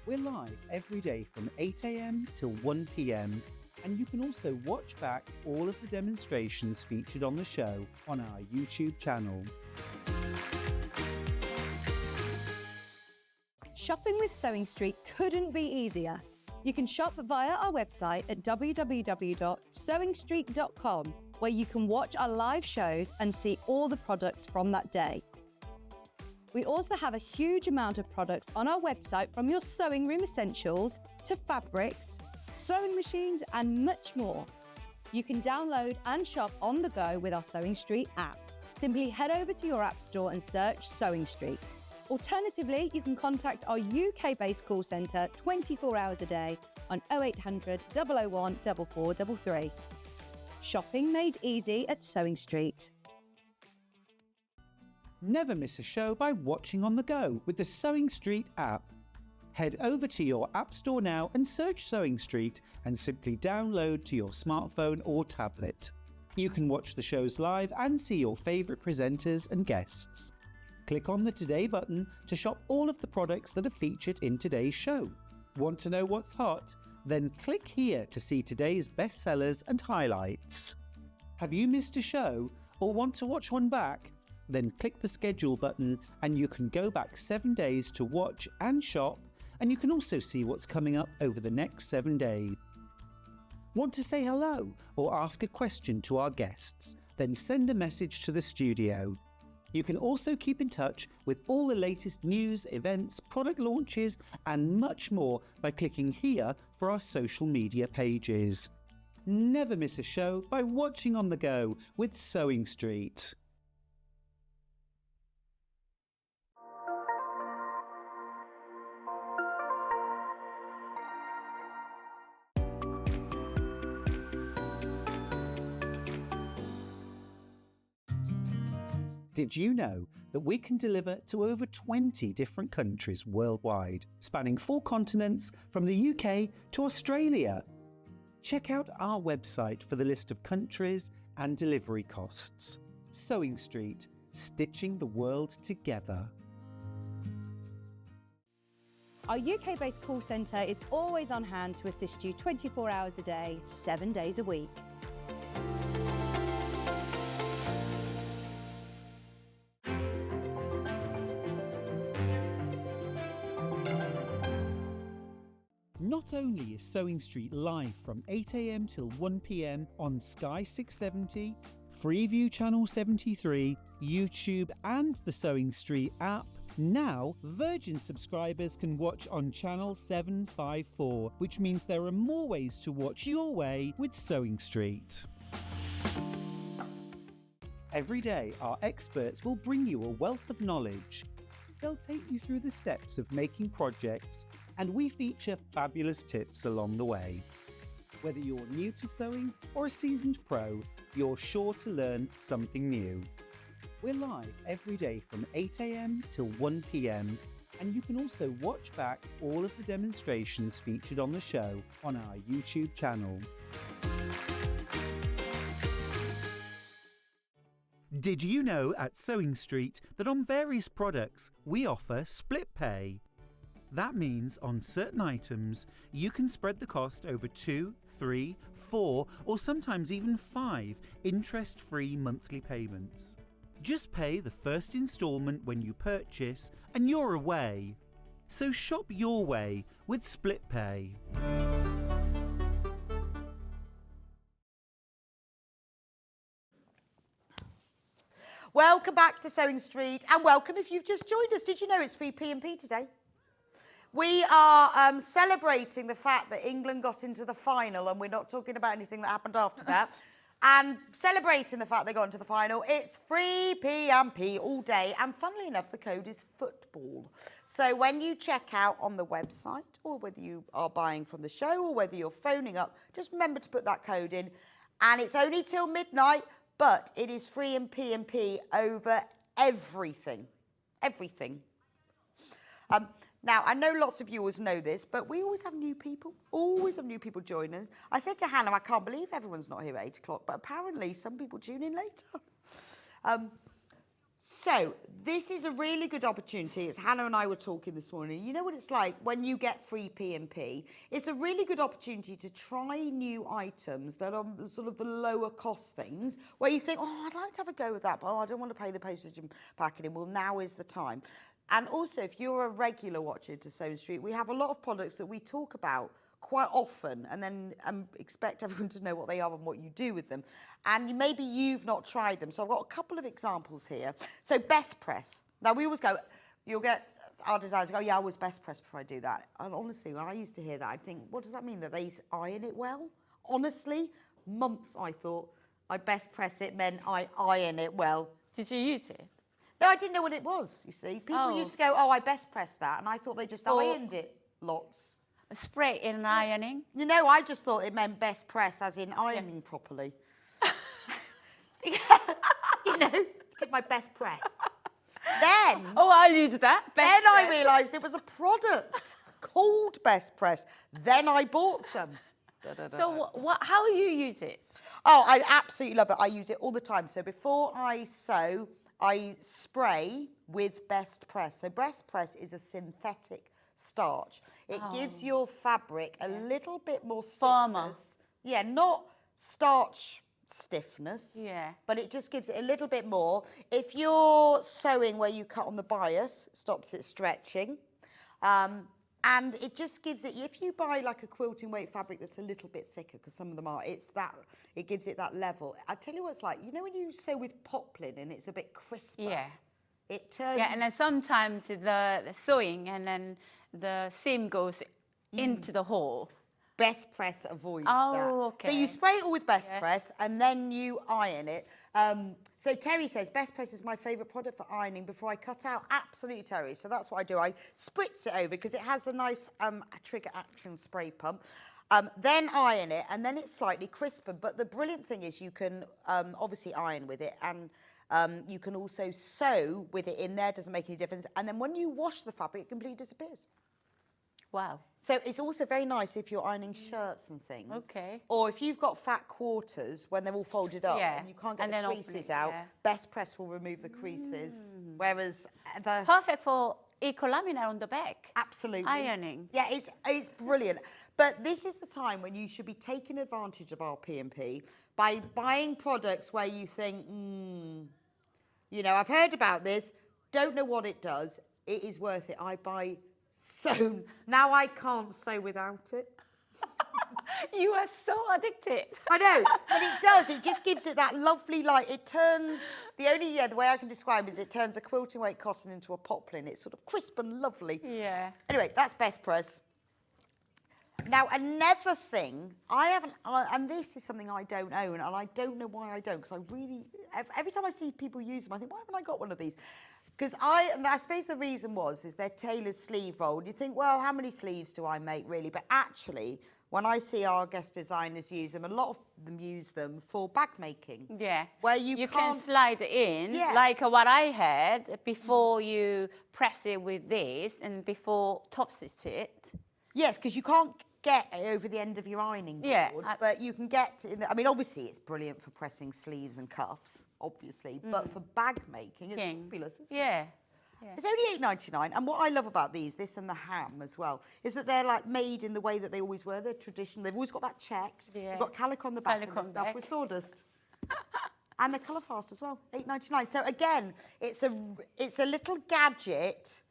We're live every day from 8 a.m. till 1 p.m. and you can also watch back all of the demonstrations featured on the show on our YouTube channel. Shopping with Sewing Street couldn't be easier. You can shop via our website at www.sewingstreet.com, where you can watch our live shows and see all the products from that day. We also have a huge amount of products on our website, from your sewing room essentials to fabrics, sewing machines and much more. You can download and shop on the go with our Sewing Street app. Simply head over to your app store and search Sewing Street. Alternatively, you can contact our UK-based call centre 24 hours a day on 0800 001 4433. Shopping made easy at Sewing Street. Never miss a show by watching on the go with the Sewing Street app. Head over to your app store now and search Sewing Street and simply download to your smartphone or tablet. You can watch the shows live and see your favourite presenters and guests. Click on the Today button to shop all of the products that are featured in today's show. Want to know what's hot? Then click here to see today's bestsellers and highlights. Have you missed a show or want to watch one back? Then click the schedule button and you can go back 7 days to watch and shop, and you can also see what's coming up over the next 7 days. Want to say hello or ask a question to our guests? Then send a message to the studio. You can also keep in touch with all the latest news, events, product launches and much more by clicking here for our social media pages. Never miss a show by watching on the go with Sewing Street. Did you know that we can deliver to over 20 different countries worldwide, spanning 4 continents from the UK to Australia? Check out our website for the list of countries and delivery costs. Sewing Street, stitching the world together. Our UK-based call centre is always on hand to assist you 24 hours a day, 7 days a week. Not only is Sewing Street live from 8 a.m. till 1 p.m. on Sky 670, Freeview Channel 73, YouTube and the Sewing Street app, now Virgin subscribers can watch on Channel 754, which means there are more ways to watch your way with Sewing Street. Every day, our experts will bring you a wealth of knowledge. They'll take you through the steps of making projects, and we feature fabulous tips along the way. Whether you're new to sewing or a seasoned pro, you're sure to learn something new. We're live every day from 8 a.m. till 1 p.m. and you can also watch back all of the demonstrations featured on the show on our YouTube channel. Did you know at Sewing Street that on various products we offer split pay? That means on certain items you can spread the cost over 2, 3, 4 or sometimes even 5 interest-free monthly payments. Just pay the first instalment when you purchase and you're away. So shop your way with split pay. Welcome back to Sewing Street, and welcome if you've just joined us. Did you know it's free P&P today? We are celebrating the fact that England got into the final, and we're not talking about anything that happened after that. And celebrating the fact they got into the final, it's free P&P all day. And funnily enough, the code is football. So when you check out on the website, or whether you are buying from the show, or whether you're phoning up, just remember to put that code in. And it's only till midnight, but it is free in P&P over everything. Everything. Now, I know lots of you always know this, but we always have new people. Always have new people join us. I said to Hannah, I can't believe everyone's not here at 8 o'clock, but apparently some people tune in later. So this is a really good opportunity. As Hannah and I were talking this morning, you know what it's like when you get free P&P? It's a really good opportunity to try new items that are sort of the lower cost things, where you think, oh, I'd like to have a go with that, but oh, I don't want to pay the postage and packaging. Well, now is the time. And also, if you're a regular watcher to Sewing Street, we have a lot of products that we talk about quite often and then expect everyone to know what they are and what you do with them. And maybe you've not tried them. So I've got a couple of examples here. So best press. Now we always go, you'll get our designers go, yeah, I always best press before I do that. And honestly, when I used to hear that, I'd think, what does that mean? That they iron it well? Honestly, months I thought I best press it meant I iron it well. Did you use it? No, I didn't know what it was, you see. People used to go, oh, I best press that. And I thought they just ironed it lots. Spray in ironing? You know, I just thought it meant best press as in ironing properly. You know, did my best press. Then... Oh, I used that. Then I realised it was a product called Best Press. Then I bought some. So how you use it? Oh, I absolutely love it. I use it all the time. So before I sew, I spray with Best Press. So Best Press is a synthetic starch. It gives your fabric a little bit more stiffness. Firmer. Yeah, not starch stiffness. Yeah. But it just gives it a little bit more. If you're sewing where you cut on the bias, stops it stretching. And it just gives it, if you buy like a quilting weight fabric that's a little bit thicker, because some of them are, it gives it that level. I tell you what it's like, you know when you sew with poplin and it's a bit crisper? Yeah. It turns... Yeah, and then sometimes the sewing and then the seam goes into the hole. Best Press avoids that. Okay. So you spray it all with Best Press and then you iron it. So Terry says, Best Press is my favourite product for ironing before I cut out. Absolutely, Terry. So that's what I do. I spritz it over because it has a nice trigger action spray pump. Then iron it and then it's slightly crisper. But the brilliant thing is you can obviously iron with it and you can also sew with it in there. Doesn't make any difference. And then when you wash the fabric, it completely disappears. Wow. So it's also very nice if you're ironing shirts and things. Okay. Or if you've got fat quarters when they're all folded up and you can't get the creases out, Best Press will remove the creases. Whereas the... Perfect for eco-laminate on the back. Absolutely. Ironing. Yeah, it's brilliant. But this is the time when you should be taking advantage of our P&P by buying products where you think, you know, I've heard about this, don't know what it does, it is worth it. I buy... So now I can't sew without it. You are so addicted. I know, but it does. It just gives it that lovely light. It turns, the way I can describe it is it turns a quilting weight cotton into a poplin. It's sort of crisp and lovely. Yeah. Anyway, that's Best Press. Now, another thing, I haven't, and this is something I don't own, and I don't know why I don't, because I really, every time I see people use them, I think, why haven't I got one of these? Because I suppose the reason is they're tailored sleeve rolled. You think, well, how many sleeves do I make really? But actually, when I see our guest designers use them, a lot of them use them for bag making. Yeah. Where you can slide in, like what I had, before you press it with this and before top stitch it. Yes, because you can't get it over the end of your ironing board, but you can get, I mean, obviously it's brilliant for pressing sleeves and cuffs, obviously, but for bag making, it's fabulous, isn't it? Yeah. It's only £8.99, and what I love about this and the ham as well, is that they're like made in the way that they always were. They're traditional. They've always got that checked. Yeah. They've got calico on the back and stuff with sawdust. And they're colour fast as well, £8.99. So again, it's a little gadget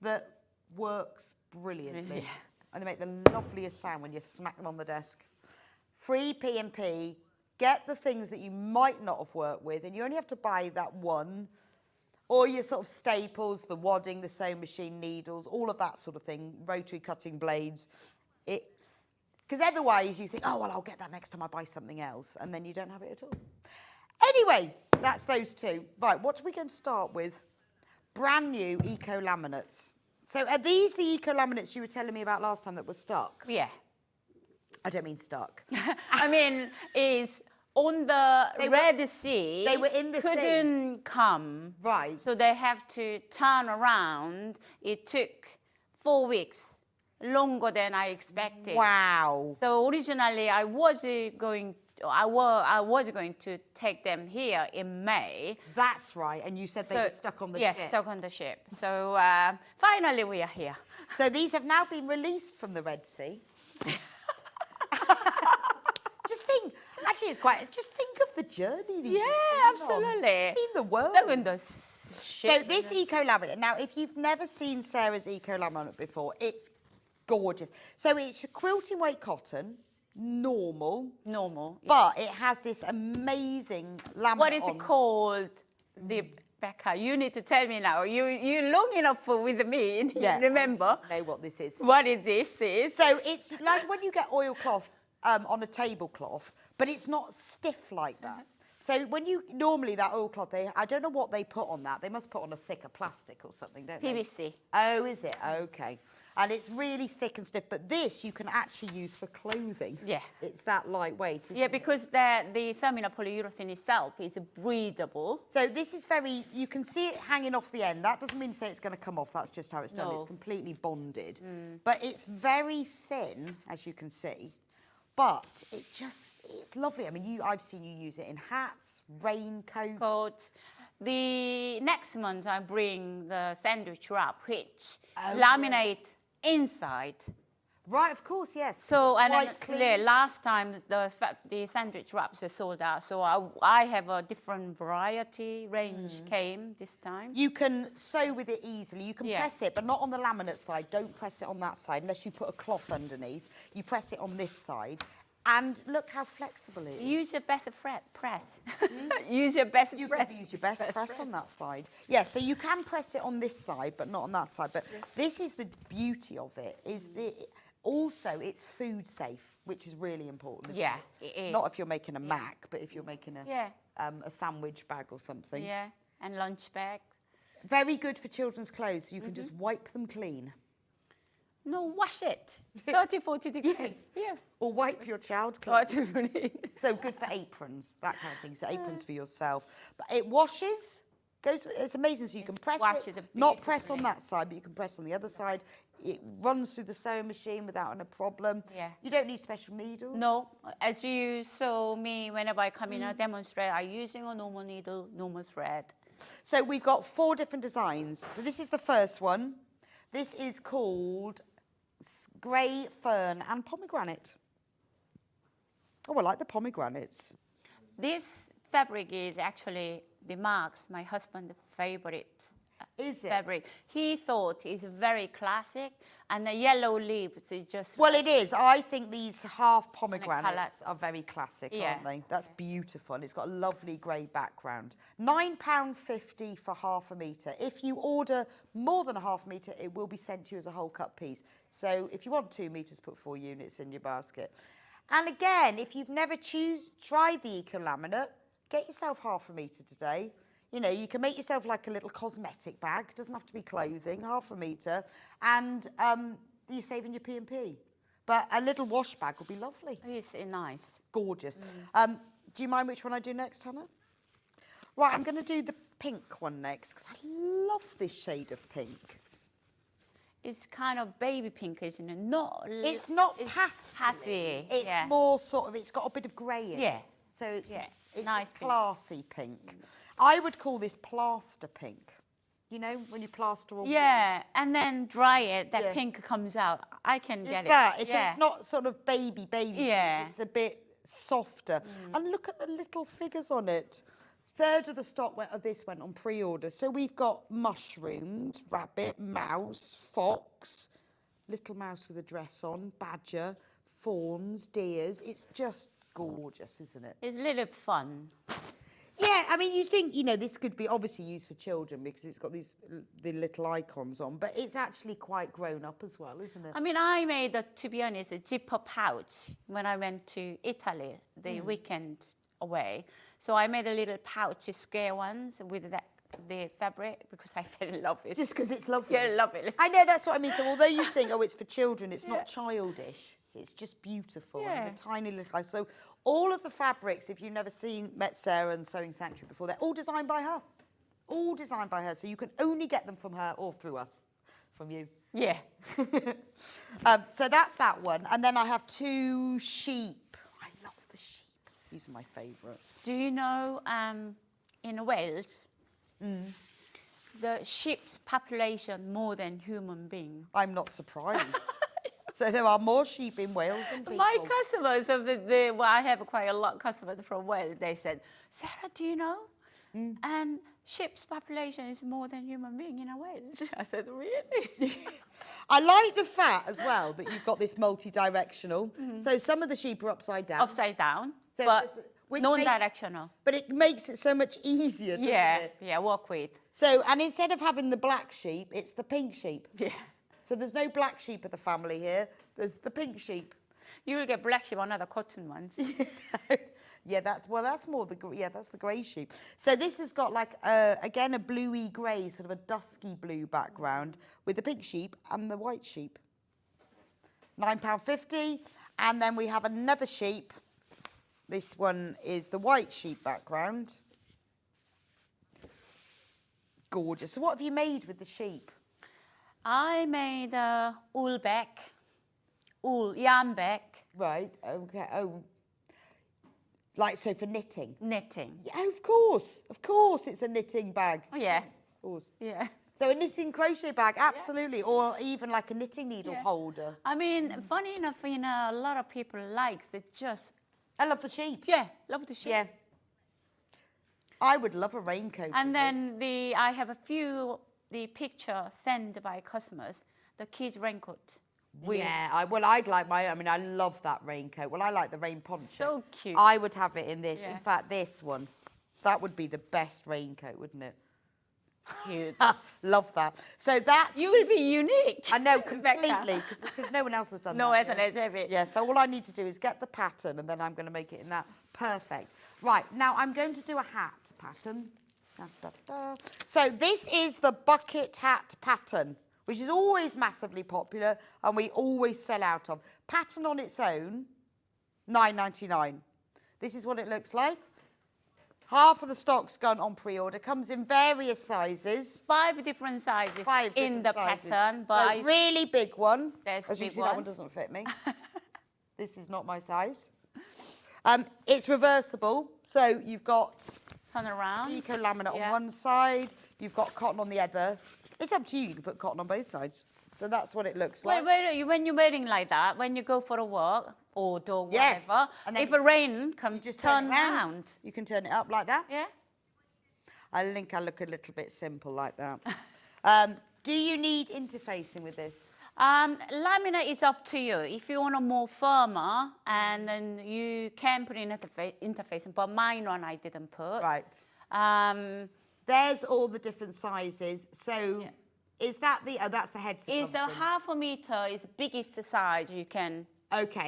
that works brilliantly. Yeah. And they make the loveliest sound when you smack them on the desk. Free P&P, get the things that you might not have worked with, and you only have to buy that one, or your sort of staples, the wadding, the sewing machine, needles, all of that sort of thing, rotary cutting blades. Because otherwise you think, oh, well, I'll get that next time I buy something else, and then you don't have it at all. Anyway, that's those two. Right, what are we going to start with? Brand new eco laminates. So are these the eco laminates you were telling me about last time that were stuck? Yeah. I don't mean stuck. I mean, it's on the Red Sea. They were in the sea. Couldn't come. Right. So they have to turn around. It took 4 weeks, longer than I expected. Wow. So originally I was going to take them here in May. That's right. And you said they were stuck on the yes, ship. stuck on the ship. So finally we are here. So these have now been released from the Red Sea. Just think of the journey. These Yeah, have been on. absolutely. Seen the world. Stuck on the ship. So this eco laminate. Now, if you've never seen Sarah's eco laminate before, it's gorgeous. So it's a quilting weight cotton, normal, Normal. Yeah. but it has this amazing laminate. What is on. it called? Becca, you need to tell me now. You long enough with me. Yeah, Remember? I know what this is. What is this? So it's like when you get oilcloth on a tablecloth, but it's not stiff like that. So when you, normally that oilcloth, I don't know what they put on that. They must put on a thicker plastic or something, don't they? PVC. Oh, is it? Okay. And it's really thick and stiff, but this you can actually use for clothing. Yeah. It's that lightweight, isn't Yeah, it? because the thermal polyurethane itself is breathable. So this is you can see it hanging off the end. That doesn't mean to say it's going to come off. That's just how it's done. No. It's completely bonded. But it's very thin, as you can see. But it's lovely. I mean, I've seen you use it in hats, raincoats. Coat. The next month I bring the sandwich wrap, which Oh, laminate inside. Right, of course, yes. So, and Quite then clean. last time the sandwich wraps are sold out. So I have a different variety range came this time. You can sew with it easily. You can Yeah. press it, but not on the laminate side. Don't press it on that side unless you put a cloth underneath. You press it on this side. And look how flexible it is. Use your best press. Use your best You press. can use your best press on that side. Yeah, so you can press it on this side, but not on that side. But this is the beauty of it, also it's food safe, which is really important. isn't Yeah, it? it is. Not if you're making a mac, but if you're making Yeah. a sandwich bag or something. Yeah, and lunch bag. Very good for children's clothes. You can just wipe them clean. No, wash it. 30, 40 degrees. Yes. Yeah. Or wipe your child's What clothes. do you need? So good for aprons, that kind of thing. So aprons for yourself. But it washes. It's amazing. So you can press Wash it, it not press on beautifully. that side, but you can press on the other side. It runs through the sewing machine without a problem. Yeah. You don't need special needles. No, as you saw me, whenever I come in and demonstrate, I'm using a normal needle, normal thread. So we've got 4 different designs. So this is the first one. This is called Grey Fern and Pomegranate. Oh, I like the pomegranates. This fabric is actually the Mark's, my husband's favorite Is it? fabric. He thought it's very classic, and the yellow leaves is just. Well, it is. I think these half pomegranates colour. are very classic, Yeah. aren't they? That's beautiful. It's got a lovely grey background. £9.50 for half a metre. If you order more than a half metre, it will be sent to you as a whole cut piece. So if you want 2 metres, put 4 units in your basket. And again, if you've never tried the eco laminate, get yourself half a metre today. You know, you can make yourself like a little cosmetic bag. It doesn't have to be clothing, half a metre. And you're saving your P&P. But a little wash bag would be lovely. It's nice. Gorgeous. Do you mind which one I do next, Hannah? Right, I'm going to do the pink one next because I love this shade of pink. It's kind of baby pink, isn't it? It's not it's pastel. pastel-y, It's yeah. more sort of, it's got a bit of grey in Yeah. it. So it's, Yeah, it's nice a pink. classy pink. I would call this plaster pink. You know, when you plaster all Yeah, and then dry it, that Yeah. pink comes out. I can It's get that. it. So it's not sort of baby pink. Yeah. It's a bit softer. And look at the little figures on it. 1/3 of the stock of this went on pre-order. So we've got mushrooms, rabbit, mouse, fox, little mouse with a dress on, badger, fawns, deers. It's just gorgeous, isn't it? It's a little fun. Yeah, I mean, you think, you know, this could be obviously used for children because it's got the little icons on, but it's actually quite grown up as well, isn't it? I mean, I made, to be honest, a zipper pouch when I went to Italy the weekend away. So I made a little pouch, square ones, with the fabric because I fell in love with it. Just because it's lovely. Yeah, love it. I know, that's what I mean. So although you think, oh, it's for children, it's not childish. It's just beautiful. Yeah. And the tiny little... So all of the fabrics, if you've never met Sarah and Sewing Sanctuary before, they're all designed by her. All designed by her. So you can only get them from her or through us from you. Yeah. So that's that one. And then I have 2 sheep. I love the sheep. These are my favourite. Do you know in Wales, the sheep's population more than human being? I'm not surprised. So there are more sheep in Wales than people. My customers, well, I have quite a lot of customers from Wales, they said, Sarah, do you know? And sheep's population is more than human being in Wales. I said, really? I like the fact as well that you've got this multi-directional. So some of the sheep are upside down. Upside down, So but which non-directional. But it makes it so much easier, doesn't it? Yeah, work with. So, and instead of having the black sheep, it's the pink sheep. Yeah. So there's no black sheep of the family here. There's the pink sheep. You will get black sheep, another cotton ones. Yeah, that's more the that's the grey sheep. So this has got like again a bluey grey, sort of a dusky blue background with the pink sheep and the white sheep. £9.50, and then we have another sheep. This one is the white sheep background. Gorgeous. So what have you made with the sheep? I made wool bag, yarn bag. Right. Okay. Oh. Like, so for knitting? Knitting. Yeah, of course. Of course it's a knitting bag. Oh, yeah. Of course. Yeah. So a knitting crochet bag, absolutely. Or even like a knitting needle holder. I mean, funny enough, a lot of people like the just... I love the sheep. Yeah, love the sheep. Yeah. I would love a raincoat. And then I have a few, the picture sent by customers, the kids' raincoat. Yeah, I'd like I love that raincoat. Well, I like the rain poncho. So cute. I would have it in this. Yeah. In fact, this one. That would be the best raincoat, wouldn't it? Cute. Love that. So that's... You will be unique. I know, completely, because no one else has done that. No, hasn't it, have it? Yeah, so all I need to do is get the pattern, and then I'm going to make it in that. Perfect. Right, now I'm going to do a hat pattern. Da, da, da. So this is the bucket hat pattern, which is always massively popular and we always sell out of. Pattern on its own, £9.99. This is what it looks like. Half of the stock's gone on pre-order. Comes in various sizes. 5 different sizes in the pattern. But so really big one. There's as you big can see, one. that one doesn't fit me. This is not my size. It's reversible, so you've got turn around. Eco laminate on one side. You've got cotton on the other. It's up to you. You can put cotton on both sides. So that's what it looks like. When you're wearing like that, when you go for a walk or do whatever, yes. And then if a rain comes, just turn it around. You can turn it up like that. Yeah. I think I look a little bit simple like that. Do you need interfacing with this? Laminate is up to you. If you want a more firmer, and then you can put in interfacing, but mine one I didn't put. Right. There's all the different sizes. So is that the, that's the head circumference? It's a ½ a meter is the biggest size you can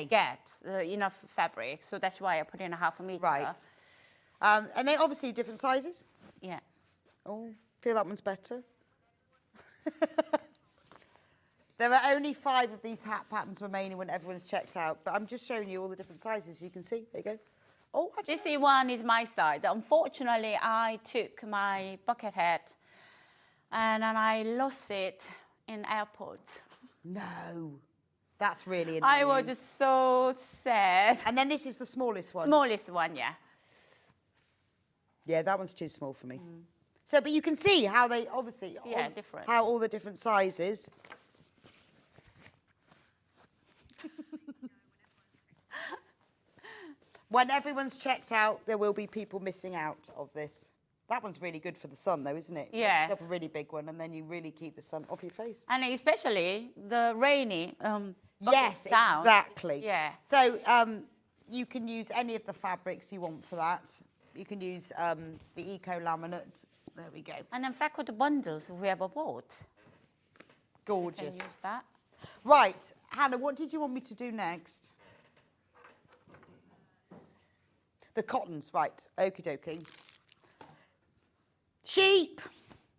get enough fabric. So that's why I put in a ½ a meter. Right. And they're obviously different sizes? Yeah. Oh, feel that one's better. There are only 5 of these hat patterns remaining when everyone's checked out, but I'm just showing you all the different sizes. You can see. There you go. Oh, this one is my side. Unfortunately, I took my bucket hat and I lost it in the airport. No. That's really annoying. I was just so sad. And then this is the smallest one. Smallest one, yeah. Yeah, that one's too small for me. So, but you can see how they obviously... Yeah, different. How all the different sizes... When everyone's checked out, there will be people missing out of this. That one's really good for the sun, though, isn't it? Yeah. You have a really big one, and then you really keep the sun off your face. And especially the rainy yes, down. Exactly. Yeah. So you can use any of the fabrics you want for that. You can use the eco laminate. There we go. And in fact, with the bundles we ever bought. Gorgeous. You can use that. Right, Hannah, what did you want me to do next? The cottons, right, okie dokie. Sheep.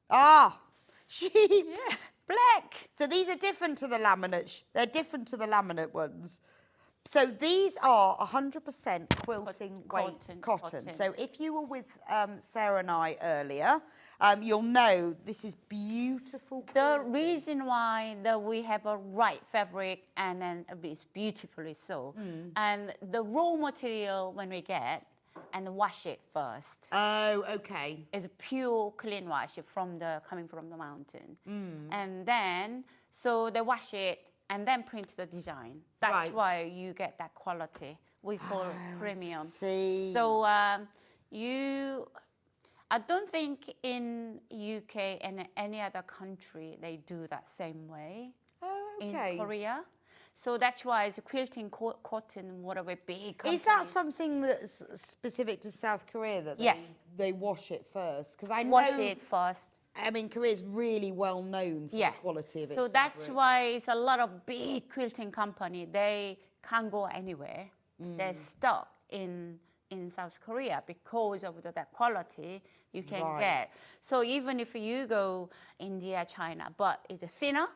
Ah, sheep. Yeah, black. So these are different to the laminate. They're different to the laminate ones. So these are 100% quilting weight Cotton. So if you were with Sarah and I earlier, you'll know this is beautiful. The reason why that we have a right fabric and then it's beautifully so, and the raw material when we get and wash it first. Oh, okay. It's a pure clean wash coming from the mountain, and then so they wash it and then print the design. That's Right. why you get that quality. We call it premium. See. So I don't think in UK and any other country they do that same way. Oh, okay. In Korea. So that's why it's quilting cotton, whatever big company. Is that something that's specific to South Korea that Yes. they wash it first? Because I know, Wash it first. I mean, Korea's really well known for the quality of it. So that's why it's a lot of big quilting company. They can't go anywhere. They're stuck in South Korea because of that quality you can get. So even if you go India, China, but it's thinner,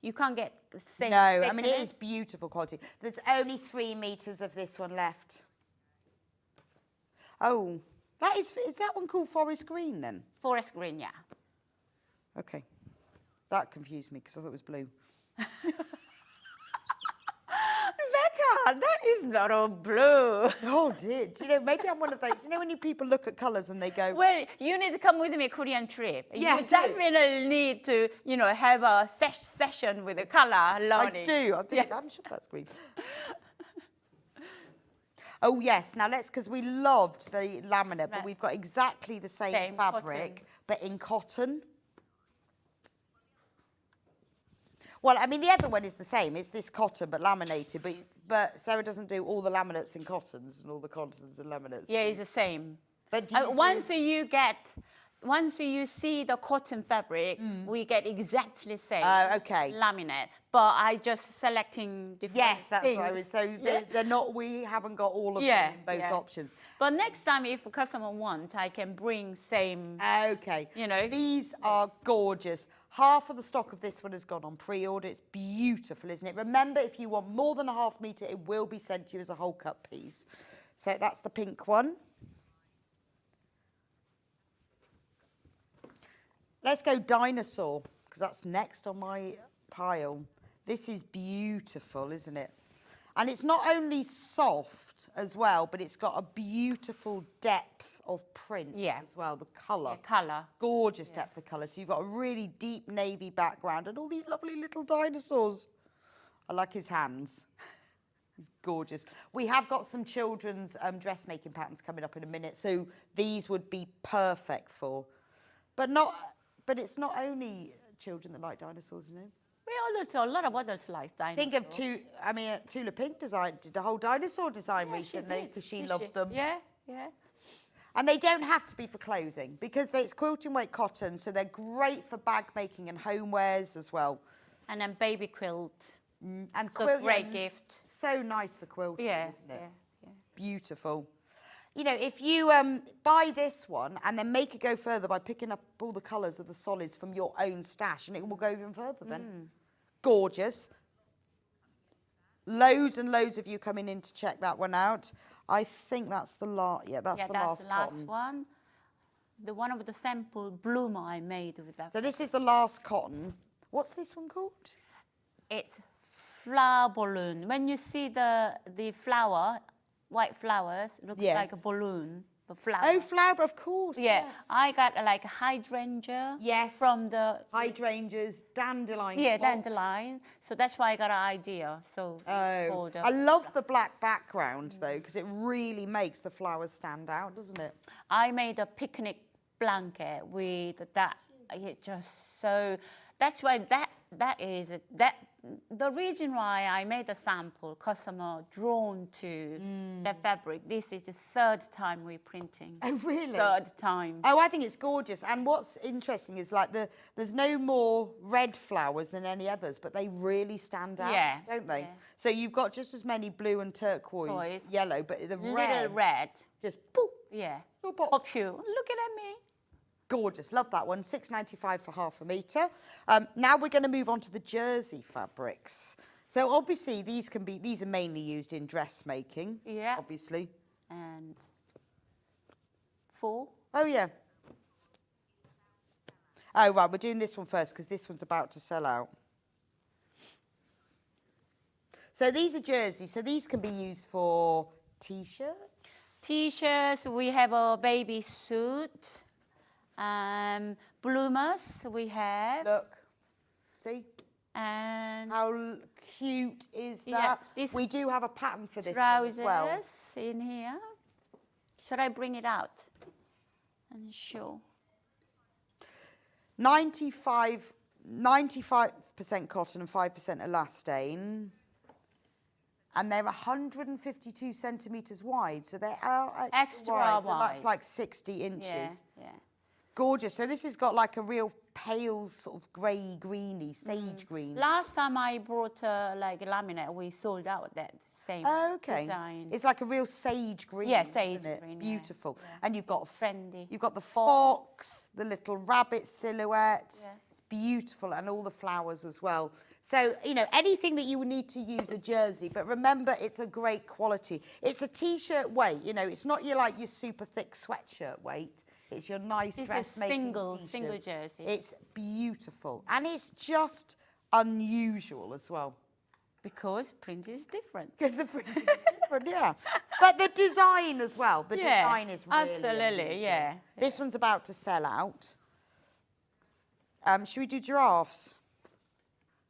you can't get the same. No, I mean, it thickness. is beautiful quality. There's only 3 meters of this one left. Oh, is that one called forest green then? Forest green, yeah. Okay. That confused me because I thought it was blue. Rebecca, that is not all blue. Oh, dear. Do you know, maybe I'm one of those, you know when people look at colours and they go, Well, you need to come with me Korean trip. Yeah, I You do. definitely need to, have a session with the color learning. I do. I'm sure that's green. Oh, yes. Now, because we loved the laminate, but we've got exactly the same fabric, cotton. but in cotton. Well, I mean, the other one is the same. It's this cotton, but laminated. But Sarah doesn't do all the laminates in cottons and all the cottons in laminates. Yeah, it's the same. But once you see the cotton fabric, we get exactly the same okay. laminate. But I just selecting different Yes, that's things. what I was. So they're not. We haven't got all of them in both options. But next time, if a customer wants, I can bring same. Okay. You know. These are gorgeous. Half of the stock of this one has gone on pre-order. It's beautiful, isn't it? Remember, if you want more than a half metre, it will be sent to you as a whole cut piece. So that's the pink one. Let's go dinosaur, because that's next on my pile. This is beautiful, isn't it? And it's not only soft as well, but it's got a beautiful depth of print as well, the colour. Yeah, colour. Gorgeous depth of colour. So you've got a really deep navy background and all these lovely little dinosaurs. I like his hands. He's gorgeous. We have got some children's dressmaking patterns coming up in a minute, so these would be perfect for. But it's not only children that like dinosaurs, you know. A lot of adults like dinosaurs. Think of Tula Pink did the whole dinosaur design recently because she loved them. Yeah, yeah. And they don't have to be for clothing because it's quilting weight cotton, so they're great for bag making and homewares as well. And then baby quilt. And So great gift. So nice for quilting, isn't it? Yeah. Beautiful. You know, if you buy this one and then make it go further by picking up all the colours of the solids from your own stash, and it will go even further then. Gorgeous. Loads and loads of you coming in to check that one out. I think that's the last. Yeah, that's the last cotton. One. The one with the sample bloomer I made with that. So this is the last cotton. What's this one called? It's flower balloon. When you see the flower, white flowers, it looks like a balloon. The flower. Oh, flower, of course. Yeah, Yes. I got like a hydrangea. Yes. From the Hydrangeas, dandelion. Yeah, box. dandelion. So that's why I got an idea. So Oh, I love the black background though, because it really makes the flowers stand out, doesn't it? I made a picnic blanket with that. It just so. That's why the reason why I made a sample, customer drawn to the fabric. This is the third time we're printing. Oh, really? Third time. Oh, I think it's gorgeous. And what's interesting is like there's no more red flowers than any others, but they really stand out, don't they? Yeah. So you've got just as many blue and turquoise, yellow, but the red, Little red. just poof. Yeah. Little pop. Pop you. Looking at me. Gorgeous, love that one. $6.95 for half a metre. Now we're going to move on to the jersey fabrics. So obviously these are mainly used in dressmaking. Yeah. Obviously. And 4. Oh yeah. Oh right, we're doing this one first because this one's about to sell out. So these are jerseys. So these can be used for t-shirts. T-shirts, we have a baby suit. Bloomers, we have. Look, see And how cute is Yeah, that? this We do have a pattern for this one trousers as well. in here. Should I bring it out and show? 95% cotton and 5% elastane. And they're 152 centimetres wide, so they are Extra wide. So wide. that's like 60 inches. Yeah. Gorgeous. So this has got like a real pale sort of grey, greeny, sage green. Last time I brought like laminate, we sold out that same design. It's like a real sage green. Yeah, isn't sage it? green, yeah. Beautiful. And you've got Trendy. You've got the fox, the little rabbit silhouette. Yeah. It's beautiful, and all the flowers as well. So, you know, anything that you would need to use a jersey, but remember, it's a great quality. It's a t-shirt weight, you know, it's not your super thick sweatshirt weight. It's your nice It's a dressmaking t-shirt. single jersey. It's beautiful, and it's just unusual as well. Because print is different. Because the print is different, yeah. But the design as well. The design is really absolutely, unusual. yeah. This one's about to sell out. Should we do giraffes?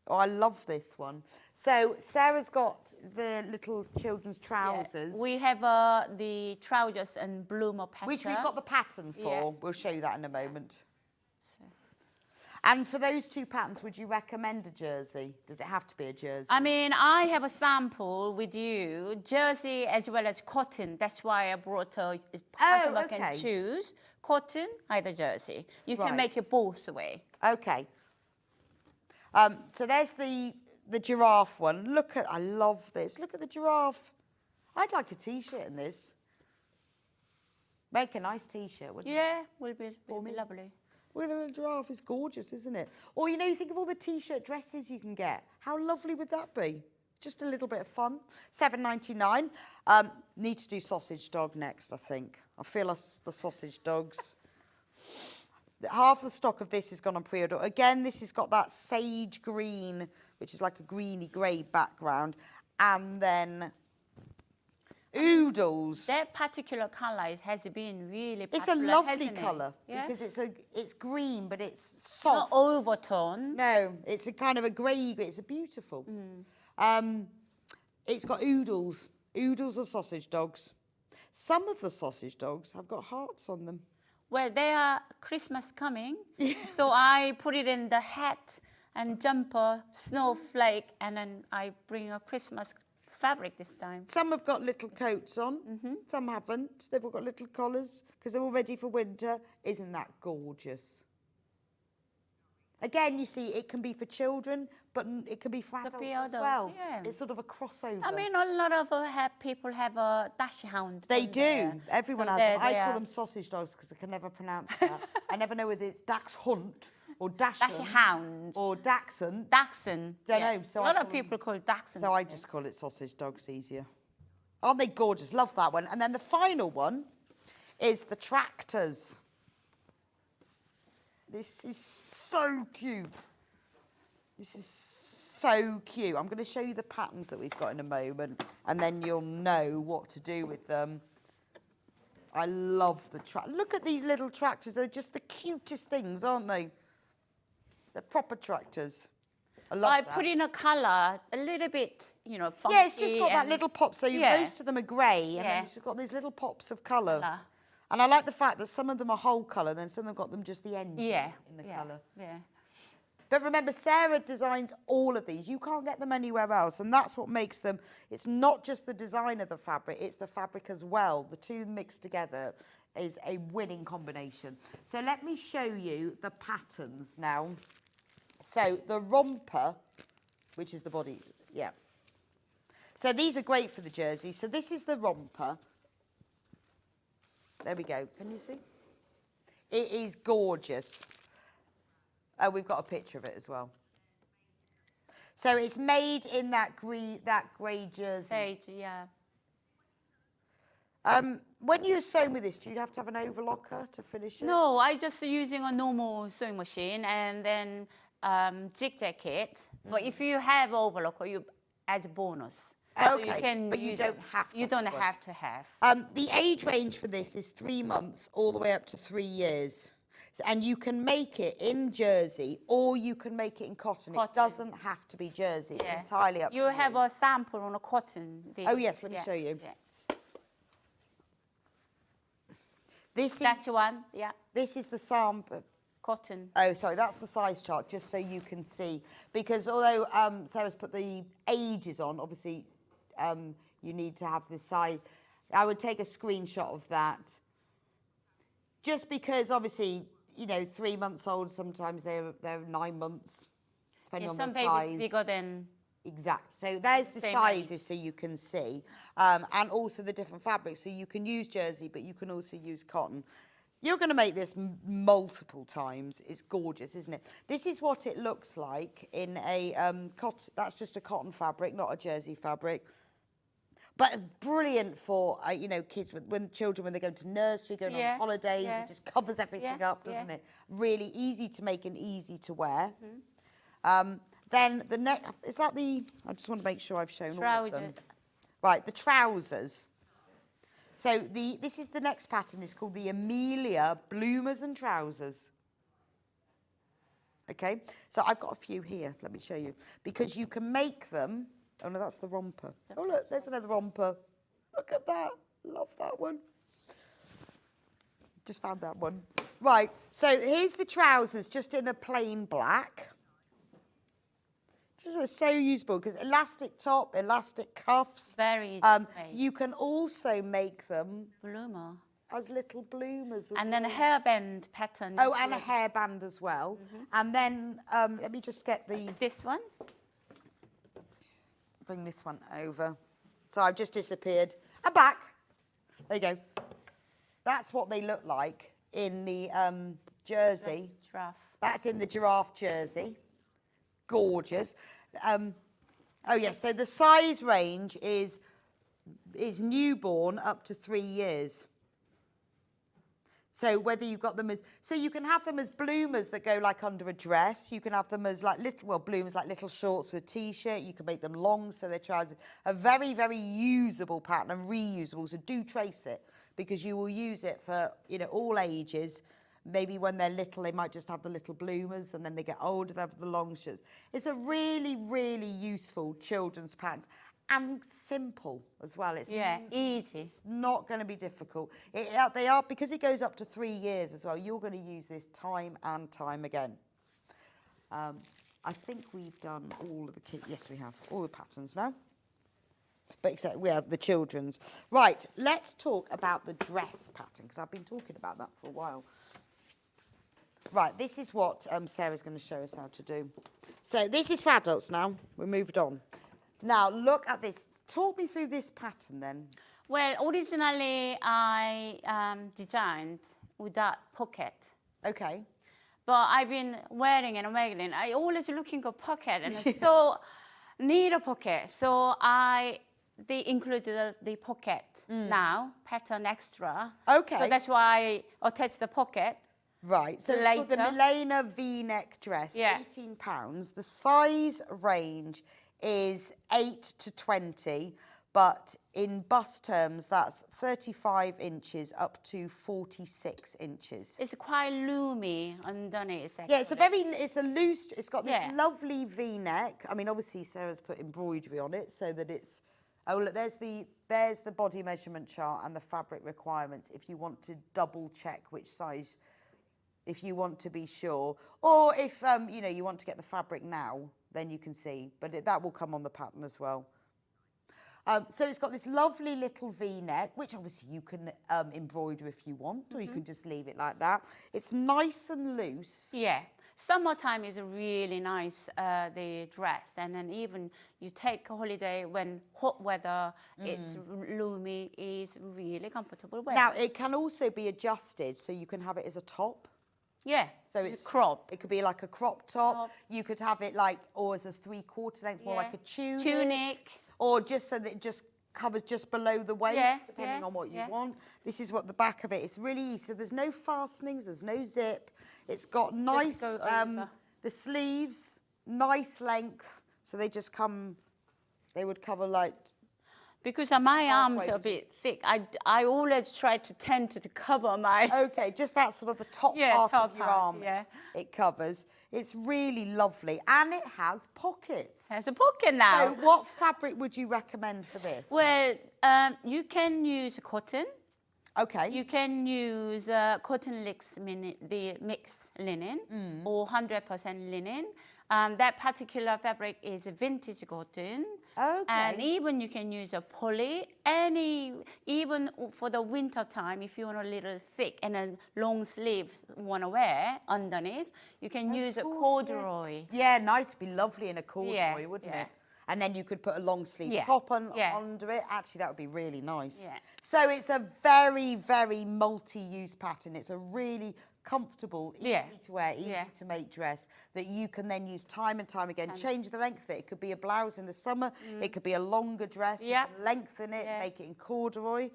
Oh, I love this one. So Sarah's got the little children's trousers. Yeah. We have the trousers and bloomer pattern. Which we've got the pattern for. Yeah. We'll show you that in a moment. And for those two patterns, would you recommend a jersey? Does it have to be a jersey? I mean, I have a sample with you, jersey as well as cotton. That's why I brought a customer can choose cotton, either jersey. You can make it both way. Okay. So there's the giraffe one. Look at, I love this. Look at the giraffe. I'd like a t-shirt in this. Make a nice t-shirt, wouldn't you? Yeah, will be lovely. With a little giraffe, it's gorgeous, isn't it? Or, you know, you think of all the t-shirt dresses you can get. How lovely would that be? Just a little bit of fun. $7.99. Need to do sausage dog next, I think. I feel the sausage dogs. Half the stock of this has gone on pre-order. Again, this has got that sage green, which is like a greeny grey background. And then oodles. That particular colour has been really It's popular, a lovely hasn't it? colour Yeah? because it's green, but it's Not soft. overtone. No, it's a kind of a grey. It's a beautiful. It's got oodles of sausage dogs. Some of the sausage dogs have got hearts on them. Well, they are Christmas coming, so I put it in the hat and jumper, snowflake, and then I bring a Christmas fabric this time. Some have got little coats on, some haven't. They've all got little collars because they're all ready for winter. Isn't that gorgeous? Again, you see, it can be for children, but it can be for adults as well. Yeah. It's sort of a crossover. I mean, a lot of people have a dash hound. They do. Everyone So has them. I they call are- them sausage dogs because I can never pronounce that. I never know whether it's Dachshund or Dachshund Hound. or Dachshund. Dachshund. Don't know, so a I lot call of people call it Dachshund. So I just call it sausage dogs, easier. Aren't they gorgeous? Love that one. And then the final one is the tractors. This is so cute. This is so cute. I'm going to show you the patterns that we've got in a moment, and then you'll know what to do with them. I love the Look at these little tractors. They're just the cutest things, aren't they? They're proper tractors. I love that. put in a colour, a little bit, funky. Yeah, it's just got that and- little pop. So most of them are grey, and then it's got these little pops of colour. And I like the fact that some of them are whole colour, then some have got them just the end in the colour. Yeah. But remember, Sarah designs all of these. You can't get them anywhere else, and that's what makes them. It's not just the design of the fabric, it's the fabric as well. The two mixed together is a winning combination. So let me show you the patterns now. So the romper, which is the body, So these are great for the jersey. So this is the romper. There we go. Can you see? It is gorgeous. Oh, we've got a picture of it as well. So it's made in that grey jersey. Sage, yeah. When you're sewing with this, do you have to have an overlocker to finish it? No, I just using a normal sewing machine and then zigzag it. But if you have overlocker, you add a bonus. So Okay, you can but you use don't have to. You don't have to have. The age range for this is 3 months all the way up to 3 years. And you can make it in jersey or you can make it in cotton. It doesn't have to be jersey. It's entirely up to you. You have a sample on a cotton. Oh, yes, let me show you. Yeah. That's one, yeah. This is the sample. Cotton. Oh, sorry, that's the size chart, just so you can see. Because although Sarah's put the ages on, obviously you need to have the size. I would take a screenshot of that. Just because, obviously, you know, 3 months old, sometimes they're 9 months, depending on the size. Some babies bigger than... Exactly. So there's the Same sizes age. so you can see. And also the different fabrics. So you can use jersey, but you can also use cotton. You're going to make this multiple times. It's gorgeous, isn't it? This is what it looks like in a cotton. That's just a cotton fabric, not a jersey fabric. But brilliant for, you know, kids, when children, when they go to nursery, going on holidays, it just covers everything up, doesn't it? Really easy to make and easy to wear. Then the next, is that the, I just want to make sure I've shown all of them. Right, the trousers. So this is the next pattern, it's called the AMELIA Bloomers and Trousers. Okay, so I've got a few here, let me show you. Because you can make them, oh no, that's the romper. Oh look, there's another romper. Look at that, love that one. Just found that one. Right, so here's the trousers, just in a plain black. Just so usable because elastic top, elastic cuffs. Very you can also make them bloomer as little bloomers. And then a hairband pattern. Oh, and a hairband as well. And then let me just get this one. Bring this one over. So I've just disappeared. I'm back. There you go. That's what they look like in the jersey. Giraffe. That's in the giraffe jersey. Gorgeous. Oh yes, so the size range is newborn up to 3 years. So whether you've got them as, so you can have them as bloomers that go like under a dress. You can have them as like little, well, bloomers like little shorts with a t-shirt. You can make them long so they're trousers. A very, very usable pattern and reusable. So do trace it because you will use it for, you know, all ages. Maybe when they're little, they might just have the little bloomers, and then they get older, they have the long shirts. It's a really, really useful children's pattern, and simple as well. It's easy. It's not going to be difficult. They are, because it goes up to 3 years as well. You're going to use this time and time again. I think we've done all of the kit. Yes, we have all the patterns now. But except we have the children's. Right, let's talk about the dress pattern because I've been talking about that for a while. Right, this is what Sarah's going to show us how to do. So this is for adults now. We moved on. Now, look at this. Talk me through this pattern then. Well, originally I designed without pocket. Okay. But I've been wearing and wearing. I always looking for pocket and I so need a pocket. So they included the pocket now, pattern extra. Okay. So that's why I attached the pocket. Right, so it's called the MELIA V-neck dress, £18. The size range is 8 to 20, but in bust terms, that's 35 inches up to 46 inches. It's quite loomy underneath. Yeah, it's a loose, it's got this lovely V-neck. I mean, obviously Sarah's put embroidery on it so that it's, oh look, there's the body measurement chart and the fabric requirements if you want to double check which size, if you want to be sure, or if you know, you want to get the fabric now, then you can see, but that will come on the pattern as well. So it's got this lovely little V-neck, which obviously you can embroider if you want, or you can just leave it like that. It's nice and loose. Yeah, summertime is really nice, the dress, and then even you take a holiday when hot weather, it's loomy, is really comfortable wear. Now, it can also be adjusted, so you can have it as a top. Yeah. So it's crop. It could be like a crop top. You could have it like, or as a 3/4 length, more like a tunic. Tunic. Or just so that it just covers just below the waist, depending on what you want. This is what the back of it is. Really easy. So there's no fastenings, there's no zip. It's got nice, the sleeves, nice length. So they just come, they would cover like... Because my arms are a bit thick, I always try to tend to cover my... Okay, just that sort of the top part of your arm. It covers. It's really lovely. And it has pockets. It has a pocket now. So what fabric would you recommend for this? Well, you can use cotton. Okay. You can use cotton the mixed linen or 100% linen. That particular fabric is vintage cotton. Okay. And even you can use a poly. Even for the winter time, if you want a little thick and a long sleeve want to wear underneath, you can use a corduroy. Yeah, nice. It'd be lovely in a corduroy, wouldn't it? And then you could put a long sleeve top under it. Actually, that would be really nice. Yeah. So it's a very, very multi-use pattern. It's a really comfortable, easy to wear, easy to make dress that you can then use time and time again. Change the length of it. It could be a blouse in the summer. It could be a longer dress. You can lengthen it, make it in corduroy.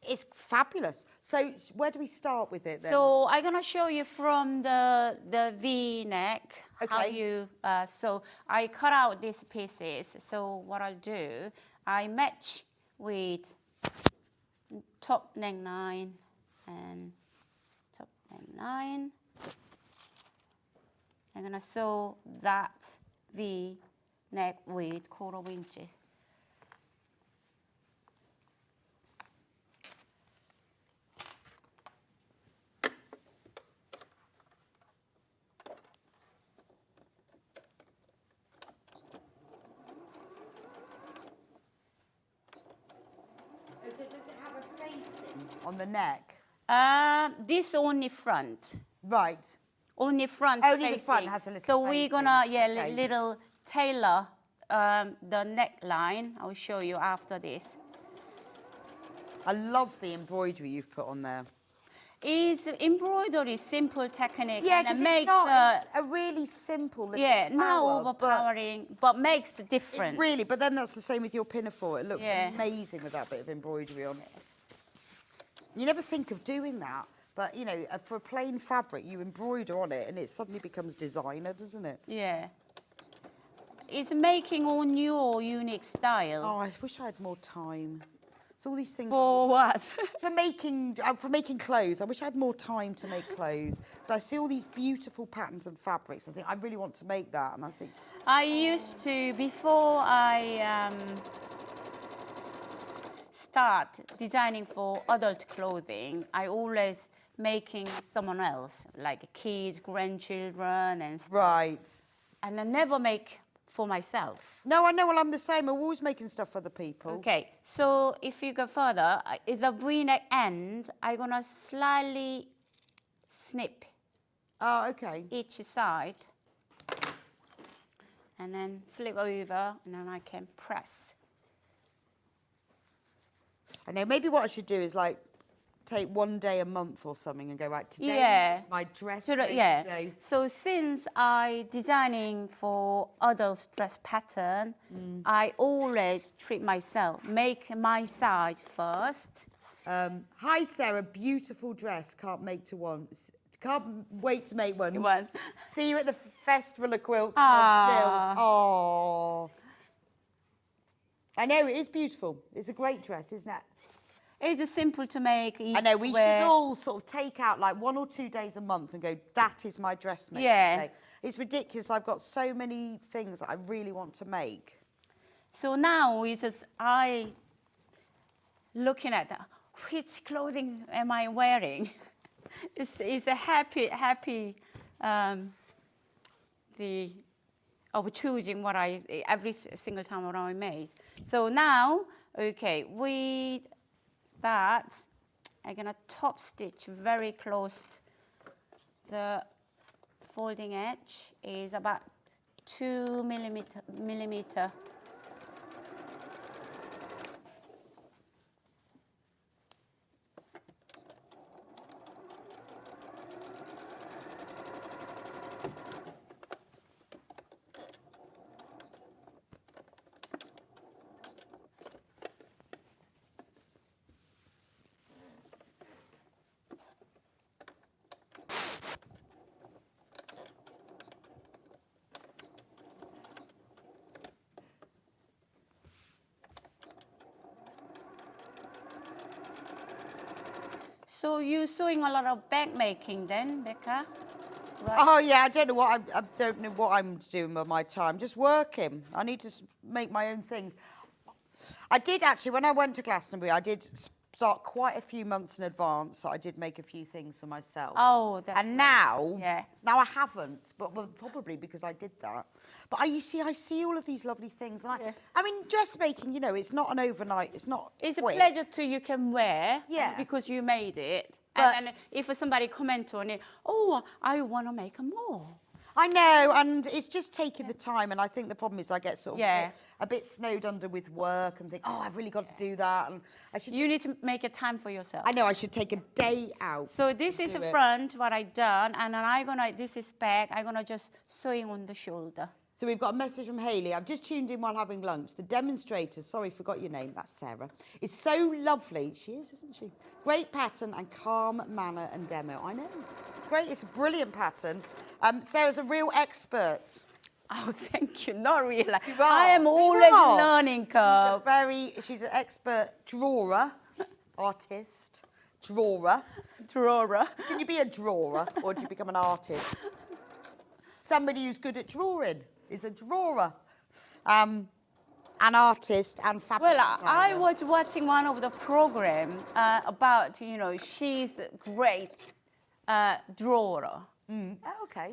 It's fabulous. So where do we start with it then? So I'm gonna show you from the V-neck how you. So I cut out these pieces. So what I'll do, I match with top neckline and top neckline. I'm gonna sew that V-neck with 1/4 inches. On the neck? This only front. Right. Only front Only facing. the front has a little So we're gonna, facing. little tailor the neckline. I'll show you after this. I love the embroidery you've put on there. Is embroidery simple technique? Yeah, and because it makes it's a really simple little not flower, overpowering, but makes a difference. Really, but then that's the same with your pinafore. It looks amazing with that bit of embroidery on it. You never think of doing that, but, you know, for a plain fabric, you embroider on it and it suddenly becomes designer, doesn't it? Yeah. It's making on your unique style. Oh, I wish I had more time. So all these things... For what? for making clothes. I wish I had more time to make clothes. Because I see all these beautiful patterns and fabrics. I think I really want to make that, and I think... I used to, before I start designing for adult clothing, I always making someone else, like kids, grandchildren, and stuff. Right. And I never make for myself. No, I know. Well, I'm the same. I'm always making stuff for other people. Okay, so if you go further, is a V-neck end, I'm gonna slightly snip Oh, okay. each side, and then flip over, and then I can press. I know. Maybe what I should do is like take one day a month or something and go right today. Yeah. Is my dress So, day. so since I designing for adult dress pattern, I always treat myself, make my side first. Hi, Sarah. Beautiful dress. Can't wait to make one. One. See you at the Festival of Quilts. Ah. Oh. I know, it is beautiful. It's a great dress, isn't it? It's simple to make. I know, we should all sort of take out like 1 or 2 days a month and go, that is my dressmaking day. It's ridiculous. I've got so many things that I really want to make. So now it's just looking at which clothing am I wearing. it's a happy of choosing what every single time what I made. So now, okay, with that, I'm gonna top stitch very close. The folding edge is about 2 millimeter. So you're sewing a lot of bag making then, Becca? Right. Oh yeah, I don't know what I'm doing with my time. Just working. I need to make my own things. I did actually, when I went to Glastonbury, I did start quite a few months in advance. So I did make a few things for myself. Oh, that's and right. now I haven't, but well, probably because I did that. But I see all of these lovely things, and I mean, dressmaking. You know, it's not an overnight. It's not. It's quick. a pleasure to you can wear. Yeah. Because you made it. But- And then if somebody comment on it, oh, I want to make more. I know, and it's just taking the time, and I think the problem is I get sort of a bit snowed under with work and think, oh, I've really got to do that, and I should. You need to make a time for yourself. I know I should take a day out. So this is the front, what I done, and then this is back, I'm gonna just sewing on the shoulder. So we've got a message from Hayley. I've just tuned in while having lunch. The demonstrator, sorry, forgot your name, that's Sarah, is so lovely. She is, isn't she? Great pattern and calm manner and demo. I know. It's great, it's a brilliant pattern. Sarah's a real expert. Oh, thank you, not really. You are. I am always learning curve. She's an expert drawer, artist, drawer. Drawer. Can you be a drawer or do you become an artist? Somebody who's good at drawing is a drawer, an artist and fabric Well, designer. I was watching one of the program about, she's a great drawer. Oh, okay.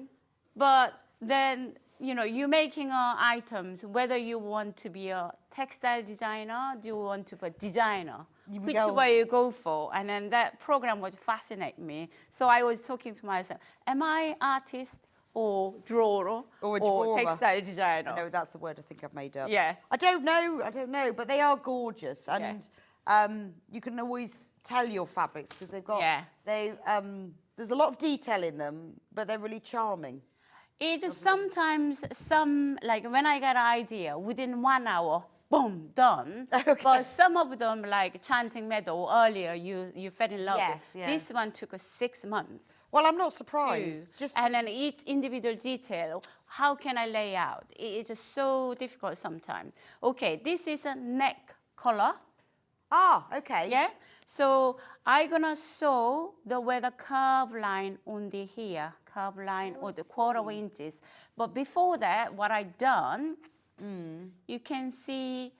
But then, you're making items, whether you want to be a textile designer, do you want to be a designer? Which way you go for? And then that program would fascinate me. So I was talking to myself, am I artist or drawer or textile designer? No, that's the word I think I've made up. Yeah. I don't know, but they are gorgeous. And you can always tell your fabrics because they've got, there's a lot of detail in them, but they're really charming. It is sometimes like when I get an idea, within 1 hour, boom, done. Okay. But some of them, like Chanting Meadow, earlier you fell in love with. This one took 6 months. Well, I'm not surprised. And then each individual detail, how can I lay out? It's just so difficult sometimes. Okay, this is a neck collar. Ah, okay. Yeah. So I'm gonna sew where the curve line on the here, curve line or the 1/4 inches. But before that, what I done, you can see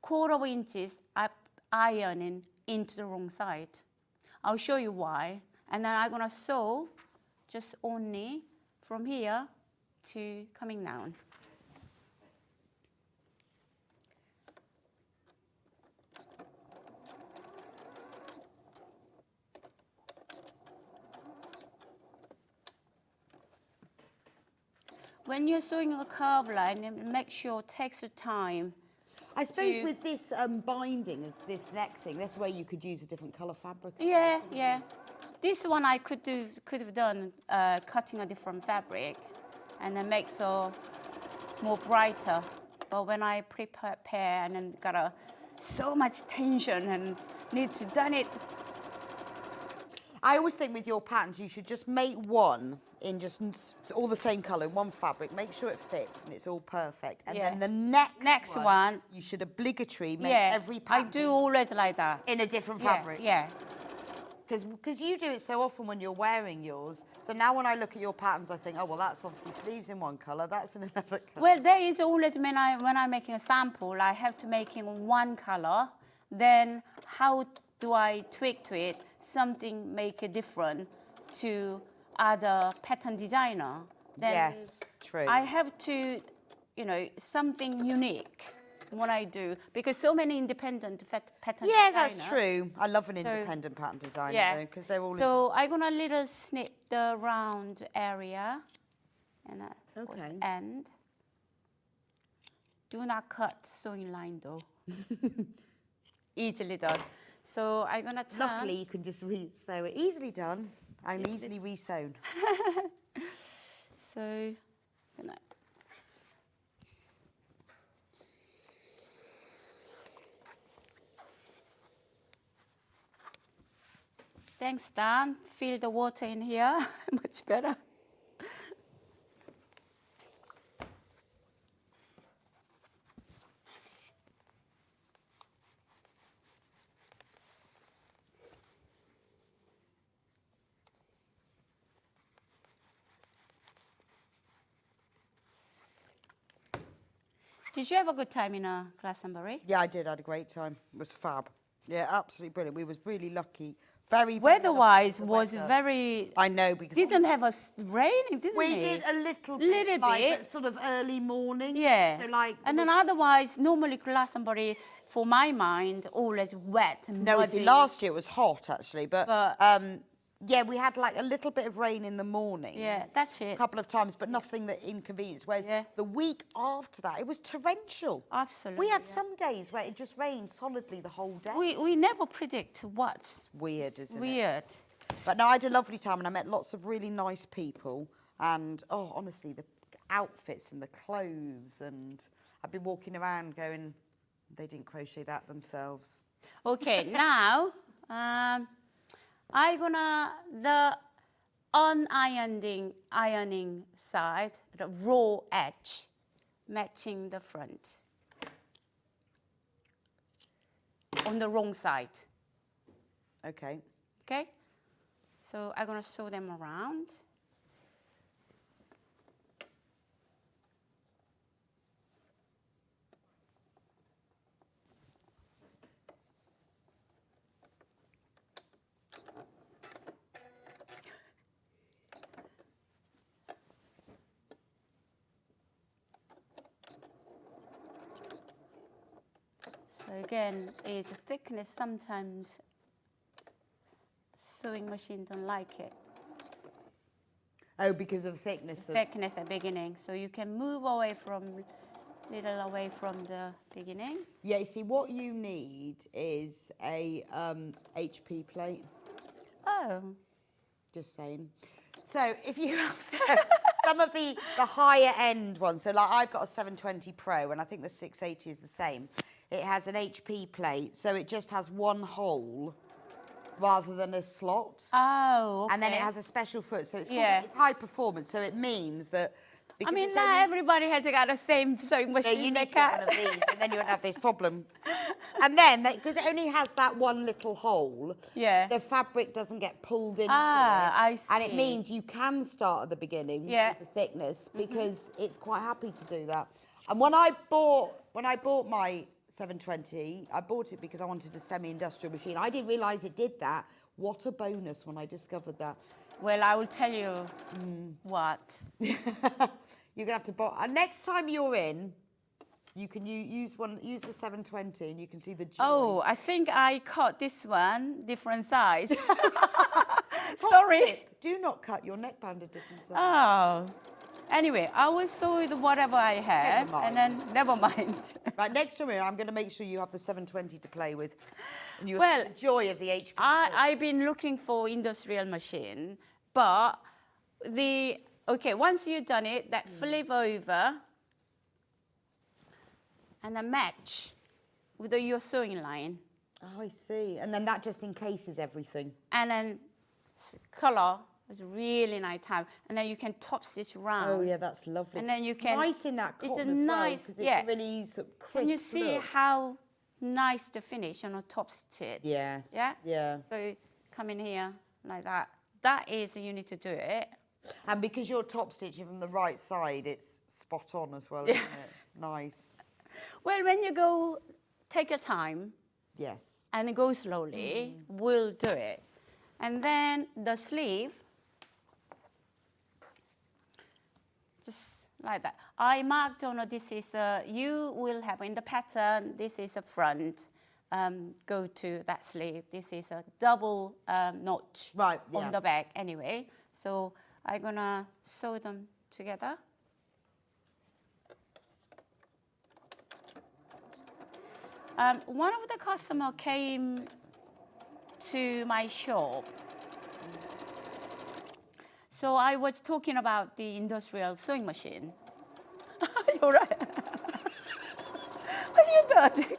1/4 inches up ironing into the wrong side. I'll show you why. And then I'm gonna sew just only from here to coming down. When you're sewing a curve line, make sure it takes the time. I suppose with this binding, this neck thing, that's where you could use a different colour fabric. Yeah, yeah. This one I could have done cutting a different fabric, and then make so more brighter. But when I prepare and then got so much tension and need to done it. I always think with your patterns, you should just make one in just all the same colour, in one fabric. Make sure it fits and it's all perfect. And then the next one, you should obligatory make every pattern. I do always like that. In a different fabric. Yeah. Because you do it so often when you're wearing yours. So now when I look at your patterns, I think, oh, well, that's obviously sleeves in one colour, that's in another colour. Well, there is always, when I'm making a sample, I have to make in one colour. Then how do I tweak to it? Something make it different to other pattern designer. Then yes, true. I have to, something unique what I do, because so many independent pattern designers. That's true. I love an independent pattern designer though, because they're all. So I'm gonna little snip the round area, and end. Do not cut sewing line though. Easily done. So I'm gonna turn. Luckily, you can just sew it. Easily done and easily resewn. So, thanks, Dan. Feel the water in here. Much better. Did you have a good time in Glastonbury? Yeah, I did. I had a great time. It was fab. Yeah, absolutely brilliant. We was really lucky. Very, very Weather-wise, lucky was weather. very. I know because Didn't have a raining, didn't we it? did a little Little like, bit. but sort of early morning. Yeah. So like. And then otherwise, normally Glastonbury, for my mind, always wet and No, muddy. see, last year it was hot actually, but But- yeah, we had like a little bit of rain in the morning. Yeah, that's A it. couple of times, but nothing that inconvenienced. Whereas Yeah. the week after that, it was torrential. Absolutely. We had yeah. some days where it just rained solidly the whole day. We never predict what. It's weird, isn't it? Weird. But no, I had a lovely time and I met lots of really nice people. And oh, honestly, the outfits and the clothes, and I've been walking around going, they didn't crochet that themselves. Okay, now I'm gonna the ironing side, the raw edge, matching the front. On the wrong side. Okay. Okay, so I'm gonna sew them around. So again, it's a thickness. Sometimes sewing machine don't like it. Oh, because of the thickness of... Thickness at beginning, so you can move away from little away from the beginning. Yeah, you see, what you need is a HP plate. Oh, Just saying. So if you have some of the higher end ones, so like I've got a 720 Pro and I think the 680 is the same. It has an HP plate, so it just has one hole rather than a slot. oh, okay. And then it has a special foot, so it's, Yeah. it's high performance, so it means that... I because mean, it's not only- everybody has got the same sewing No, machine. you they need to get can. one of these, and then you won't have this problem. And then, because it only has that one little hole, Yeah. the fabric doesn't get pulled into Ah, it. I And it see. means you can start at the beginning Yeah. with the thickness, because it's quite happy to do that. And when I bought my 720, I bought it because I wanted a semi-industrial machine. I didn't realise it did that. What a bonus when I discovered that. Well, I will tell you what. You're gonna have to buy. Next time you're in, you can use the 720, and you can see the joy. Oh, I think I cut this one different size. Sorry. Tip, do not cut your neckband a different size. Oh. Anyway, I will sew with whatever I have, Never and then never mind. Right, next time I'm going to make sure you have the 720 to play with, and you'll Well, see the joy of the HP. I've been looking for industrial machine, but once you've done it, that flip over and then match with your sewing line, Oh, I see. And then that just encases everything. and then color is really nice time, and then you can top stitch around. Oh, yeah, that's lovely. And then you It's can. nice in that it's cotton a as nice, because yeah. it's really sort of crisp Can you see look. how nice the finish on a top stitch? Yes. Yeah? Yeah. So come in here like that. That is, you need to do it. And because you're top stitching from the right side, it's spot on as well, isn't it? Nice. Well, when you go, take your time Yes. and go slowly, we'll do it. And then the sleeve, just like that. I marked on this is, you will have in the pattern, this is a front. Go to that sleeve. This is a double notch Right, on yeah. the back anyway. So I'm gonna sew them together. One of the customer came to my shop. So I was talking about the industrial sewing machine. You're right. What are you doing?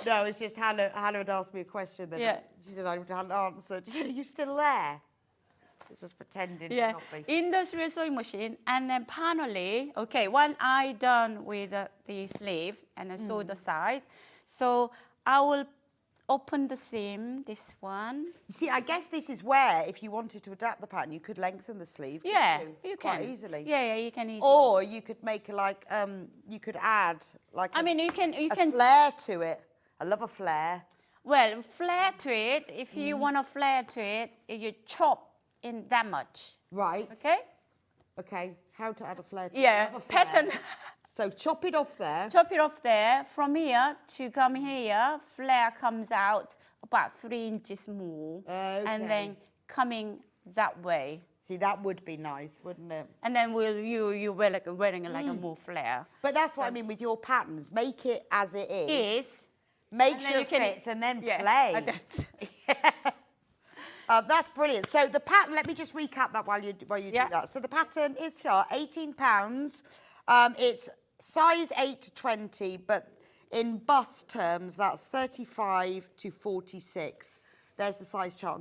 No, it's just Hannah had asked me a question that Yeah. she said I hadn't answered. She said, are you still there? It's just pretending to Yeah, not be. industrial sewing machine, and then finally, okay, when I done with the sleeve and then sew the side, so I will open the seam, this one. You see, I guess this is where, if you wanted to adapt the pattern, you could lengthen the sleeve. couldn't Yeah, you quite can. easily. Yeah, you can easily. Or you could make like you could add like I mean, you a can. flare to it. I love a flare. Well, flare to it. If you want to flare to it, you chop in that much. Right. Okay. Okay. How to add a flare to it. I Yeah. love a flare. Pattern. So chop it off there. Chop it off there. From here to come here, flare comes out about 3 inches more, and then coming that way. See, that would be nice, wouldn't it? And then you wear wearing like a more flare. But that's what I mean with your patterns. Make it as it is. Is Make and then sure you it can- fits and then yeah, play. adapt. That's brilliant. So the pattern, let me just recap that while you do that. So the pattern is here, £18. It's size 8 to 20, but in bust terms, that's 35 to 46. There's the size chart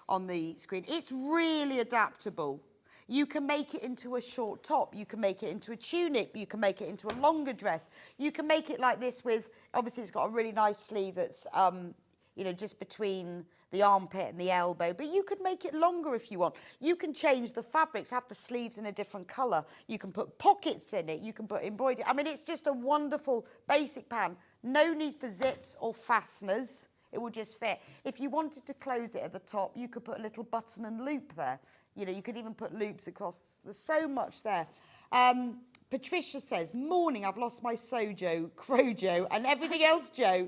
on the screen. It's really adaptable. You can make it into a short top. You can make it into a tunic. You can make it into a longer dress. You can make it like this with, obviously it's got a really nice sleeve that's, you know, just between the armpit and the elbow, but you could make it longer if you want. You can change the fabrics, have the sleeves in a different colour. You can put pockets in it. You can put embroidery. I mean, it's just a wonderful basic pattern. No need for zips or fasteners. It will just fit. If you wanted to close it at the top, you could put a little button and loop there. You know, you could even put loops across. There's so much there. Patricia says, morning, I've lost my sojo, crojo, and everything else, Joe.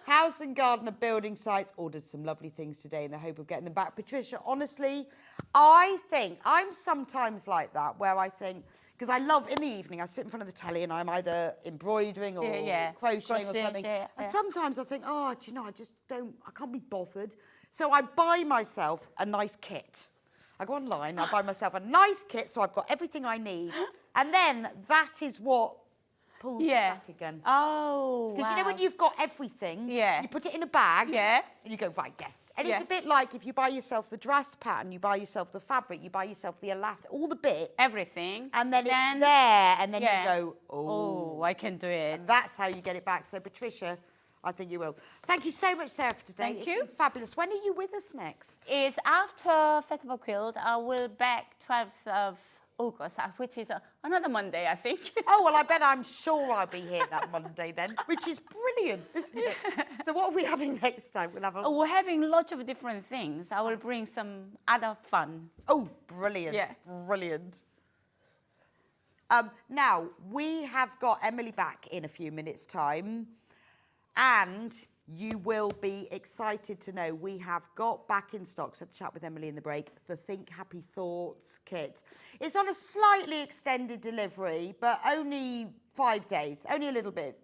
House and garden are building sites. Ordered some lovely things today in the hope of getting them back. Patricia, honestly, I think, I'm sometimes like that, where I think, because I love, in the evening, I sit in front of the telly and I'm either embroidering or crocheting or something. And sometimes I think, oh, do you know, I can't be bothered. So I buy myself a nice kit. I go online, I buy myself a nice kit, so I've got everything I need. And then that is what pulls me back again. Oh, Because you know when you've got everything, you put it in a bag, and you go, right, yes. And it's a bit like if you buy yourself the dress pattern, you buy yourself the fabric, you buy yourself the elastic, all the bits. Everything. And then it's there, and then you go, oh, I can do it. And that's how you get it back. So, Patricia, I think you will. Thank you so much, Sarah, for today. Thank you. Been fabulous. When are you with us next? It's after Festival Quilt. I will back 12th of August, which is another Monday, I think. Oh, well, I'm sure I'll be here that Monday then, which is brilliant, isn't it? So what are we having next time? We're having lots of different things. I will bring some other fun. Oh, brilliant. Yeah. Brilliant. Now, we have got Emily back in a few minutes' time, and you will be excited to know we have got back in stock, so I had a chat with Emily in the break, the Think Happy Thoughts kit. It's on a slightly extended delivery, but only 5 days, only a little bit,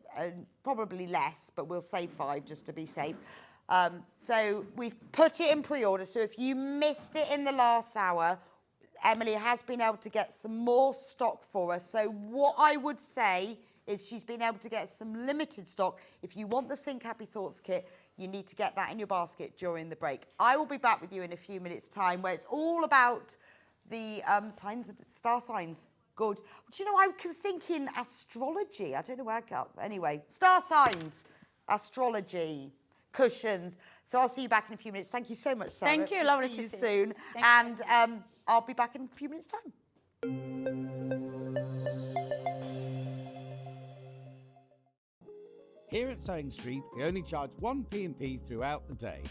probably less, but we'll say 5 just to be safe. So we've put it in pre-order, so if you missed it in the last hour, Emily has been able to get some more stock for us. So what I would say is she's been able to get some limited stock. If you want the Think Happy Thoughts kit, you need to get that in your basket during the break. I will be back with you in a few minutes' time, where it's all about the star signs. Good. Do you know, I was thinking astrology. I don't know where I got. Anyway, star signs, astrology, cushions. So I'll see you back in a few minutes. Thank you so much, Sarah. Thank you. Lovely See to you see soon. you. And I'll be back in a few minutes' time. Here at Sewing Street, we only charge 1 P&P throughout the day.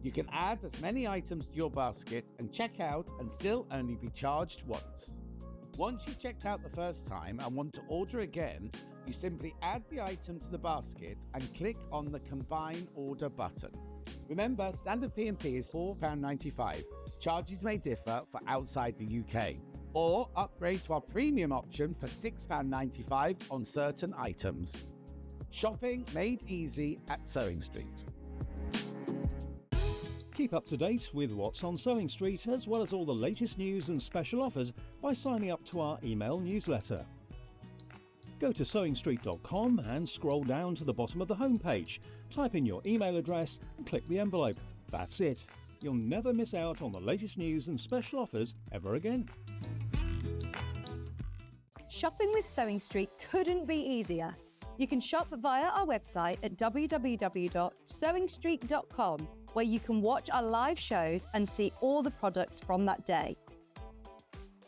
You can add as many items to your basket and check out and still only be charged once. Once you've checked out the first time and want to order again, you simply add the item to the basket and click on the Combine Order button. Remember, standard P&P is £4.95. Charges may differ for outside the UK. Or upgrade to our premium option for £6.95 on certain items. Shopping made easy at Sewing Street. Keep up to date with what's on Sewing Street, as well as all the latest news and special offers by signing up to our email newsletter. Go to sewingstreet.com and scroll down to the bottom of the homepage. Type in your email address and click the envelope. That's it. You'll never miss out on the latest news and special offers ever again. Shopping with Sewing Street couldn't be easier. You can shop via our website at www.sewingstreet.com, where you can watch our live shows and see all the products from that day.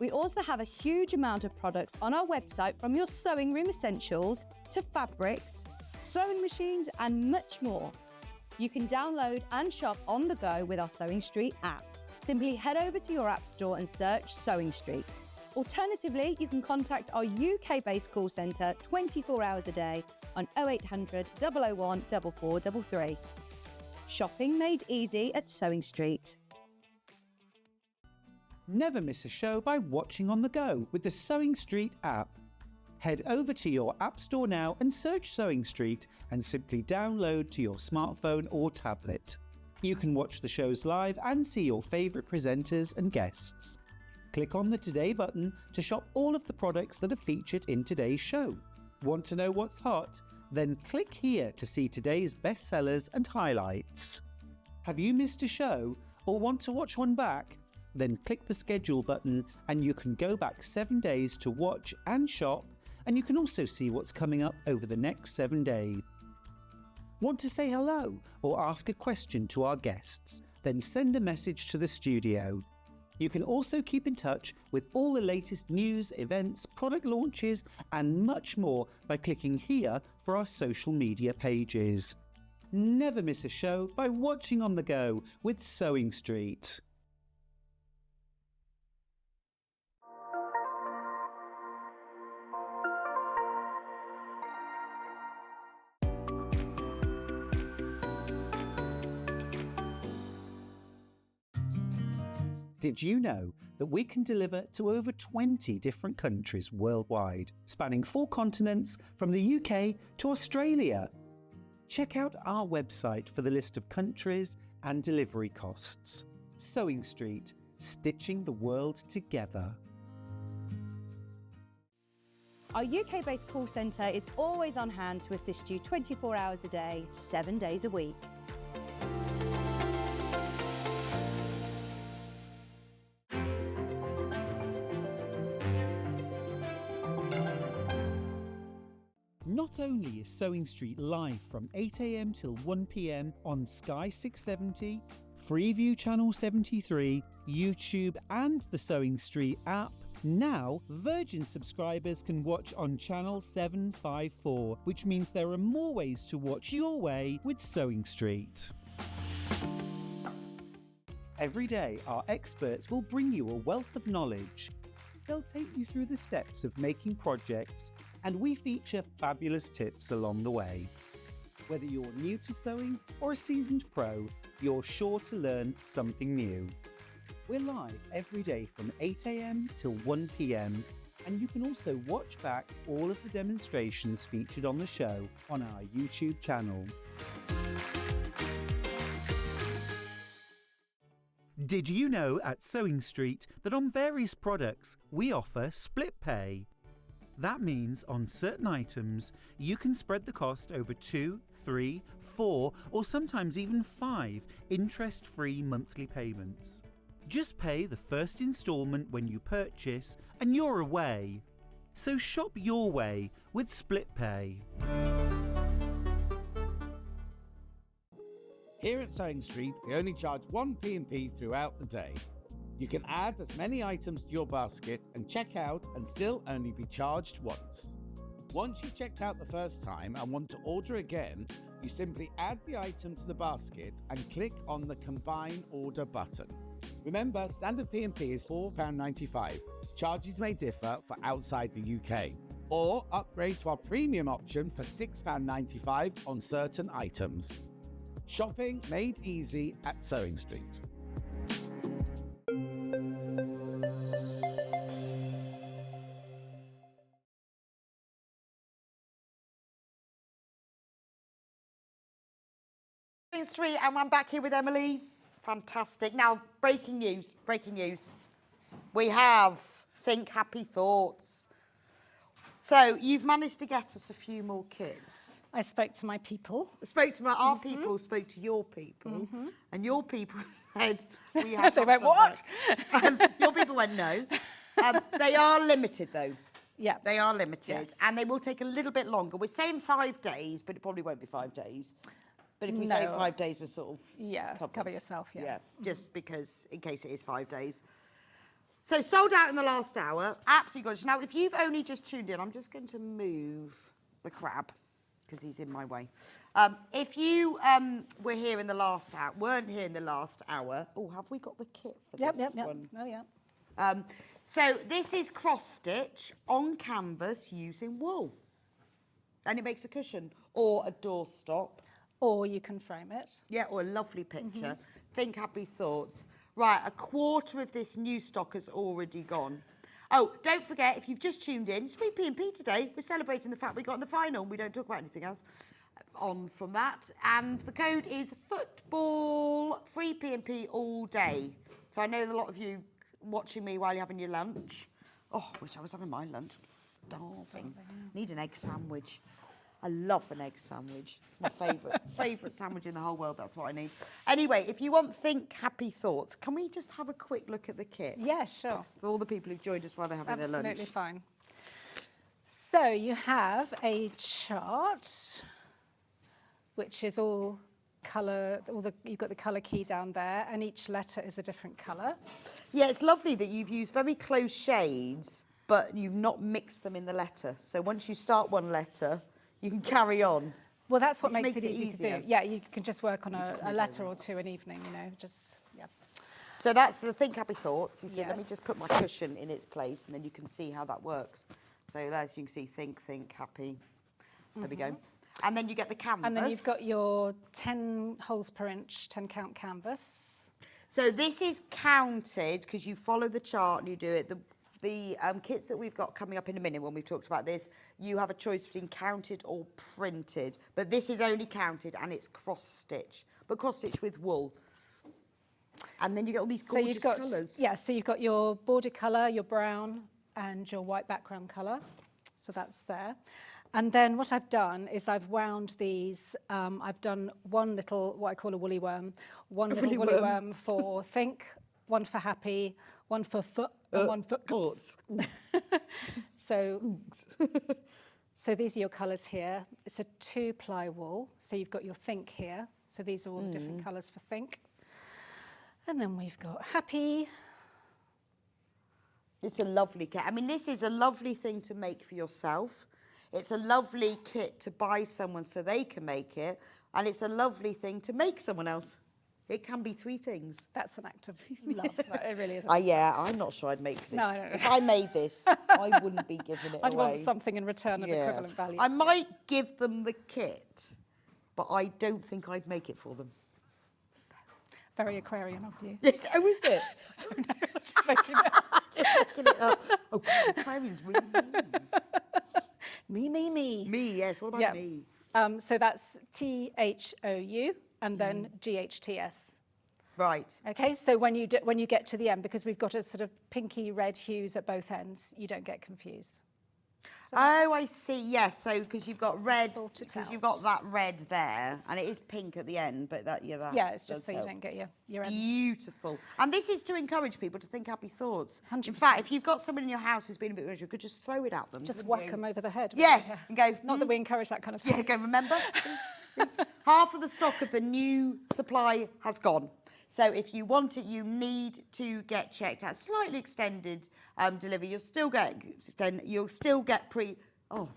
We also have a huge amount of products on our website, from your sewing room essentials to fabrics, sewing machines and much more. You can download and shop on the go with our Sewing Street app. Simply head over to your app store and search Sewing Street. Alternatively, you can contact our UK-based call centre 24 hours a day on 0800 001 4433. Shopping made easy at Sewing Street. Never miss a show by watching on the go with the Sewing Street app. Head over to your app store now and search Sewing Street and simply download to your smartphone or tablet. You can watch the shows live and see your favourite presenters and guests. Click on the Today button to shop all of the products that are featured in today's show. Want to know what's hot? Then click here to see today's bestsellers and highlights. Have you missed a show or want to watch one back? Then click the schedule button and you can go back 7 days to watch and shop, and you can also see what's coming up over the next 7 days. Want to say hello or ask a question to our guests? Then send a message to the studio. You can also keep in touch with all the latest news, events, product launches and much more by clicking here for our social media pages. Never miss a show by watching on the go with Sewing Street. Did you know that we can deliver to over 20 different countries worldwide, spanning 4 continents from the UK to Australia? Check out our website for the list of countries and delivery costs. Sewing Street, stitching the world together. Our UK-based call centre is always on hand to assist you 24 hours a day, 7 days a week. Not only is Sewing Street live from 8 AM till 1 PM on Sky 670, Freeview Channel 73, YouTube and the Sewing Street app, now Virgin subscribers can watch on Channel 754, which means there are more ways to watch your way with Sewing Street. Every day, our experts will bring you a wealth of knowledge. They'll take you through the steps of making projects, and we feature fabulous tips along the way. Whether you're new to sewing or a seasoned pro, you're sure to learn something new. We're live every day from 8 AM till 1 PM, and you can also watch back all of the demonstrations featured on the show on our YouTube channel. Did you know at Sewing Street that on various products we offer split pay? That means on certain items you can spread the cost over 2, 3, 4 or sometimes even 5 interest-free monthly payments. Just pay the first instalment when you purchase and you're away. So shop your way with split pay. Here at Sewing Street, we only charge 1 P&P throughout the day. You can add as many items to your basket and check out and still only be charged once. Once you've checked out the first time and want to order again, you simply add the item to the basket and click on the Combine Order button. Remember, standard P&P is £4.95. Charges may differ for outside the UK. Or upgrade to our premium option for £6.95 on certain items. Shopping made easy at Sewing Street. Street, and I'm back here with Emily. Fantastic. Now, breaking news. We have Think Happy Thoughts. So you've managed to get us a few more kids. I spoke to my people. Our people spoke to your people, and your people said we have. They went, what? Your people went no. They are limited though. Yeah. They are limited, Yes. and they will take a little bit longer. We're saying 5 days, but it probably won't be 5 days. But if we say No. 5 days, we're sort of Yeah, cover covered. yourself, yeah. Just because, in case it is 5 days. So sold out in the last hour. Absolutely gorgeous. Now, if you've only just tuned in, I'm just going to move the crab because he's in my way. If you were here in the last hour, weren't here in the last hour. Oh, have we got the kit for Yep, this yep, one? yep. Oh, yeah. So this is cross stitch on canvas using wool. And it makes a cushion or a doorstop. Or you can frame it. Yeah, or a lovely picture. Think happy thoughts. Right, a quarter of this new stock has already gone. Oh, don't forget, if you've just tuned in, it's free P&P today. We're celebrating the fact we got in the final. We don't talk about anything else on from that. And the code is football, free P&P all day. So I know a lot of you watching me while you're having your lunch. Oh, I wish I was having my lunch. I'm starving. Need an egg sandwich. I love an egg sandwich. It's my favourite sandwich in the whole world. That's what I need. Anyway, if you want Think Happy Thoughts, can we just have a quick look at the kit? Yeah, sure. For all the people who've joined us while they're having their lunch. Absolutely fine. So you have a chart, which is all colour, you've got the colour key down there, and each letter is a different colour. Yeah, it's lovely that you've used very close shades, but you've not mixed them in the letter. So once you start one letter, you can carry on. Well, that's what Which makes it makes it easy to easier. do. Yeah, you can just work on a letter or two an evening, you know, just, yeah. So that's the Think Happy Thoughts. You see, let me Yes. just put my cushion in its place, and then you can see how that works. So as you can see, think, happy. There we go. And then you get the canvas. And then you've got your 10 holes per inch, 10 count canvas. So this is counted because you follow the chart and you do it. The kits that we've got coming up in a minute when we've talked about this, you have a choice between counted or printed. But this is only counted and it's cross stitch, but cross stitch with wool. And then you get all these gorgeous colours. Yeah, so you've got your border colour, your brown, and your white background colour. So that's there. And then what I've done is I've wound these. I've done one little, what I call a woolly worm, one little woolly worm for think, one for happy, one for foot, and one for cuts. So these are your colours here. It's a 2-ply wool. So you've got your think here. So these are all the different colours for think. And then we've got happy. It's a lovely kit. I mean, this is a lovely thing to make for yourself. It's a lovely kit to buy someone so they can make it. And it's a lovely thing to make someone else. It can be 3 things. That's an act of love. It really is. Yeah, I'm not sure I'd make this. No. If I made this, I wouldn't be giving it I'd away. want something in return of equivalent value. I might give them the kit, but I don't think I'd make it for them. Very Aquarian of you. Yes, oh, is it? I'm just making it up. Just looking it up. Oh, Aquarian's really mean. Me. Me, yes. What about Yeah. me? So that's THOU and then GHTS. Right. Okay, so when you get to the end, because we've got a sort of pinky red hues at both ends, you don't get confused. Oh, I see. Yes, so because you've got red, Sort it because you've out. got that red there, and it is pink at the end, but that Yeah, it's just does so you help. don't get your ends. Beautiful. And this is to encourage people to think happy thoughts. 100%. In fact, if you've got someone in your house who's been a bit miserable, you could just throw it at them. Just couldn't whack you? them over the head. Yes, Yeah. and go. Not that we encourage that kind of thing. Yeah, go. Remember, See? Half of the stock of the new supply has gone. So if you want it, you need to get checked out. Slightly extended delivery. You'll still get pre. Oh,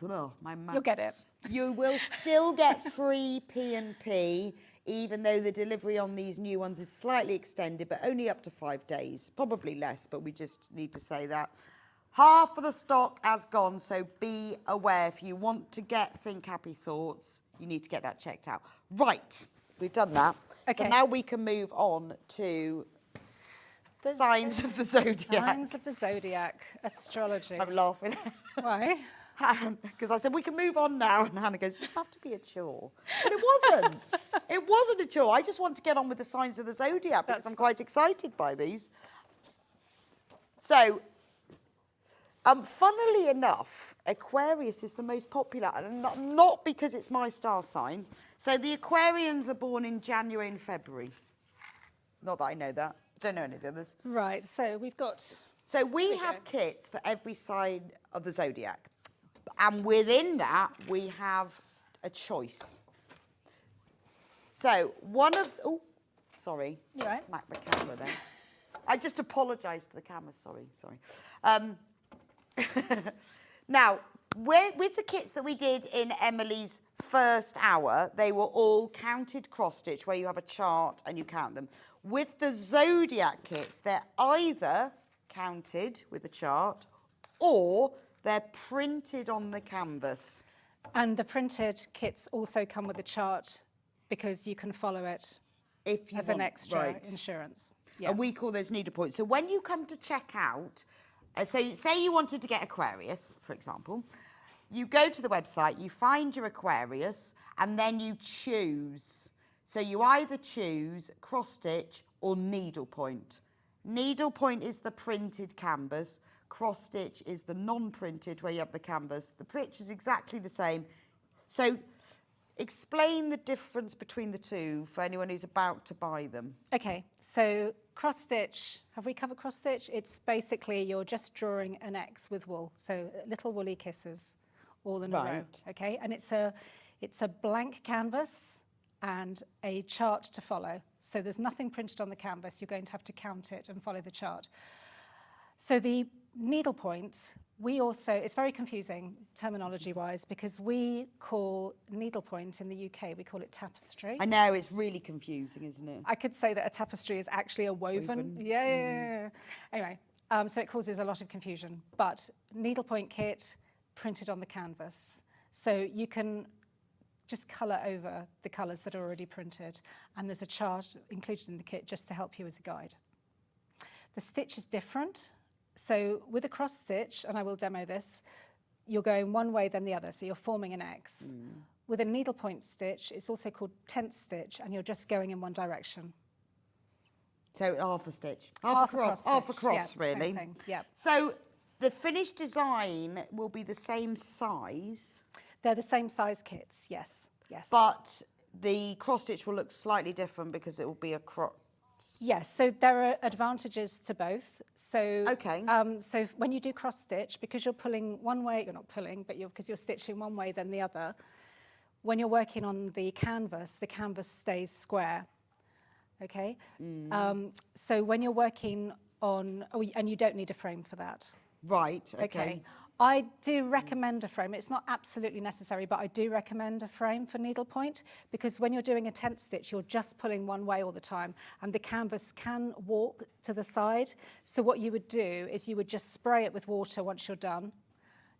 my mouth. You'll get it. You will still get free P&P, even though the delivery on these new ones is slightly extended, but only up to 5 days. Probably less, but we just need to say that. Half of the stock has gone, so be aware. If you want to get Think Happy Thoughts, you need to get that checked out. Right, we've done that. Okay. So now we can move on to Signs of the Zodiac. Signs of the Zodiac, astrology. I'm laughing. Why? Because I said, we can move on now. And Hannah goes, does it have to be a chore? But it wasn't. It wasn't a chore. I just want to get on with the signs of the Zodiac because I'm quite excited by these. So, funnily enough, Aquarius is the most popular, and not because it's my star sign. So the Aquarians are born in January and February. Not that I know that. Don't know any of the others. Right, so we've got So we have kits for every sign of the zodiac. And within that, we have a choice. So one of... Oh, sorry. You're right. Smack the camera there. I just apologise to the camera. Sorry. Now, with the kits that we did in Emily's first hour, they were all counted cross-stitch, where you have a chart and you count them. With the Zodiac kits, they're either counted with a chart or they're printed on the canvas. And the printed kits also come with a chart because you can follow it If you as want, an extra right. insurance. Yeah. And we call those needlepoints. So when you come to check out, so say you wanted to get Aquarius, for example, you go to the website, you find your Aquarius, and then you choose. So you either choose cross-stitch or needlepoint. Needlepoint is the printed canvas. Cross-stitch is the non-printed, where you have the canvas. The pitch is exactly the same. So explain the difference between the two for anyone who's about to buy them. Okay, so cross-stitch, have we covered cross-stitch? It's basically you're just drawing an X with wool, so little woolly kisses all in a row, Right. okay? And it's a blank canvas and a chart to follow. So there's nothing printed on the canvas, you're going to have to count it and follow the chart. So the needlepoint, we also, it's very confusing terminology-wise because we call needlepoint in the UK, we call it tapestry. I know, it's really confusing, isn't it? I could say that a tapestry is actually a woven. Yeah. Anyway, so it causes a lot of confusion. But needlepoint kit printed on the canvas. So you can just colour over the colours that are already printed. And there's a chart included in the kit just to help you as a guide. The stitch is different. So with a cross stitch, and I will demo this, you're going one way then the other. So you're forming an X. With a needlepoint stitch, it's also called tent stitch, and you're just going in one direction. So half a stitch. Half a cross Half a stitch, cross, yeah, same really. thing, yeah. So the finished design will be the same size, They're the same size kits, yes, yes. but the cross stitch will look slightly different because it will be a cross. Yes, so there are advantages to both. So, Okay. So when you do cross stitch, because you're pulling one way, you're not pulling, but because you're stitching one way then the other, when you're working on the canvas stays square, okay? So when you're working on, and you don't need a frame for that. Right, okay. I do recommend a frame. It's not absolutely necessary, but I do recommend a frame for needlepoint because when you're doing a tent stitch, you're just pulling one way all the time and the canvas can warp to the side. So what you would do is you would just spray it with water once you're done.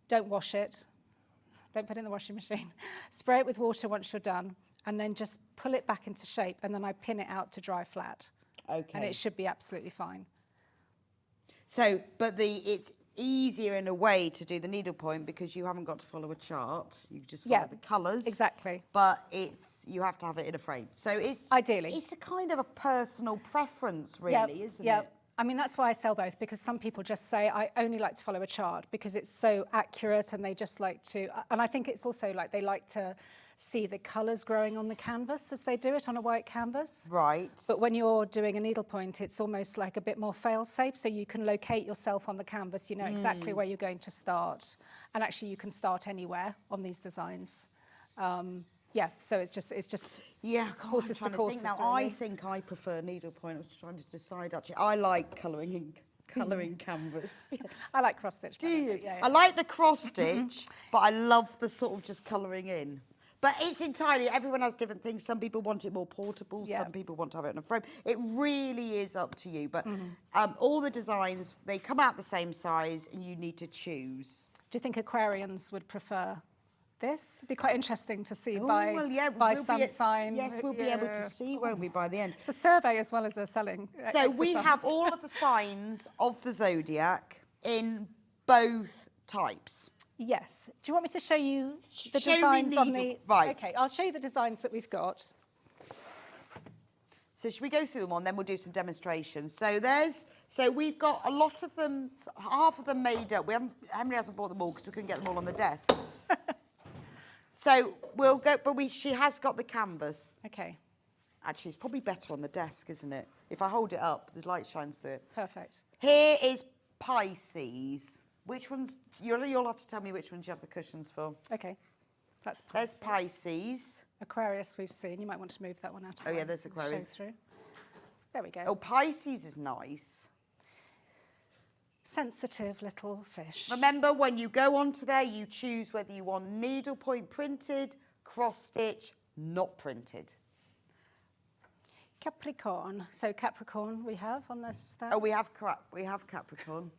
Don't wash it. Don't put it in the washing machine. Spray it with water once you're done and then just pull it back into shape and then I pin it out to dry flat. Okay. And it should be absolutely fine. So, but it's easier in a way to do the needlepoint because you haven't got to follow a chart. You just follow the colours. Exactly. But you have to have it in a frame. So it's ideally. It's a kind of a personal preference, really, isn't it? I mean, that's why I sell both, because some people just say, I only like to follow a chart because it's so accurate and they just like to, and I think it's also like they like to see the colours growing on the canvas as they do it on a white canvas. Right. But when you're doing a needlepoint, it's almost like a bit more fail-safe, so you can locate yourself on the canvas, you know exactly where you're going to start. And actually you can start anywhere on these designs. Yeah, so it's just horses for courses. Now, really. I think I prefer needlepoint. I was trying to decide, actually. I like colouring canvas. I like cross-stitch. Do you? Yeah. I like the cross-stitch, but I love the sort of just colouring in. But it's entirely, everyone has different things. Some people want it more portable, some people want to have it in a frame. It really is up to you. But all the designs, they come out the same size and you need to choose. Do you think Aquarians would prefer this? It'd be quite interesting to see By by some sign. Yes, we'll be able to see, won't we, by the end? It's a survey as well as a selling So we exercise. have all of the signs of the Zodiac in both types. Yes. Do you want me to show you the Show me designs on the... Right. Okay, I'll show you the designs that we've got. So should we go through them on, then we'll do some demonstrations. So we've got a lot of them, half of them made up. Emily hasn't bought them all because we couldn't get them all on the desk. So we'll go, but she has got the canvas. Okay, Actually, it's probably better on the desk, isn't it? If I hold it up, the light shines through it. perfect. Here is Pisces. Which ones? You'll have to tell me which ones you have the cushions for. Okay, that's Pisces. There's Pisces. Aquarius we've seen. You might want to move that one out of the Oh, way. yeah, there's It shows Aquarius. through. There we go. Oh, Pisces is nice. Sensitive little fish. Remember, when you go onto there, you choose whether you want needlepoint printed, cross stitch, not printed. Capricorn. So Capricorn we have on this stamp. Oh, we have Capricorn.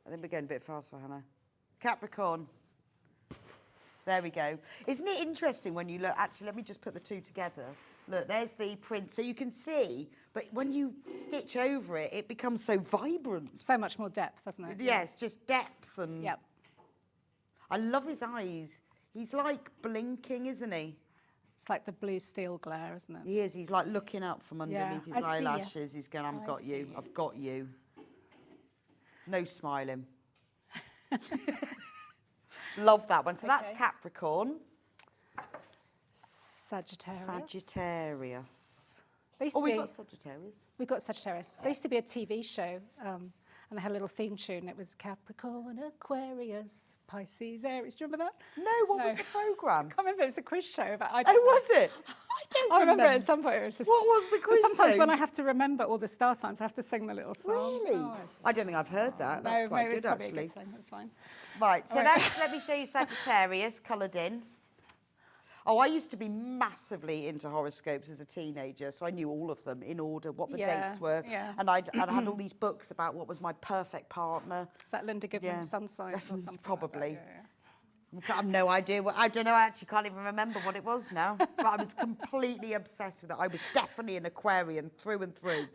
I think we're going a bit fast for Hannah. Capricorn. There we go. Isn't it interesting when you look? Actually, let me just put the two together. Look, there's the print. So you can see, but when you stitch over it, it becomes so vibrant. So much more depth, doesn't it? Yes, just depth and... Yep. I love his eyes. He's like blinking, isn't he? It's like the blue steel glare, isn't it? He is. He's like looking up from underneath Yeah, his I see ya. eyelashes. He's going, I've got you. I've got you. No smiling. Love that one. So that's Okay. Capricorn. Sagittarius. Sagittarius. They used Oh, to we've be, got Sagittarius. we've got Sagittarius. There used to be a TV show, and they had a little theme tune. It was Capricorn, Aquarius, Pisces, Aries. Do you remember that? No, what was No. the programme? I can't remember. It was a quiz show. But Oh, was it? I don't I remember at some point it was just... What was the quiz Sometimes show? when I have to remember all the star signs, I have to sing the little song. Really? Oh, it's just- I don't think I've heard that. That's no, quite maybe it's good, probably a actually. good thing. That's fine. Right, so All right. let me show you Sagittarius, coloured in. Oh, I used to be massively into horoscopes as a teenager, so I knew all of them in order, what the Yeah, dates were. yeah. And I'd had all these books about what was my perfect partner. Is that Linda Goodman's Yeah. sun sign or something? Probably. Like that? Yeah, I have no idea. I don't know. I actually can't even remember what it was now. But I was completely obsessed with it. I was definitely an Aquarian through and through.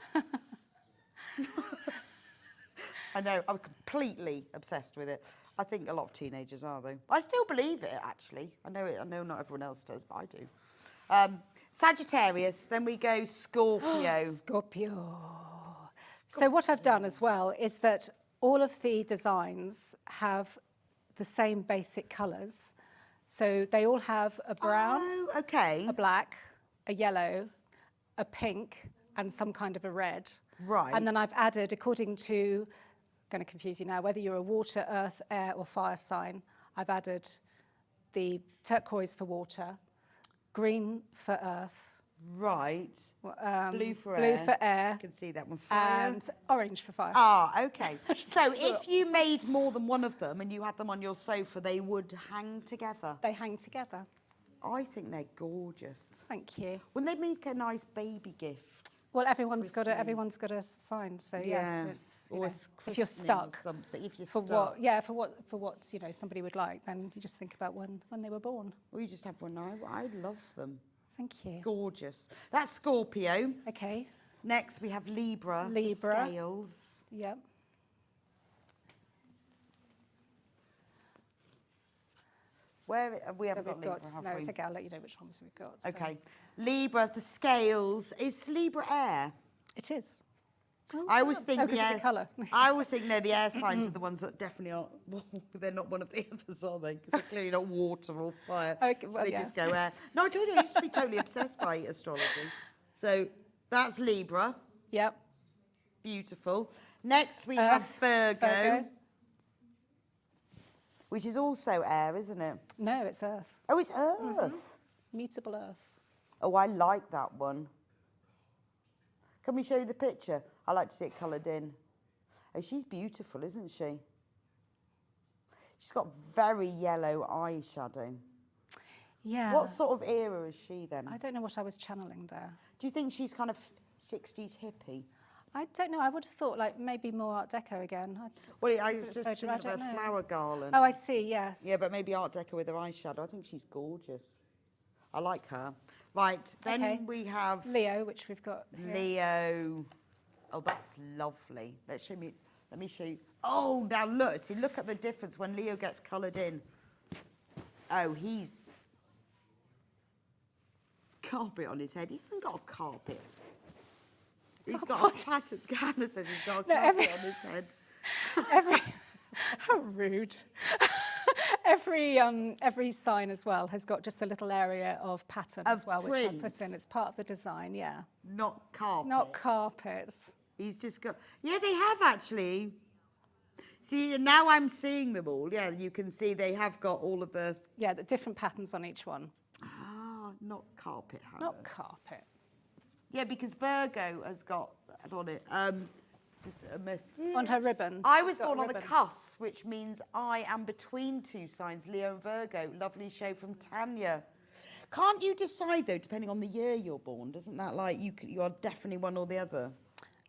I know. I was completely obsessed with it. I think a lot of teenagers are, though. I still believe it, actually. I know not everyone else does, but I do. Sagittarius. Then we go Scorpio. Scorpio. So what I've done as well is that all of the designs have the same basic colours. So they all have a brown, Oh, okay. a black, a yellow, a pink, and some kind of a red. Right. And then I've added, according to, going to confuse you now, whether you're a water, earth, air, or fire sign, I've added the turquoise for water, green for earth, Right. Blue for blue air. for air, I can see that one. Fire. and orange for fire. Ah, okay. So if you made more than one of them and you had them on your sofa, they would hang together. They hang together. I think they're gorgeous. Thank you. Wouldn't they make a nice baby gift? Well, everyone's got a sign, so yeah, it's, you or know, a if you're christening or stuck something. If you're for stuck. what you know somebody would like, then you just think about when they were born. Or you just have one now. I love them. Thank you. Gorgeous. That's Scorpio. Okay. Next we have Libra. the Libra. Scales. Yep. Where we haven't That got we've Libra, got. have No, we? it's okay. I'll let you know which ones we've got. so. Okay. Libra, the scales. Is Libra air? It is. I always think Oh, 'cause of the colour. I always think no, the air signs are the ones that definitely aren't. Well, they're not one of the others, are they? Because they're clearly not water or fire. Okay, So well, they yeah. just go air. No, I told you I used to be totally obsessed by astrology. So that's Libra. Yep. Beautiful. Next we have Earth, Virgo, which is also air, isn't it? No, it's Earth. Oh, it's Earth. Mutable Earth. Oh, I like that one. Can we show you the picture? I like to see it coloured in. Oh, she's beautiful, isn't she? She's got very yellow eyeshadow. Yeah. What sort of era is she then? I don't know what I was channeling there. Do you think she's kind of 60s hippie? I don't know. I would have thought like maybe more Art Deco again. Well, I Because was it's just photo, I thinking of don't a know. flower garland. Oh, I see. Yes. Yeah, but maybe Art Deco with her eyeshadow. I think she's gorgeous. I like her. Right, then Okay. we have Leo, which we've got here. Leo. Oh, that's lovely. Let me show you. Oh, now look. See, look at the difference when Leo gets coloured in. Oh, he's carpet on his head. He hasn't got a carpet. He's got a pattern. Hannah says he's got a No, carpet on his head. How rude. Every sign as well has got just a little area of pattern Of as well, which I print. put in. It's part of the design, yeah. Not carpet. Not carpets. He's just got... Yeah, they have actually. See, now I'm seeing them all. Yeah, you can see they have got all of the... Yeah, the different patterns on each one. Ah, not carpet, Hannah. Not carpet. Yeah, because Virgo has got that on it. Just a mess. On her ribbon. I was she's got born a on the ribbon. cusp, which means I am between two signs, Leo and Virgo. Lovely show from Tanya. Can't you decide, though, depending on the year you're born? Doesn't that like you are definitely one or the other?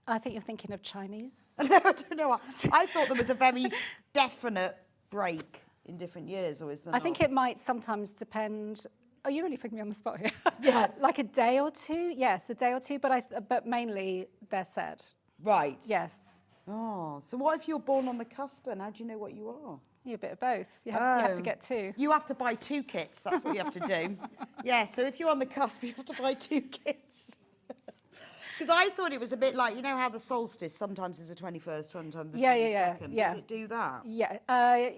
I think you're thinking of Chinese. No, I don't know. I thought there was a very definite break in different years, or is there I not? think it might sometimes depend. Oh, you're really putting me on the spot here. Yeah. Like a day or two. Yes, a day or two, but mainly they're said. Right. Yes. Oh, so what if you're born on the cusp then? How do you know what you are? You're a bit of both. You have to get two. You have to buy 2 kits. That's what you have to do. Yeah, so if you're on the cusp, you have to buy 2 kits. Because I thought it was a bit like, you know how the solstice sometimes is the 21st, sometimes the 22nd. Yeah. Does it do that? Yeah.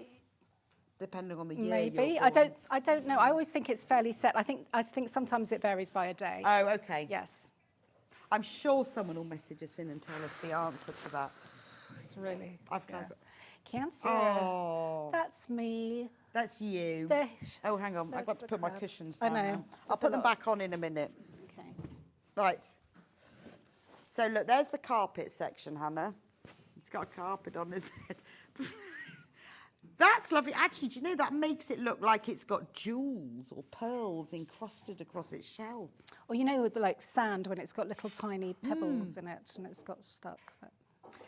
Depending on the year Maybe. you're I born. don't know. I always think it's fairly set. I think sometimes it varies by a day. Oh, okay. Yes. I'm sure someone will message us in and tell us the answer to that. It's really. I've kind of... Cancer. Oh. That's me. That's you. There- Oh, hang on. I've there's got to the put my curve. cushions I down know. now. I'll There's put a them lot. back on in a minute. Okay. Right. So, look, there's the carpet section, Hannah. It's got a carpet on his head. That's lovely. Actually, do you know, that makes it look like it's got jewels or pearls encrusted across its shell. Or you know, with like sand when it's got little tiny pebbles in it and it's got stuck. But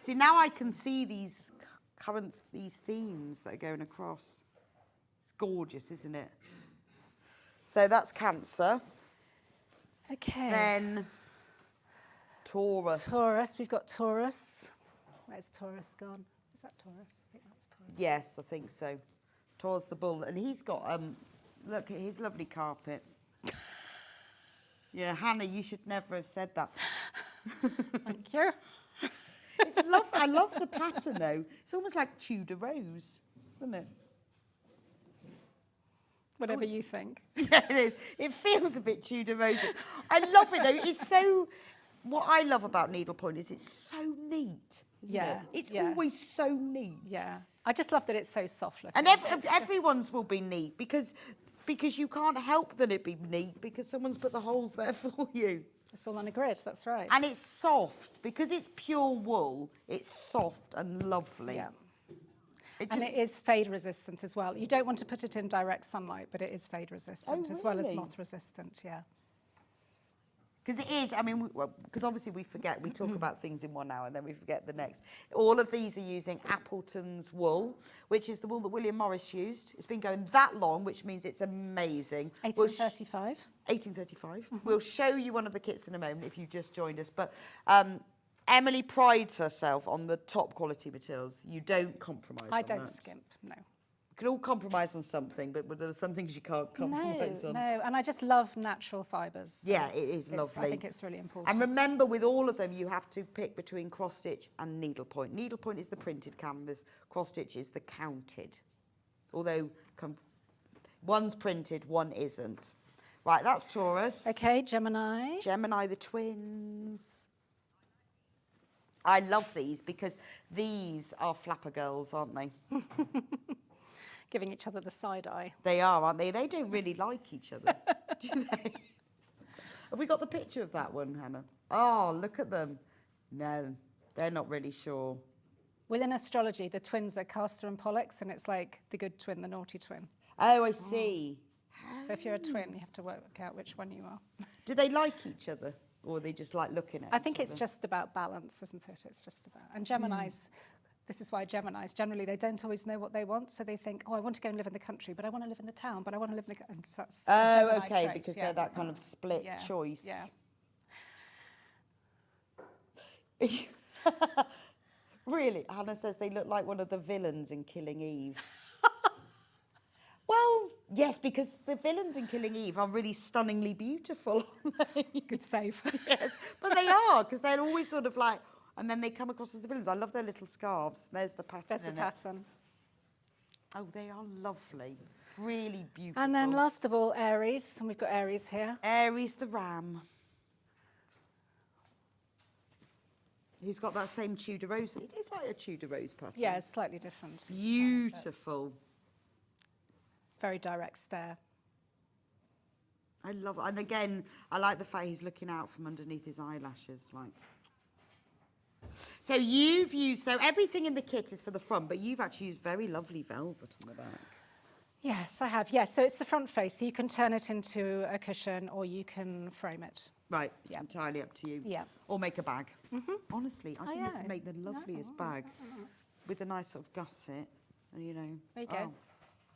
See, now I can see these themes that are going across. It's gorgeous, isn't it? So that's Cancer. okay. Then Taurus. Taurus. We've got Taurus. Where's Taurus gone? Is that Taurus? I think that's Taurus. Yes, I think so. Taurus the bull. And he's got, look at his lovely carpet. Yeah, Hannah, you should never have said that. Thank you. It's lovely. I love the pattern, though. It's almost like Tudor rose, isn't it? Whatever you think. Yeah, it is. It feels a bit Tudor rose. I love it, though. It's so... What I love about needlepoint is it's so neat, isn't Yeah, it? It's yeah. always so neat. Yeah. I just love that it's so soft looking. And everyone's will be neat because you can't help that it be neat because someone's put the holes there for you. It's all on a grid, that's right. And it's soft. Because it's pure wool, it's soft and lovely. Yeah. It And just- it is fade resistant as well. You don't want to put it in direct sunlight, but it is fade resistant as well as really? moth resistant, yeah. Because it is, I mean, because obviously we forget, we talk about things in 1 hour and then we forget the next. All of these are using Appleton's wool, which is the wool that William Morris used. It's been going that long, which means it's amazing. 1835. 1835. We'll show you one of the kits in a moment if you just joined us. But Emily prides herself on the top quality materials. You don't compromise I on don't that. skimp, no. You can all compromise on something, but there are some things you can't compromise on. No, and I just love natural fibres. Yeah, it is lovely. I think it's really important. And remember, with all of them, you have to pick between cross stitch and needlepoint. Needlepoint is the printed canvas, cross stitch is the counted. Although one's printed, one isn't. Right, that's Taurus. Okay, Gemini. Gemini, the twins. I love these because these are flapper girls, aren't they? Giving each other the side eye. They are, aren't they? They don't really like each other, do they? Have we got the picture of that one, Hannah? Oh, look at them. No, they're not really sure. Within astrology, the twins are Castor and Pollux, and it's like the good twin, the naughty twin. Oh, I see. So if you're a twin, you have to work out which one you are. Do they like each other? Or are they just like looking at I think each it's other? just about balance, isn't it? It's just about... And Geminis, this is why Geminis, generally, they don't always know what they want. So they think, oh, I want to go and live in the country, but I want to live in the town, but I want to live in the... And so that's a Oh, Gemini okay, trait, because yeah. they're that kind of split Yeah, choice. yeah. Really? Hannah says they look like one of the villains in Killing Eve. Well, yes, because the villains in Killing Eve are really stunningly beautiful. Good save. Yes, but they are, because they're always sort of like, and then they come across as the villains. I love their little scarves. There's the pattern There's the in it. pattern. Oh, they are lovely. Really beautiful. And then last of all, Aries. And we've got Aries here. Aries the ram. He's got that same Tudor rose. It is like a Tudor rose pattern. Yeah, it's slightly different. Beautiful. Very direct stare. I love it. And again, I like the fact he's looking out from underneath his eyelashes. Like. So you've used, so everything in the kit is for the front, but you've actually used very lovely velvet on the back. Yes, I have. Yes, so it's the front face. So you can turn it into a cushion or you can frame it. Right, it's entirely up to you. Yeah. Or make a bag. Honestly, I think this yeah. would make the loveliest bag with a nice sort of gusset, and you know. There you go.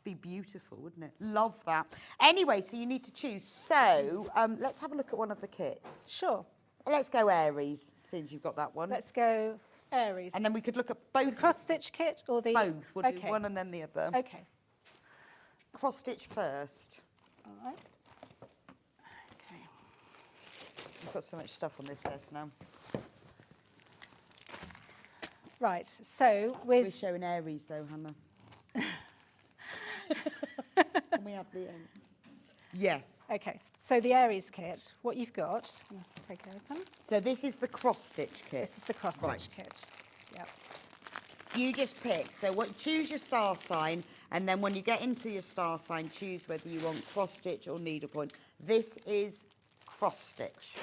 Be beautiful, wouldn't it? Love that. Anyway, so you need to choose. So let's have a look at one of the kits. Sure. Let's go Aries, since you've got that one. Let's go Aries. And then we could look at both. The cross-stitch kit or the... Both. We'll do one and then the other. Okay. Cross stitch first. All right. Okay. I've got so much stuff on this desk now. Right, so with... We're showing Aries though, Hannah. Can we have the... Yes. Okay, so the Aries kit, what you've got... I'm going to take it open. So this is the cross stitch kit. This is the cross-stitch kit. Yep. You just pick. So choose your star sign, and then when you get into your star sign, choose whether you want cross stitch or needlepoint. This is cross stitch.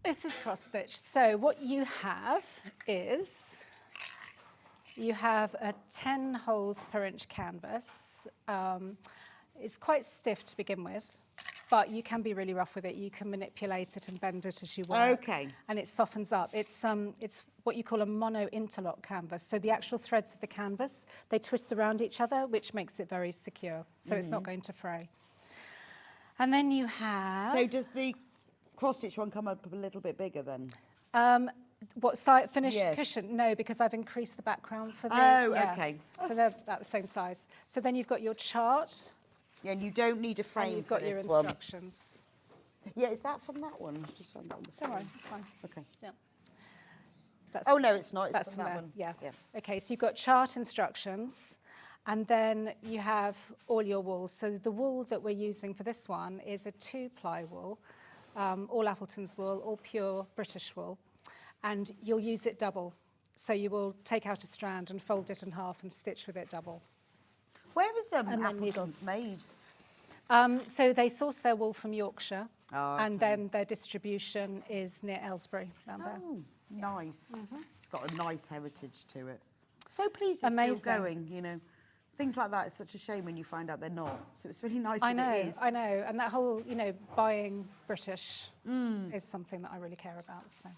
This is cross-stitch. So what you have is you have a 10 holes per inch canvas. It's quite stiff to begin with, but you can be really rough with it. You can manipulate it and bend it as you want. Okay. And it softens up. It's what you call a mono interlock canvas. So the actual threads of the canvas, they twist around each other, which makes it very secure. So it's not going to fray. And then you have... So does the cross stitch one come up a little bit bigger then? What side finished Yes. cushion? No, because I've increased the background for the... Oh, okay. So they're about the same size. So then you've got your chart Yeah, and you don't need a frame and you've for got your this one. instructions. Yeah, is that from that one? I just found that on the Don't worry, phone. it's fine. Okay. Yeah. That's, Oh, no, it's not. It's that's from that there. one. Yeah. Yeah. Okay, so you've got chart instructions and then you have all your wool. So the wool that we're using for this one is a 2-ply wool, all Appleton's wool, all pure British wool. And you'll use it double. So you will take out a strand and fold it in half and stitch with it double. Where is And then Appleton's needles. made? So they source their wool from Yorkshire, Oh, and okay. then their distribution is near Aylesbury, around there. Oh, nice. Got a nice heritage to it. So pleased it's Amazing. still going, you know. Things like that, it's such a shame when you find out they're not. So it's really nice I that know, it is. I know, and that whole, buying British is something that I really care about. So,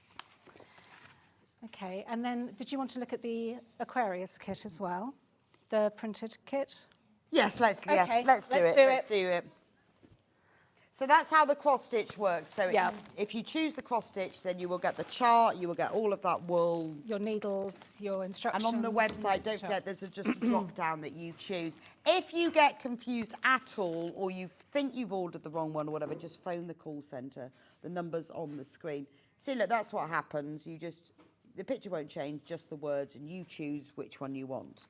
okay, and then did you want to look at the Aquarius kit as well, the printed kit? Yes, let's do Okay, it. let's do Let's it. do it. So that's how the cross stitch works. So Yeah. if you choose the cross stitch, then you will get the chart, you will get all of that wool. Your needles, your instructions. And on the website, don't forget, there's just a drop down that you choose. If you get confused at all, or you think you've ordered the wrong one or whatever, just phone the call centre. The number's on the screen. See, look, that's what happens. The picture won't change, just the words, and you choose which one you want.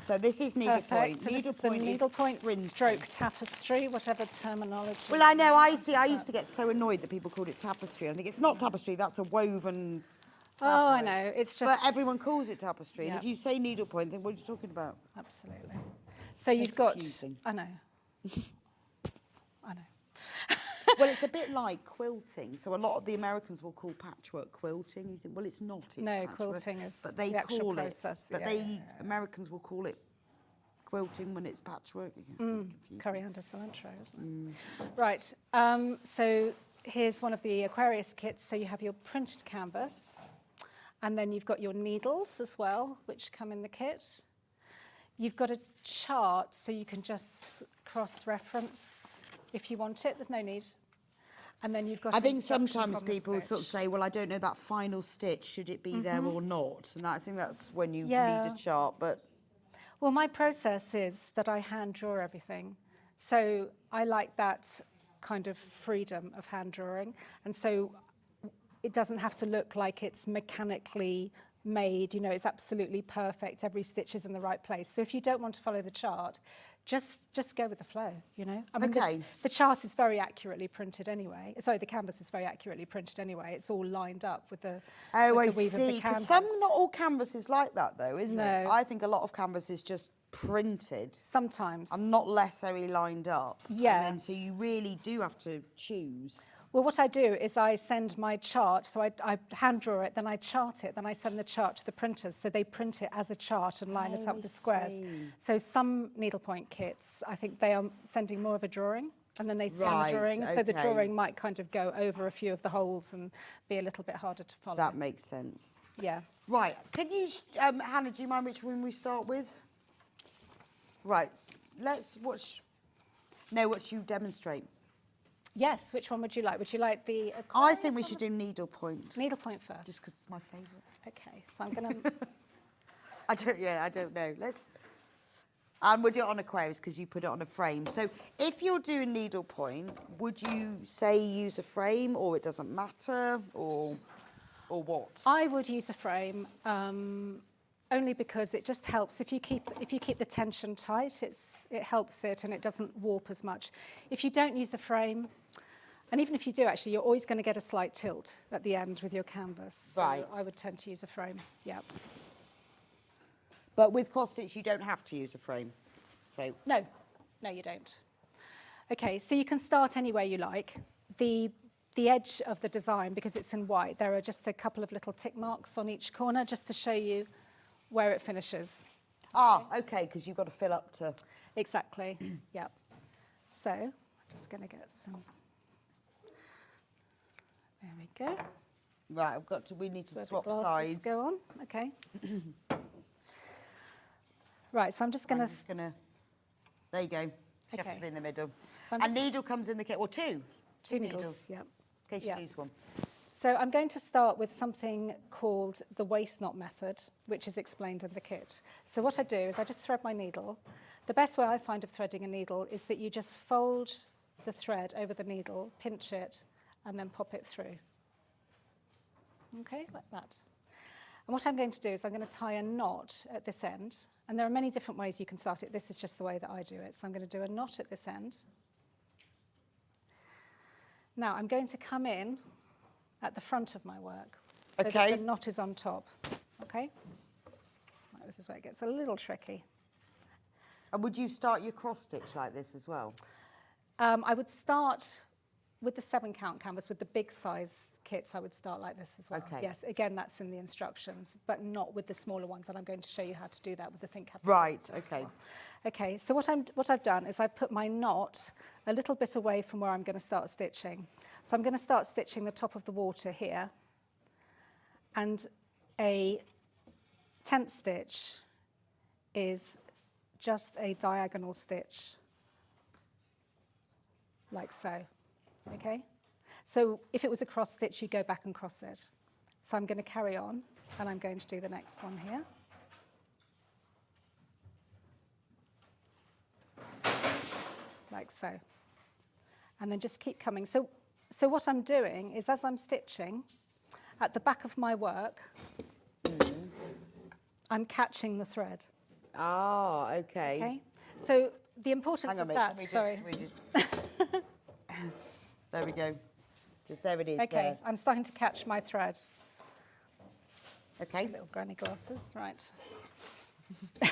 So this is needlepoint. Perfect. So this is the needlepoint stroke tapestry, whatever terminology. Well, I know, I used to get so annoyed that people called it tapestry. I think it's not tapestry, that's a woven Oh, I fabric. know. It's just. But everyone calls it tapestry. And Yeah. if you say needlepoint, then what are you talking about? Absolutely. So you've got. confusing. I know. I know. Well, it's a bit like quilting. So a lot of the Americans will call patchwork quilting. You think, well, it's not. It's No, patchwork. quilting is but they the actual call process, It, but yeah. Americans will call it quilting when it's patchwork. Coriander cilantro, isn't it? Right. So here's one of the Aquarius kits. So you have your printed canvas, and then you've got your needles as well, which come in the kit. You've got a chart, so you can just cross-reference if you want it. There's no need. And then you've got. I think instructions sometimes on the people sort of stitch. say, well, I don't know that final stitch, should it be there or not? And I think that's when you Yeah. need a chart. But Well, my process is that I hand draw everything. So I like that kind of freedom of hand drawing. And so it doesn't have to look like it's mechanically made, it's absolutely perfect. Every stitch is in the right place. So if you don't want to follow the chart, just go with the flow, you know. I mean, Okay. the chart is very accurately printed anyway. Sorry, the canvas is very accurately printed anyway. It's all lined up with the, Oh, with I the weave of the see. 'Cause canvas. not all canvas is like that, though, is it? No. I think a lot of canvas is just printed Sometimes. and not necessarily lined up. Yeah. And then, so you really do have to choose. Well, what I do is I send my chart, so I hand draw it, then I chart it, then I send the chart to the printers, so they print it as a chart and line it up I with the squares. see. So some needlepoint kits, I think they are sending more of a drawing, and then they scan Right, the drawing, so the okay. drawing might kind of go over a few of the holes and be a little bit harder to follow. That makes sense. Yeah. Right. Can you, Hannah, do you mind which one we start with? Right. Let's watch. No, what you demonstrate. Yes, which one would you like? Would you like the I Aquarius think we or should the- do needlepoint. Needlepoint first. Just because it's my favourite. Okay, so I'm going to... I don't know. And we'll do it on Aquarius because you put it on a frame. So if you're doing needlepoint, would you say use a frame or it doesn't matter or what? I would use a frame only because it just helps. If you keep the tension tight, it helps it and it doesn't warp as much. If you don't use a frame, and even if you do, actually, you're always going to get a slight tilt at the end with your canvas. So Right. I would tend to use a frame. Yeah. But with cross stitch, you don't have to use a frame. So No, you don't. Okay, so you can start any way you like. The edge of the design, because it's in white, there are just a couple of little tick marks on each corner just to show you where it finishes. okay, because you've got to fill up to. Exactly, yeah. So, I'm just going to get some... There we go. Right, we need to So the swap glasses sides. go on, okay. Right, so I'm just going I'm to... just gonna. There you go. You have Okay. to be in the middle. So I'm And just- needle comes in the kit, or two. Two needles, yeah. In case Yeah. you lose one. So I'm going to start with something called the waist knot method, which is explained in the kit. So what I do is I just thread my needle. The best way I find of threading a needle is that you just fold the thread over the needle, pinch it, and then pop it through. Okay, like that. And what I'm going to do is I'm going to tie a knot at this end. And there are many different ways you can start it. This is just the way that I do it. So I'm going to do a knot at this end. Now I'm going to come in at the front of my work so that Okay. the knot is on top. Okay? Right, this is where it gets a little tricky. And would you start your cross stitch like this as well? I would start with the 7-count canvas, with the big size kits, I would start like this as well. Okay. Yes, again, that's in the instructions, but not with the smaller ones, and I'm going to show you how to do that with the Think Happy. Right, kits as okay. well. Okay, so what I've done is I've put my knot a little bit away from where I'm going to start stitching. So I'm going to start stitching the top of the water here, and a tent stitch is just a diagonal stitch, like so. Okay, so if it was a cross stitch, you go back and cross it. So I'm going to carry on, and I'm going to do the next one here. Like so. And then just keep coming. So what I'm doing is, as I'm stitching, at the back of my work, I'm catching the thread. Ah, okay. Okay, so the importance Hang on of a that, minute. sorry. There we go. Just there it is. Okay, There. I'm starting to catch my thread. Okay. Little granny glasses, right. So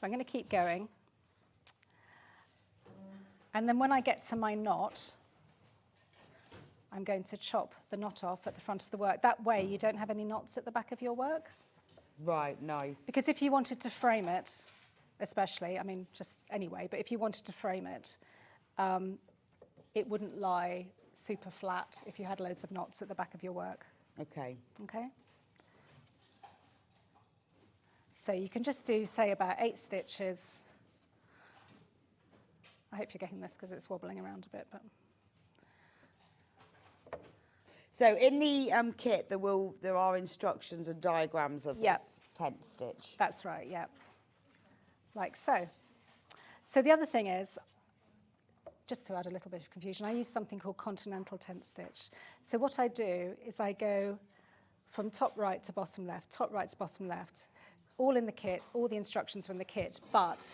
I'm going to keep going. And then when I get to my knot, I'm going to chop the knot off at the front of the work. That way you don't have any knots at the back of your work. Right, nice. Because if you wanted to frame it, especially, I mean, just anyway, but if you wanted to frame it, it wouldn't lie super flat if you had loads of knots at the back of your work. Okay. Okay? So you can just do, say, about 8 stitches. I hope you're getting this because it's wobbling around a bit, but... So in the kit, there are instructions and diagrams of Yep. this tent stitch. That's right, yeah. Like so. So the other thing is, just to add a little bit of confusion, I use something called continental tent stitch. So what I do is I go from top right to bottom left, top right to bottom left, all in the kit, all the instructions are in the kit, but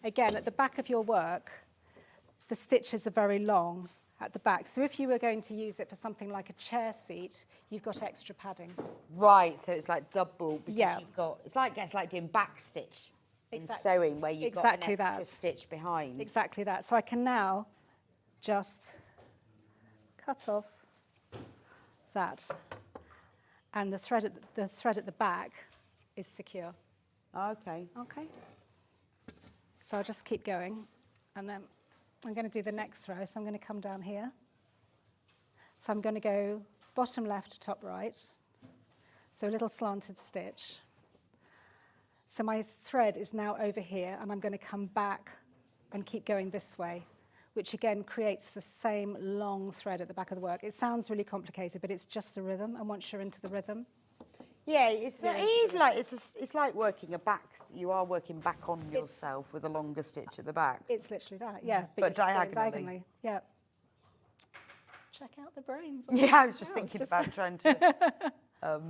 again, at the back of your work, the stitches are very long at the back. So if you were going to use it for something like a chair seat, you've got extra padding. Right, so it's like double because Yeah. you've got, it's like doing backstitch in Exactly. sewing where you've Exactly got an extra that. stitch behind. Exactly that. So I can now just cut off that. And the thread at the back is secure. Okay. Okay. So I'll just keep going, and then I'm going to do the next row. So I'm going to come down here. So I'm going to go bottom left, top right. So a little slanted stitch. So my thread is now over here, and I'm going to come back and keep going this way, which again creates the same long thread at the back of the work. It sounds really complicated, but it's just a rhythm, and once you're into the rhythm, Yeah, it's like working a back. You are working back on yourself with a longer stitch at the back. it's literally that, yeah. But you're just going diagonally. Yeah. Check out the brains. Yeah, I was just Oh, thinking just- about trying to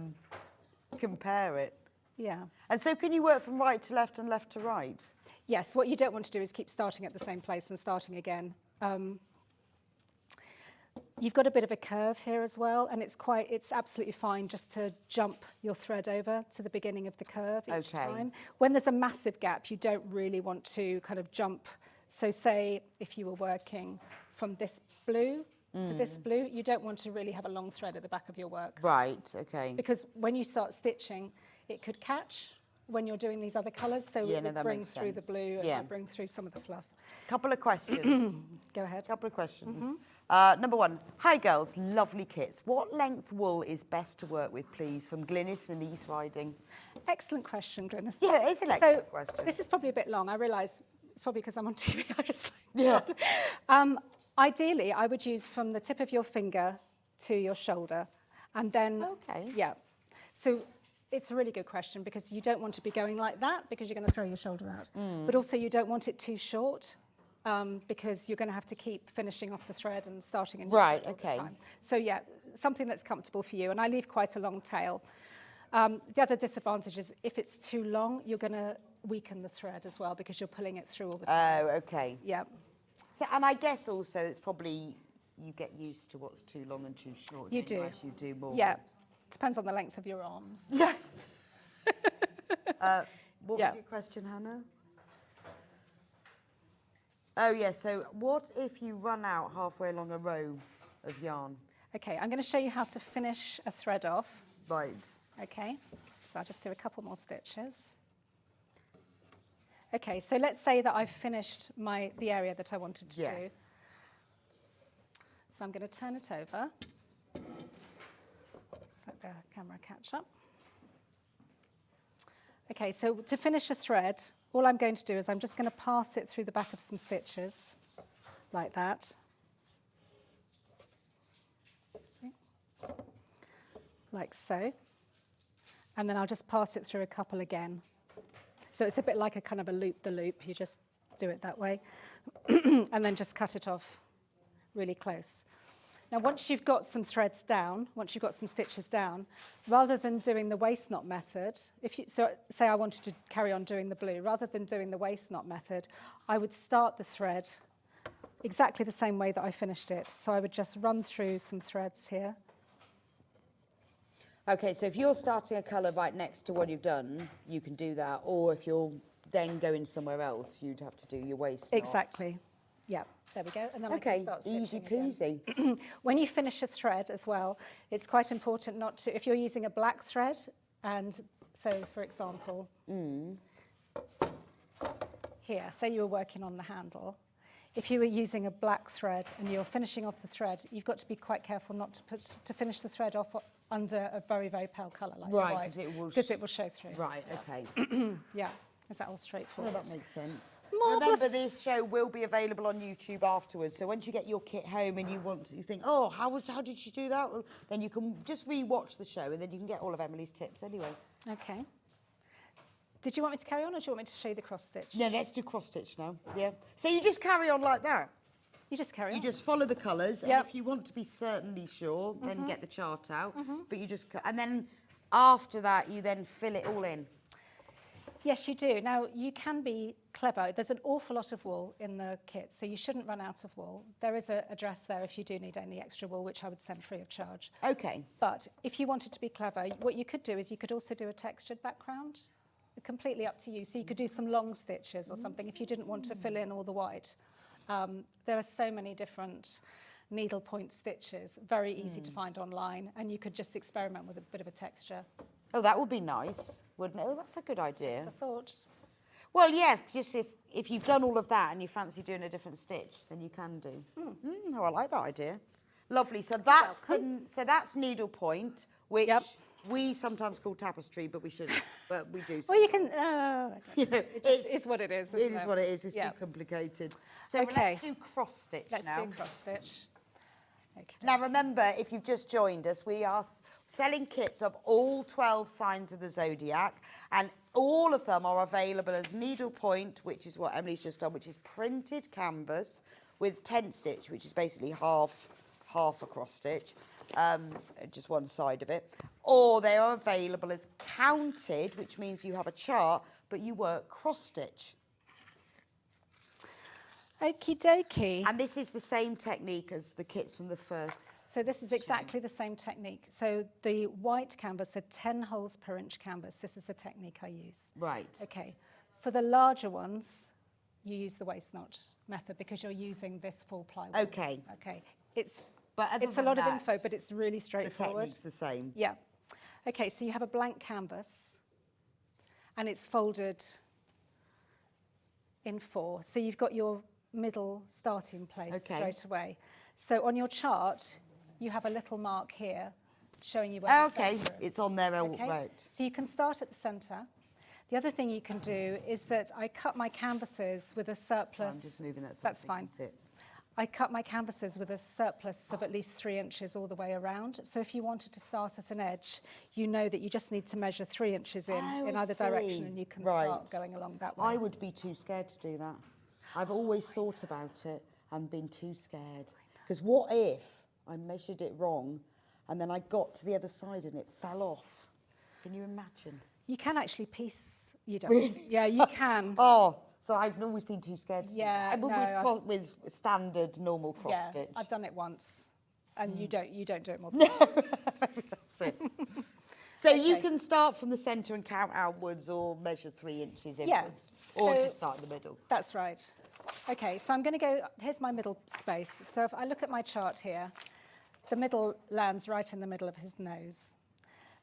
compare it. Yeah. And so can you work from right to left and left to right? Yes, what you don't want to do is keep starting at the same place and starting again. You've got a bit of a curve here as well, and it's absolutely fine just to jump your thread over to the beginning of the curve each Okay. time. When there's a massive gap, you don't really want to kind of jump. So say if you were working from this blue to this blue, you don't want to really have a long thread at the back of your work. Right, okay. Because when you start stitching, it could catch when you're doing these other colours, so Yeah, it no, would that bring makes through the sense. blue and Yeah. might bring through some of the fluff. Couple of questions. Go ahead. Couple of questions. Number one, hi girls, lovely kits. What length wool is best to work with, please? From Glynis and East Riding. Excellent question, Glynis. Yeah, it is an So excellent question. this is probably a bit long. I realise it's probably because I'm on TV. I just like Yeah. that. Ideally, I would use from the tip of your finger to your shoulder, and then Okay. yeah. So it's a really good question because you don't want to be going like that because you're going to throw your shoulder out, but also you don't want it too short. Because you're going to have to keep finishing off the thread and starting a new Right, thread all okay. the time. So yeah, something that's comfortable for you. And I leave quite a long tail. The other disadvantage is if it's too long, you're going to weaken the thread as well because you're pulling it through all the time. Oh, okay. Yeah. So, and I guess also it's probably you get used to what's too long and too short. You don't do. As you do more. Yeah. Depends on the length of your arms. Yes. What Yeah. was your question, Hannah? Oh, yeah. So what if you run out halfway along a row of yarn? Okay, I'm going to show you how to finish a thread off. Right. Okay, so I'll just do a couple more stitches. Okay, so let's say that I've finished the area that I wanted to do. Yes. So I'm going to turn it over. Just let the camera catch up. Okay, so to finish a thread, all I'm going to do is I'm just going to pass it through the back of some stitches, like that. See? Like so. And then I'll just pass it through a couple again. So it's a bit like a kind of a loop-the-loop. You just do it that way. And then just cut it off really close. Now, once you've got some threads down, once you've got some stitches down, rather than doing the waist knot method, so say I wanted to carry on doing the blue, rather than doing the waist knot method, I would start the thread exactly the same way that I finished it. So I would just run through some threads here. Okay, so if you're starting a colour right next to what you've done, you can do that. Or if you're then going somewhere else, you'd have to do your waist knot. Exactly. Yeah, there we go. And then I Okay, can start easy stitching again. peasy. When you finish a thread as well, it's quite important not to, if you're using a black thread, and so, for example, here, say you were working on the handle, if you were using a black thread and you're finishing off the thread, you've got to be quite careful not to finish the thread off under a very, very pale colour like Right, white, because it will show through. Right, okay. Yeah, is that all straightforward? Well, that makes sense. Marvellous. Remember, this show will be available on YouTube afterwards. So once you get your kit home and you think, oh, how did you do that? Well, then you can just re-watch the show and then you can get all of Emily's tips anyway. Okay. Did you want me to carry on, or do you want me to show you the cross stitch? No, let's do cross stitch now. Yeah. So you just carry on like that. You just carry on. You just follow the colours, Yep. and if you want to be certainly sure, then get the chart out. But you just, and then after that, you then fill it all in. Yes, you do. Now, you can be clever. There's an awful lot of wool in the kit, so you shouldn't run out of wool. There is a address there if you do need any extra wool, which I would send free of charge. Okay. But if you wanted to be clever, what you could do is you could also do a textured background. Completely up to you. So you could do some long stitches or something if you didn't want to fill in all the white. There are so many different needlepoint stitches, very easy to find online, and you could just experiment with a bit of a texture. Oh, that would be nice, wouldn't it? Oh, that's a good idea. Just a thought. Well, yeah, just if you've done all of that and you fancy doing a different stitch, then you can do. Oh, I like that idea. Lovely. So that's needlepoint, which we sometimes call tapestry, but we shouldn't. But we do. Well, you can. You know, it just is what it is. It is what it is. It's too complicated. So let's do cross stitch now. Let's do cross stitch. Okay. Now remember, if you've just joined us, we are selling kits of all 12 signs of the Zodiac, and all of them are available as needlepoint, which is what Emily's just done, which is printed canvas with tent stitch, which is basically half a cross stitch, just one side of it. Or they are available as counted, which means you have a chart, but you work cross stitch. Okie dokie. And this is the same technique as the kits from the first. So this is exactly the same technique. So the white canvas, the 10 holes per inch canvas, this is the technique I use. Right. Okay. For the larger ones, you use the waist knot method because you're using this full plywood. Okay. Okay. It's But a lot of info, but it's really straightforward. The technique's the same. Yeah. Okay, so you have a blank canvas and it's folded in 4. So you've got your middle starting place straight away. So on your chart, you have a little mark here showing you where the centre is. It's on there, right. So you can start at the centre. The other thing you can do is that I cut my canvases with a surplus. I'm just moving that so That's you fine. can sit. I cut my canvases with a surplus of at least 3 inches all the way around. So if you wanted to start at an edge, you know that you just need to measure 3 inches in either direction, and you can start going along that way. I would be too scared to do that. I've always thought about it and been too scared. Because what if I measured it wrong and then I got to the other side and it fell off? Can you imagine? You can actually piece. You don't. Really? Yeah, you can. Oh, so I've always been too scared to Yeah, do that. With standard, normal cross stitch. I've done it once. And you don't do it more than once. That's it. So you can start from the centre and count outwards or measure 3 inches inwards. Or just start in the middle. That's right. Okay, so I'm going to go, here's my middle space. So if I look at my chart here, the middle lands right in the middle of his nose.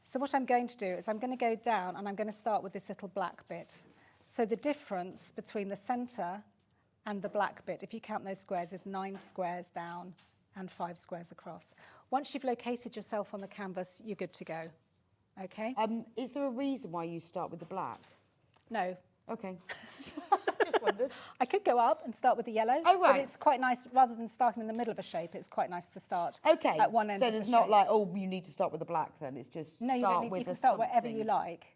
So what I'm going to do is I'm going to go down and I'm going to start with this little black bit. So the difference between the centre and the black bit, if you count those squares, is 9 squares down and 5 squares across. Once you've located yourself on the canvas, you're good to go. Okay? Is there a reason why you start with the black? No. Okay. Just wondered. I could go up and start with the yellow. Oh, right. But it's quite nice, rather than starting in the middle of a shape, it's quite nice to start at one end. So there's not like, oh, you need to start with the black then. It's just start with you don't need, you can start wherever something. you like.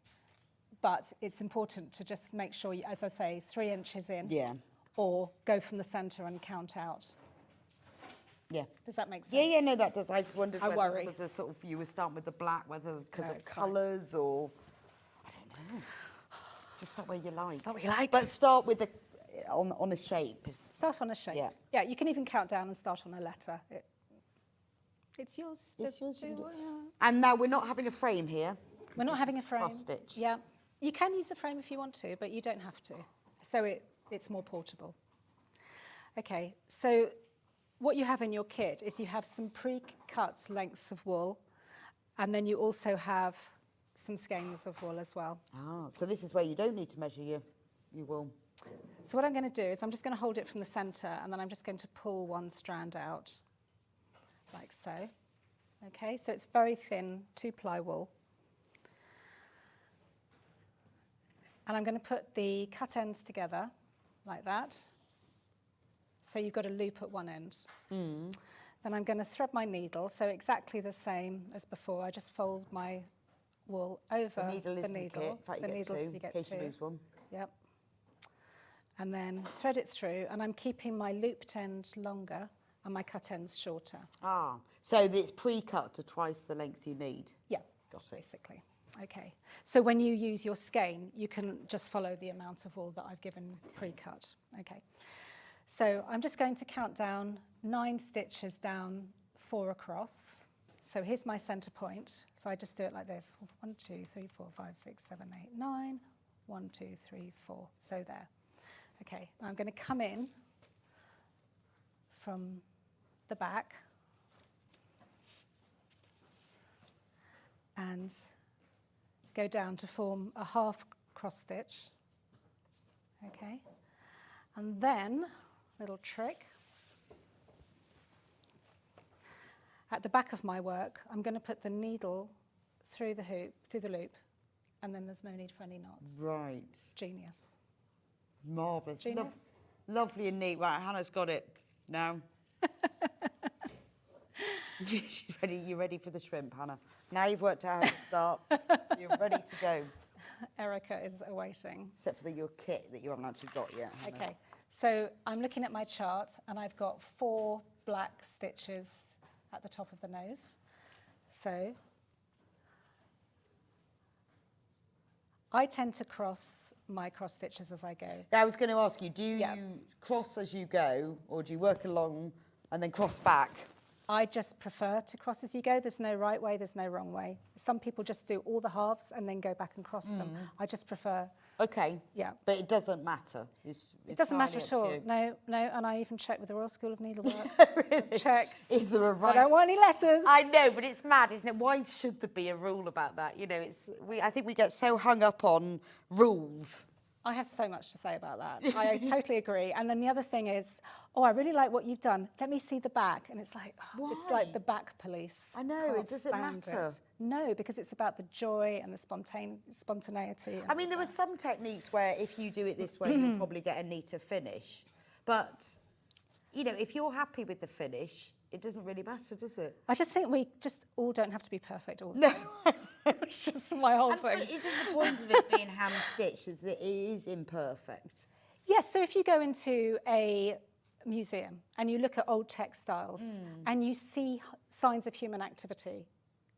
But it's important to just make sure, you, as I say, 3 inches in. Yeah. Or go from the centre and count out. Yeah. Does that make sense? Yeah, no, that does. I just wondered whether worry. it was a sort of, you were starting with the black, whether because No, of it's fine. colours or, I don't know. Just start where you like. Start where you like. But start with on a shape. Start on a shape. Yeah. Yeah, you can even count down and start on a letter. It's yours. It's yours. to do. And now we're not having a frame here. We're not having a frame. Cross stitch. Yeah. You can use a frame if you want to, but you don't have to. So it's more portable. Okay, so what you have in your kit is you have some pre-cut lengths of wool, and then you also have some skeins of wool as well. Ah, so this is where you don't need to measure your wool. So what I'm going to do is I'm just going to hold it from the centre, and then I'm just going to pull one strand out, like so. Okay, so it's very thin 2-ply wool. And I'm going to put the cut ends together, like that. So you've got a loop at one end. Then I'm going to thread my needle, so exactly the same as before. I just fold my wool over The needle is the in the kit. needle. In fact, The you get needles two, you get in case you two. lose one. Yep. And then thread it through, and I'm keeping my looped end longer and my cut ends shorter. Ah, so it's pre-cut to twice the length you need. Yeah, Got it. basically. Okay, so when you use your skein, you can just follow the amount of wool that I've given pre-cut. Okay, so I'm just going to count down 9 stitches down, 4 across. So here's my center point. So I just do it like this. 1, 2, 3, 4, 5, 6, 7, 8, 9. 1, 2, 3, 4. So there. Okay, now I'm going to come in from the back and go down to form a half cross stitch. Okay, and then, little trick. At the back of my work, I'm going to put the needle through the hoop, through the loop, and then there's no need for any knots. Right. Genius. Marvellous. Genius. Lovely and neat. Right, Hannah's got it now. She's ready. You're ready for the shrimp, Hannah. Now you've worked out how to start. You're ready to go. Erica is awaiting. Except for your kit that you haven't actually got yet. Hannah. Okay, so I'm looking at my chart and I've got 4 black stitches at the top of the nose. So I tend to cross my cross stitches as I go. I was going to ask you, do you Yeah. cross as you go, or do you work along and then cross back? I just prefer to cross as you go. There's no right way, there's no wrong way. Some people just do all the halves and then go back and cross them. I just prefer, Okay. yeah. But it doesn't matter. It doesn't matter at all. entirely No, and I even checked with the Royal School of Needlework. Really? Checked. Is there a So right? I don't want any letters. I know, but it's mad, isn't it? Why should there be a rule about that? You know, I think we get so hung up on rules. I have so much to say about that. I totally agree. And then the other thing is, oh, I really like what you've done. Let me see the back. And it's like, oh, it's Why? like the back police. I know, Can't does it stand matter? it. No, because it's about the joy and the spontaneity. And I mean, there are some techniques where if you do it this way, you'll probably get a neater finish. But, you know, if you're happy with the finish, it doesn't really matter, does it? I just think we just all don't have to be perfect all the No. time. It's just my whole thing. But isn't the point of it being hand-stitched is that it is imperfect? Yes, so if you go into a museum and you look at old textiles and you see signs of human activity,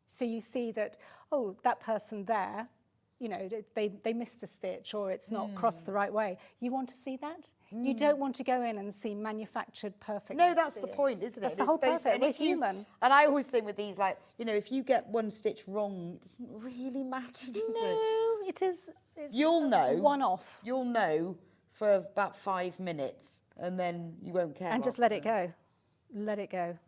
so you see that, oh, that person there, you know, they missed a stitch or it's not crossed the right way. You want to see that? You don't want to go in and see manufactured perfect. No, that's the point, isn't it? That's the It's whole supposed purpose. to- We're if you- human. And I always think with these, like, you know, if you get one stitch wrong, it doesn't really matter, does it? No, it is. It's You'll know. one off. You'll know for about 5 minutes, and then you won't care. And just let it go. Let it go.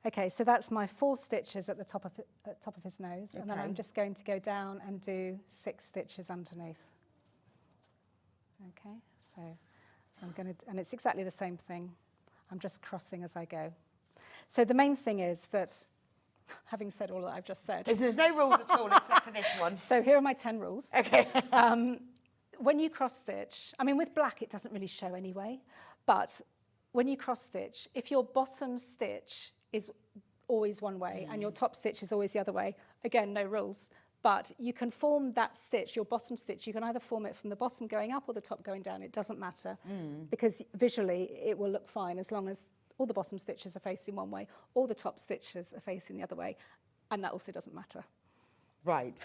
Okay, so that's my 4 stitches at the top of his nose, and then Okay. I'm just going to go down and do 6 stitches underneath. Okay, so I'm going to, and it's exactly the same thing. I'm just crossing as I go. So the main thing is that, having said all that I've just said, There's no rules at all except for this one. so here are my 10 rules. Okay. When you cross stitch, I mean with black it doesn't really show anyway, but when you cross stitch, if your bottom stitch is always one way and your top stitch is always the other way, again, no rules, but you can form that stitch, your bottom stitch, you can either form it from the bottom going up or the top going down, it doesn't matter, because visually it will look fine as long as all the bottom stitches are facing one way, all the top stitches are facing the other way, and that also doesn't matter. Right.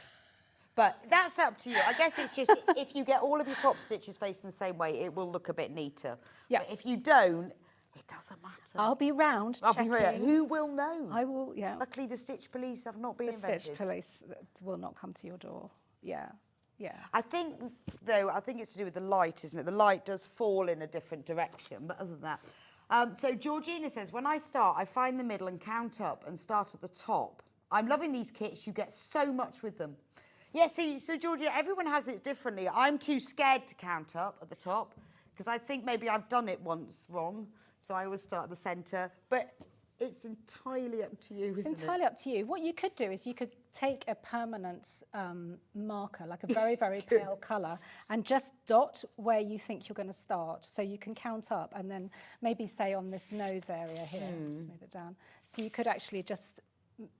But that's up to you. I guess it's just if you get all of your top stitches facing the same way, it will look a bit neater. Yeah. But if you don't, it doesn't matter. I'll be round I'll be real. checking. Who will know? I will, yeah. Luckily, the stitch police have not been The invented. stitch police will not come to your door. Yeah, yeah. I think, though, it's to do with the light, isn't it? The light does fall in a different direction, but other than that. So Georgina says, when I start, I find the middle and count up and start at the top. I'm loving these kits. You get so much with them. Yeah, so Georgina, everyone has it differently. I'm too scared to count up at the top because I think maybe I've done it once wrong. So I always start at the centre. But it's entirely up to you, It's isn't entirely up to you. What you could do is you could take a permanent marker, like a very, very pale colour, and just dot where you think you're going to start. So you can count up and then maybe say on this nose area here, just move it down. So you could actually just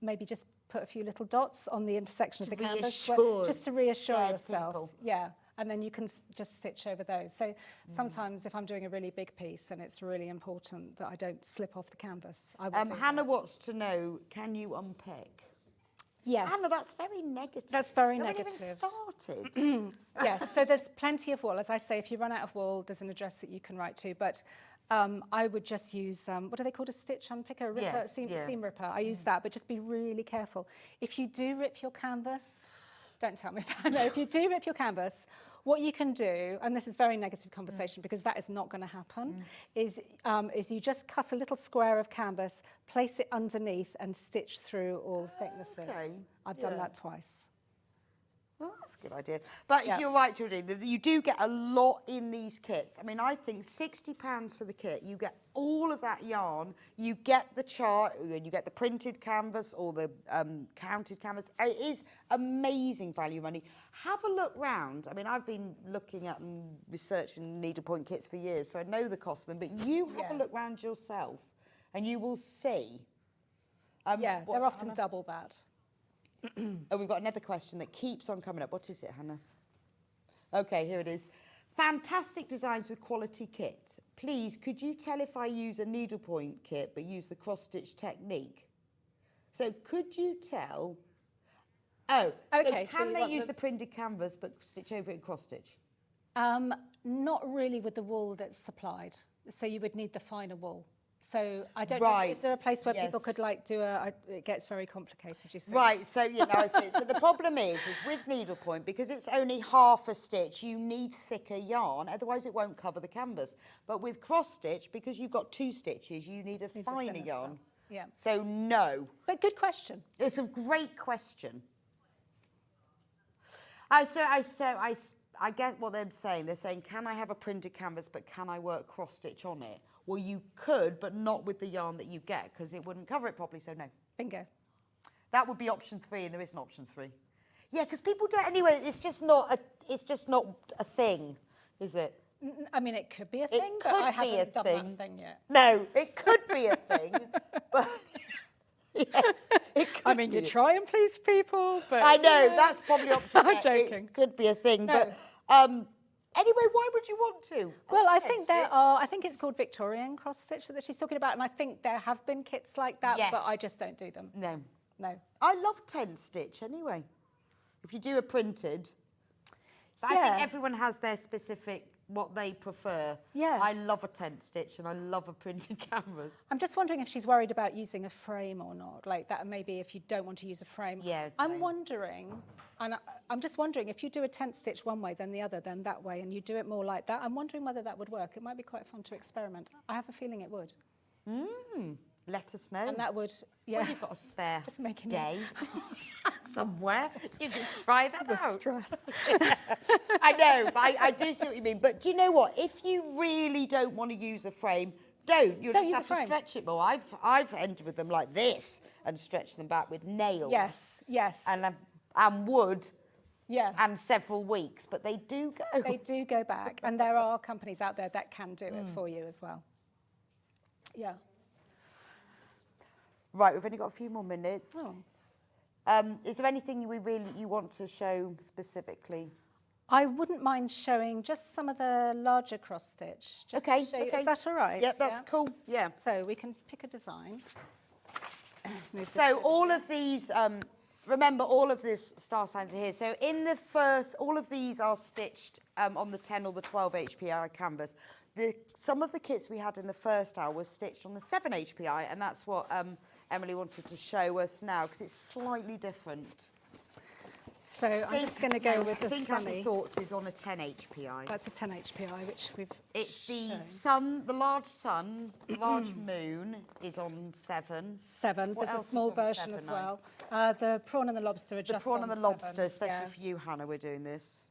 maybe just put a few little dots on the intersection of the canvas, just to reassure scared yourself. people. Yeah, and then you can just stitch over those. So sometimes if I'm doing a really big piece and it's really important that I don't slip off the canvas, I will do Hannah that. wants to know, can you unpick? Yes. Anna, that's very negative. That's very You negative. haven't even started. Yes, so there's plenty of wool. As I say, if you run out of wool, there's an address that you can write to. But I would just use, what are they called, a stitch unpicker, a ripper, Yes, seam ripper. I use that, but just be really careful. If you do rip your canvas, don't tell me about it. If you do rip your canvas, what you can do, and this is very negative conversation because that is not going to happen, is you just cut a little square of canvas, place it underneath and stitch through all thicknesses. Okay. I've done that twice. Well, that's a good idea. But you're right, Georgie, you do get a lot in these kits. I mean, I think £60 for the kit, you get all of that yarn, you get the chart, you get the printed canvas or the counted canvas. It is amazing value money. Have a look round. I mean, I've been looking at and researching needlepoint kits for years, so I know the cost of them, but you have a look round yourself and you will see. Yeah, they're often double that. Oh, we've got another question that keeps on coming up. What is it, Hannah? Okay, here it is. Fantastic designs with quality kits. Please, could you tell if I use a needlepoint kit but use the cross-stitch technique? So could you tell... Oh, okay, so can they use the printed canvas but stitch over it in cross-stitch? Not really with the wool that's supplied. So you would need the finer wool. So I don't know, Right, is there a place where people yes. could do it gets very complicated, you see. Right, so, I see. So the problem is with needlepoint, because it's only half a stitch, you need thicker yarn, otherwise it won't cover the canvas. But with cross-stitch, because you've got 2 stitches, you need a finer yarn. Yeah. So no. But good question. It's a great question. I get what they're saying. They're saying, can I have a printed canvas, but can I work cross-stitch on it? Well, you could, but not with the yarn that you get, because it wouldn't cover it properly, so no. Bingo. That would be option 3, and there is an option 3. Yeah, because people don't, anyway, it's just not a thing, is it? I mean, it could be a thing, but could I be haven't a done thing. that thing yet. No, it could be a thing, but yes, it could I mean, be you try and please people, but... I know, that's probably option I'm A. joking. It could be a thing, No. but anyway, why would you want to? Well, I Tent think stitch. I think it's called Victorian cross stitch that she's talking about, and I think there have been kits like that, Yes. but I just don't do them. No. No. I love tent stitch anyway. If you do a printed, but I Yeah. think everyone has their specific, what they prefer. Yes. I love a tent stitch and I love a printed canvas. I'm just wondering if she's worried about using a frame or not, like that maybe if you don't want to use a frame. Yeah, I'm no. wondering, and I'm just wondering, if you do a tent stitch one way, then the other, then that way, and you do it more like that, I'm wondering whether that would work. It might be quite fun to experiment. I have a feeling it would. Let us know. And that would, yeah. When you've got a spare Just making day somewhere, you can try that out. stress. I know, but I do see what you mean. But do you know what? If you really don't want to use a frame, don't. You'll Don't just use have a to frame. stretch it more. I've entered with them like this and stretched them back with nails. Yes, yes. And wood Yeah. and several weeks, but they do go. They do go back, and there are companies out there that can do it for you as well. Yeah. Right, we've only got a few more minutes. Oh. Is there anything you want to show specifically? I wouldn't mind showing just some of the larger cross stitch. Just to Okay, show you- okay. Is that all right? Yeah, that's cool. Yeah. So we can pick a design. Let's move this So over. all of these, remember all of these star signs are here. So in the first, all of these are stitched on the 10 or the 12 HPI canvas. Some of the kits we had in the first hour was stitched on the 7 HPI, and that's what Emily wanted to show us now, because it's slightly different. So I'm just going to go with I the think sunny. Happy Thoughts is on a 10 HPI. That's a 10 HPI, which we've It's the shown. sun, the large moon is on 7. 7. What There's a else small was on version as 7, well. The prawn and the lobster are The just prawn on and the 7, lobster, especially yeah. for you, Hannah, we're doing this.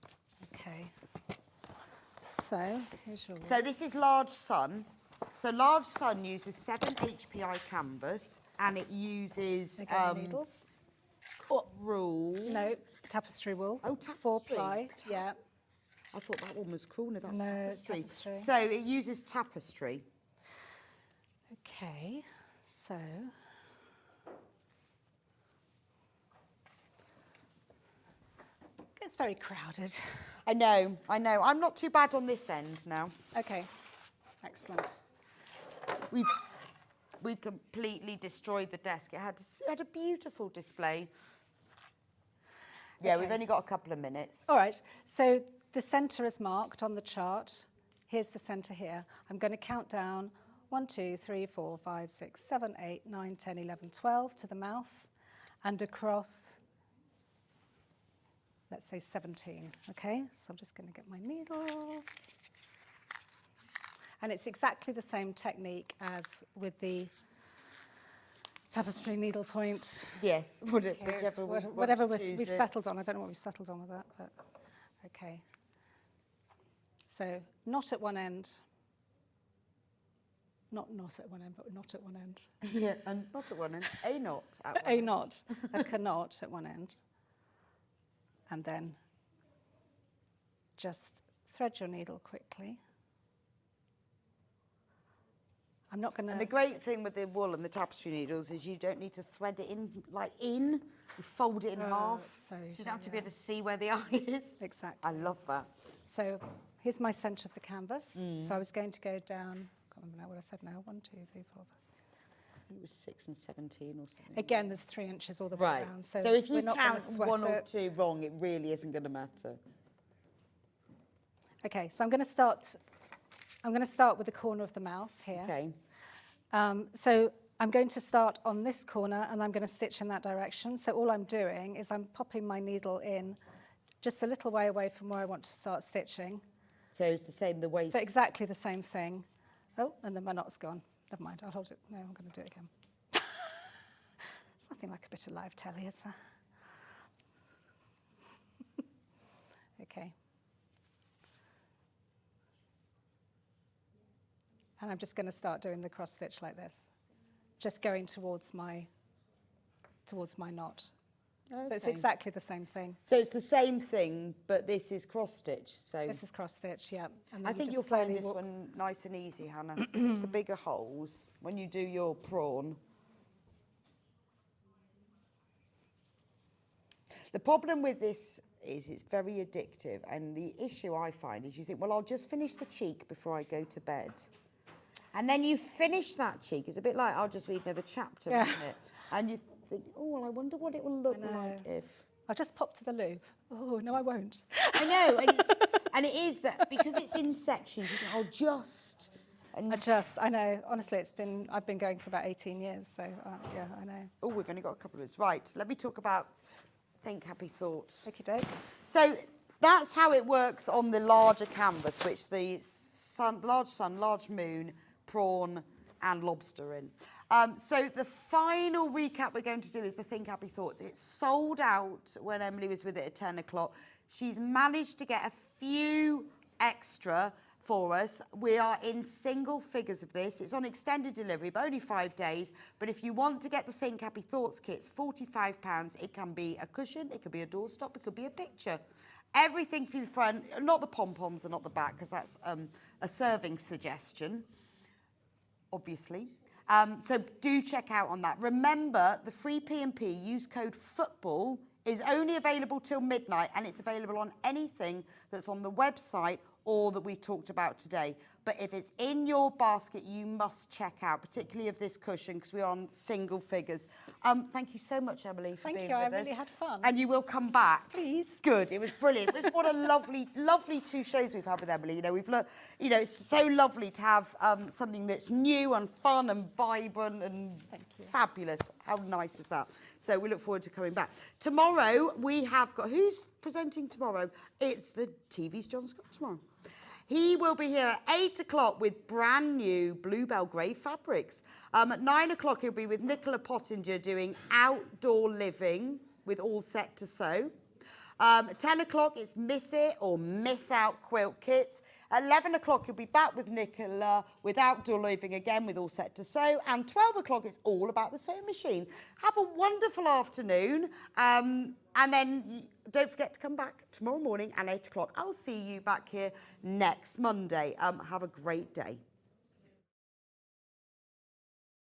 Okay. So, here's your... So this is large sun. So large sun uses 7 HPI canvas, and it uses Again, needles. rule. No, tapestry wool. Oh, tapestry. 4-ply, yeah. I thought that one was cool. No, that's No, it's tapestry. tapestry. So it uses tapestry. Okay, so... It's very crowded. I know. I'm not too bad on this end now. Okay, excellent. We've completely destroyed the desk. It had a beautiful display Yeah, Okay. we've only got a couple of minutes. All right, so the centre is marked on the chart. Here's the centre here. I'm going to count down 1, 2, 3, 4, 5, 6, 7, 8, 9, 10, 11, 12 to the mouth and across, let's say 17, okay? So I'm just going to get my needles. And it's exactly the same technique as with the tapestry needlepoint. Yes, whichever Whatever we've settled on. I don't know what we've settled on with that, but okay. So knot at one end. Not at one end, but knot at one end. Yeah, and not at one end, a knot at one A end. knot, a knot at one end. And then just thread your needle quickly. I'm not going to... And the great thing with the wool and the tapestry needles is you don't need to thread it in, you fold it in half. so you easy, don't have to be yeah. able to see where the eye is. Exactly. I love that. So here's my centre of the canvas. So I was going to go down, I can't remember now what I said now, 1, 2, 3, 4, 5. I think it was 6 and 17 or something. Again, there's 3 inches all the way Right. around. So if we're you not gonna count sweat 1 or it. 2 wrong, it really isn't going to matter. Okay, so I'm going to start with the corner of the mouth here. Okay. So I'm going to start on this corner and I'm going to stitch in that direction. So all I'm doing is I'm popping my needle in just a little way away from where I want to start stitching. So it's the same, the waist. So exactly the same thing. Oh, and then my knot's gone. Never mind, I'll hold it. No, I'm going to do it again. There's nothing like a bit of live telly, is there? Okay. And I'm just going to start doing the cross stitch like this, just going towards my knot. So it's Okay. exactly the same thing. So it's the same thing, but this is cross stitch. So This is cross stitch, yeah. And I then think you you'll just find slowly this walk- one nice and easy, Hannah, 'cause it's the bigger holes when you do your prawn. The problem with this is it's very addictive, and the issue I find is you think, well, I'll just finish the cheek before I go to bed. And then you finish that cheek. It's a bit like, I'll just read another chapter, Yeah. isn't it? And you think, oh, well, I wonder what it will look know. like if... I'll just pop to the loop. Oh, no, I won't. I know, and it is that, because it's in sections, you think, I'll just... And I know, honestly, I've been going for about 18 years, so yeah, I know. oh, we've only got a couple of minutes. Right, let me talk about Think Happy Thoughts. Okie doke. So that's how it works on the larger canvas, which the large sun, large moon, prawn and lobster in. So the final recap we're going to do is the Think Happy Thoughts. It sold out when Emily was with it at 10 o'clock. She's managed to get a few extra for us. We are in single figures of this. It's on extended delivery, but only 5 days. But if you want to get the Think Happy Thoughts kits, £45. It can be a cushion, it could be a doorstop, it could be a picture. Everything for the front, not the pom-poms and not the back, because that's a serving suggestion, obviously. So do check out on that. Remember, the free P&P, use code FOOTBALL, is only available till midnight, and it's available on anything that's on the website or that we talked about today. But if it's in your basket, you must check out, particularly of this cushion, because we're on single figures. Thank you so much, Emily, for Thank being you, I with us. really had fun. And you will come back. Please. Good, it was brilliant. It was what a lovely, lovely 2 shows we've had with Emily. You know, we've learned, you know, it's so lovely to have something that's new and fun and vibrant and fabulous. How nice is that? So we look forward to coming back. Tomorrow we have got, who's presenting tomorrow? It's the TV's John Scott tomorrow. He will be here at 8 o'clock with brand new Bluebell Grey fabrics. At 9 o'clock, he'll be with Nicola Pottinger doing outdoor living with All Set to Sew. At 10 o'clock, it's Miss It or Miss Out quilt kits. At 11 o'clock, he'll be back with Nicola with outdoor living again with All Set to Sew. And 12 o'clock, it's all about the sewing machine. Have a wonderful afternoon. And then don't forget to come back tomorrow morning at 8 o'clock. I'll see you back here next Monday. Have a great day.